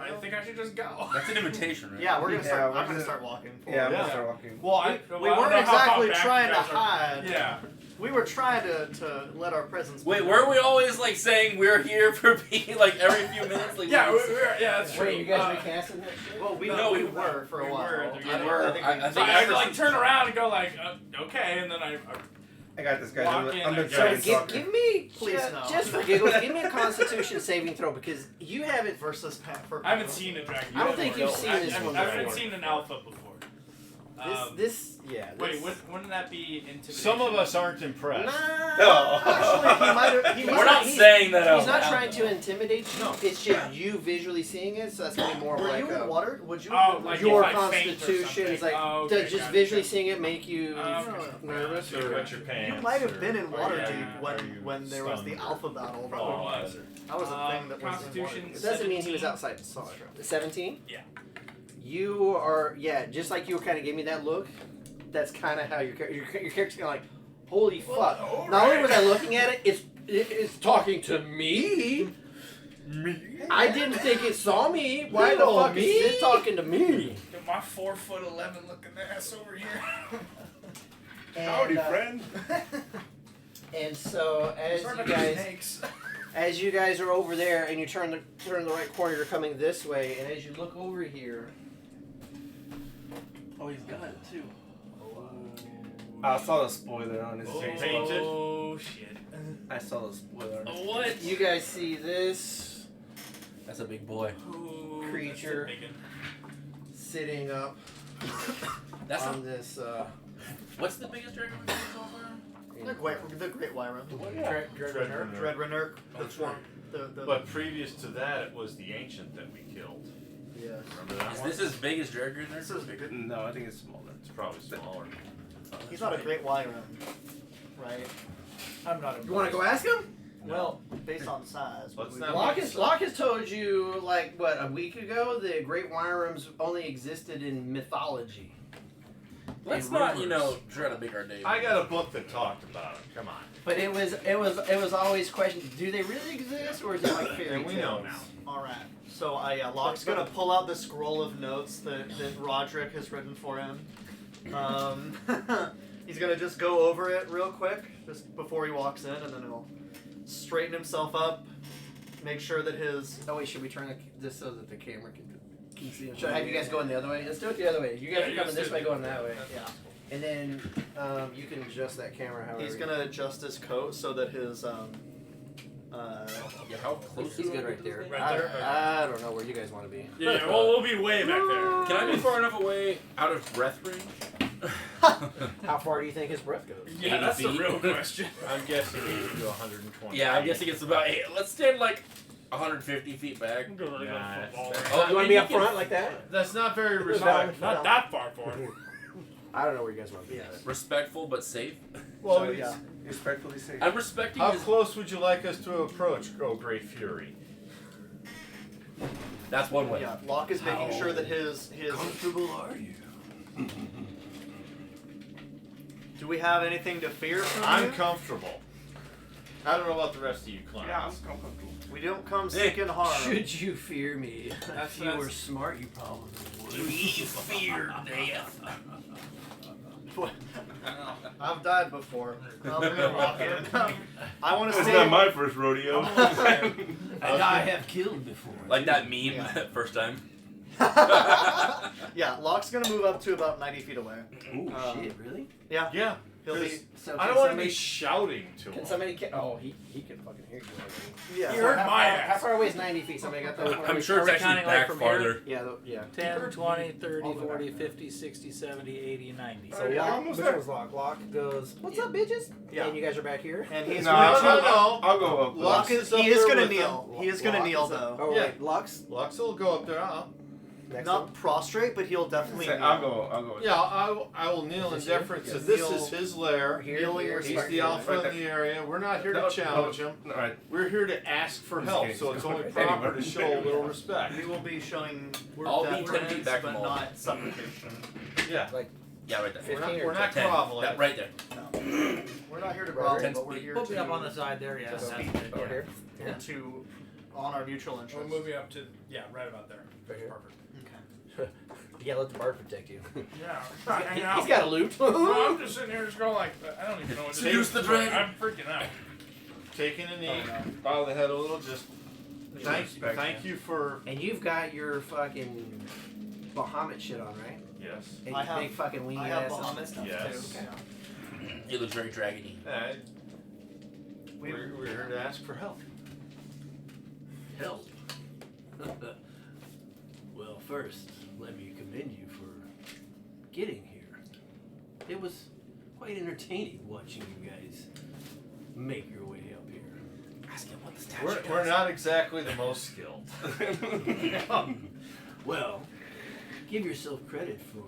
S1: I think I should just go.
S4: That's an invitation, right?
S3: Yeah, we're gonna
S8: Yeah,
S3: start.
S8: we're
S3: I'm gonna
S8: gonna-
S3: start walking.
S8: Yeah, I'm
S3: forward.
S8: gonna start walking.
S1: Well, I
S3: We
S1: don't
S3: weren't
S1: know how far
S3: exactly
S1: back
S3: trying
S1: you
S3: to
S1: guys are.
S3: hide.
S1: Yeah.
S3: We were trying to let our presence.
S4: Wait,
S3: be
S4: weren't
S3: known.
S4: we always like saying we're here for being like every few minutes? Like
S1: Yeah,
S4: we-
S1: yeah, that's true.
S2: Wait, you guys recasting that shit?
S3: Well, we
S4: No,
S3: we
S4: we
S3: were for a
S1: we
S3: while.
S1: were at the
S4: we
S1: beginning.
S4: were.
S3: I think
S4: I
S3: we-
S1: So
S4: think
S1: I
S4: ever
S1: like
S4: since-
S1: turn around and go like, okay, and then
S8: I got this guy.
S1: Walk in,
S8: I'm the
S1: I guess.
S8: giant
S2: Give,
S8: stalker.
S2: give me
S3: Please no.
S2: just for giggles. Give me a Constitution saving throw because you haven't.
S3: versus Pat for.
S1: I haven't seen a dragon.
S2: I don't think you've seen this one
S1: I haven't
S2: before.
S1: seen an alpha before.
S2: Yeah.
S1: Wait, wouldn't that be intimidation?
S6: Some of us aren't impressed.
S8: No.
S3: Actually, he might have.
S4: We're not saying that out
S2: He's not
S4: loud,
S2: trying
S4: though.
S2: to intimidate you. No. It's just you visually seeing it, so that's gonna be more of
S3: Were
S2: like
S3: you in water? Would you?
S1: Oh, like
S2: your
S1: if I faint or
S2: constitution is like
S1: something. Oh, okay,
S2: does just
S1: gotcha.
S2: visually seeing it make you
S1: Okay.
S2: nervous
S6: You
S2: or
S6: wet your pants.
S3: You might have
S6: or-
S3: been in water
S1: yeah.
S3: deep
S6: Are you
S3: when there was the
S6: stunned?
S3: alpha battle.
S1: Probably
S6: Oh,
S1: was.
S3: That was a thing that was in
S1: Constitution.
S3: water.
S2: It doesn't mean he was
S1: 17.
S2: outside the saw. 17?
S1: Yeah.
S2: You are, just like you kind of gave me that look, that's kind of how your character's kind of like, holy fuck. Not only was I looking at it, it's talking to me. I didn't think it saw me. Why the fuck is it talking to me?
S1: Get my 4'11" looking ass over here.
S2: And,
S8: friend.
S2: And so as you guys are over there and you turn the right corner, you're coming this way, and as you look over here.
S5: Oh, he's got it too.
S8: I saw the spoiler on his face.
S6: Painted.
S1: Oh shit.
S8: I saw the spoiler. On his
S4: What?
S2: You guys see this
S4: That's a big boy.
S1: Ooh,
S2: Creature.
S1: that's a big one.
S2: sitting up
S4: That's
S2: on this.
S4: What's the biggest dragon we've seen so far?
S3: The Great Wyron.
S6: Dreadrunner.
S3: Dreadrunner.
S4: Oh, that's right.
S6: But previous to that, it was the ancient that we killed.
S3: Yeah.
S6: Remember that
S4: Is
S6: one?
S4: this as big as Dragon?
S3: This is bigger.
S8: No, I think it's smaller.
S6: It's probably smaller.
S3: He's not a Great Wyron, right?
S5: I'm not.
S2: You want to go ask him?
S3: Well, based on size.
S6: Let's
S3: we-
S6: not
S2: Locke has told you a week ago the Great Wyrums only existed in mythology.
S4: Let's
S2: In
S4: not,
S2: rumors.
S4: try to make our day.
S6: I got a book that talked about it. Come on.
S2: But it was always questioned: do they really exist, or is it like fairy
S6: And we know
S2: tales?
S6: now.
S3: All right. So Locke's gonna pull out the scroll of notes that Roderick has written for him. He's gonna just go over it real quick, just before he walks in, and then he'll straighten himself up, make sure that his.
S2: Oh wait, should we turn this so that the camera can see? Should I have you guys going the other way? Let's do it the other way. You guys are coming this way, going that way.
S3: Yeah.
S2: And then you can adjust that camera however.
S3: He's gonna adjust his coat so that his
S4: Yeah, how close
S2: He's
S4: is
S2: good
S4: it?
S2: right there.
S1: Right there?
S2: I don't know where you guys want to be.
S1: Yeah, we'll be way back there.
S4: Can I be far enough away out of breath range?
S2: How far do you think his breath goes?
S1: Yeah,
S4: 80
S1: that's the
S4: feet.
S1: real question.
S6: I'm guessing 80 to 120.
S4: Yeah, I'm guessing it's about 8. Let's stand like 150 feet back.
S6: Nah,
S4: Oh,
S2: You want to be up front like that?
S6: That's not very
S2: Respect.
S6: respectful.
S1: Not that far forward.
S2: I don't know where you guys want to be.
S3: Yes.
S4: Respectful but safe.
S6: Well,
S3: So,
S6: it's-
S3: yeah.
S8: Respectfully say.
S4: I'm respecting
S6: how
S4: his.
S6: close would you like us to approach, Oh Great Fury?
S4: That's one way.
S3: Yeah. Locke is making sure that his.
S4: Comfortable are you?
S3: Do we have anything to fear from
S6: I'm
S3: you?
S6: comfortable. I don't know about the rest of you clowns.
S8: Yeah, I'm comfortable.
S3: We don't come seeking harm.
S2: Should you fear me?
S1: That's-
S2: if you were smart, you probably would.
S4: We fear death.
S3: I've died before. I'm gonna walk in. I want to
S8: It's
S3: say.
S8: not my first rodeo.
S2: And I have killed before.
S4: Like that meme
S3: Yeah.
S4: first time.
S3: Yeah, Locke's gonna move up to about 90 feet away.
S2: Ooh, shit, really?
S3: Yeah.
S6: Yeah.
S3: He'll be.
S2: So
S6: I
S2: can
S6: don't want to
S2: somebody-
S6: be shouting to
S2: Can
S6: him.
S2: somebody? Oh, he can fucking hear you. Already.
S3: Yeah.
S1: You heard
S2: how,
S1: my
S2: how,
S1: ass.
S2: how far away is 90 feet? Somebody got that?
S4: I'm sure it's
S5: we
S4: actually
S5: counting, like,
S4: back
S5: from here?
S4: farther.
S2: Yeah, yeah.
S5: 10, 20, 30,
S2: All the way
S5: 40,
S2: back there.
S5: 50, 60, 70, 80, 90.
S2: So
S8: yeah,
S2: Locke,
S8: almost
S2: which
S8: there.
S2: one's Locke? Locke goes, what's up, bitches?
S3: Yeah.
S2: And you guys are back here?
S3: And he's
S8: No,
S3: going to.
S6: no.
S8: I'll go up.
S3: Locke is.
S6: up
S3: He is
S6: there
S3: gonna
S6: with
S3: kneel.
S2: them.
S3: He is gonna
S2: Locke
S3: kneel
S2: is up-
S3: though.
S2: Oh,
S6: Yeah.
S2: wait, Lux?
S6: Lux will go up there.
S2: Next
S3: Not
S2: one?
S3: prostrate, but he'll definitely.
S8: Say,
S3: kneel.
S8: I'll go.
S6: Yeah, I will kneel in
S2: Is this here?
S6: deference.
S3: Yes.
S6: So this
S3: Kneel-
S6: is his lair.
S2: Here,
S3: Kneel
S2: here,
S3: your
S6: He's
S3: respect.
S6: the alpha
S8: Right
S6: in the area. We're not here to
S8: No,
S6: challenge him.
S8: All right.
S6: We're here to ask for help.
S8: Okay,
S6: So it's only
S8: right.
S6: proper
S8: Anyway.
S6: to show a little respect.
S3: We will be showing.
S4: I'll be 10
S3: deference,
S4: feet back
S3: but
S4: from all.
S3: not supplication.
S6: Yeah.
S4: Yeah, right there.
S2: 15
S6: We're
S2: or
S6: not
S4: 10.
S6: groveling.
S4: That right there.
S3: We're not here to
S2: Right
S3: grovel,
S4: here?
S3: but we're here
S5: Put me
S3: to.
S5: up on the side there, yeah.
S3: Just
S5: That's
S3: speak.
S5: good,
S2: Over
S5: yeah.
S2: here?
S3: Yeah. To on our mutual
S1: We'll
S3: interest.
S1: move you up to, right about there.
S2: Right here?
S1: Perfect.
S3: Okay.
S2: Yeah, let the bard protect you.
S1: Yeah.
S2: He's got a loot.
S1: No, I'm just sitting here just going like, I don't even know what to do.
S4: Seduce the dragon.
S1: I'm freaking out.
S6: Taking a knee,
S3: Oh,
S6: bow the head a little. Just
S8: Respect,
S6: thank you for.
S2: And you've got your fucking Bahamut shit on, right?
S6: Yes.
S2: And
S3: I
S2: your
S3: have-
S2: big fucking weenie
S3: I have
S2: ass.
S3: Bahamut stuff
S6: Yes.
S3: too.
S2: Okay.
S4: It looks very dragony.
S6: We're here to ask for help.
S10: Help. Well, first, let me commend you for getting here.
S2: It was quite entertaining watching you guys make your way up here.
S4: Ask him what the statue
S6: We're not exactly the most skilled.
S2: Well, give yourself credit for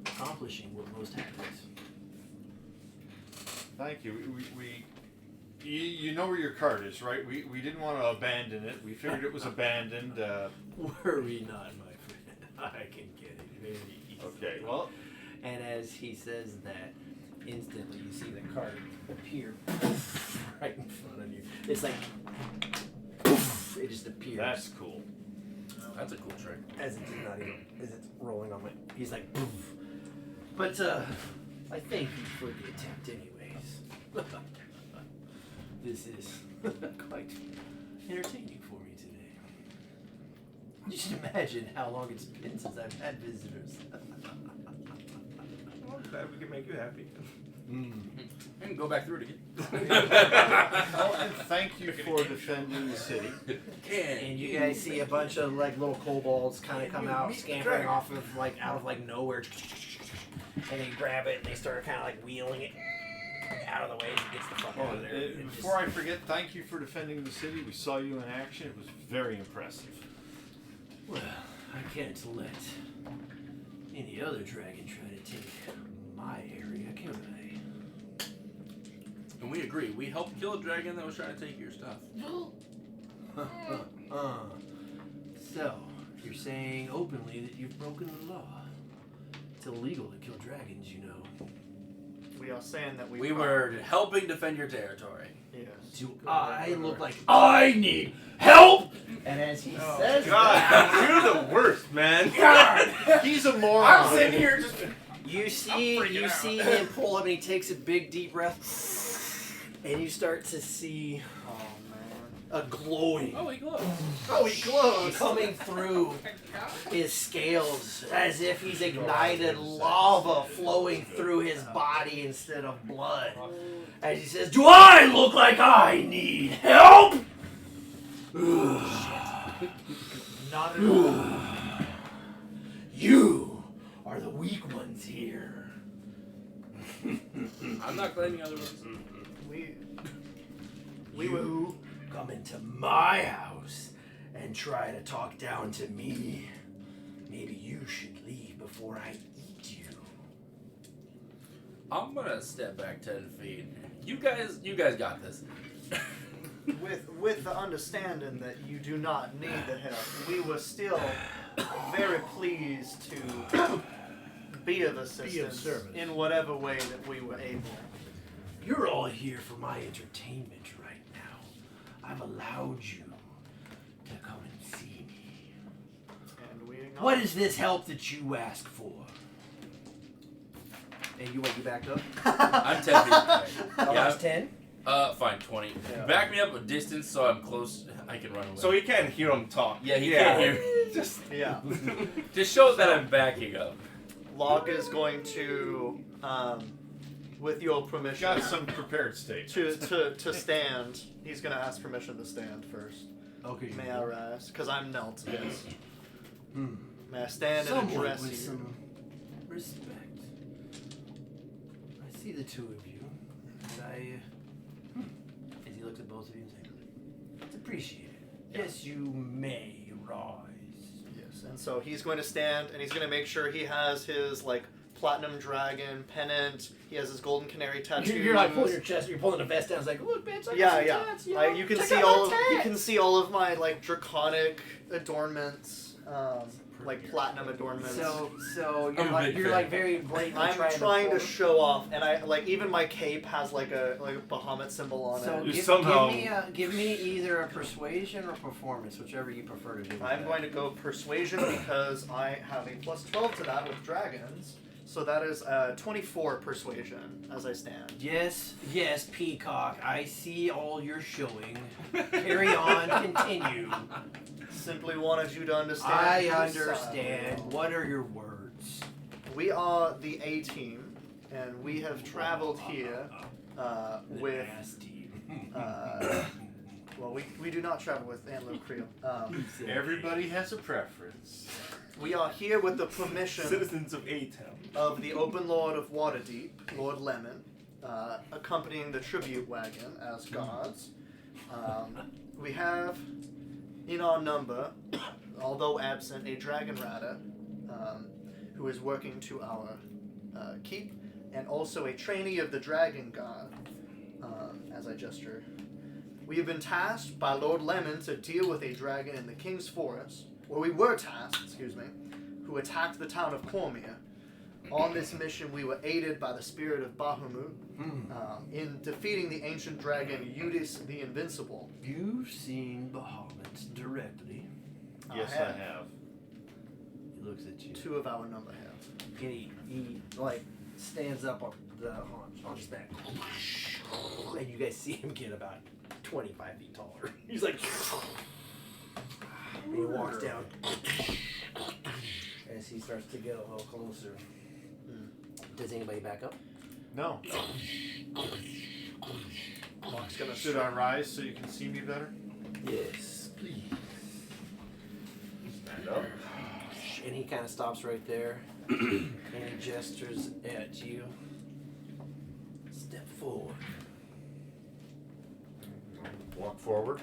S2: accomplishing what most happens.
S6: Thank you. You know where your cart is, right? We didn't want to abandon it. We figured it was abandoned.
S2: Worry not, my friend. I can get it very easily.
S6: Okay, well,
S2: And as he says that, instantly you see the cart appear right in front of you. It's like it just appears.
S6: that's cool.
S4: That's a cool trick.
S2: As it's not even as it's rolling on my. He's like, poof. But I thank you for the attempt, anyways. This is quite entertaining for me today. Just imagine how long it's been since I've had visitors.
S8: Well, I'm glad we can make you happy.
S4: And go back through it again.
S6: Well, and thank you for defending the city.
S2: And you guys see a bunch of like little kobolds kind of come out, scampering off of like out of like nowhere, and they grab it and they start kind of like wheeling it out of the way as it gets the fuck out of there. It just-
S6: Before I forget, thank you for defending the city. We saw you in action. It was very impressive.
S2: Well, I can't let any other dragon try to take my area, can I?
S4: And we agree. We helped kill a dragon that was trying to take your stuff.
S2: So, you're saying openly that you've broken the law. It's illegal to kill dragons, you know.
S3: We are saying that
S4: We were helping defend your territory.
S3: Yes.
S2: Do I look like I need help? And as he says
S8: God,
S2: that,
S8: you're the worst, man.
S6: He's a moron.
S1: I'm sitting here just.
S2: you see him pull up and he takes a big deep breath, and you start to see a glowing
S4: Oh, he glows.
S3: Oh, he glows.
S2: coming through his scales as if he's ignited lava flowing through his body instead of blood. As he says, "Do I look like I need help?"
S5: Not at all.
S2: You are the weak ones here.
S4: I'm not claiming other ones.
S3: We would.
S2: You come into my house and try to talk down to me. Maybe you should leave before I eat you.
S4: I'm gonna step back 10 feet. You guys got this.
S3: With the understanding that you do not need the help, we were still very pleased to be of assistance
S5: service.
S3: in whatever way that we were able.
S2: You're all here for my entertainment right now. I've allowed you to come and see me.
S3: And we
S2: What is this help that you ask for? And you backed up?
S4: I'm 10 feet away. Yeah.
S2: 10?
S4: Fine, 20.
S2: Yeah.
S4: Back me up a distance so I'm close. I can run away.
S8: So he can't hear him talk.
S4: yeah, he can't hear me.
S8: Just
S3: Yeah.
S4: Just show that I'm backing up.
S3: Locke is going to, with your permission,
S6: Got some prepared statements.
S3: to stand. He's going to ask permission to stand first.
S2: Okay.
S3: May I rise? Because I'm knelt, yes.
S2: Hmm.
S3: May I stand and
S2: Someone
S3: address
S2: with
S3: you?
S2: some respect. I see the two of you, and as he looks at both of you and says, it's appreciated. Yes, you may rise.
S3: Yes, and so he's going to stand and he's going to make sure he has his like platinum dragon pennant. He has his golden canary tattoo.
S2: You're like pulling your chest, you're pulling the vest down. It's like, look, bitch, I got
S3: Yeah,
S2: some
S3: yeah.
S2: tats, yo.
S3: You can
S2: Check
S3: see
S2: out
S3: all.
S2: my
S3: Of, you
S2: tats.
S3: can see all of my like draconic adornments, like platinum adornments.
S2: So
S4: I'm a big fan.
S2: like very blatantly
S3: I'm trying to
S2: pull-
S3: show off, and I like even my cape has like a Bahamut symbol on
S2: So
S3: it.
S2: give me either a persuasion or performance, whichever you prefer to do.
S3: I'm going to go persuasion because I have a +12 to that with dragons. So that is 24 persuasion as I stand.
S2: Yes, Peacock. I see all you're showing. Carry on, continue.
S3: Simply wanted you to understand.
S2: I
S3: whose
S2: understand.
S3: side.
S2: What are your words?
S3: We are the A team, and we have traveled here with.
S2: ass team.
S3: Well, we do not travel with Antler Creel.
S6: Everybody has a preference.
S3: We are here with the permission
S8: Citizens of A-Town.
S3: of the Open Lord of Waterdeep, Lord Lemon, accompanying the tribute wagon as guards. We have in our number, although absent, a dragon rider who is working to our keep, and also a trainee of the Dragon Guard, as I gesture. We have been tasked by Lord Lemon to deal with a dragon in the King's Forest, or we were tasked, who attacked the town of Cormier. On this mission, we were aided by the spirit of Bahamut in defeating the ancient dragon Udis the Invincible.
S2: You've seen Bahamut directly.
S6: Yes, I have.
S2: He looks at you.
S3: 2 of our number have.
S2: And he like stands up on his back, and you guys see him get about 25 feet taller. He's like, and he walks down as he starts to get a little closer. Does anybody back up?
S6: No.
S3: Mark's gonna
S6: Should I rise so you can see me better?
S2: Yes, please.
S6: Stand up.
S2: And he kind of stops right there, and he gestures at you. Step forward.
S6: Walk forward.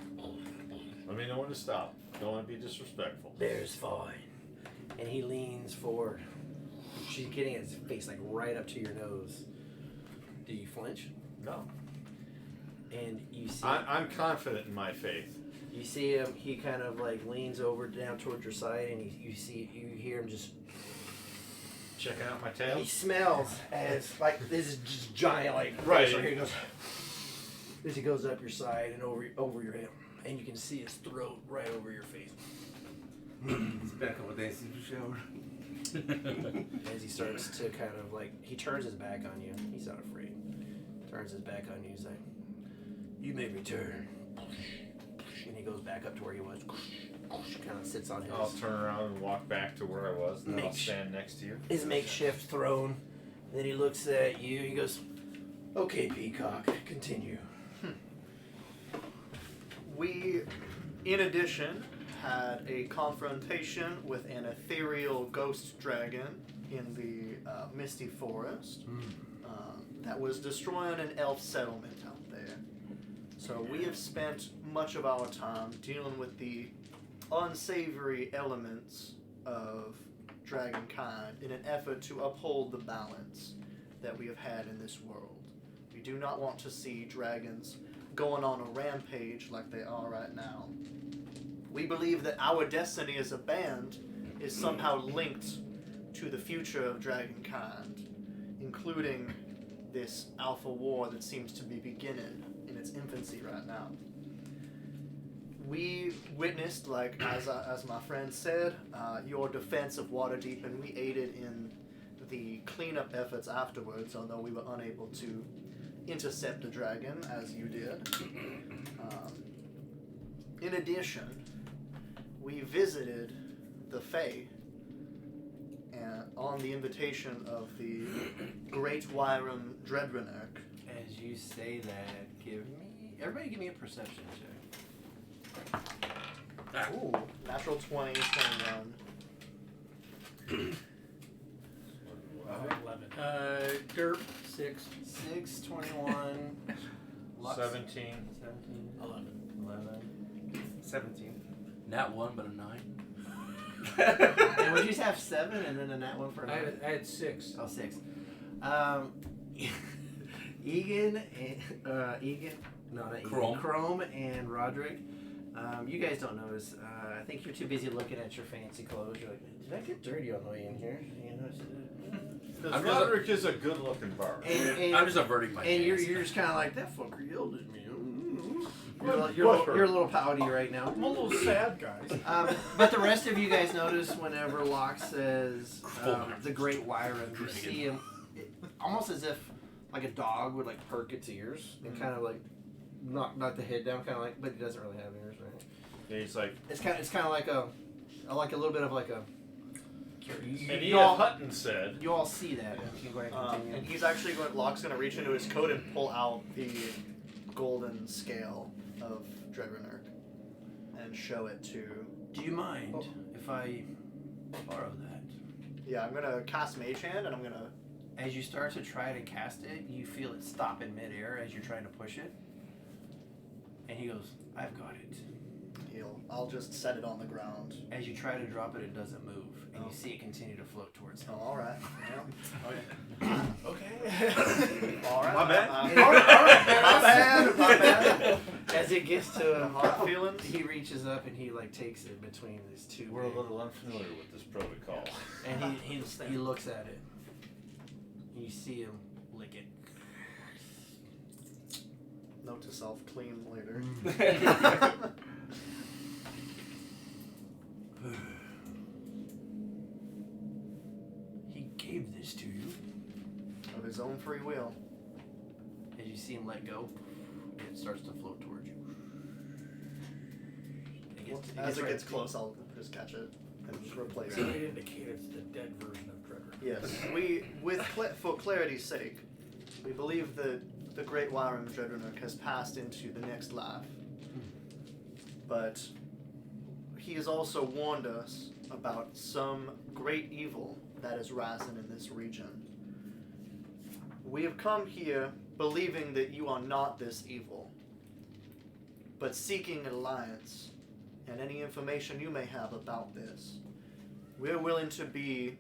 S6: Let me know when to stop. Don't want to be disrespectful.
S2: There's fine. And he leans forward. She's getting his face like right up to your nose. Do you flinch?
S6: No.
S2: And you see
S6: I'm confident in my faith.
S2: you see him. He kind of like leans over down towards your side, and you hear him just.
S6: Checking out my
S2: He
S6: tail.
S2: smells as like this is just giant like
S6: Right.
S2: So here he goes. As he goes up your side and over your head, and you can see his throat right over your face.
S8: It's been a couple of days since we showered.
S2: As he starts to kind of like, he turns his back on you. He's not afraid. Turns his back on you. He's like, "You may return." And he goes back up to where he was. Kind of sits on his
S6: I'll turn around and walk back to where I was, and then I'll stand next to you.
S2: his makeshift throne. And then he looks at you. He goes, "Okay, Peacock, continue."
S3: We, in addition, had a confrontation with an ethereal ghost dragon in the Misty Forest that was destroying an elf settlement out there. So we have spent much of our time dealing with the unsavory elements of dragonkind in an effort to uphold the balance that we have had in this world. We do not want to see dragons going on a rampage like they are right now. We believe that our destiny as a band is somehow linked to the future of dragonkind, including this alpha war that seems to be beginning in its infancy right now. We witnessed, like as my friend said, your defense of Waterdeep, and we aided in the cleanup efforts afterwards, although we were unable to intercept the dragon as you did. In addition, we visited the Fae and on the invitation of the Great Wyram Dreadrenarch.
S2: As you say that, everybody give me a perception check.
S3: Ooh, natural 20, 21.
S5: 11. Derp.
S2: 6, 21, Lux,
S6: 17.
S2: 11.
S8: 17.
S4: Nat 1, but a 9.
S2: And would you just have 7 and then a nat 1 for a 9?
S5: I had 6.
S2: Oh, 6. Egan, not Egan. Chrome and Roderick. You guys don't notice. I think you're too busy looking at your fancy clothes. You're like, did I get dirty on the way in here? You know,
S6: Roderick is a good-looking bar.
S2: and
S4: I'm just averting my
S2: And
S4: hands.
S2: you're just kind of like, that fucker yelled at me. You're a little pouty right now.
S5: I'm a little sad, guys.
S2: But the rest of you guys notice whenever Locke says the Great Wyram, you see him almost as if like a dog would like perk its ears and kind of like knock the head down, kind of like, but he doesn't really have ears, right?
S6: Yeah, he's like,
S2: It's kind of like a little bit of like a.
S6: and Ian Hutton said,
S2: You all see that. And you can go ahead and continue.
S3: And he's actually Locke's going to reach into his coat and pull out the golden scale of Dreadrenarch and show it to.
S2: Do you mind if I borrow that.
S3: Yeah, I'm gonna cast Mage Hand, and I'm gonna.
S2: As you start to try to cast it, you feel it stop in midair as you're trying to push it. And he goes, I've got it.
S3: I'll just set it on the ground.
S2: As you try to drop it, it doesn't move. And
S3: Oh.
S2: you see it continue to float towards him.
S3: Oh, all right.
S2: Okay.
S3: All right.
S8: My bad.
S3: My bad.
S2: As it gets to him,
S3: Hard feelings.
S2: he reaches up and he like takes it between his two.
S6: We're a
S2: big-
S6: little unfamiliar with this protocol.
S2: And he looks at it. You see him lick it.
S3: Note to self: clean later.
S2: He gave this to you.
S3: Of his own free will.
S2: As you see him let go, it starts to float towards you.
S3: As it
S2: right-
S3: gets close, I'll just catch it and replace
S5: So
S3: it.
S5: it indicates the dead version of Trevor.
S3: Yes, for clarity's sake, we believe that the Great Wyram Dreadnought has passed into the next life. But he has also warned us about some great evil that is rising in this region. We have come here believing that you are not this evil, but seeking an alliance and any information you may have about this. We're willing to be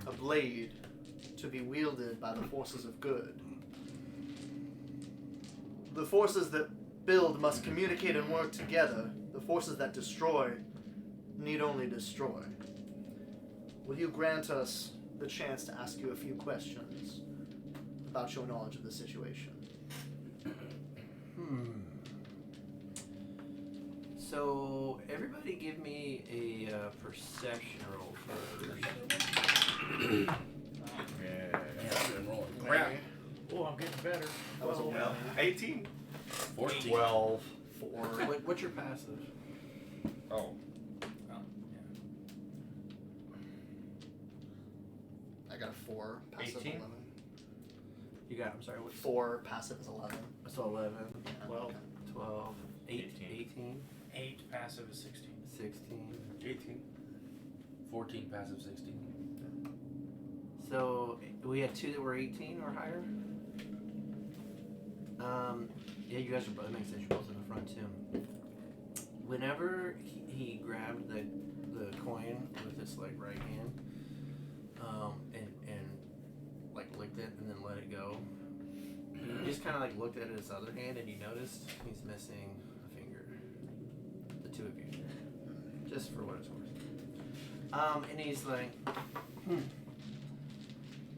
S3: a blade to be wielded by the forces of good. The forces that build must communicate and work together. The forces that destroy need only destroy. Will you grant us the chance to ask you a few questions about your knowledge of the situation?
S2: So everybody give me a perception roll first.
S4: Yeah, been rolling crap.
S5: Oh, I'm getting better.
S3: That was a
S8: Yeah.
S3: one.
S8: 18.
S4: 14.
S6: 12.
S3: 4.
S2: What's your passive?
S6: Oh.
S3: I got a 4. Passive
S6: 18?
S3: 11.
S2: You got, I'm sorry, what?
S3: 4. Passive is 11.
S2: So 11,
S3: Yeah,
S1: 12.
S3: okay.
S2: 12,
S6: 18.
S2: 18,
S1: 8, passive is 16.
S2: 16.
S8: 18.
S4: 14, passive 16.
S2: So we had two that were 18 or higher. Yeah, you guys are both. That makes sense. You're both in the front too. Whenever he grabbed the coin with his like right hand, and like licked it and then let it go, you just kind of like looked at his other hand and you noticed he's missing a finger. The two of you, just for what it's worth. And he's like,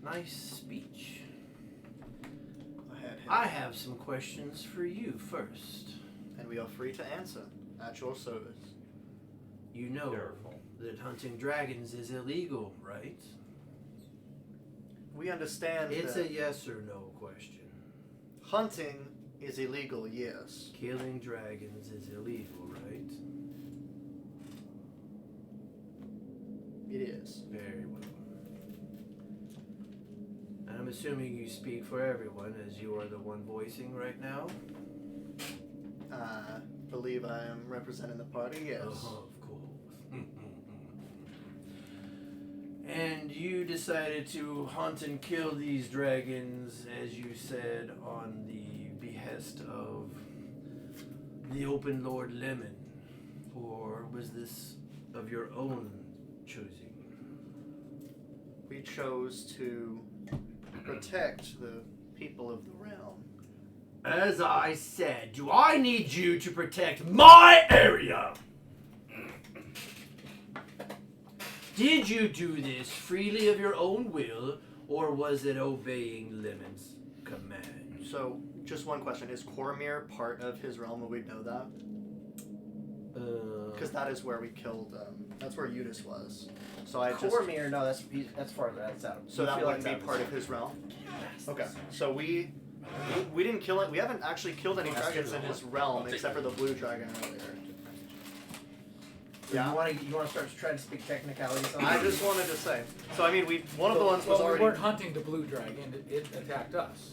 S2: nice speech. I have some questions for you first.
S3: And we are free to answer at your service.
S2: You know
S6: Careful.
S2: that hunting dragons is illegal, right?
S3: We understand
S2: It's
S3: that
S2: a yes or no question.
S3: hunting is illegal, yes.
S2: Killing dragons is illegal, right?
S3: It is.
S2: Very well. And I'm assuming you speak for everyone as you are the one voicing right now?
S3: I believe I am representing the party, yes.
S2: Of course. And you decided to hunt and kill these dragons, as you said, on the behest of the Open Lord Lemon. Or was this of your own choosing?
S3: We chose to protect the people of the realm.
S2: As I said, do I need you to protect my area? Did you do this freely of your own will, or was it obeying Lemon's command?
S3: So, just one question. Is Cormir part of his realm? Will we know that? Because that is where we killed, that's where Eudes was. So I just...
S2: Cormir, no, that's farther. That's out.
S3: So
S2: You
S3: that
S2: feel
S3: wouldn't
S2: like
S3: be
S2: that
S3: part
S2: was-
S3: of his realm? Okay. So we didn't kill it. We haven't actually killed any dragons in his realm except for the blue dragon earlier.
S2: Yeah. You want to start trying to speak technicalities on
S3: I
S2: it?
S3: just wanted to say. So I mean, one of the ones was
S5: we
S3: already.
S5: weren't hunting the blue dragon. It attacked us.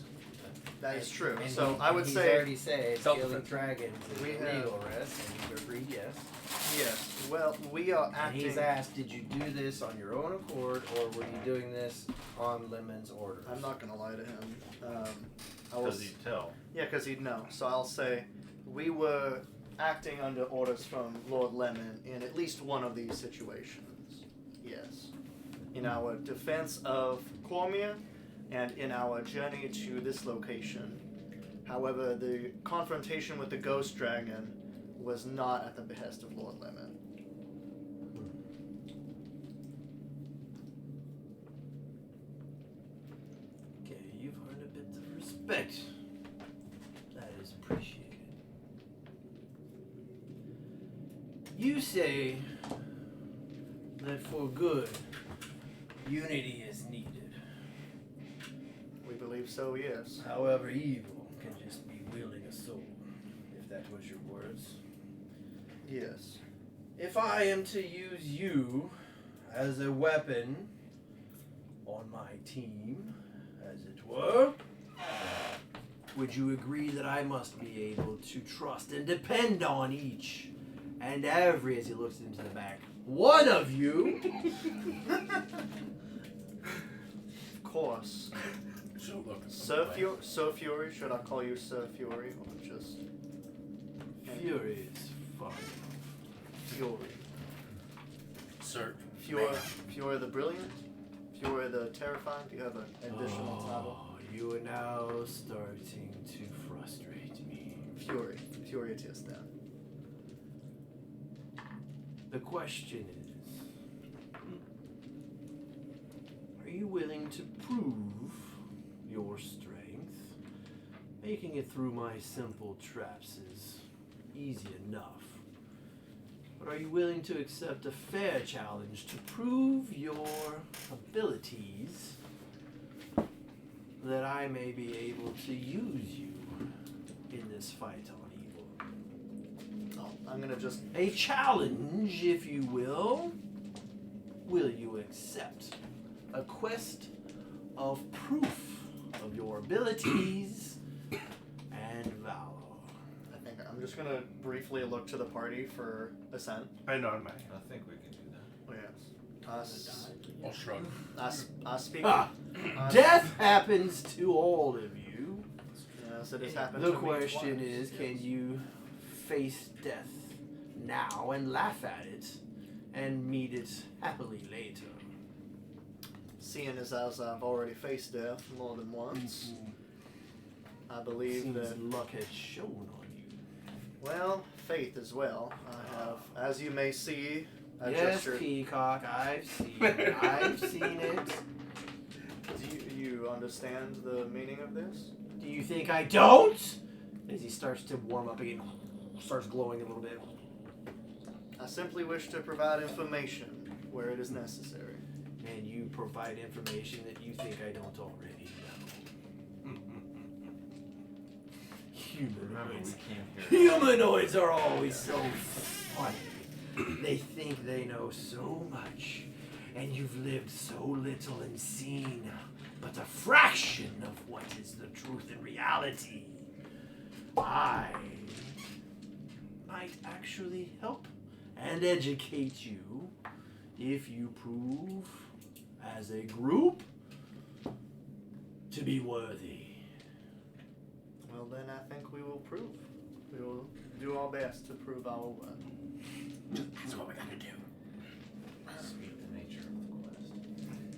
S3: That is true.
S2: And
S3: So
S2: he-
S3: I would
S2: he's
S3: say
S2: already said
S4: Self-defense.
S2: killing dragons is
S3: We have-
S2: illegal, Rest, and you've agreed yes.
S3: yes. Well, we are
S2: And
S3: acting.
S2: he's asked, did you do this on your own accord, or were you doing this on Lemon's orders?
S3: I'm not gonna lie to him. I will.
S6: Does he tell?
S3: Yeah, because he'd know. So I'll say we were acting under orders from Lord Lemon in at least one of these situations. Yes. In our defense of Cormier and in our journey to this location. However, the confrontation with the ghost dragon was not at the behest of Lord Lemon.
S2: Okay, you've earned a bit of respect. That is appreciated. You say that for good, unity is needed.
S3: We believe so, yes.
S2: However, evil can just be wielding a sword, if that was your words.
S3: Yes.
S2: If I am to use you as a weapon on my team, as it were, would you agree that I must be able to trust and depend on each and every, as he looks into the back, one of you?
S3: Of course.
S4: So look.
S3: Sir Fury, should I call you Sir Fury or just
S2: Fury is fine.
S3: Fury?
S4: Sir.
S3: Fury the Brilliant? Fury the Terrifying? Do you have an additional title?
S2: Oh, you are now starting to frustrate me.
S3: Fury. Fury it is then.
S2: The question is, are you willing to prove your strength? Making it through my simple traps is easy enough. But are you willing to accept a fair challenge to prove your abilities, that I may be able to use you in this fight on evil?
S3: Oh, I'm gonna just.
S2: A challenge, if you will. Will you accept a quest of proof of your abilities and valor?
S3: I think I'm just gonna briefly look to the party for assent.
S8: I know, man.
S6: I think we can do that.
S3: Oh, yes.
S4: I'll shrug.
S3: I speak.
S2: Ah, death happens to all of you.
S3: Yes, it has happened.
S2: The
S3: to me
S2: question
S3: twice,
S2: is,
S3: yes.
S2: can you face death now and laugh at it and meet it happily later?
S3: Seeing as I've already faced death more than once, I believe
S2: Seems
S3: that.
S2: luck has shown on you.
S3: Well, faith as well. I have, as you may see, I
S2: Yes,
S3: gestured.
S2: Peacock, I've seen it. I've seen it.
S3: Do you understand the meaning of this?
S2: Do you think I don't? As he starts to warm up again, starts glowing a little bit.
S3: I simply wish to provide information where it is necessary.
S2: And you provide information that you think I don't already know.
S6: Remember, we
S2: Humanoids.
S6: came here.
S2: Humanoids are always so funny. They think they know so much, and you've lived so little and seen but a fraction of what is the truth in reality. I might actually help and educate you if you prove as a group to be worthy.
S3: Well, then I think we will prove. We will do our best to prove our worth.
S4: That's what we gotta do.
S6: Speak the nature of the quest.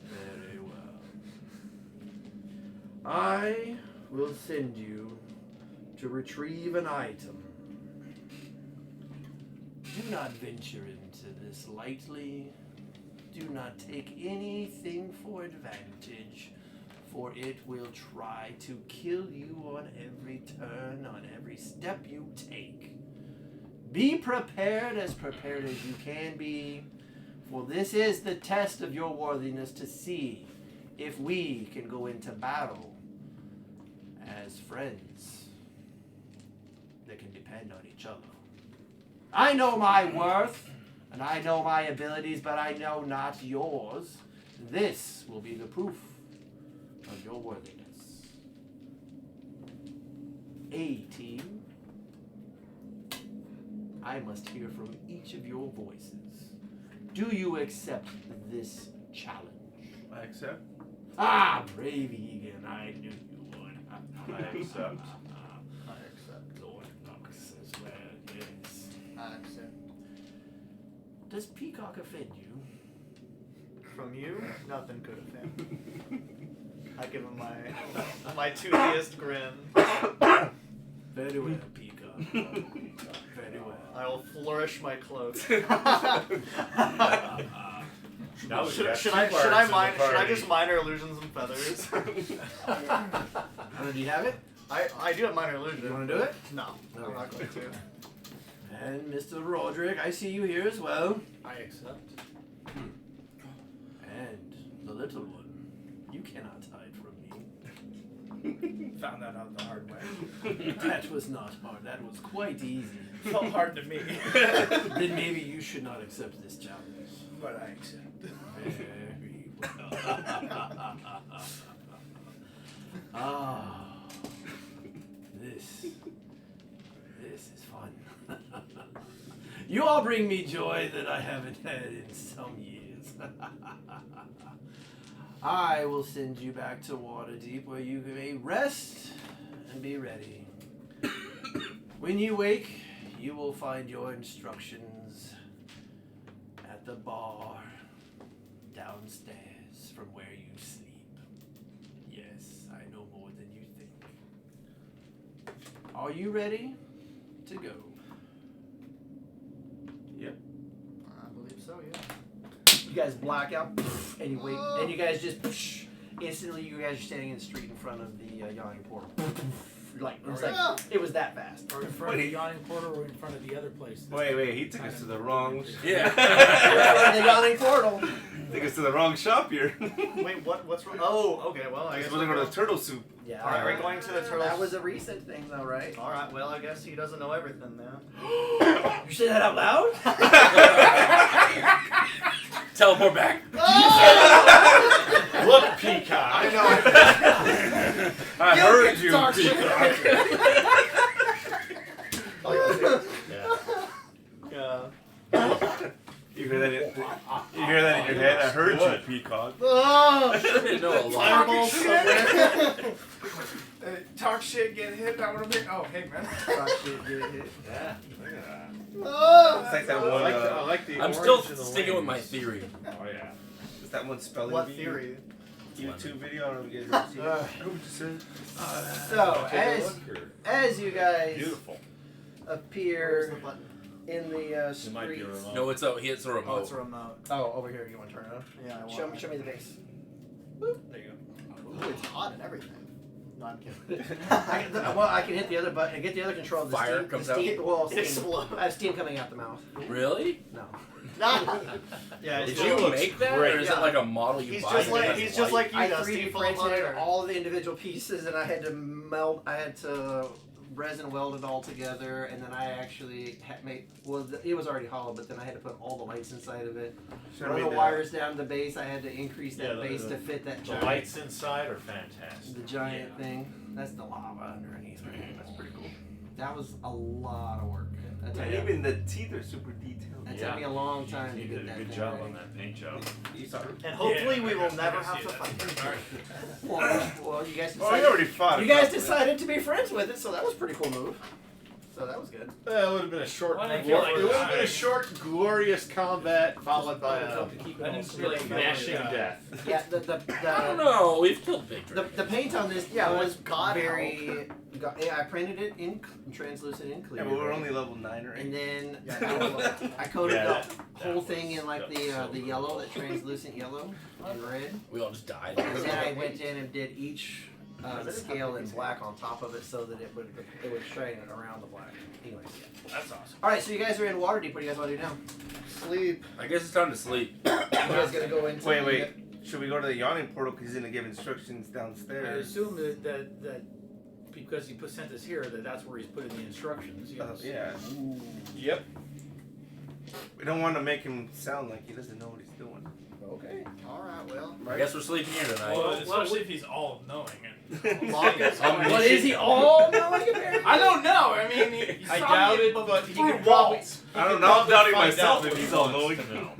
S2: Very well. I will send you to retrieve an item. Do not venture into this lightly. Do not take anything for advantage, for it will try to kill you on every turn, on every step you take. Be prepared as you can be, for this is the test of your worthiness to see if we can go into battle as friends that can depend on each other. I know my worth, and I know my abilities, but I know not yours. This will be the proof of your worthiness.
S11: A team, I must hear from each of your voices. Do you accept this challenge?
S8: I accept.
S11: Ah, brave Egan, I knew you would.
S6: I accept.
S3: I accept.
S11: Lord Knox as well, yes.
S3: I accept.
S11: Does Peacock offend you?
S3: From you, nothing could offend me. I give him my toothiest grin.
S11: Very well, Peacock. Very well.
S3: I will flourish my cloak.
S6: Now we got
S3: Should
S6: two
S3: I
S6: bards in the
S3: should I
S6: party.
S3: just minor illusions and feathers?
S2: Do you have it?
S3: I do have minor illusion.
S2: You want to do it?
S3: No, I'm not going to.
S11: And Mr. Roderick, I see you here as well.
S5: I accept.
S11: And the little one, you cannot hide from me.
S1: Found that out the hard way.
S11: That was not hard. That was quite easy.
S1: Felt hard to me.
S11: Then maybe you should not accept this challenge.
S1: But I accept.
S11: Very well. Ah, this is fun. You all bring me joy that I haven't had in some years. I will send you back to Waterdeep where you may rest and be ready. When you wake, you will find your instructions at the bar downstairs from where you sleep. Yes, I know more than you think. Are you ready to go?
S3: I believe so, yeah.
S2: You guys black out, and you wait, and you guys just instantly. You guys are standing in the street in front of the yawning portal. Like it was that fast.
S5: Or in front of the yawning portal, or in front of the other place.
S8: Wait, he took us to the wrong.
S4: Yeah.
S2: The yawning portal.
S8: Took us to the wrong shop here.
S3: Wait, what's wrong? Oh, okay, well, I
S8: I
S3: guess
S8: was going to go to turtle soup.
S2: Yeah.
S3: Alright, we're going to the turtle.
S2: That was a recent thing, though, right?
S3: Alright, well, I guess he doesn't know everything now.
S11: You say that out loud?
S4: Teleport back.
S6: Look, Peacock.
S3: I know.
S8: I heard you,
S2: Dark
S8: Peacock.
S3: Yeah.
S8: You hear that? You hear that in your head? I heard you, Peacock.
S4: I didn't know a lot.
S3: Fireball somewhere.
S1: Talk shit, get hit. That would have been. Oh, hey man.
S2: Talk shit, get hit.
S6: Yeah, look at that.
S8: It's like that
S6: I
S8: one.
S6: like the
S4: I'm
S6: orange
S4: still
S6: and the
S4: sticking with my
S6: wings.
S4: theory.
S6: Oh yeah.
S8: It's that one spelling
S3: What
S8: bee
S3: theory?
S8: YouTube video. I don't know if you guys ever seen it. What would you say?
S2: So
S6: Take a
S2: as
S6: look here.
S2: as you guys
S6: Beautiful.
S3: Where's
S2: appear
S3: the button?
S2: in the
S6: It might be a
S2: streets.
S6: remote.
S4: No, it's he hits the
S3: Oh,
S4: remote.
S3: it's a remote.
S2: Oh, over here. You want to turn it on?
S3: Yeah, I want
S2: Show me the base.
S3: There you go. Ooh, it's hot and everything. No, I'm kidding.
S2: I can hit the other button and get the other control. The
S4: Fire
S2: steam,
S4: comes
S2: the steam,
S4: out?
S2: Well,
S3: It
S2: steam.
S3: explodes.
S2: I have steam coming out the mouth.
S4: Really?
S2: No.
S3: Yeah,
S4: Did
S3: it's
S4: you
S3: just-
S4: make that,
S6: great.
S4: or is
S3: Yeah.
S4: it like a model you
S3: He's
S4: buy?
S3: just
S4: that
S3: like
S4: has
S3: he's
S4: light?
S3: just like you.
S2: I
S3: Does
S2: 3D
S3: Steve full of
S2: printed
S3: fire.
S2: all of the individual pieces, and I had to melt. I had to resin weld it all together, and then I actually made. Well, it was already hollow, but then I had to put all the lights inside of it.
S8: Show
S2: Run
S8: me
S2: the
S8: the-
S2: wires down the base. I had to increase that
S6: Yeah,
S2: base to fit that
S6: The
S2: giant.
S6: lights inside are fantastic.
S2: The giant thing. That's the lava underneath. That's pretty cool. That was a lot of work. That took,
S8: And even the teeth are super detailed.
S2: that took me a long time to
S6: You
S2: get
S6: did a
S2: that
S6: good
S2: thing
S6: job
S2: ready.
S6: on that paint job.
S8: You saw it?
S3: And hopefully
S1: Yeah,
S3: we
S1: I
S3: will
S1: got-
S3: never
S1: I
S3: have to
S1: see
S3: fight.
S2: Well, you guys
S8: Oh,
S2: decided.
S8: you already fought.
S2: You guys decided to be friends with it, so that was a pretty cool move. So that was good.
S6: It would have been a short.
S1: Well, I
S6: it
S1: feel
S6: would
S1: like
S6: have been a short, glorious combat followed by a
S5: to keep it
S1: I
S5: all
S1: didn't
S5: straight.
S1: really
S6: mashing
S1: Yeah.
S6: death.
S2: Yeah,
S4: I don't know. We've killed big
S2: the
S4: dragons.
S2: paint on this
S3: Yeah,
S2: was
S3: God
S2: very. Yeah, I printed it in translucent and clear.
S8: Yeah, but we're only level 9 or 8.
S2: And then
S3: Yeah,
S2: I coated
S6: Yeah,
S2: the
S6: that
S2: whole thing in like
S6: was so
S2: the yellow, that translucent yellow and red.
S4: We all just died.
S2: And then I went in and did each scale in black on top of it so that it would shine around the black. Anyways, yeah.
S1: That's awesome.
S2: All right, so you guys are in Waterdeep. What do you guys want to do now?
S3: Sleep.
S4: I guess it's time to sleep.
S2: You guys gonna go into
S8: Wait. Should we go to the yawning portal because he's gonna give instructions
S5: I
S8: downstairs?
S5: assume that because he sent us here, that's where he's putting the instructions. Yes.
S8: Yeah.
S6: Yep.
S8: We don't want to make him sound like he doesn't know what he's doing.
S2: Okay.
S3: All right, well.
S4: I guess we're sleeping here tonight.
S1: Well,
S3: well,
S1: especially if he's all knowing.
S3: Locke is
S2: What is he all knowing apparently?
S1: I don't know. I mean, he
S6: I
S1: saw
S6: doubt
S1: me
S6: it, but he
S1: through
S6: could probably.
S1: walls.
S8: I don't know. I'm doubting myself
S6: if
S8: if
S6: he
S8: he's all
S6: wants
S8: knowing.
S6: to know.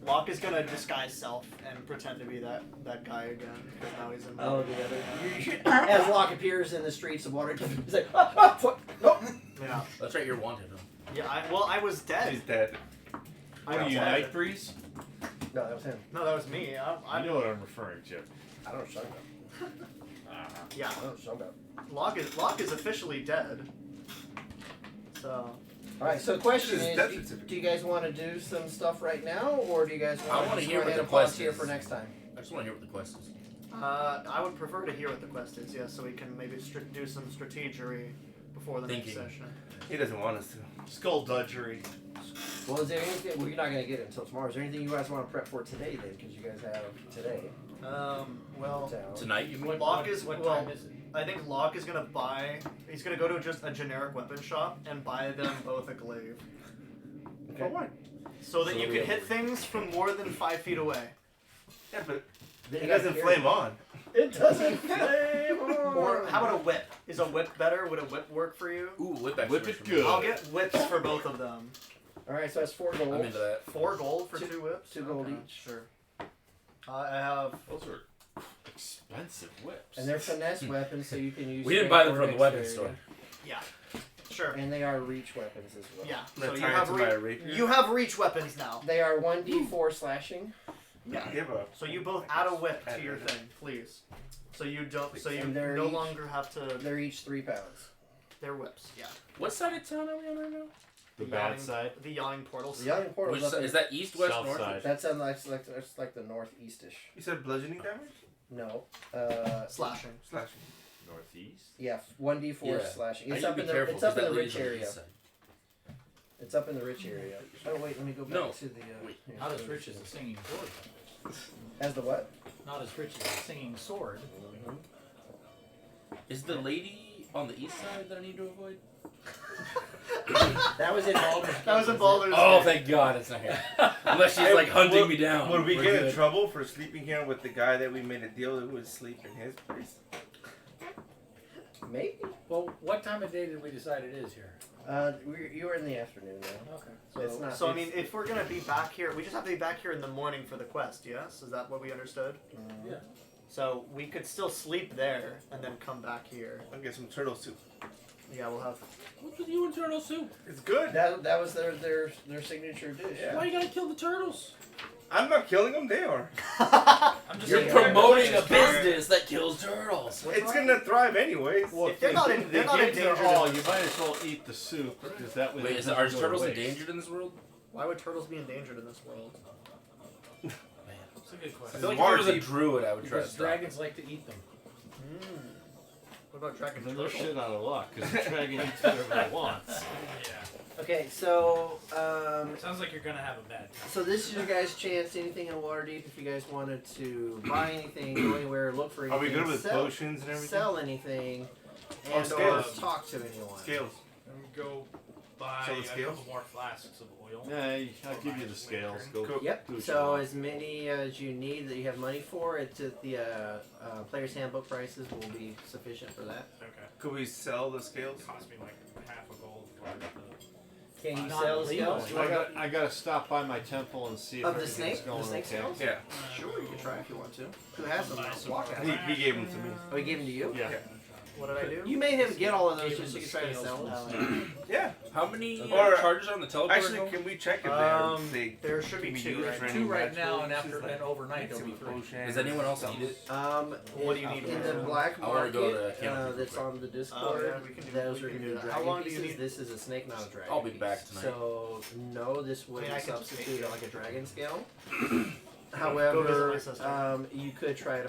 S3: Locke is gonna disguise self and pretend to be that guy again because now he's in.
S2: Oh, the other. You should, as Locke appears in the streets of Waterdeep, he's like, what? No.
S3: Yeah.
S4: That's right, you're wanted. Huh?
S3: Yeah. I was dead.
S8: He's dead.
S3: I
S6: What are
S3: was
S6: you,
S3: dead.
S6: Nightbreeze?
S2: No, that was him.
S3: No, that was me.
S6: I know what I'm referring to.
S2: I don't shut up.
S3: Yeah.
S2: I don't shut up.
S3: Locke is officially dead. So.
S2: All right. So the question
S8: This is
S2: is,
S8: death
S2: do,
S8: certificate.
S2: do you guys want to do some stuff right now, or do you guys
S4: I
S2: want
S4: wanna
S2: to
S4: hear
S2: go
S4: what
S2: ahead
S4: the
S2: and pause
S4: quest
S2: here
S4: is.
S2: for next time?
S4: I just want to hear what the quest is.
S3: I would prefer to hear what the quest is, yeah, so we can maybe do some strategery before the
S4: Thinking.
S3: next session.
S8: He doesn't want us to.
S6: Skullduggery.
S2: Well, is there anything? Well, you're not going to get it until tomorrow. Is there anything you guys want to prep for today then? Because you guys have today.
S3: Well,
S2: So,
S4: Tonight, you mean?
S3: Locke is
S5: What
S3: well.
S5: time is it?
S3: I think Locke is gonna buy. He's gonna go to just a generic weapon shop and buy them both a glaive,
S2: okay.
S8: what?
S3: so that
S4: So
S3: you
S4: we
S3: can
S4: have-
S3: hit things from more than 5 feet away.
S8: Yeah, but
S2: Then
S8: it
S2: you gotta
S8: doesn't
S2: carry
S8: flame on.
S2: It doesn't flame on.
S3: Or how about a whip? Is a whip better? Would a whip work for you?
S4: Ooh, whip actually
S6: Whip
S4: works
S6: it
S4: for me.
S6: good.
S3: I'll get whips for both of them.
S2: All right, so that's 4 gold.
S4: I'm into that.
S3: 4 gold for
S2: Two-
S3: 2 whips.
S2: 2 gold
S3: Okay,
S2: each.
S3: Sure. I have.
S6: Those are expensive whips.
S2: And they're finesse weapons, so you can use.
S4: We didn't
S2: strength
S4: buy them
S2: or
S4: from the weapons
S2: dexterity.
S4: store.
S3: Sure.
S2: And they are reach weapons as well.
S3: Yeah.
S8: I'm
S3: So
S8: gonna
S3: you
S8: tie it
S3: have
S8: to my rapier.
S3: you have reach weapons now.
S2: They are 1d4 slashing.
S3: Yeah.
S8: Give up.
S3: So you both add a whip to your thing, please. So you don't. So you
S2: And they're
S3: no
S2: each-
S3: longer have to.
S2: They're each 3 pounds.
S3: They're whips. Yeah.
S4: What side of town are we on right now?
S6: the
S3: The
S6: bad
S3: yawning-
S6: side.
S3: The yawning portal.
S2: The yawning portal
S4: Which
S2: is up
S4: side,
S2: in,
S4: is that east, west,
S6: South
S4: north?
S6: side.
S2: that's on that's like the northeastish.
S8: You said bludgeoning damage?
S2: No.
S3: Slashing.
S8: Slashing.
S6: Northeast.
S2: Yeah, 1d4
S4: Yeah.
S2: slashing.
S4: I
S2: It's
S4: need to
S2: up
S4: be
S2: in the
S4: careful,
S2: it's up
S4: 'cause
S2: in
S4: that
S2: the
S4: leads
S2: rich
S4: on the
S2: area.
S4: east side.
S2: It's up in the rich area. Oh wait, let me go back
S4: No.
S2: to the.
S4: Wait.
S2: here.
S5: Not as rich as a singing sword.
S2: As the what?
S5: Not as rich as a singing sword.
S4: Is the lady on the east side that I need to avoid?
S2: That was in Baldur's
S3: That was in
S2: Gate,
S3: Baldur's
S4: Oh,
S3: Gate.
S4: thank God it's not here. Unless she's
S8: Hey,
S4: like hunting
S8: would-
S4: me down.
S8: Would we
S4: We're
S8: get in
S4: good.
S8: trouble for sleeping here with the guy that we made a deal that would sleep in his place?
S2: Maybe.
S5: Well, what time of day did we decide it is here?
S2: You were in the afternoon now.
S5: Okay.
S2: So it's not.
S3: So I mean, if we're gonna be back here, we just have to be back here in the morning for the quest. Yes, is that what we understood?
S5: Yeah.
S3: So we could still sleep there and then come back here.
S8: I'll get some turtle soup.
S3: Yeah, we'll have.
S4: What's with you and turtle soup?
S8: It's good.
S2: That was their signature dish.
S8: Yeah.
S4: Why you gotta kill the turtles?
S8: I'm not killing them, they are.
S1: I'm just
S4: You're
S1: saying,
S4: promoting a business that kills turtles.
S8: It's gonna thrive anyways.
S6: Well,
S3: If they're not
S6: they
S3: in- they're not
S6: gave their
S3: endangered
S6: all,
S3: in-
S6: you might as well eat the soup because that way.
S4: Wait,
S6: it
S4: is
S6: doesn't
S4: are
S6: go to
S4: turtles
S6: waste.
S4: endangered in this world?
S3: Why would turtles be endangered in this world?
S4: Man.
S1: It's a good
S4: I
S1: question.
S4: feel like if I was a
S6: Waterdeep.
S4: druid, I would try to
S5: Because
S4: stop
S5: dragons like to eat them.
S3: What about dragon
S6: Then they're
S3: turtle?
S6: shit out of luck because the dragon eats whatever it wants.
S1: Yeah.
S2: Okay, so
S1: Sounds like you're gonna have a bad time.
S2: so this is your guys' chance. Anything in Waterdeep, if you guys wanted to buy anything, go anywhere, look for
S8: Are
S2: anything,
S8: we good with
S2: sell,
S8: potions and everything?
S2: sell anything,
S8: Oh,
S2: and or
S8: scales.
S2: talk to anyone.
S8: Scales.
S1: And go buy
S8: Sell the
S1: a
S8: scales?
S1: couple more flasks of oil.
S6: Yeah, I'll give you the scales. Go.
S8: Cool.
S2: Yep.
S6: do what you
S2: So
S6: want.
S2: as many as you need that you have money for, it's at the player's handbook prices will be sufficient for that.
S1: Okay.
S8: Could we sell the scales?
S1: It cost me like half a gold for the.
S2: Can you
S5: Not
S2: sell
S5: legal.
S2: scales?
S6: I gotta stop by my temple and see if
S2: Of the
S6: everything's
S2: snake? The
S6: going
S2: snake
S6: okay.
S2: scales?
S8: Yeah.
S2: Sure, you can try if you want to. Who has them?
S1: Buy some
S2: Walk
S1: more
S2: out.
S8: He gave them to me.
S2: Oh, he gave them to you?
S6: Yeah.
S3: What did I do?
S2: You made him get all of those
S5: Gave
S2: just so
S5: him
S2: you
S5: the
S2: could try to
S5: scales
S2: sell
S5: for
S2: them.
S8: Yeah.
S4: How many
S8: Or-
S4: charges on the teleport?
S8: Actually, can we check if they
S3: There should be
S8: can be
S3: 2
S8: used
S3: right
S8: for
S3: now.
S8: any
S5: 2 right
S8: magical
S5: now, and
S8: uses,
S5: after
S8: like
S5: and overnight
S8: mixing
S5: there'll be
S8: with
S5: 3.
S8: potion
S4: Does anyone else
S8: something?
S4: need it?
S3: What do you need
S2: In
S3: for
S2: the
S3: it?
S2: black
S4: I wanna go to
S2: market
S4: Camping
S2: that's
S4: Quick.
S2: on the
S3: Oh,
S2: Discord,
S3: yeah, we can do-
S2: those
S3: we
S2: are
S3: can
S2: going
S3: do
S2: to be
S3: that. How
S2: dragon
S3: long do you
S2: pieces.
S3: need?
S2: This is a snake, not a dragon.
S4: I'll be
S2: piece.
S4: back tonight.
S2: So no, this
S3: I
S2: would
S3: mean, I can
S2: substitute
S3: take
S2: like a dragon scale.
S3: Go visit
S2: However,
S3: my sister.
S2: you could try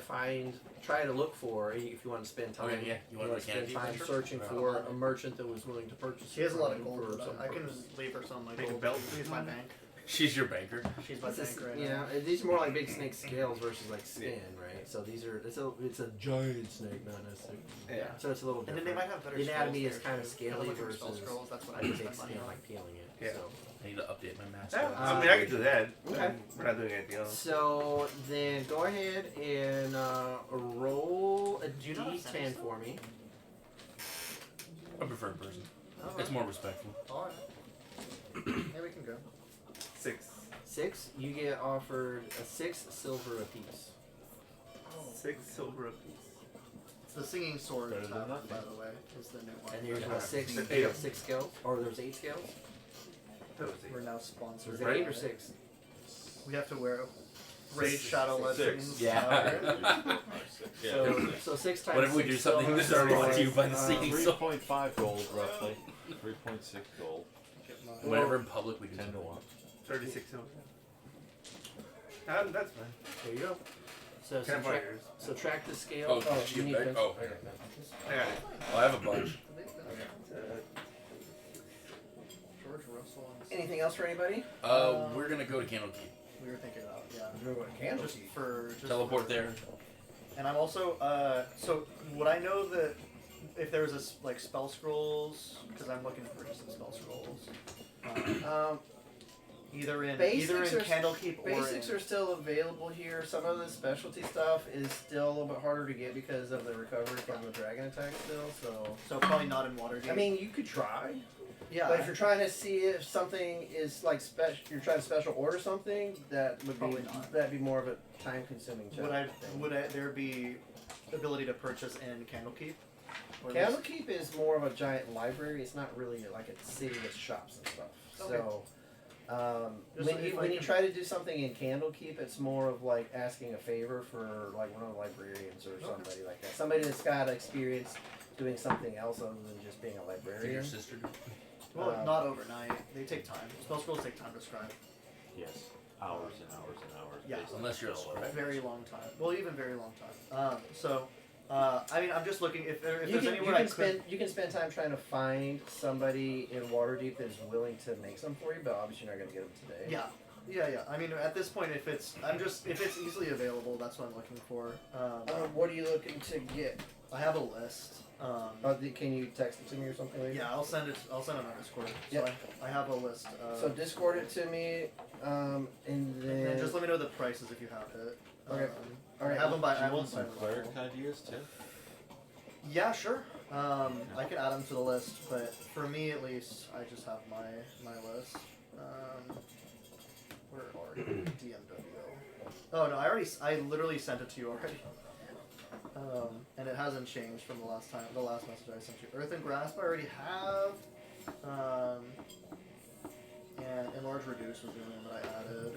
S2: to look for if you want to spend time.
S4: Okay, yeah. You want
S2: to
S4: to
S2: spend
S4: candy?
S2: time searching for a merchant that was willing to purchase.
S3: She has a lot of
S2: it
S3: gold,
S2: for
S3: but
S2: some
S3: I can
S2: purpose.
S3: leave her some. Like
S8: Make a
S3: gold.
S8: belt.
S3: Use my bank.
S4: She's your banker.
S3: She's my
S2: This is,
S3: bank right
S2: you
S3: now.
S2: know, these are more like big snake scales versus like skin, right? So these are it's a giant snake, not necessarily.
S8: Yeah.
S2: So it's a little
S3: And
S2: different.
S3: then they might have better
S2: The anatomy
S3: scrolls
S2: is
S3: there,
S2: kind of
S3: too.
S2: scaly
S3: Looking for spell
S2: versus
S3: scrolls, that's what I
S2: like a
S3: would
S2: big
S3: spend money
S2: snake,
S3: on.
S2: like peeling it.
S8: Yeah.
S2: So.
S4: I need to update my mask.
S8: Yeah, I mean, I could do that.
S2: Okay.
S8: We're not doing anything else.
S2: So then go ahead and roll a
S3: Do you not have
S2: d10
S3: settings,
S2: for me.
S4: I prefer in person.
S3: Alright.
S4: It's more respectful.
S3: Alright. Yeah, we can go.
S8: 6.
S2: 6. You get offered a 6 silver apiece.
S8: 6 silver apiece.
S3: It's the singing sword
S6: Better than
S3: tab,
S6: nothing.
S3: by the way, is the new one.
S2: And there's
S4: Yeah.
S2: what, 6.
S8: Eight.
S2: You got 6 scales, or there's 8 scales.
S8: That was
S3: We're
S8: 8.
S3: now sponsored.
S2: Is it
S3: by
S2: 8 or
S3: it.
S2: 6?
S3: We have to wear Raid Shadow
S2: Six.
S3: Legends.
S4: Yeah.
S2: So 6 times.
S4: What if we
S2: 6
S4: do something
S2: silver
S4: this is brought to you by the
S2: is,
S4: singing sword?
S6: 3.5 gold, roughly. 3.6 gold.
S4: Whenever in public we do
S6: 10 to
S4: something.
S6: 1.
S8: 36 silver. That's fine.
S2: There you go. So
S8: Can I borrow
S2: subtract,
S8: yours?
S2: subtract the scale.
S4: Oh, did you
S2: you need
S4: beg?
S2: pencil.
S4: Oh.
S2: Okay, no.
S8: I got it.
S4: Oh, I have a bunch.
S3: George Russell and
S2: Anything else for anybody?
S4: We're gonna go to Candlekeep.
S3: we were thinking about, yeah.
S2: We're going to candle
S3: Just for just
S4: Teleport
S3: for-
S4: there.
S3: And I'm also so would I know that if there was a like spell scrolls, because I'm looking to purchase some spell scrolls. Either in
S2: Basics are-
S3: Candlekeep or
S2: Basics
S3: in,
S2: are still available here. Some of the specialty stuff is still a little bit harder to get because of the recovery from the dragon attack still.
S3: so probably not in Waterdeep.
S2: I mean, you could try.
S3: yeah.
S2: But if you're trying to see if something is like special, you're trying to special order something, that would
S3: Probably
S2: be
S3: not.
S2: that'd be more of a time-consuming job.
S3: would there be ability to purchase in Candlekeep? Or
S2: Candlekeep is more of a giant library. It's not really like a city with shops and stuff.
S3: Okay.
S2: So.
S3: Just
S2: When
S3: if
S2: you
S3: I
S2: when you
S3: can-
S2: try to do something in Candlekeep, it's more of like asking a favor for like one of the librarians or somebody like that. Somebody that's got experience doing something else other than just being a
S4: Did
S2: librarian.
S4: your sister do?
S3: Well,
S2: Um,
S3: not overnight. They take time. Spell scrolls take time to scribe.
S6: Yes. Hours and hours and hours.
S3: Yeah.
S6: based on
S4: Unless you're a
S6: skill
S3: A
S6: level.
S3: very long time. Well, even very long time. I mean, I'm just looking if there's
S2: You
S3: anywhere I
S2: can
S3: could.
S2: spend time trying to find somebody in Waterdeep that is willing to make some for you, but obviously you're not going to get them today.
S3: Yeah. I mean, at this point, if it's easily available, that's what I'm looking for.
S2: What are you looking to get?
S3: I have a list.
S2: Can you text it to me or something later?
S3: Yeah, I'll send it on our Discord.
S2: Yep.
S3: So I have a list.
S2: So Discord it to me, and
S3: and
S2: then
S3: then just let me know the prices if you have it.
S2: Okay.
S3: I
S2: Alright.
S3: have them by.
S6: Do
S3: I
S6: you
S3: have
S6: want
S3: them
S6: some
S3: by
S6: cleric
S3: level.
S6: ideas too?
S3: Yeah, sure. I can add them to the list, but for me at least, I just have my list. Where are you? DMW. Oh no, I literally sent it to you already. And it hasn't changed from the last message I sent you. Earth and Grasp I already have. And Enlarge Reduce was the only one that I added.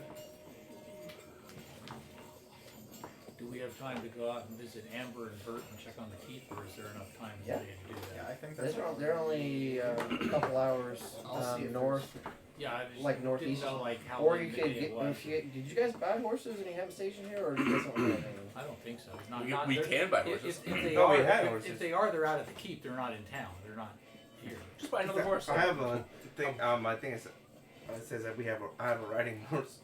S5: Do we have time to go out and visit Amber and Bert and check on the keep, or is there enough time
S2: Yeah.
S5: today to do
S3: Yeah,
S5: that?
S3: I think that's
S2: they're only a couple hours
S3: I'll see if
S2: north.
S5: Yeah, I just
S2: Like northeast,
S5: didn't know like how
S2: Or
S5: late
S2: you
S5: in the
S2: could
S5: day
S2: get
S5: it was.
S2: if you did you guys buy horses and you have them stationed here, or do you guys don't have any?
S5: I don't think so. Not,
S4: We-
S5: not,
S4: we
S5: they're-
S4: can buy
S5: if-
S4: horses.
S5: If they
S8: Oh,
S5: are,
S8: we had
S5: if,
S8: horses.
S5: if they are, they're out at the keep. They're not in town. They're not here.
S4: Just buy another horse.
S8: I have a thing. I think it says that I have a riding horse.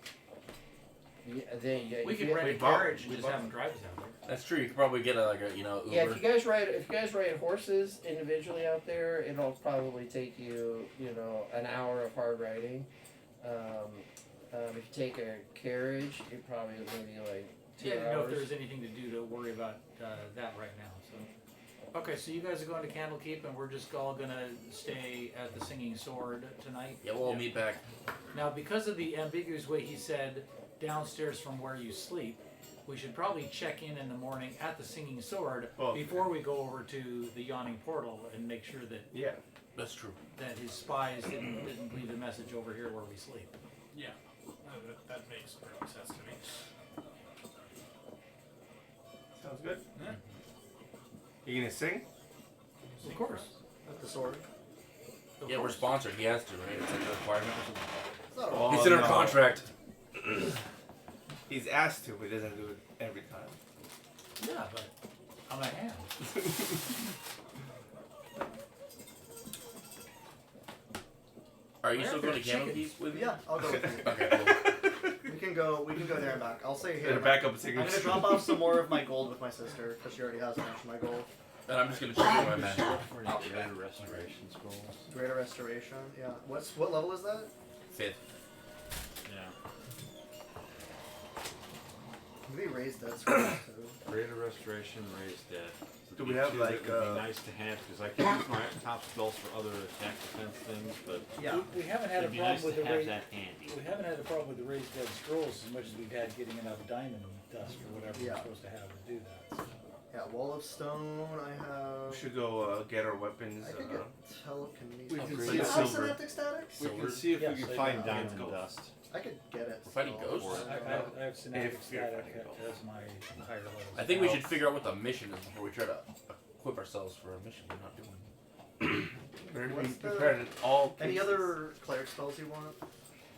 S2: Yeah, then yeah,
S5: We
S2: if
S5: can
S2: you-
S5: rent a
S8: we bought-
S5: carriage and
S8: we
S5: just
S8: bought-
S5: have them drive us out there.
S4: That's true. You could probably get a Uber.
S2: Yeah, if you guys ride horses individually out there, it'll probably take you an hour of hard riding. If you take a carriage, it probably maybe like 2
S5: Yeah, I didn't know if
S2: hours.
S5: there was anything to do to worry about that right now. So, okay, so you guys are going to Candlekeep, and we're just all gonna stay at the Singing Sword tonight.
S4: Yeah, we'll all meet back.
S5: Now, because of the ambiguous way he said downstairs from where you sleep, we should probably check in the morning at the Singing Sword
S8: Oh.
S5: before we go over to the Yawning Portal and make sure that,
S8: Yeah.
S4: That's true.
S5: that his spies didn't leave a message over here where we sleep.
S1: Yeah, that makes perfect sense to me.
S8: Sounds good.
S1: Yeah.
S8: You gonna sing?
S5: Of course.
S3: At the sword.
S5: Of
S4: Yeah, we're
S5: course.
S4: sponsored. He has to, right? It's like a requirement or something.
S3: It's not a
S8: Oh,
S4: It's in our
S8: no.
S4: contract.
S8: He's asked to, but he doesn't do it every time.
S5: Yeah, but I'm a ham.
S4: Are you still going to Candlekeep with me?
S3: Yeah, I'll go with you.
S4: Okay, cool.
S3: We can go there and back. I'll say here.
S8: Better back up a
S3: I'm
S8: second.
S3: gonna drop off some more of my gold with my sister because she already has a bunch of my gold.
S4: And I'm just gonna check out my master.
S6: For any greater restoration scrolls.
S3: Greater restoration. Yeah. What level is that?
S4: 5th.
S6: Yeah.
S3: Maybe raise dead scrolls too.
S6: Greater restoration, raised dead.
S8: Do we have,
S6: Two
S8: like,
S6: that would be nice to have because I can use my top spells for other attack defense things, but
S3: Yeah.
S5: We haven't had a
S6: it'd be
S5: problem
S6: nice
S5: with
S6: to
S5: the
S6: have
S5: raised.
S6: that handy.
S5: We haven't had a problem with the raised dead scrolls as much as we've had getting enough diamond dust or whatever
S3: Yeah.
S5: we're supposed to have to do that. So.
S3: Yeah. Wall of stone. I have.
S8: We should go get our weapons.
S3: I could get telekinesis.
S6: We can
S3: Do
S6: see
S3: you
S6: if
S3: have
S8: silver.
S3: synaptic statics?
S6: We can see if
S5: Yes,
S6: we
S5: I
S6: can find
S5: do.
S6: diamond
S8: Let's go.
S6: dust.
S3: I could get it.
S4: We're fighting
S3: still.
S4: ghosts?
S5: I have synaptic
S8: If you're
S5: static
S8: fighting both.
S5: as my higher level.
S4: I think we should figure out what the mission is before we try to equip ourselves for a mission we're not doing.
S8: Better be
S3: What's the-
S8: prepared in all
S3: Any
S8: cases.
S3: other cleric spells you want?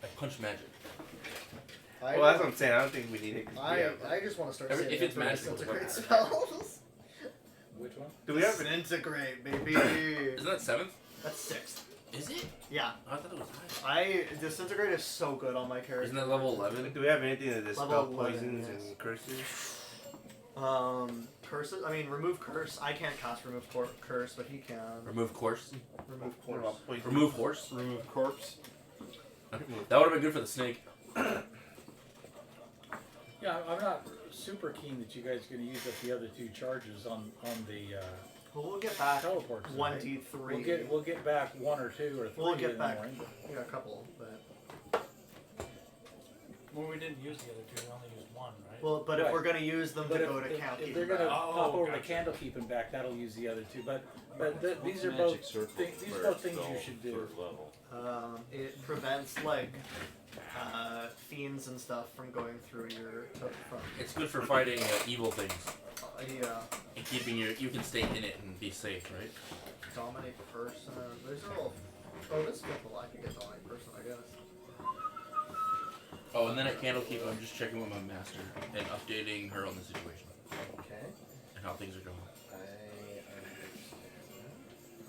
S4: I punch magic.
S3: I,
S8: Well, that's what I'm saying. I don't think we need it. 'Cause we have,
S3: I just want to start
S4: Every-
S3: saving
S4: if it's
S3: up for
S4: magical,
S3: disintegrate
S4: it's
S3: spells.
S5: Which one?
S8: do we have an
S3: Disintegrate, baby.
S4: Isn't that 7th?
S3: That's 6th.
S4: Is it?
S3: Yeah.
S4: I thought it was high.
S3: Disintegrate is so good on my character.
S4: Isn't that level 11?
S8: Do we have anything that dispel
S3: Level 11,
S8: poisons
S3: yes.
S8: and curses?
S3: Curses. I mean, remove curse. I can't cast remove curse, but he can.
S4: Remove course.
S3: Remove
S8: What
S3: course.
S8: about poison?
S4: Remove horse.
S6: Remove corpse.
S4: That would have been good for the snake.
S5: Yeah, I'm not super keen that you guys are going to use up the other 2 charges on the
S3: Well, we'll get back
S5: teleports.
S3: 1d3.
S5: We'll get back 1 or 2 or 3
S3: We'll get
S5: in
S3: back.
S5: the morning.
S3: Yeah, a couple, but
S1: Well, we didn't use the other two. We only used one, right?
S3: well, but if
S5: Right.
S3: we're gonna use them
S5: But
S3: to go to
S5: if
S3: Candlekeep,
S5: they're going to
S1: Oh,
S5: pop over to
S1: gotcha.
S5: Candlekeep and back, that'll use the other 2. But these are
S6: What's
S5: both
S6: magic circle
S5: these are
S6: cleric
S5: both things you
S6: spell
S5: should do.
S6: third level?
S3: it prevents like fiends and stuff from going through your from.
S4: It's good for fighting evil things
S3: Yeah,
S4: and keeping you can stay in it and be safe, right?
S3: dominate person. These are all. Oh, this is good. I can get dominate person, I guess.
S4: Oh, and then at Candlekeep, I'm just checking with my master and updating her on the situation
S2: Okay.
S4: and how things are going.
S2: I understand.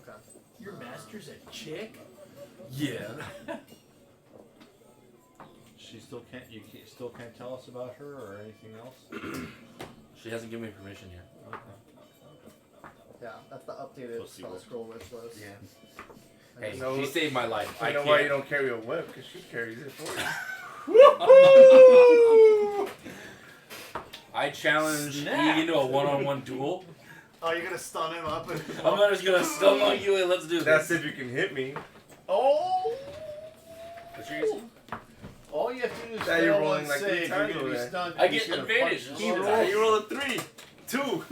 S3: Okay.
S5: Your master's a chick?
S4: Yeah.
S6: She still can't. Still can't tell us about her or anything else.
S4: She hasn't given me permission yet.
S3: Yeah, that's the updated
S6: Pussy
S3: spell
S6: whip.
S3: scroll wish list.
S8: Yeah.
S4: Hey,
S8: No.
S4: she saved my life.
S8: I
S4: I
S8: know
S4: can't.
S8: why you don't carry a whip, because she carries it for you.
S4: I challenge
S6: Snap.
S4: you into a one-on-one duel.
S3: Oh, you're gonna stun him up and.
S4: I'm not just gonna stun on you and let's do
S8: That's
S4: this.
S8: if you can hit me.
S6: Oh!
S4: What's your using?
S6: All you have to do is
S8: Now you're
S6: fail
S8: rolling
S6: one
S8: like
S6: save.
S8: 3 times
S6: You're gonna be
S8: over there.
S6: stunned.
S4: I
S6: He's
S4: get
S6: gonna
S4: advantage.
S6: punch
S4: He
S6: you.
S4: rolls.
S8: You roll a 3. 2.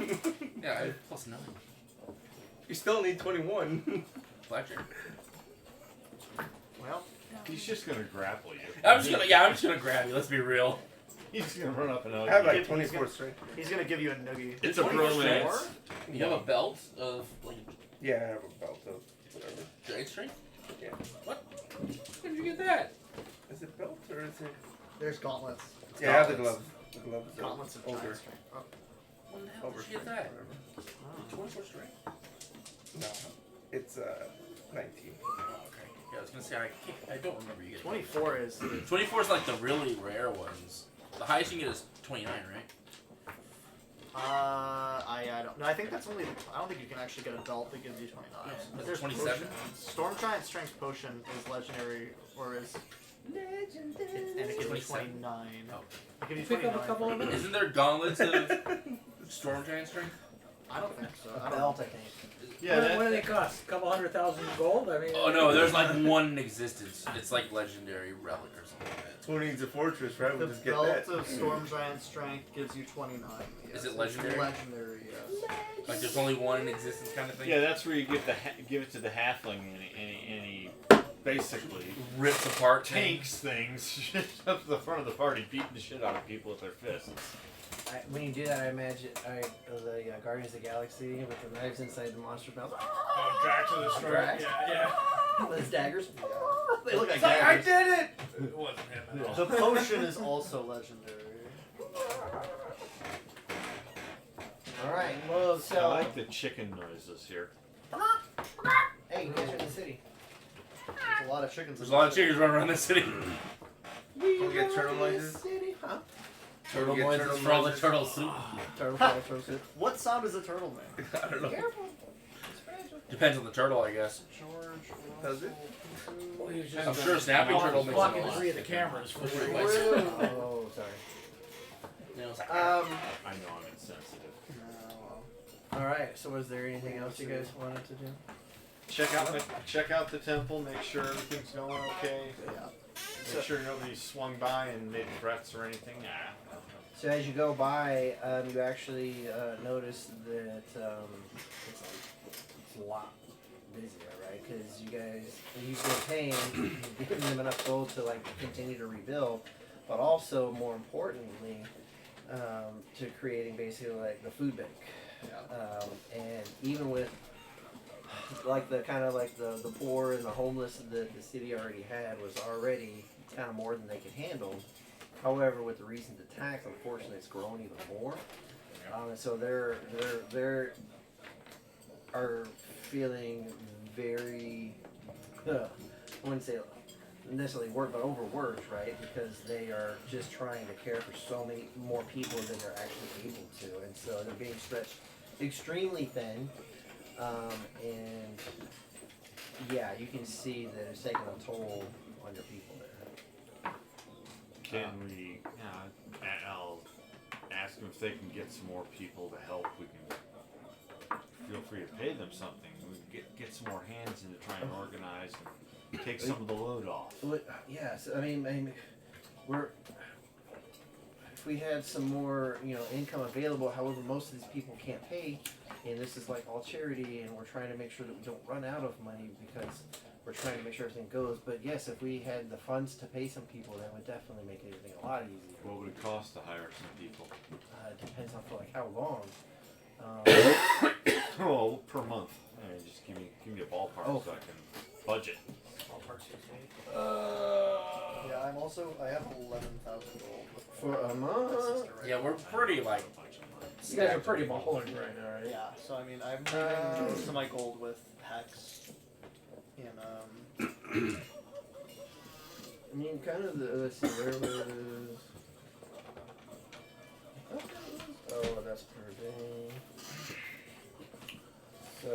S4: Yeah, I have plus 9.
S8: You still need 21.
S4: Blackjack.
S3: Well,
S6: He's just gonna grapple you.
S4: I'm just gonna grab you. Let's be real.
S6: He's just gonna run up and out.
S8: I have like
S3: He's
S8: 24
S3: gonna-
S8: strength.
S3: he's gonna give you a noogie.
S6: It's a
S4: 24
S6: bromance.
S4: You have a belt of like
S8: Yeah, I have a belt of whatever.
S4: giant strength.
S8: Yeah.
S4: What? Where did you get that?
S8: Is it belt or is it?
S3: There's gauntlets.
S8: Yeah, I have the
S3: Gauntlets.
S8: gloves. The gloves are
S3: Gauntlets of
S8: over.
S3: giant strength. Oh.
S4: When the hell
S8: Over
S4: did you get
S8: strength,
S4: that?
S8: whatever.
S4: 24 strength.
S8: No, it's 19.
S4: Oh, okay. Yeah, I was gonna say I don't remember you getting.
S3: 24 is.
S4: 24 is like the really rare ones. The highest you can get is 29, right?
S3: I don't know. I think that's only. I don't think you can actually get a belt that gives you 29.
S4: Is
S3: But
S4: it
S3: there's
S4: 27?
S3: potion- Storm Giant Strength Potion is legendary, or is. And it gives you
S4: 27.
S3: 29.
S4: Oh.
S3: It gives you
S5: Pick up
S3: 29.
S5: a couple of them.
S4: Isn't there gauntlets of storm giant strength?
S3: I don't think so. I
S2: A
S3: don't
S2: belt, I think.
S6: Yeah,
S5: What do they cost? A couple 100,000 gold? I mean.
S4: Oh no, there's like one in existence. It's like legendary relic or something like that.
S8: That's who needs a fortress, right?
S3: The
S8: We'll just get
S3: belt
S8: that.
S3: of Storm Giant Strength gives you 29. Yes.
S4: Is it
S3: It's
S4: legendary?
S3: Legendary, yes.
S4: Like there's only one in existence kind of thing.
S6: Yeah, that's where you give give it to the halfling and he basically
S4: Rips apart
S6: tanks things up to the front of the party, beating the shit out of people with their fists.
S2: When you do that, I imagine the Guardians of the Galaxy with the knives inside the monster belt.
S1: Oh, Drax with his sword.
S2: Drax?
S1: Yeah.
S2: With his daggers. They look like
S1: It's like, I
S2: daggers.
S1: did it! It wasn't him at all.
S3: The potion is also legendary.
S2: All right. Well,
S6: I
S2: so
S6: like the chicken noises here.
S2: hey, you guys are in the city.
S3: There's a lot of chickens.
S4: There's a lot of chickens running around the city.
S8: Can we get turtle noises?
S2: Huh?
S4: Turtle
S8: Get
S4: noises
S8: turtle
S4: for all the
S8: noises?
S4: turtle soup.
S2: Turtle soup.
S3: What sound does a turtle make?
S4: I don't know.
S2: Careful.
S4: Depends on the turtle, I guess.
S3: George.
S8: Does it?
S5: Well, he was just
S4: I'm sure a snapping turtle makes
S5: blocking
S4: a lot.
S5: 3 of the cameras for
S2: Oh, sorry.
S6: I know I'm insensitive.
S2: All right. So, was there anything else you guys wanted to do?
S6: Check out the temple. Make sure everything's going okay.
S3: Yeah.
S6: Make sure nobody swung by and made threats or anything.
S2: So as you go by, you actually notice that it's a lot busier, right? Because you guys, you've been paying, you've given them enough gold to like continue to rebuild, but also more importantly, to creating basically like the food bank. And even with like the kind of like the poor and the homeless that the city already had was already kind of more than they could handle. However, with the recent attacks, unfortunately, it's grown even more. And so they're are feeling very, I wouldn't say necessarily worked, but overworked, right? Because they are just trying to care for so many more people than they're actually able to, and so they're being stretched extremely thin. And yeah, you can see that it's taking a toll on your people there.
S6: Can we? I'll ask them if they can get some more people to help. We can feel free to pay them something. We can get some more hands in to try and organize and take some of the load off.
S2: Yes, I mean, if we had some more, income available. However, most of these people can't pay, and this is like all charity, and we're trying to make sure that we don't run out of money because we're trying to make sure everything goes. But yes, if we had the funds to pay some people, that would definitely make everything a lot easier.
S6: What would it cost to hire some people?
S2: It depends on for like how long.
S6: Oh, per month. I mean, just give me a ballpark so I can budget.
S3: Yeah, I have 11,000 gold
S2: For a
S3: my
S2: month.
S3: sister right
S4: Yeah,
S3: now.
S4: we're pretty like.
S2: You guys are pretty balling right now, right?
S3: Yeah, so I mean, I'm leaving most of my gold with Hex. And
S2: I mean, kind of the. Let's see, where was? Oh, that's per day. So.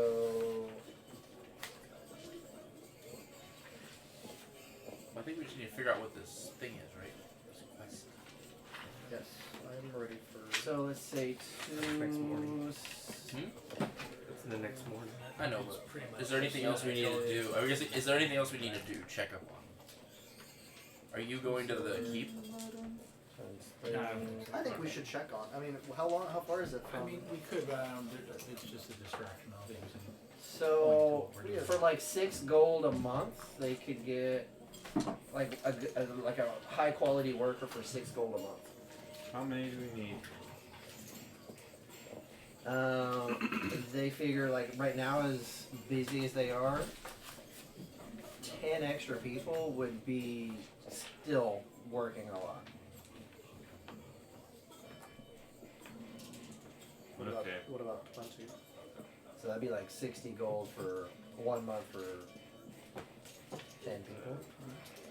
S4: I think we just need to figure out what this thing is, right? This quest.
S3: yes, I'm ready for.
S2: So let's say two.
S8: Next morning.
S4: Hmm?
S8: It's in the next morning.
S4: I know, but is there anything else we need to do? I guess, is there anything else we need to do? Check up on. Are you going to the keep?
S3: I think we should check on. I mean, how far is it from?
S5: I mean, we could, but it's just a distraction. I'll be using.
S2: So for like 6 gold a month, they could get like a high quality worker for 6 gold a month.
S6: How many do we need?
S2: They figure like right now, as busy as they are, 10 extra people would be still working a lot.
S3: What about 20?
S2: So that'd be like 60 gold for 1 month for 10 people.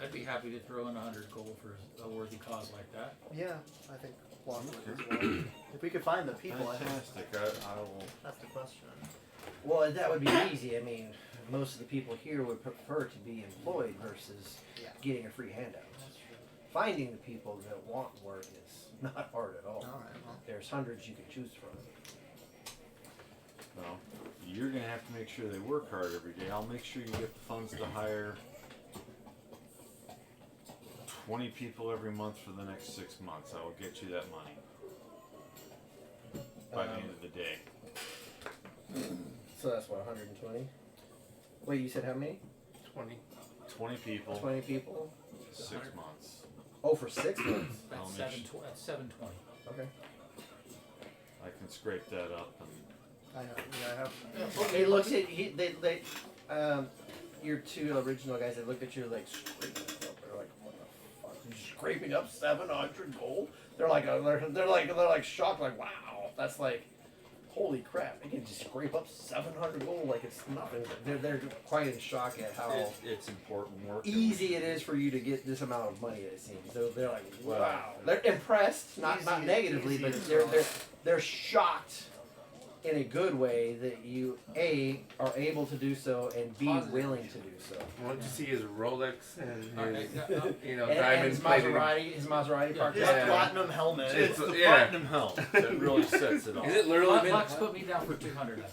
S5: I'd be happy to throw in 100 gold for a worthy cause like that.
S3: Yeah, I think Blockwood as well. If we could find the people, I think
S6: Fantastic. I will.
S3: that's the question.
S2: Well, that would be easy. I mean, most of the people here would prefer to be employed versus
S3: Yeah.
S2: getting a free handout.
S3: That's true.
S2: Finding the people that want work is not hard at all.
S3: All right. Well,
S2: There's hundreds you can choose from.
S6: Well, you're gonna have to make sure they work hard every day. I'll make sure you get the funds to hire 20 people every month for the next 6 months. I will get you that money by the end of the day.
S2: So that's what, 120? Wait, you said how many?
S6: 20 people,
S2: 20 people?
S6: 6 months.
S2: Oh, for 6 months.
S6: I'll
S5: That's
S6: make
S5: 720.
S2: Okay.
S6: I can scrape that up and
S3: I have.
S2: He looks at your 2 original guys. They look at you like scraping it up. They're like, "What the fuck? You're scraping up 700 gold?" They're like shocked. Like, wow, that's like holy crap, I can just scrape up 700 gold like it's nothing. They're quite in shock at how
S6: It's important work.
S2: easy it is for you to get this amount of money. It seems they're like,
S6: Well,
S2: wow. They're impressed, not negatively,
S3: easy
S2: but
S3: as
S2: they're
S3: well.
S2: they're shocked in a good way that you are able to do so and b
S5: Positive.
S2: willing to do so.
S8: I want to see his Rolex and his,
S5: Alright,
S8: you know,
S2: And
S8: diamond
S2: his
S8: plated.
S2: Maserati parked
S3: His
S2: out.
S8: Yeah.
S3: platinum helmet.
S6: It's the
S8: yeah.
S6: platinum helm that really sets it off.
S4: Is it literally been?
S5: Lux put me down for 200 of it.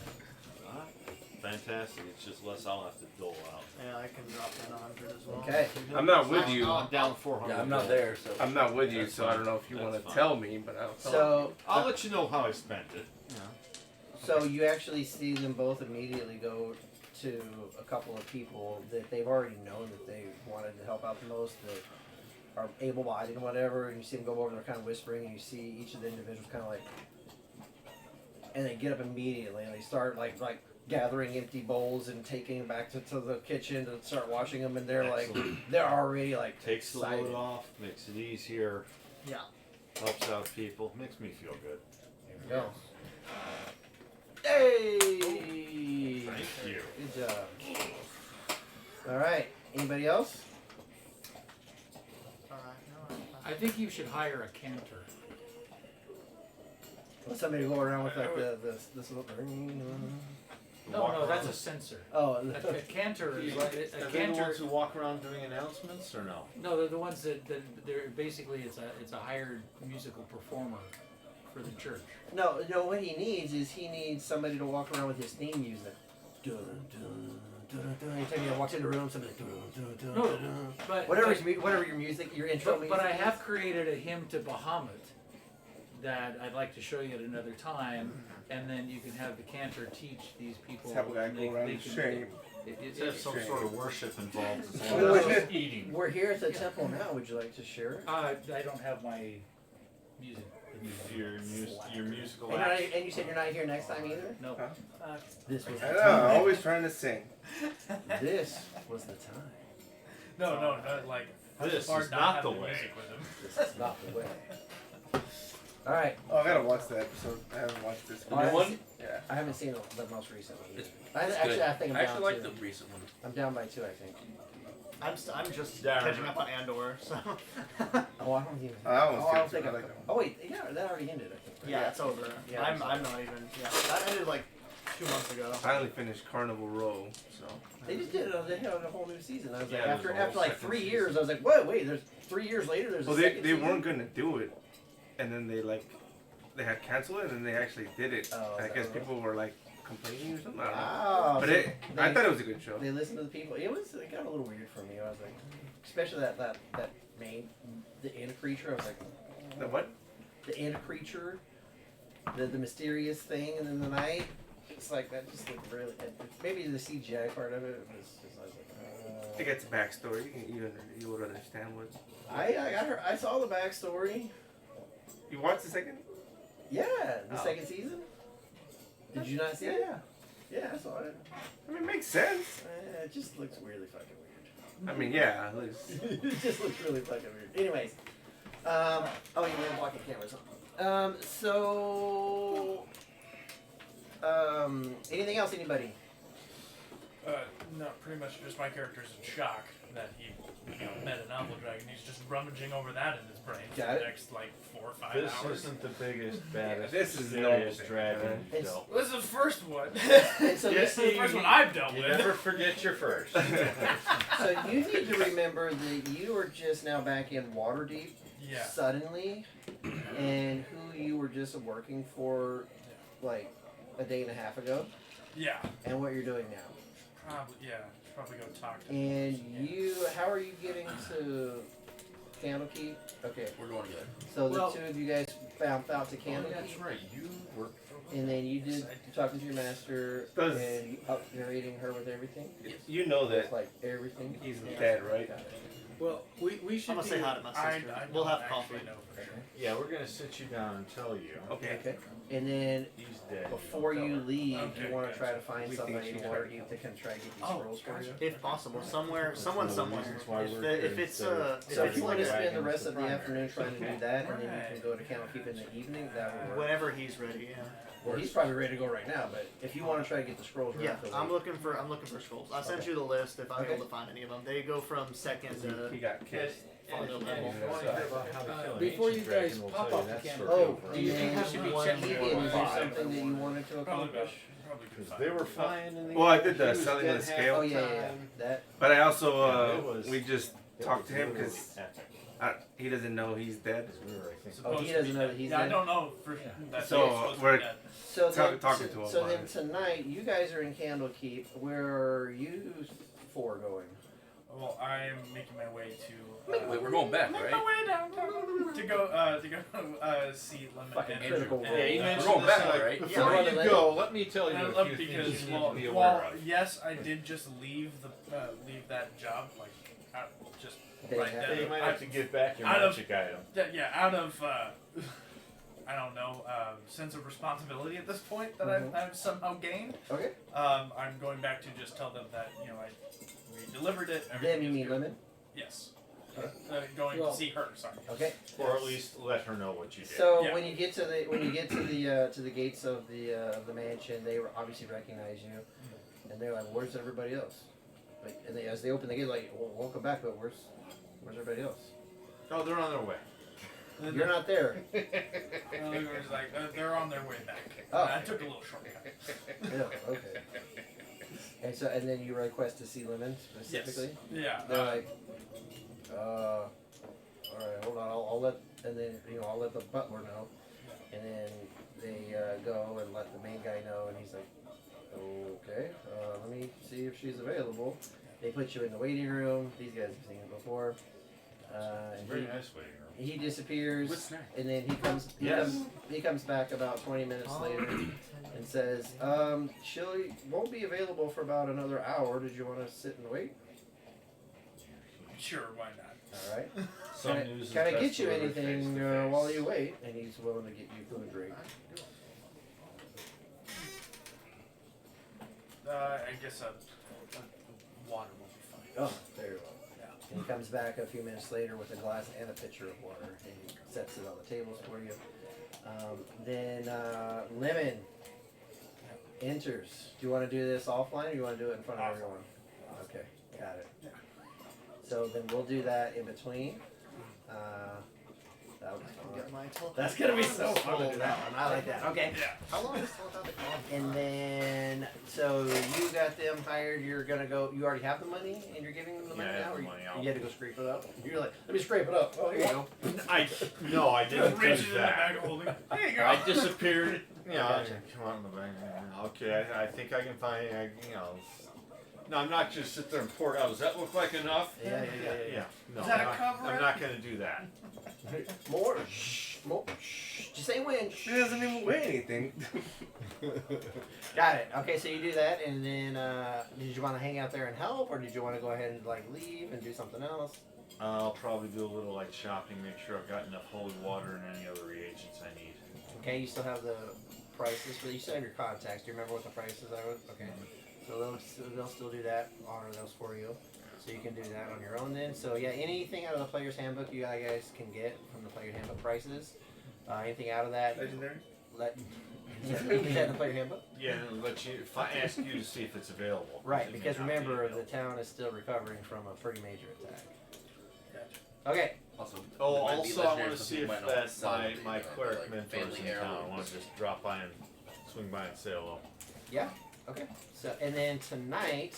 S6: Fantastic. It's just less I'll have to dole out.
S3: Yeah, I can drop that 100 as well.
S2: Okay.
S8: I'm not with you.
S6: I'm down 400.
S4: Yeah, I'm not there, so.
S8: I'm not with you,
S6: That's
S8: so I don't know if you
S6: fine.
S8: want
S6: That's
S8: to
S6: fine.
S8: tell me, but I'll tell
S2: So
S6: I'll let you know how I spent it.
S2: so you actually see them both immediately go to a couple of people that they've already known that they wanted to help out the most, that are able-bodied and whatever, and you see them go over, they're kind of whispering, and you see each of the individuals kind of like, and they get up immediately, and they start like gathering empty bowls and taking them back to the kitchen to start washing them, and they're
S6: Excellent.
S2: like, they're already like
S6: Takes the
S2: excited.
S6: load off, makes it easier,
S3: Yeah.
S6: helps out people, makes me feel good.
S2: There you go. Hey!
S6: Thank you.
S2: Good job. All right. Anybody else?
S3: Alright, no,
S5: I think you should hire a cantor.
S2: Want somebody to go around with like this little.
S5: No, that's a censor.
S2: Oh,
S5: A cantor is like a
S6: Are they the
S5: cantor.
S6: ones who walk around doing announcements or no?
S5: No, they're the ones that they're basically it's a hired musical performer for the church.
S2: no. What he needs somebody to walk around with his theme music. Dun, dun, dun, dun. Anytime he walks in the room, somebody. Dun, dun, dun,
S5: No,
S2: dun.
S5: but
S2: Whatever your music, your intro music.
S5: but I have created a hymn to Bahamut that I'd like to show you at another time, and then you can have the cantor teach these people.
S8: Let's have a guy
S5: and
S8: go around and shame.
S6: Let's have some
S8: Strange.
S6: sort of worship involved as
S2: Well,
S6: well as
S2: we're-
S6: just eating.
S2: We're here at the temple now. Would you like to share it?
S5: I don't have my music.
S6: Your musical
S2: And, you're not,
S6: act.
S2: and you said you're not here next time either.
S5: No.
S2: This was
S8: I
S2: the
S8: know,
S2: time.
S8: always trying to sing.
S2: This was the time.
S1: No, like
S6: This
S1: hard
S6: is
S1: not
S6: not
S1: have
S6: the
S1: the
S6: way.
S1: music with him.
S2: This is not the way. All right.
S8: Oh, I gotta watch that episode. I haven't watched this
S2: Oh,
S8: one.
S2: I haven't
S4: one?
S2: seen-
S8: Yeah.
S2: I haven't seen the most recent one.
S4: It's-
S2: Either.
S4: It's
S2: Actually,
S4: good.
S2: I think I'm
S4: I
S2: down
S4: actually like
S2: two.
S4: the recent one.
S2: I'm down by 2, I think.
S3: I'm just
S6: Yeah,
S3: catching
S6: right.
S3: up on Andor, so.
S2: Oh, I don't even.
S8: I almost
S2: I
S8: got
S2: don't
S8: to.
S2: think
S8: I
S2: I.
S8: like that one.
S2: Oh wait, yeah, that already ended. I think. right?
S3: Yeah, it's over.
S2: Yeah,
S3: I'm
S2: it's
S3: not even. Yeah, that ended like 2 months ago.
S8: I finally finished Carnival Row, so.
S2: They just did it. They had a whole new season. I was like,
S6: Yeah,
S2: after
S6: there's a whole
S2: like
S6: second
S2: 3
S6: season.
S2: years, I was like, wait, there's 3 years later. There's
S8: Well,
S2: a
S8: they
S2: second
S8: they
S2: season?
S8: weren't gonna do it, and then they had canceled it, and they actually did it.
S2: Oh,
S8: I
S2: is
S8: guess
S2: that
S8: people were like complaining or something. I don't know.
S2: Wow.
S8: But
S2: so
S8: I
S2: they-
S8: thought it was a good show.
S2: They listened to the people. It got a little weird for me. I was like, especially that main, the end creature. I was like,
S8: The what?
S2: the end creature, the mysterious thing in the night. It's like that just looked really. Maybe the CGI part of it was just. I was like,
S8: It gets a backstory. You would understand what.
S2: I saw the backstory.
S8: You watched the second?
S2: Yeah, the
S8: Oh.
S2: second season. Did you not see it? Yeah, I saw it.
S8: I mean, it makes sense.
S2: It just looks really fucking weird.
S8: I mean, yeah. It looks-
S2: It just looks really fucking weird. Anyways, oh, you were blocking cameras. Anything else, anybody?
S1: No, pretty much just my character's in shock that he met an Alpha Dragon. He's just rummaging over that in his brain for
S2: Got
S1: the
S2: it.
S1: next like 4 or 5
S6: This
S1: hours.
S6: isn't the biggest, baddest,
S8: this is
S6: scariest
S8: no-
S6: dragon you've
S2: It's-
S6: dealt.
S1: Well, this is the first one.
S2: And so
S1: This is the first one I've dealt
S6: You
S1: with.
S6: never forget your first.
S2: So you need to remember that you are just now back in Waterdeep
S1: Yeah.
S2: suddenly, and who you were just working for, like a day and a half ago,
S1: Yeah.
S2: and what you're doing now.
S1: Probably. Yeah. Should probably go talk to
S2: And
S1: him.
S2: how are you getting to Candlekeep? Okay,
S4: We're going together.
S2: so
S5: Well-
S2: the two of you guys found out to
S6: Oh,
S2: Candlekeep.
S6: that's right. You worked for
S2: And then you did talking to your master
S8: Does-
S2: and you upgrading her with everything.
S8: You know that
S2: Like everything.
S8: he's dead, right?
S2: Got it.
S5: Well, we should
S3: I'm gonna
S5: be.
S3: say hi to my sister.
S1: I
S3: We'll
S1: don't
S3: have coffee.
S1: actually know for sure.
S6: Yeah, we're gonna sit you down and tell you.
S8: Okay.
S2: Okay. And then
S6: He's dead.
S2: before you leave,
S1: Okay,
S2: you want to
S1: gotcha.
S2: try to find
S8: We think
S2: somebody in
S8: she's
S2: Waterdeep that can try to get these
S1: Oh,
S2: scrolls for you.
S1: gotcha.
S3: If possible, someone
S6: One
S3: somewhere.
S6: of the reasons why
S3: If,
S6: we're
S3: the,
S6: here
S3: if it's
S6: instead of-
S2: So if
S3: it's
S2: you want to
S3: like
S2: spend the
S6: Dragon's
S2: rest
S6: the
S2: of the
S6: primary.
S2: afternoon trying to do that, and then you
S1: Right.
S2: can go to Candlekeep in the evening, that would work.
S3: whenever he's ready. Yeah.
S2: Well, he's probably ready to go right now. But if you want to try to get the scrolls,
S3: Yeah,
S2: right
S3: I'm looking for scrolls. I sent
S2: Okay.
S3: you the list if I'm
S2: Okay.
S3: able to find any of them. They go from second to
S8: He got kissed.
S3: final level.
S5: Before you guys pop off the camera,
S2: Oh,
S5: do you think we
S2: and
S5: should be
S3: one
S5: checking
S2: Ian,
S5: for
S2: is there
S5: five?
S2: something that you wanted to
S1: Probably
S2: accomplish?
S1: probably could
S6: Because they were flying in the
S8: Well, I
S6: air,
S8: did the
S6: he was
S8: selling
S6: dead
S8: of the
S6: half
S8: scale.
S2: Oh yeah, yeah.
S6: time.
S2: That.
S8: But I also,
S6: Yeah, it was-
S8: we just
S6: It
S8: talked
S6: was
S8: to him
S6: literally
S8: because
S6: epic.
S8: he doesn't know he's dead.
S6: 'Cause we were, I think,
S1: Supposed
S2: he
S1: to
S2: doesn't
S1: be
S2: know
S1: dead.
S2: that he's
S1: Yeah, I
S2: dead?
S1: don't know for
S6: Yeah.
S1: that's
S8: So,
S1: supposed to
S8: we're-
S1: be dead.
S2: So then,
S8: Talking to him
S2: so
S8: about
S2: then
S8: it.
S2: tonight, you guys are in Candlekeep. Where are you four going?
S1: Well, I'm making my way to.
S4: Wait, we're going back,
S1: Make
S4: right?
S1: my way downtown to go see Lemon
S2: Fucking
S1: and
S2: critical
S1: and,
S2: role.
S6: he
S1: uh,
S6: mentioned
S4: We're going
S6: this,
S4: back,
S6: like,
S4: right?
S6: Before
S2: Yeah.
S6: you go, let me tell you
S1: I
S6: a
S1: love
S6: few things
S1: because
S6: you need to be aware
S1: well,
S6: of.
S1: yes, I did just leave leave that job like just
S2: They
S1: right
S2: have-
S1: then.
S6: You might have to give back your
S1: out of-
S6: magic item.
S1: Out of I don't know sense of responsibility at this point that I've somehow gained.
S2: Okay.
S1: I'm going back to just tell them that we delivered it.
S2: Them
S1: everything
S2: you
S1: is
S2: mean
S1: good.
S2: Lemon?
S1: Yes.
S2: Okay.
S1: Going
S5: Well-
S1: to see her. Sorry.
S2: Okay.
S6: Or at least let her know what you did.
S2: So
S1: Yeah.
S2: when you get to the gates of the mansion, they obviously recognize you, and they're like, "Where's everybody else?" Like, and as they open the gate, like, well, "Welcome back, but where's everybody else?"
S6: Oh, they're on their way.
S2: You're not there.
S1: It was like they're on their way back.
S2: Oh.
S1: I took a little shortcut.
S2: Yeah. Okay. And then you request to see Lemon specifically.
S1: Yeah.
S2: They're like, all right, hold on, I'll let, and then I'll let the butler know, and then they go and let the main guy know, and he's like, okay, let me see if she's available. They put you in the waiting room. These guys have seen it before. And
S6: Very nice waiting room.
S2: he disappears,
S4: What's that?
S2: and then he comes back about 20 minutes later and says, she won't be available for about another hour. Did you want to sit and wait?
S1: Sure, why not?
S2: All right.
S6: Some
S2: Can
S6: news is
S2: I
S6: best
S2: get you
S6: delivered
S2: anything
S6: face-to-face.
S2: while you wait? And he's willing to get you food and drink.
S1: I guess a water will be fine.
S2: Oh, very well.
S1: Yeah.
S2: And he comes back a few minutes later with a glass and a pitcher of water, and he sets it on the tables for you. Then Lemon enters. Do you want to do this offline, or do you want to do it in front of
S1: Offline.
S2: everyone? Okay, got it.
S1: Yeah.
S2: So then we'll do that in between. That'll be fun.
S3: Get my telepathy.
S2: That's gonna be so fun to do that one. I like that. Okay.
S1: Yeah.
S3: How long is telepathic on?
S2: And then, so you got them hired. You're gonna go. You already have the money, and you're giving them the money
S6: Yeah, I have
S2: now.
S6: the
S2: Or
S6: money.
S2: you had to go scrape it up. You're like, let me scrape it up. Oh, here you go.
S6: No, I didn't do
S1: Reaches in the bag
S6: that.
S1: of holding. There you go.
S6: I disappeared. Yeah,
S2: Gotcha.
S6: come on in the bank. Okay, I think I can find. No, I'm not just sit there and pour it out. Does that look like enough?
S2: Yeah.
S6: No,
S1: Is that
S6: I'm
S1: a
S6: not,
S1: cover-up?
S6: I'm not going to do that.
S2: More. Shh. More. Shh. Just say when.
S8: He doesn't even weigh anything.
S2: Got it. Okay, so you do that, and then did you want to hang out there and help, or did you want to go ahead and like leave and do something else?
S6: I'll probably do a little like shopping, make sure I've got enough holy water and any other reagents I need.
S2: Okay, you still have the prices, but you still have your contacts. Do you remember what the prices are? Okay. So they'll still do that, honor those for you. So you can do that on your own then. So yeah, anything out of the player's handbook you guys can get from the player's handbook prices. Anything out of that,
S8: Legendary?
S2: is that in the player handbook?
S6: Yeah, and let you if I ask you to see if it's available.
S2: Right,
S6: It may
S2: because
S6: not be
S2: remember the
S6: available.
S2: town is still recovering from a pretty major attack.
S1: Gotcha.
S2: Okay.
S4: Also,
S6: Oh,
S4: it might be
S6: also I want
S4: legendary,
S6: to
S4: so
S6: see
S4: we
S6: if
S4: might not
S6: that
S4: sell
S6: my
S4: anything,
S6: my
S4: or,
S6: cleric
S4: like,
S6: mentors
S4: family
S6: in town. I want
S4: heirlooms.
S6: to just drop by and swing by and say hello.
S2: Yeah. Okay. So and then tonight,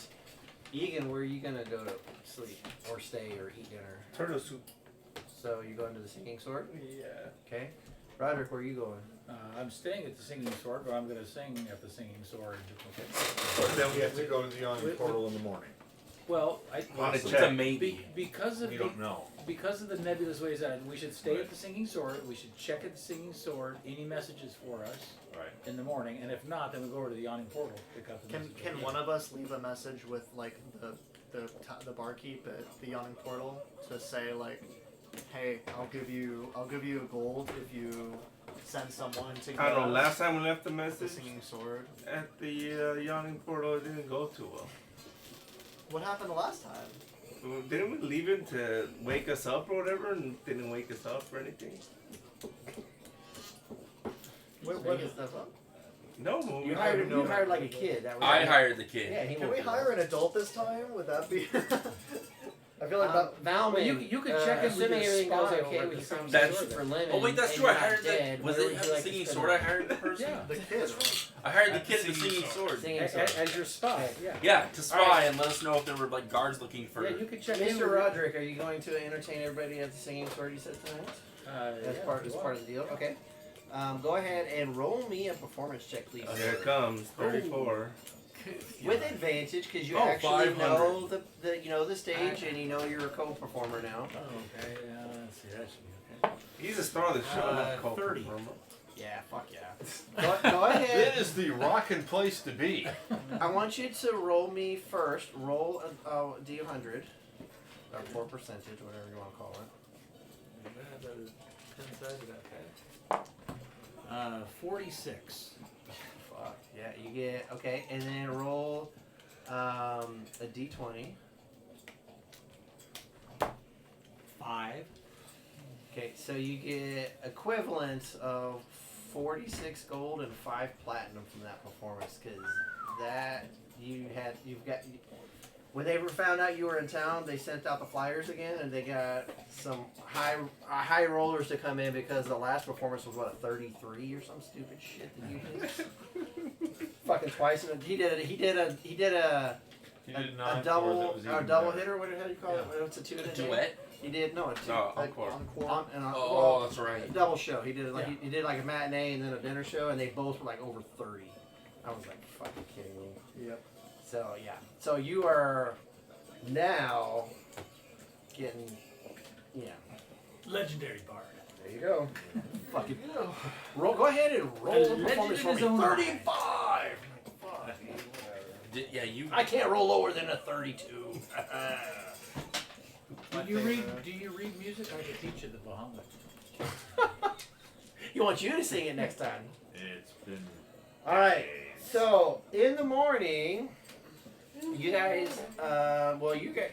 S2: Egan, where are you gonna go to sleep or stay or eat dinner?
S8: Turtle soup.
S2: So you going to the Singing Sword?
S3: Yeah.
S2: Okay. Roderick, where are you going?
S5: I'm staying at the Singing Sword, but I'm going to sing at the Singing Sword. Okay.
S6: But then we have to go to the yawning portal in the morning.
S5: Well,
S6: Want
S4: it's
S6: to
S4: a
S6: check?
S4: maybe.
S5: because of
S6: We
S5: the,
S6: don't know.
S5: because of the nebulous ways that we should stay
S6: Right.
S5: at the Singing Sword. We should check at the Singing Sword. Any messages for us
S6: Right.
S5: in the morning, and if not, then we go over to the Yawning Portal pick up the
S3: Can
S5: messages.
S3: one of us leave a message with like the barkeep at the yawning portal to say like, hey, I'll give you a gold if you send someone to get
S8: I don't know.
S3: us
S8: Last time we left the
S3: the
S8: message
S3: singing sword.
S8: at the yawning portal, it didn't go too well.
S3: What happened the last time?
S8: Didn't we leave him to wake us up or whatever, and didn't wake us up or anything?
S3: What is stuff up?
S4: No,
S2: You
S3: I
S2: hired
S3: don't know about
S2: like a
S3: people.
S2: kid. That was
S4: I hired the kid.
S2: Yeah, he
S3: Can
S2: won't
S3: we
S2: do
S3: hire an adult this time? Would that be? I feel like that.
S2: Valman,
S5: Well, you could check in with
S2: assuming
S5: your
S2: everything goes
S5: spy
S2: okay
S5: over
S2: with
S5: at
S2: your
S5: the
S4: That's-
S2: conversation for Lemon.
S4: Oh wait, that's
S2: and
S4: true. I
S2: you're not
S4: hired
S2: dead,
S4: the. Was
S2: where
S4: it
S2: would
S4: have
S2: you
S4: the
S2: like to
S4: singing
S2: spend
S4: sword?
S2: it?
S4: I hired the person.
S5: Yeah.
S3: The kid.
S4: I hired the
S8: At
S4: kid
S8: the
S4: with the
S8: singing
S4: singing sword.
S2: Singing sword.
S5: As your spy, yeah.
S4: Yeah, to spy
S2: Alright.
S4: and let us know if there were like guards looking for.
S5: Yeah, you could check in
S2: Mr.
S5: with
S2: Roderick, are you going to entertain everybody at the singing sword you said tonight? As part of the deal. Okay. Go ahead and roll me a performance check, please.
S8: Here it comes. 34.
S2: With advantage, because you
S4: Oh,
S2: actually
S4: 500.
S2: know the stage and you know you're a co-performer now.
S5: Oh, okay. Let's see. That should be okay.
S8: He's the star of the show. not Cole
S5: 30.
S8: Performer.
S2: Yeah, fuck yeah. Go ahead.
S6: It is the rockin' place to be.
S2: I want you to roll me first. Roll a D100 or 4 percentage, whatever you want to call it.
S5: 46.
S2: Fuck yeah, you get okay, and then roll a D20.
S5: 5.
S2: Okay, so you get equivalent of 46 gold and 5 platinum from that performance, because that you've got. When they found out you were in town, they sent out the flyers again, and they got some high rollers to come in because the last performance was what, a 33 or some stupid shit that you did. Fucking twice, and he did a
S6: He did
S2: a double hitter. What the hell do you call it? What's a two and a
S4: Duet.
S2: He did a two.
S4: Oh, encore.
S2: And
S4: Oh, that's right.
S2: a double show. He did he did like a matinee and then a dinner show, and they both were like over 30. I was like, fucking kidding me.
S3: Yep.
S2: So yeah. So you are now getting
S5: Legendary bard.
S2: There you go. Fucking roll. Go ahead and roll the
S5: Legend
S2: performance
S5: in
S2: for
S5: his
S2: me.
S5: own right.
S2: 35. Fuck.
S4: Yeah, you.
S2: I can't roll lower than a 32.
S5: Do you read music? I could teach you the Bahamut.
S2: You want you to sing it next time.
S6: It's been.
S2: All right. So in the morning, you guys.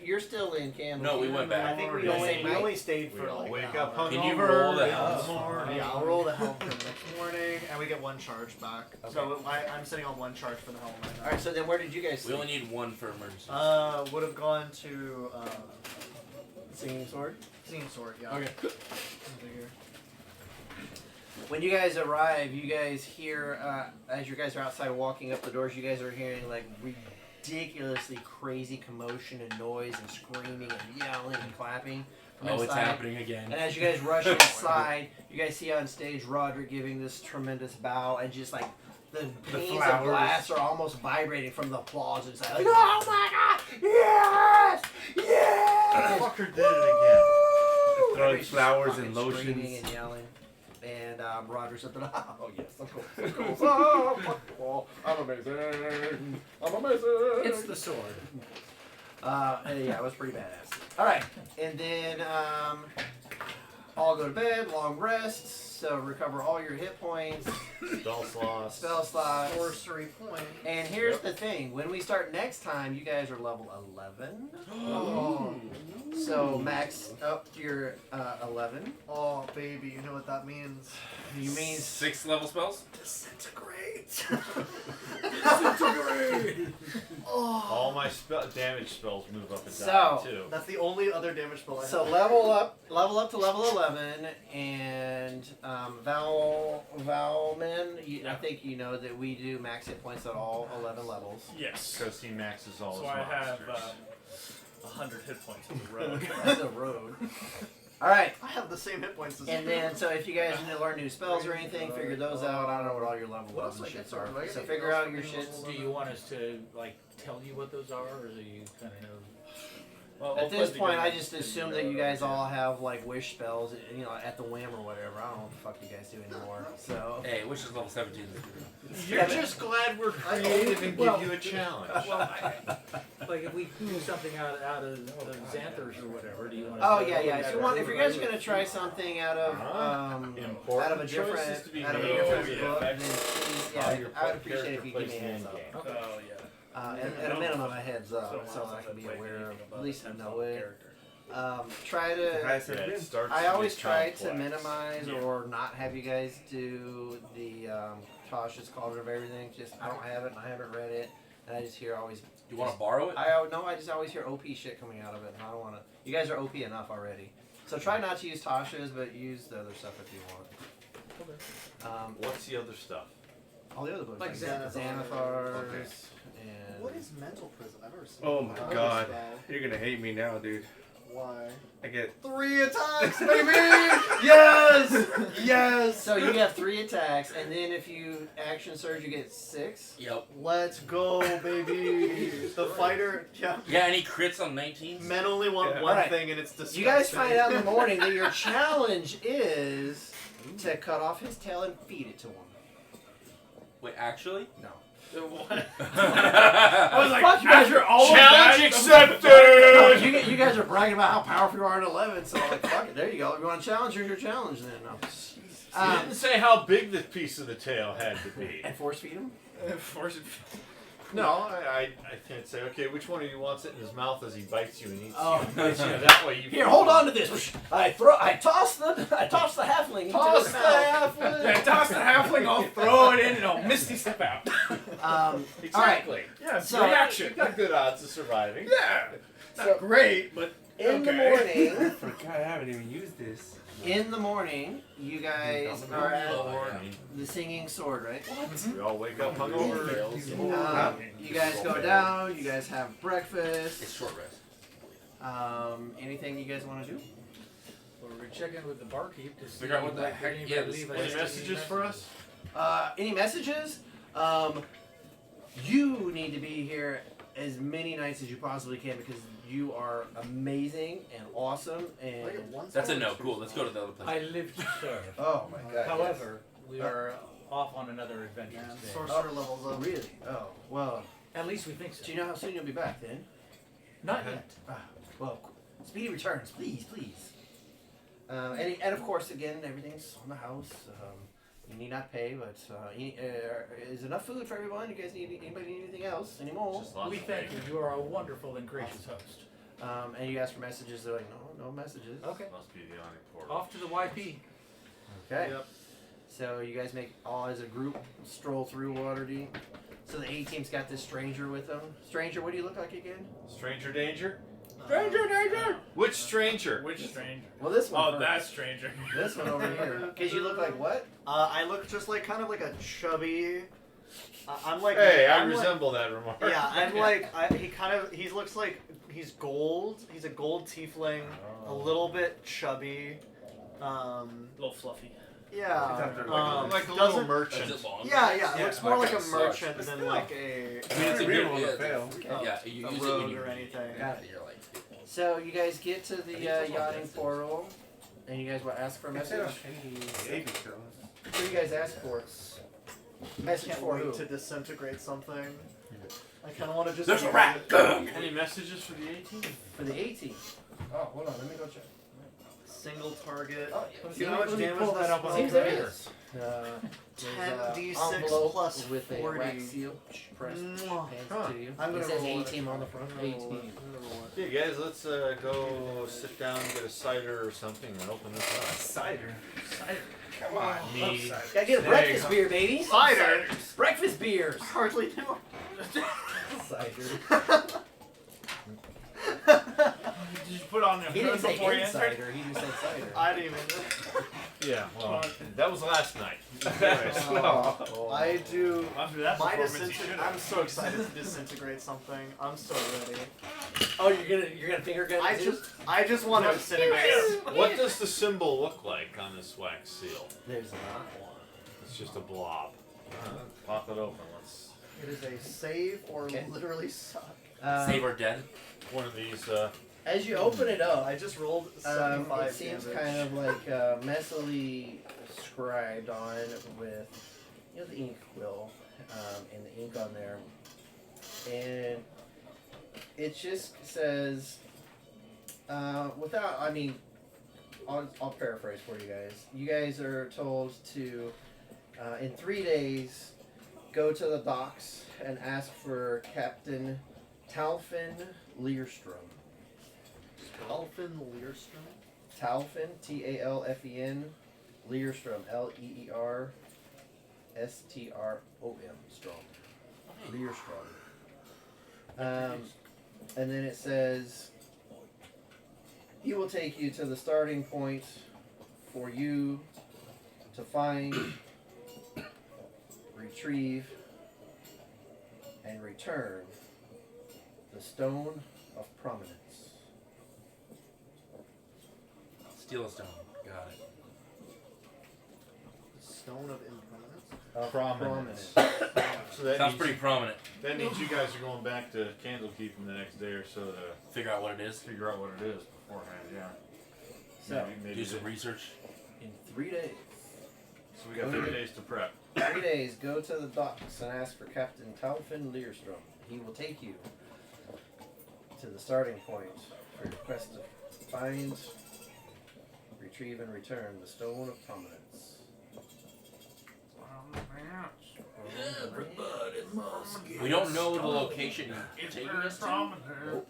S2: You're still in Candle.
S4: No, we went back.
S3: I think we
S2: Don't
S3: only,
S2: wait,
S3: we
S2: Mike.
S3: only stayed
S6: We
S3: for
S6: all
S3: like
S6: wake
S3: an
S6: up
S3: hour.
S4: Can you
S6: hungover
S4: roll the
S6: in
S4: helm?
S6: morning.
S3: Yeah, I'll roll the helm for the next morning, and we get 1 charge back.
S2: Okay.
S3: So I'm sitting on 1 charge for the helm right now.
S2: All right. So then, where did you guys?
S4: We only need one for emergency.
S3: Would have gone to
S2: Singing sword.
S3: Singing Sword, yeah.
S2: Okay.
S3: Over here.
S2: When you guys arrive, you guys hear as you guys are outside walking up the doors, you guys are hearing like ridiculously crazy commotion and noise and screaming and yelling and clapping from
S4: Oh,
S2: inside.
S4: it's happening again.
S2: And as you guys rush inside, you guys see on stage Roderick giving this tremendous bow, and just like the panes of
S8: flowers.
S2: glass are almost vibrating from the applause inside. Like, oh my god! Yes! Yes!
S6: Fucker did it again.
S2: Woo!
S8: Throwing
S2: Everybody's just
S8: flowers
S2: fucking
S8: and
S2: screaming
S8: lotions.
S2: and yelling. And Roderick's up there, oh yes, of course, of course. Oh, fuck you all. I'm amazing. I'm amazing.
S5: It's the sword.
S2: And yeah, it was pretty badass. All right, and then all go to bed, long rests, so recover all your hit points,
S6: Spell slots.
S2: spell slots.
S3: Sorcery point.
S2: And here's the thing: when we start next time, you guys are level 11.
S3: Oh.
S2: So max up your 11.
S3: Oh, baby, you know what that means.
S2: You mean
S4: 6 level spells?
S3: Disintegrate.
S2: oh.
S6: All my damage spells move up and
S2: So-
S6: down too.
S3: That's the only other damage spell I have.
S2: So level up to level 11, and Valman, I think you know that we do max hit points at all 11 levels.
S1: Yes.
S6: Because he maxes all
S1: So
S6: his
S1: I have
S6: monsters.
S1: 100 hit points on the road.
S2: That's a road. All right,
S3: I have the same hit points as
S2: and
S3: you.
S2: then so if you guys need to learn new spells or anything, figure those out. I don't know what all your level
S3: What else
S2: 11
S3: do I get
S2: shits
S3: for-
S2: are.
S3: do I get
S2: So
S3: anything
S2: figure
S3: else
S2: out
S3: for
S2: your
S3: being
S2: shits.
S3: level
S5: Do you want us to like tell you what those are, or do you kind of know?
S1: Well,
S2: At this
S1: hopefully
S2: point,
S1: you
S2: I
S1: guys
S2: just
S1: can
S2: assume
S1: do
S2: that you
S1: it.
S2: guys all have like wish spells, you know, at the whim or whatever. I don't know what the fuck you guys do anymore. So
S4: Hey, which is level 17.
S6: You're just glad we're creative and
S5: Well-
S6: give you a challenge.
S5: Like if we do something out of Xanthers or whatever, do you want?
S2: Oh yeah, yeah. If you guys are gonna try something out of
S6: Important
S2: out of a different
S6: choices to be
S2: out of a
S6: made.
S2: different
S6: Yeah.
S2: book, then please,
S6: How
S2: yeah,
S6: your
S2: I would appreciate
S6: character
S2: if you give me a
S6: plays
S2: heads
S6: the
S2: up.
S6: end game.
S1: Oh, yeah.
S2: At a minimum, a heads up, so I can be aware of, at least know it. Try to.
S8: I said,
S6: Yeah, it starts
S2: I
S6: to
S2: always
S6: get
S2: try to
S6: complex.
S2: minimize or not have you guys do the Tasha's called it of everything. Just I don't have it and I haven't read it, and I just hear always.
S4: You want to borrow it?
S2: I just always hear OP shit coming out of it, and I don't want to. You guys are OP enough already, so try not to use Tasha's, but use the other stuff if you want. Okay.
S6: What's the other stuff?
S2: All the other books,
S3: Like
S2: Xanathars,
S6: Okay.
S2: and
S3: What is mental prison? I've never seen.
S8: Oh my
S3: that.
S8: god.
S3: Spell.
S8: You're gonna hate me now, dude.
S3: Why?
S8: I get
S3: 3 attacks, baby!
S2: yes, yes. So you have 3 attacks, and then if you action surge, you get 6.
S4: Yep.
S3: Let's go, baby! The fighter, yeah.
S4: Yeah, any crits on 19s?
S3: Men only want
S8: Yeah.
S3: one
S2: Alright.
S3: thing, and it's disgusting.
S2: You guys find out in the morning that your challenge is to cut off his tail and feed it to him.
S4: Wait, actually?
S2: No.
S1: What?
S4: I
S1: was like,
S2: fuck you guys are all
S6: Challenge accepted!
S2: you guys are bragging about how powerful you are at 11, so like, fuck it. There you go. If you want a challenge, here's your challenge then. No.
S6: You didn't say how big the piece of the tail had to be.
S2: And force feed him?
S1: Force it.
S6: No, I can't say, okay, which one of you wants it in his mouth as he bites you and eats
S2: Oh.
S6: you? That way you
S2: Here, hold on to this. I toss the halfling into
S6: Toss
S2: his
S6: the
S2: mouth.
S1: Yeah, toss the halfling, I'll throw it in, and I'll misty step out.
S6: Exactly.
S1: Yeah,
S2: So-
S1: reaction.
S6: You've got good odds of surviving.
S1: Yeah. Not
S2: So-
S1: great, but
S2: In the
S1: okay.
S2: morning,
S8: forgot I haven't even used this.
S2: you guys are at
S4: Oh, yeah.
S2: the Singing Sword, right?
S6: We all wake up hungover.
S2: You guys go down. You guys have
S4: It's
S2: breakfast.
S4: short rest.
S2: Anything you guys want to do?
S5: Or we check in with the barkeep to see
S4: Figure out what the
S5: if
S4: heck-
S5: anybody
S4: yeah,
S5: leave
S6: Any
S5: us
S6: messages for us?
S2: Any messages? You need to be here as many nights as you possibly can because you are amazing and awesome and.
S3: I get one
S4: That's a
S3: spell
S4: no.
S3: or two
S4: Cool. Let's go to the other place.
S5: I live to serve.
S2: Oh my god.
S5: However, we are off on another adventure
S3: Man,
S5: today.
S3: sorcerer levels
S2: yes.
S3: up.
S2: Really? Oh well.
S5: At least we think so.
S2: Do you know how soon you'll be back then?
S5: Not yet.
S2: Well, speedy returns, please, please. And of course, again, everything's on the house. You need not pay, but is enough food for everyone? You guys anybody need anything else anymore?
S6: Just lots
S5: We
S6: of
S5: thank you.
S6: bacon.
S5: You are a wonderful and gracious host.
S2: And you ask for messages. They're like, no messages.
S5: Okay.
S6: Must be the awning portal.
S5: Off to the YP.
S2: Okay.
S3: Yep.
S2: So you guys make all as a group stroll through Waterdeep. So the A team's got this stranger with them. Stranger, what do you look like again?
S6: Stranger danger?
S3: Stranger
S2: danger!
S6: Which stranger?
S1: Which stranger?
S2: Well, this one.
S1: Oh,
S2: first.
S1: that stranger.
S2: This one over here. Because you look like what?
S3: I look just like kind of like a chubby. I'm like.
S6: Hey, I
S3: I'm like-
S6: resemble that remark.
S3: Yeah, I'm like. He looks like he's gold. He's a gold tiefling, a little bit chubby.
S1: A little fluffy.
S3: Yeah.
S6: like a little
S3: doesn't-
S4: Is
S6: merchant.
S4: it long?
S3: Yeah, yeah. It
S2: Yeah,
S3: looks more like a
S4: that sucks.
S3: merchant than like a.
S4: I mean, it's a good
S8: on
S4: yeah,
S8: the fail.
S4: yeah, you
S3: a
S4: use it when
S3: rogue
S4: you
S3: or anything.
S2: Got it.
S4: You're like,
S2: So you guys get to the yachting portal, and you guys will ask for a message.
S8: Baby pills.
S2: What do you guys ask for?
S3: I
S2: Message
S3: can't
S2: for
S3: wait
S2: who?
S3: to disintegrate something. I kind of want to just.
S4: there's a
S3: use
S4: rat.
S3: it.
S4: Gung!
S6: Any messages for the 18?
S2: For the 18. Oh, hold on, let me go check.
S3: Single target.
S2: Oh,
S3: Do you know how much damage
S5: pull that
S3: this
S5: up on
S3: spell
S2: seems
S5: the
S2: there
S5: computer.
S2: is.
S3: 10d6
S2: envelope
S3: plus
S2: with a
S3: 40.
S2: wax seal pressed
S3: Mwah.
S2: hands to you.
S3: I'm
S2: It
S3: gonna
S2: says
S3: roll it.
S2: A-team on the front.
S3: I'm gonna roll it.
S2: 18.
S3: I'm gonna roll it.
S6: Yeah, guys, let's go sit down, get a cider or something, and open this up.
S8: Cider.
S6: Come on, me.
S2: Gotta get a breakfast beer, baby.
S3: Cider.
S2: Breakfast beers.
S3: Hardly knew.
S2: Cider.
S1: Did you put on the
S2: He didn't
S1: hood
S2: say
S1: before you answered?
S2: insider. He just said cider.
S3: I didn't even.
S6: Yeah, well, that was last night.
S3: I do.
S1: After that
S3: My
S1: performance, you
S3: disintegrate.
S1: should
S3: I'm so excited to disintegrate something. I'm so ready.
S2: Oh, you're gonna finger gun
S3: I just want to disintegrate.
S6: What does the symbol look like on this wax seal?
S2: There's not one.
S6: It's just a blob. Pop it open. Let's.
S3: It is a save or
S2: Okay.
S3: literally suck.
S4: Save or dead.
S6: One of these.
S2: As you open it up,
S3: I just rolled 75
S2: it seems
S3: damage.
S2: kind of like messily scribed on with, the ink quill and the ink on there, and it just says, I'll paraphrase for you guys. You guys are told to, in 3 days, go to the docks and ask for Captain Talfin Learstrom.
S3: Elfin Learstrom.
S2: Talfin, Talfen, Learstrom, Leer. Strom. Strong. Lear Strong. And then it says, he will take you to the starting point for you to find, retrieve, and return the Stone of Prominence.
S4: Steal a stone. Got it.
S3: Stone of Impermanence.
S2: Of
S6: Prominence. So that
S4: Sounds
S6: means,
S4: pretty prominent.
S6: that means you guys are going back to Candlekeep in the next day or so to
S4: Figure out what it is.
S6: figure out what it is beforehand. Yeah.
S2: So,
S6: maybe
S4: Do some research.
S2: in 3 days.
S6: So we got 3 days to prep.
S2: 3 days, go to the docks and ask for Captain Talfin Learstrom. He will take you to the starting point for your quest to find, retrieve, and return the Stone of Prominence.
S4: We don't know the location he's taking us to.
S2: Nope.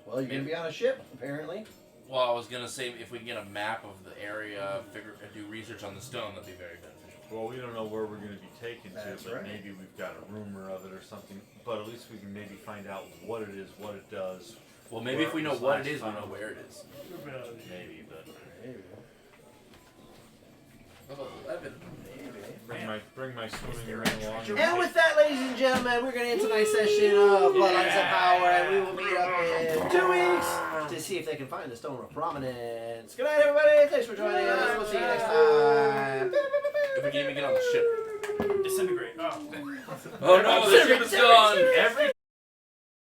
S2: Well, you're gonna be on a ship, apparently.
S4: Well, I was gonna say if we can get a map of the area, do research on the stone, that'd be very beneficial.
S6: Well, we don't know where we're going to be taken
S2: That's
S6: to, but
S2: right.
S6: maybe we've got a rumor of it or something. But at least we can maybe find out what it is, what it does.
S4: Well, maybe if we know what it is, we know where it is.
S6: Maybe, but
S2: Maybe.
S4: 11.
S6: bring my swimming ring along.
S2: And with that, ladies and gentlemen, we're going to end tonight's session of Bloodlines Power, and we will meet up in 2 weeks to see if they can find the Stone of Prominence. Good night, everybody. Thanks for joining us. We'll see you next time.
S4: If we can even get on the ship.
S1: Disintegrate. Oh.
S4: Oh no, the ship is gone!
S1: Every